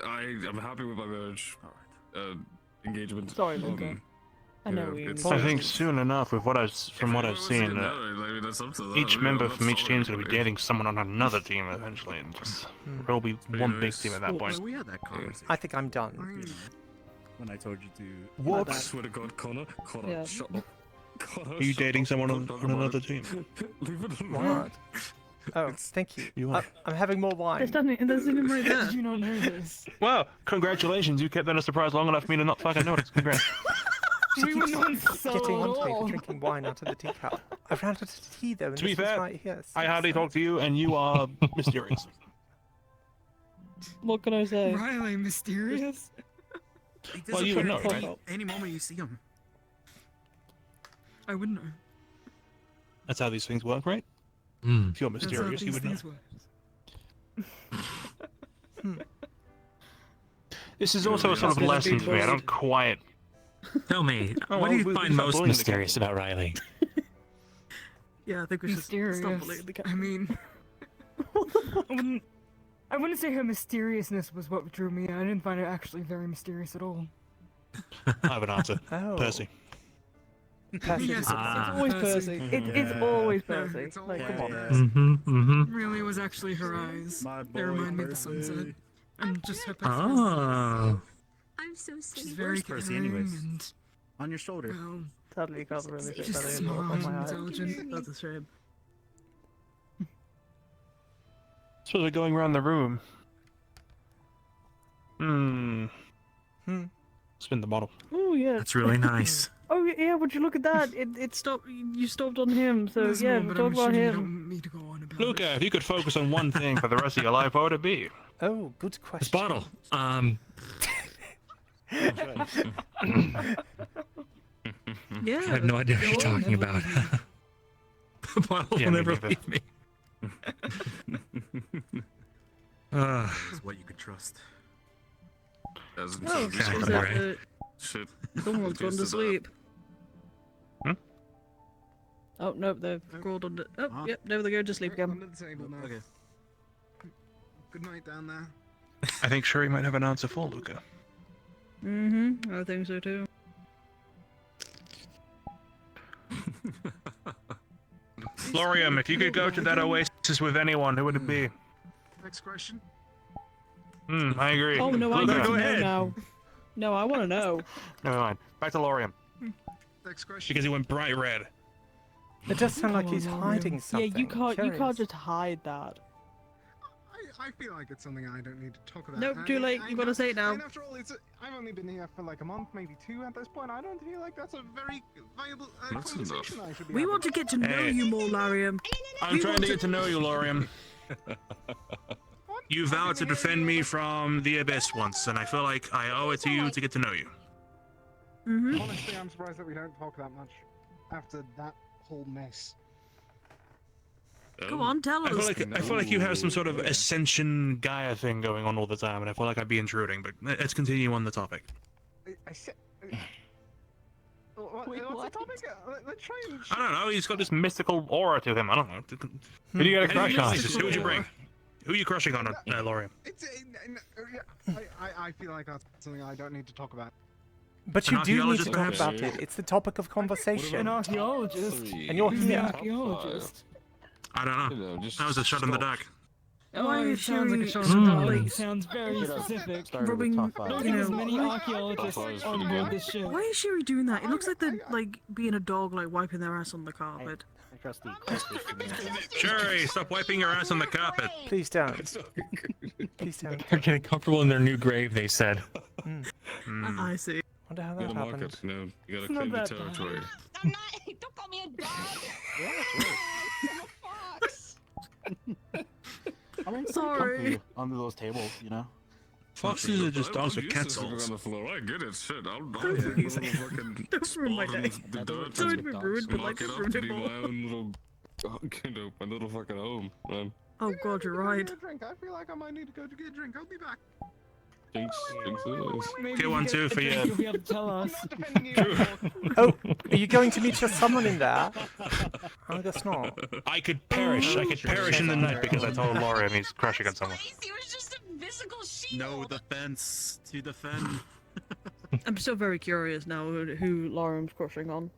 I'm happy with my marriage engagement. Sorry, Luca. I know what you mean. I think soon enough, with from what I've seen, each member from each team is going to be dating someone on another team eventually, and just there'll be one big team at that point. We had that conversation. I think I'm done. When I told you to. Whoops. Swear to God, Connor, Yeah. shut up. Connor, Are you shut dating up. someone on Don't another mind. team? Leave it alone. What? Oh, thank you. You are. I'm having more wine. There's him right there. Did you not know this? Well, congratulations! You kept that a surprise long enough for me to not fucking notice. Congrats. We were not so Getting onto me for long. drinking wine out of the teacup. I ran out of tea though, and To be this was fair, right here. I hardly talk to you, and you are mysterious. What can I say? Riley, mysterious? He Well, you would know, disappears right? any moment you see him. I wouldn't know. That's how these things work, right? Mm. If you're That's how mysterious, you these would know. things work. This is also a sort of lesson to me. I don't quite. Tell me, Oh, what well, do we you find stopped most bullying the mysterious about Riley? Yeah, I think we should Mysterious. stop believing the guy. I mean, I wouldn't say her mysteriousness was what drew me in. I didn't find her actually very mysterious at all. I have an answer. Oh. Percy. Percy. yes, It's always Percy. It's always Percy. It's Like, come on. really was actually her eyes. My They remind me of the Percy. sunset. And just her Oh. I'm so She's silly. very Where's Percy caring anyways? and, On your shoulder. well, Sadly, you can't really fit just that in smart on and my eye. intelligent. That's a shame. Suppose we're going around the room. Spin the bottle. Oh yeah. That's really nice. Oh yeah, would you look at that? It stopped. You stopped on him, so There's yeah, more, we'll but talk I'm about assuming you him. don't want me to go on about Luca, if you could focus on one thing for the rest of your life, what would it be? Oh, good question. This bottle. Yeah. I have no idea what you're You'll talking never about. leave me. The bottle Yeah, will me never neither. leave me. Is what you could trust. As Oh, Okay, is I'm that right. Shit. someone's gone to Reduces that. sleep? Hmm? Oh nope, they've crawled under. Oh yep, there they go to sleep again. Under the table now. Okay. Good night down there. I think Shuri might have an answer for Luca. I think so too. Lorium, if you could go to that oasis with anyone, who would it be? Next question. I agree. Oh no, I Luca. need to know now. No, I want to know. Never mind. Back to Lorium. Next question. Because he went bright red. It does sound like Come he's on, hiding Yeah, something. you can't Curious. just hide that. I feel like it's something I don't need to talk about. Nope, too late. You gotta say it now. And after all, I've only been here for like a month, maybe 2 at this point. I don't feel like that's a very valuable conversation I should be We having. want to get to know Hey. you more, Larium. I'm trying to get to know you, Lorium. You vowed to defend me from the abyss once, and I feel like I owe it to you to get to know you. Mm-hmm. Honestly, I'm surprised that we don't talk that much after that whole mess. Go on, tell us. I feel like you have some sort of Ascension Gaia thing going on all the time, and I feel like I'd be intruding. But let's continue on the topic. I said. What's the topic? Let's try and. I don't know. He's got this mystical aura to him. I don't know. Who do you got a crush on? Who would you bring? Who are you crushing on, Lorium? I feel like that's something I don't need to talk about. But you do need to talk about it. It's the topic of conversation. An archaeologist. And you're He's an here. archaeologist. I don't know. That was a shot in the dark. Why it is sounds like a she shot in the dark. like, It sounds very specific. rubbing, Don't think there's many why- archaeologists on board this ship. Why is Sherry doing that? It looks like they're like being a dog, like wiping their ass on the carpet. Sherry, stop wiping your ass on the carpet. Please don't. Please don't. They're getting comfortable in their new grave, they said. I see. Wonder how You that gotta mark happened. it, you know, you gotta It's not claim the that bad. territory. I'm not. Don't call me a dog. Yeah, that's right. I mean, it's Sorry. comfy under those tables, you know. Foxes are just dogs with I'm cat used to sleeping souls. on the floor. I get it. Shit, I'll Don't hit ruin- a little fucking Don't ruin my spot in day. the dirt Sorry and to be rude, but like, mark it don't up ruin to it be more. my own little, you know, my little fucking home, man. Oh god, you're right. I feel like I might need to go to get a drink. I'll be back. Jinx it is. Maybe Get if one you too get for a you. drink, You'll be able to tell us. Oh, are you going to meet your someone in there? I guess not. I could perish. I could perish in the night because I told Lorium he's crushing on someone. He was just a physical shield. No, the fence to defend. I'm still very curious now who Larium's crushing on.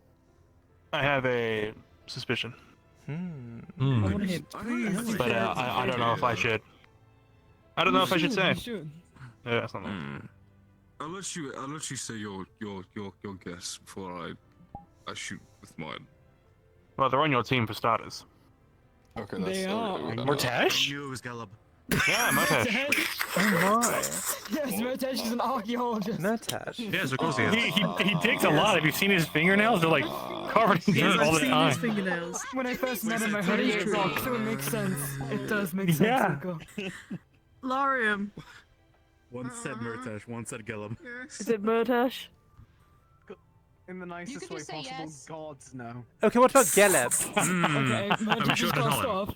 I have a suspicion. I want to hear. But I don't know if I should. I don't know if I should say. You should. Yeah, that's not nice. I'll let you say your guess before I shoot with mine. Well, they're on your team for starters. Okay, They are. Mortash? You was Gallup. Yeah, Mortash. Oh my. Yes, Motesh is an archaeologist. Notash. Yes, of course he is. He digs a lot. Have you seen his fingernails? They're like covered in dirt all the I've time. seen his fingernails. When I first met him, I heard he ate rock, so it makes sense. It does make sense. Yeah. Nico. Larium. One said Murtash, one said Gallup. Is it Murtash? In the nicest could way just say possible, yes. gods no. Okay, what about Geleb? Okay, I'm Motesh sure is to crossed tell him. off.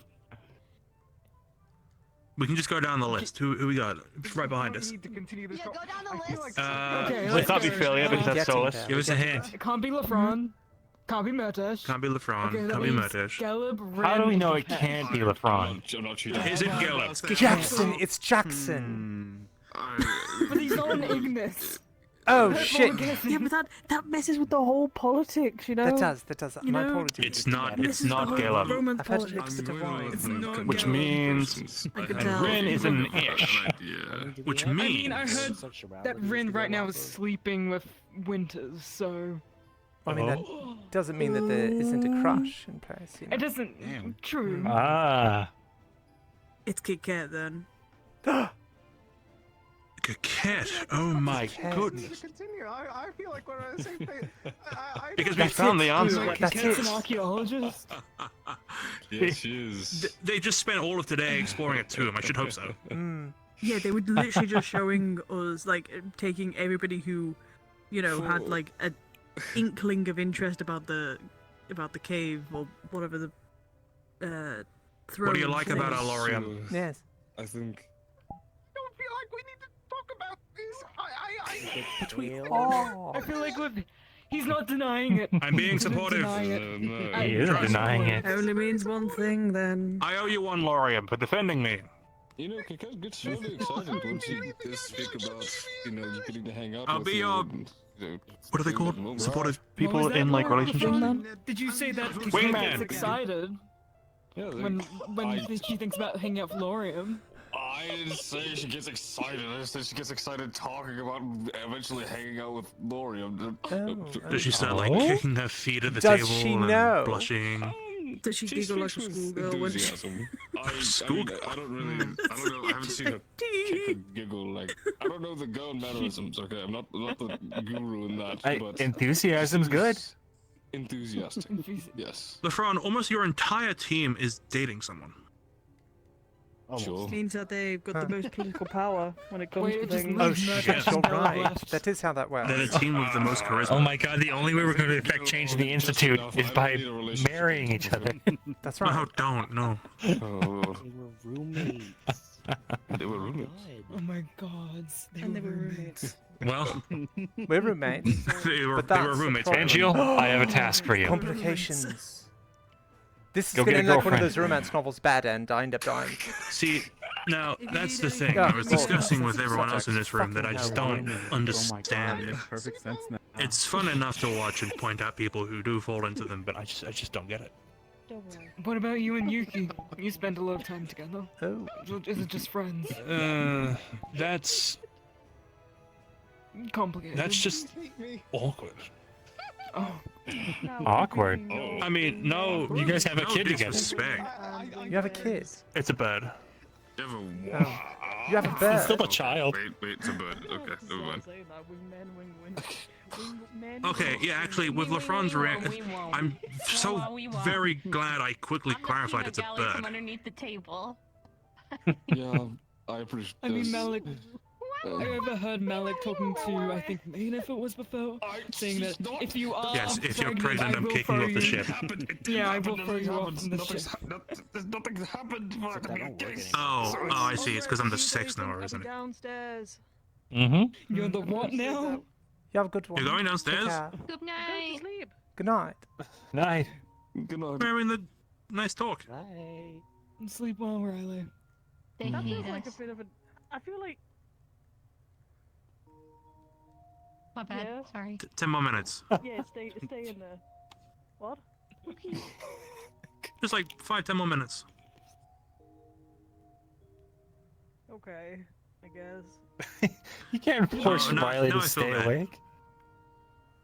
We can just go down the list. Who we got? Right behind us. Need to continue this Yeah, go down the I feel list. like Okay, Let's let's not be go. Philia because that's Getting soulless. there. Give us a hint. It can't be Lafron. Can't be Motesh. Can't be Lefron. Okay, that Can't be means Murtash. Gallup, How do we Ren, know and it Peck. can't be Lefron? I'm not cheating. Is it Gallup? Jackson. It's Jackson. But he's not an Ignis. Oh That's shit. what we're guessing. Yeah, but that messes with the whole politics, you know. That does. You My know, apologies. It's not. This It's is the not whole Gallup. Roman I've had to politics. mix the divine. It's not Which Gallup. means I could tell. Ren is an ish. Which I means. mean, I heard that Ren right now is sleeping with Winters, so I mean, that doesn't mean that there isn't a crush in Paris. You know? it doesn't. True. Ah. It's Kit Kat then. Cat. Oh my goodness. Continue. I feel like we're on the same page. Because we That's found it. the answer. That's Cat's it. an archaeologist. Yes, she is. They just spent all of today exploring a tomb. I should hope so. Yeah, they were literally just showing us, like, taking everybody who, you know, had like a inkling of interest about the cave or whatever the throne. What do you like thing about is. Alorium? Yes. I think. I don't feel like we need to talk about this. Oh. I feel like he's not denying it. I'm being He didn't supportive. deny it. No. He isn't denying it. Only means one thing then. I owe you one, Lorium, for defending me. You know, Kaka gets really excited once you speak about, you know, getting to hang out I'll with be you your- and, you know, What are they doing called? the Supportive What People was that, in like Laura? relationships. Did you say that Kit Wingman. gets excited Yeah, when she thinks about hanging out with Lorium? I didn't say she gets excited. I said she gets excited talking about eventually hanging out with Lorium. Does she start like Oh. kicking her feet at the Does table she and know? blushing? Does she giggle like a schoolgirl when she... enthusiasm. I don't know. I haven't seen her kick and giggle like. I don't know the girl mannerisms. Okay, I'm not the guru in that. But Enthusiasm's good. Enthusiastic. Yes. Lefron, almost your entire team is dating someone. Sure. Means that they've got the most political power when it comes to things. Oh shit, you're right. That is how that works. They're the team with the most charisma. Oh my god, the only way we're going to affect change in the Institute is by marrying each other. That's right. No, don't, no. They were roommates. They were roommates. Oh my god. They were roommates. Well, we're roommates. they were But roommates. Angel, I have a task for you. Complications. This is Go get getting a like one of girlfriend. those romance novels bad end. I end up dying. See, now that's the thing. Yeah, I was well, discussing with that's everyone else in fucking this room that I just don't understand. Makes perfect sense now. It's fun enough to watch and point out people who do fall into them, but I just don't get it. What about you and Yuki? You spend a lot of time together. Oh. Is it just friends? That's Complicated. that's just awkward. Oh. Awkward. I mean, no. You guys have a kid together. disrespect. You have a kid. It's a bird. You have a You have a bird. It's still a child. Wait, it's a bird. Okay, never mind. Okay, yeah, actually, with Lefron's I'm so very glad I quickly clarified it's a bird. From underneath the table. Yeah, I appreciate. I mean, Malik. I overheard Malik talking to, I think, Maine, if it was before, saying that if you are Yes, if you're pregnant, pregnant, I I'm will kicking throw you off the you- ship. Yeah, I will throw you off from the ship. Nothing's happened. Oh, I see. It's because I'm the sixth now, isn't it? Downstairs. Mm-hmm. You're the what now? You have a good one. You're going Take downstairs? care. Good night. Good night. Night. Good night. We're having the nice talk. Sleep well, Riley. They That hate feels like a us. bit of a. I feel like. My bad. Yeah. Sorry. 10 more minutes. Yeah, stay in there. What? Just like 5-10 more minutes. Okay, I guess. You can't force no, Riley now to I feel stay bad. awake.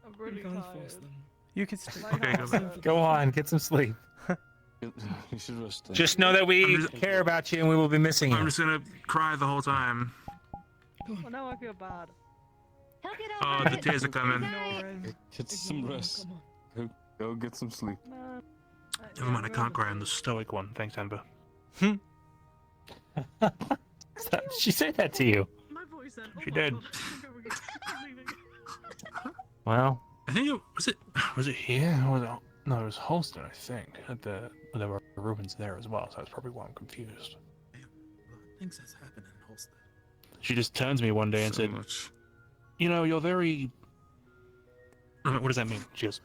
I'm really You can't tired. force them. You can sleep. Okay, go back. Go on, get some sleep. You should rest. Just know that we I'm just- care about you and we will be missing I'm you. just gonna cry the whole time. Well, now I feel bad. He'll get Oh, over the it. tears are coming. Ignoring. Get some rest. Go get some sleep. Man. Never mind, I can't cry on the stoic one. Thanks, Amber. She said that to you. My voice then. She did. Well, I think it was it here? Or was it, no, it was Holston, I think. There were Rubens there as well, so that's probably why I'm confused. Things has happened in Holstein. She just turns to me one day and So said, much. "You know, you're very." What does that mean? She goes,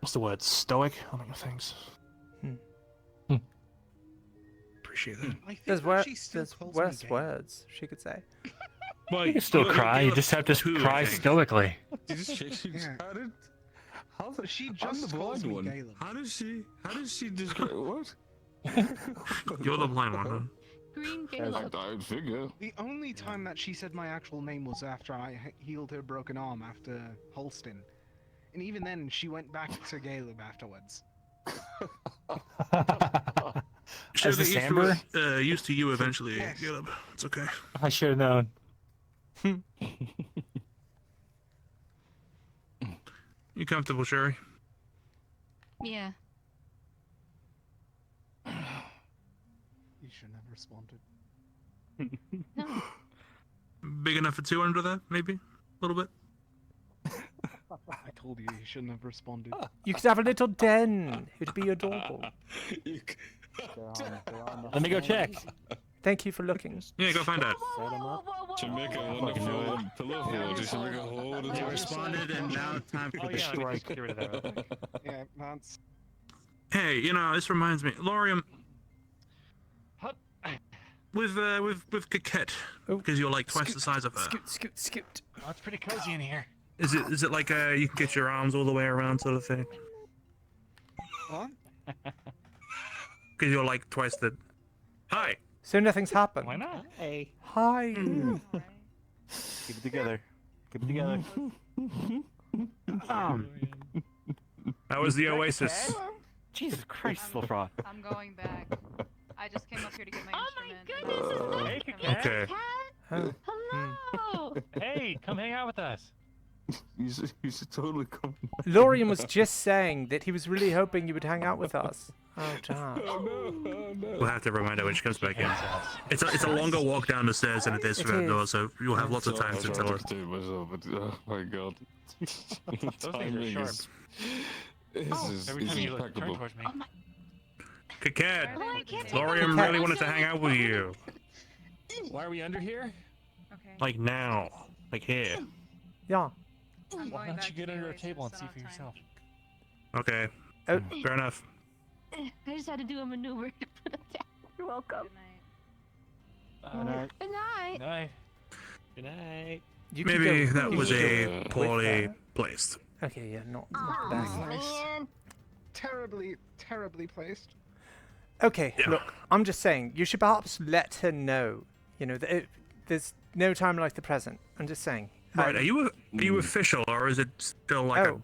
"What's the word? Stoic?" I don't know things. Appreciate that. There's worse words she could say. Well, you can still cry. You just have to cry stoically. How does She I'm just the calls blind me one. Galen. How does she describe what? You're the blind one, huh? Green I'd figure. The only time that she said my actual name was after I healed her broken arm after Holston. And even then, she went back to Caleb afterwards. She'll As get the used Amber? used to you eventually, Yes. Caleb. It's okay. I should have known. You comfortable, Sherry? Yeah. You shouldn't have responded. No. Big enough for 200 there, maybe? A little bit? I told you you shouldn't have responded. You could have a little den. It'd be adorable. Let me go check. Thank you for looking. Yeah, go find out. To make a wonderful pillow fort, you should make a hole in They the responded, and now time for the strike. Get rid of that real quick. Yeah, that's... Hey, you know, this reminds me, Lorium. With Coquette, because you're like twice the size of her. Scoot. Oh, it's pretty cozy in here. Is it like you can get your arms all the way around sort of thing? What? Because you're like twice the. Hi. So nothing's happened. Why not? Hey, Hi. keep it together. Keep it together. How was the Oasis? Jesus Christ, LeBron. I'm going back. I just came up here to get my instrument. Hey, Cat. Okay. Hello. Hey, come hang out with us. You should totally come. Lorian was just saying that he was really hoping you would hang out with us. Oh, John. We'll have to remind her when she comes back in. It's a longer walk down the stairs than it is through that door, so you'll have lots of time to tell her. Myself, but, oh my god. The timing is Every time you turn impeccable. towards me. Cat, Lorian really wanted to hang out with you. Why are we under here? Okay. Like now. Like here. Yeah. Why don't you get under a table and see for yourself? Okay. Fair enough. I just had to do a maneuver to put him down. You're welcome. Good night. Good night. Good night. Good night. You could Maybe go- that you was could a go with poorly her. placed. Okay, yeah, not Oh, that nice. man. Terribly placed. Okay, look, I'm just saying, you should perhaps let her know, you know, that there's no time like the present. I'm just saying. Right, are you official, or is it still like Oh,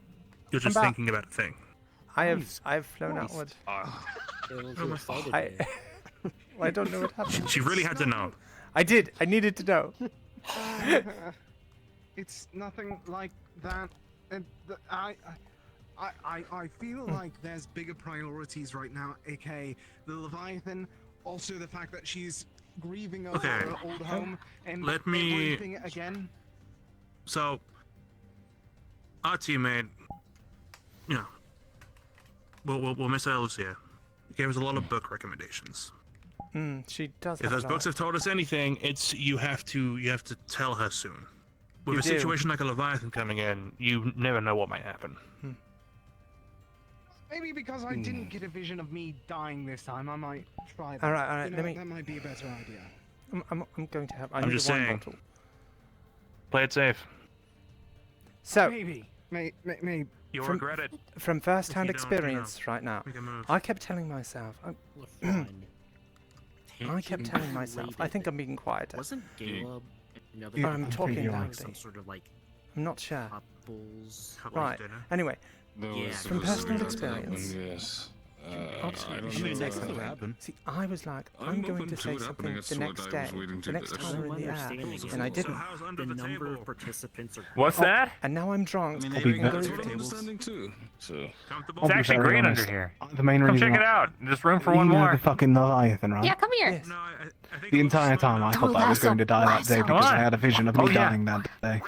you're just I'm back. thinking about a thing? I've flown outward. I don't know what happened. She really had to know. I did. I needed to know. It's nothing like that. And I feel like there's bigger priorities right now, aka the Leviathan, also the fact that she's grieving over Okay. her old home and Let me- everything again. So, our teammate, you know, we'll miss Lucia. Gave us a lot of book recommendations. She does. If have those a books lot. have told us anything, it's you have to tell her soon. With You a do. situation like a Leviathan coming in, you never know what might happen. Maybe because I didn't get a vision of me dying this time, I might try that. All right, You know, let me- That might be a better idea. I'm going to have. I I'm need just a wine saying. bottle. Play it safe. So, Maybe. Maybe. You'll from, regret it. From first-hand if you don't, you know, experience right now, make a move. I kept telling myself. I kept telling myself. I think I'm being quieter. Wasn't Caleb another I'm talking like loudly. some sort of like I'm not sure. couples? Right. Anyway, There Yeah, was from supposed to be personal that to happen, experience. Yes. I Absolutely, don't you shouldn't know say that. something. See, I was like, I'm I'm going open to to say it something happening. That's the what next I day, was waiting the to next do. time we're in the air, Understanding and is I also didn't. the number of participants are. What's that? And now I'm drunk. I mean, I'll they be got very that's what I'm tables. understanding too. So. It's actually great under here. The main Come reason check it why- out. There's room for You one know more. the fucking Leviathan, right? Yeah, come here. The entire time I thought I was going to die that day because I had a vision of me Oh, yeah. dying that day.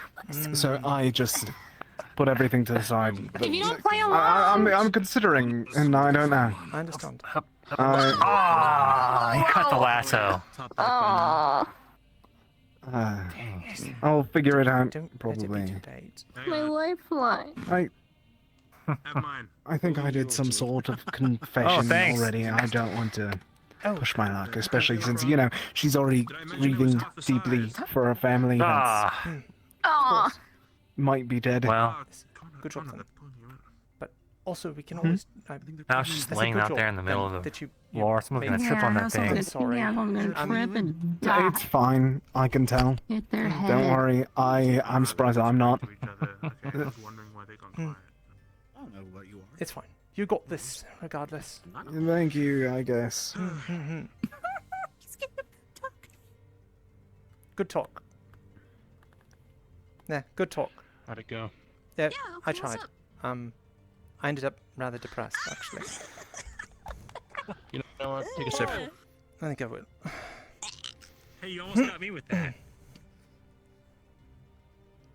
So I just put everything to the side. If you don't play I'm considering, and I don't know. I understand. Ah, he cut the lasso. I'll figure it out, Don't let it be probably. too late. My lifeline. I think I did some sort of confession thanks. already, and I don't want to Oh. push my luck, especially since, you know, she's already grieving deeply for her family that's Ah, Aw. might be dead. well, Good job, then. But also, we can always. I was just that's a laying good out job, there in the middle then, of the that you floor. Someone's gonna trip on that thing. I'm sorry. Yeah, I'm gonna trip and die. It's fine, I can tell. Hit their head. Don't worry, I'm surprised I'm not. I was wondering why they got quiet. I don't know what you are. It's fine. You got this, regardless. Thank you, I guess. Good talk. Yeah, good talk. How'd it go? Yeah, Yeah, I okay, what's tried. I ended up rather depressed, actually. You know what? Take a sip. I think I will. Hey, you almost got me with that.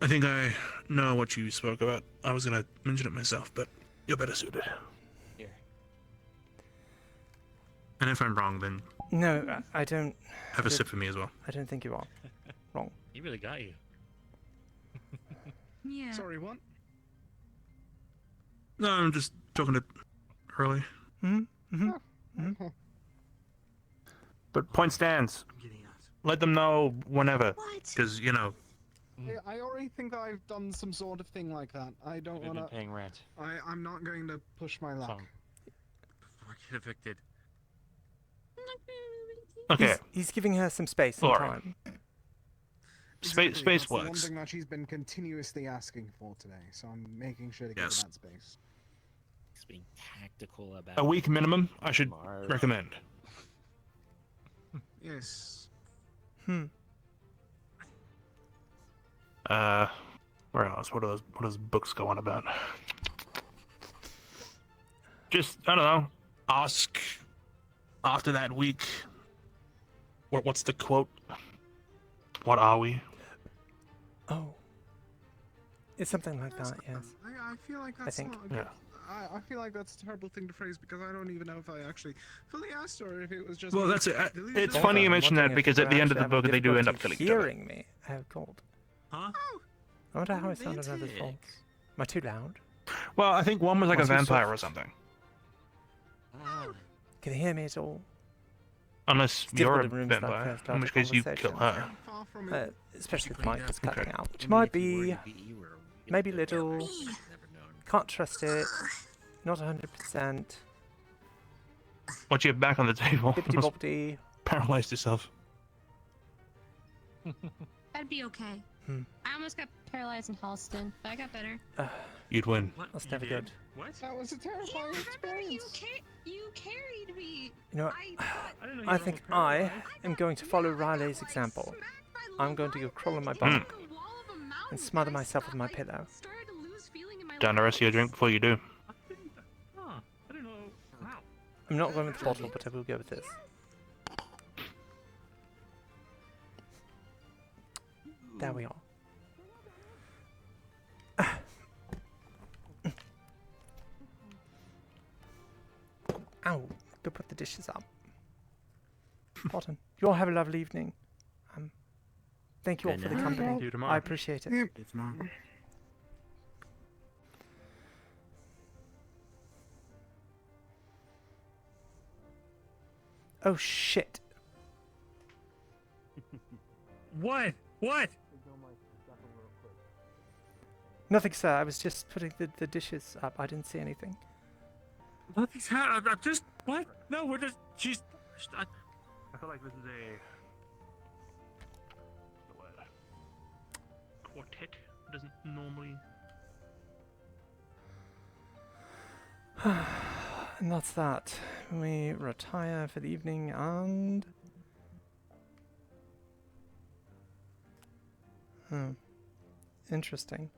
I think I know what you spoke about. I was gonna mention it myself, but you're better suited. Here. And if I'm wrong, then No, I don't. have a sip for me as well. I don't think you are. Wrong. He really got you. Yeah. Sorry, what? No, I'm just talking to Aurelie. But point stands. Let them know whenever. What? Because, you know, I already think that I've done some sort of thing like that. I don't We've been want to. paying rent. I'm not going to push my luck. Or get evicted. okay. He's giving her some space and Laura. time. Space That's the one works. thing that she's been continuously asking for today, so I'm making sure to give Yes. her that space. just being tactical about A week minimum, I should recommend. Yes. Where else? What does books go on about? Just, I don't know, ask after that week, what's the quote? What are we? Oh. It's something like that, yes. I feel like that's think. not a good, I feel like that's a terrible thing to phrase because I don't even know if I actually fully asked or if it was just. Well, that's it. It's Also, funny you I'm mention that wondering if because at we're the end of the actually book they do end up having killing each other. hearing me. I have cold. Huh? I wonder how I sounded over this voice. Am I too loud? Well, I think one was like a Was he vampire soft? or something. Can you hear me at all? Unless It's you're a difficult in rooms like vampire, first in which case you kill her. Especially with mic that's cutting out. Which might be maybe little. Can't trust it. Not 100%. Once you're back on the table, Bippity boppity. paralyzed yourself. That'd be okay. I almost got paralyzed in Halston, but I got better. You'd win. That's never good. What? That was a terrifying experience. You carried me. You know what? I think I am going to follow Riley's example. I'm going to go crawl on my bunk and smother myself with my pillow. Down the rest of your drink before you do. I don't know. Wow. I'm not going with the bottle, but I will go with this. There we are. Ow! Go put the dishes up. Potten, you all have a lovely evening. Thank you all for the company. See you tomorrow. I appreciate it. Oh shit! What? What? Nothing, sir. I was just putting the dishes up. I didn't see anything. Nothing's happened. I'm just. What? No, we're just. She's. I feel like this is a quartet. Doesn't normally. And that's that. We retire for the evening and... Interesting.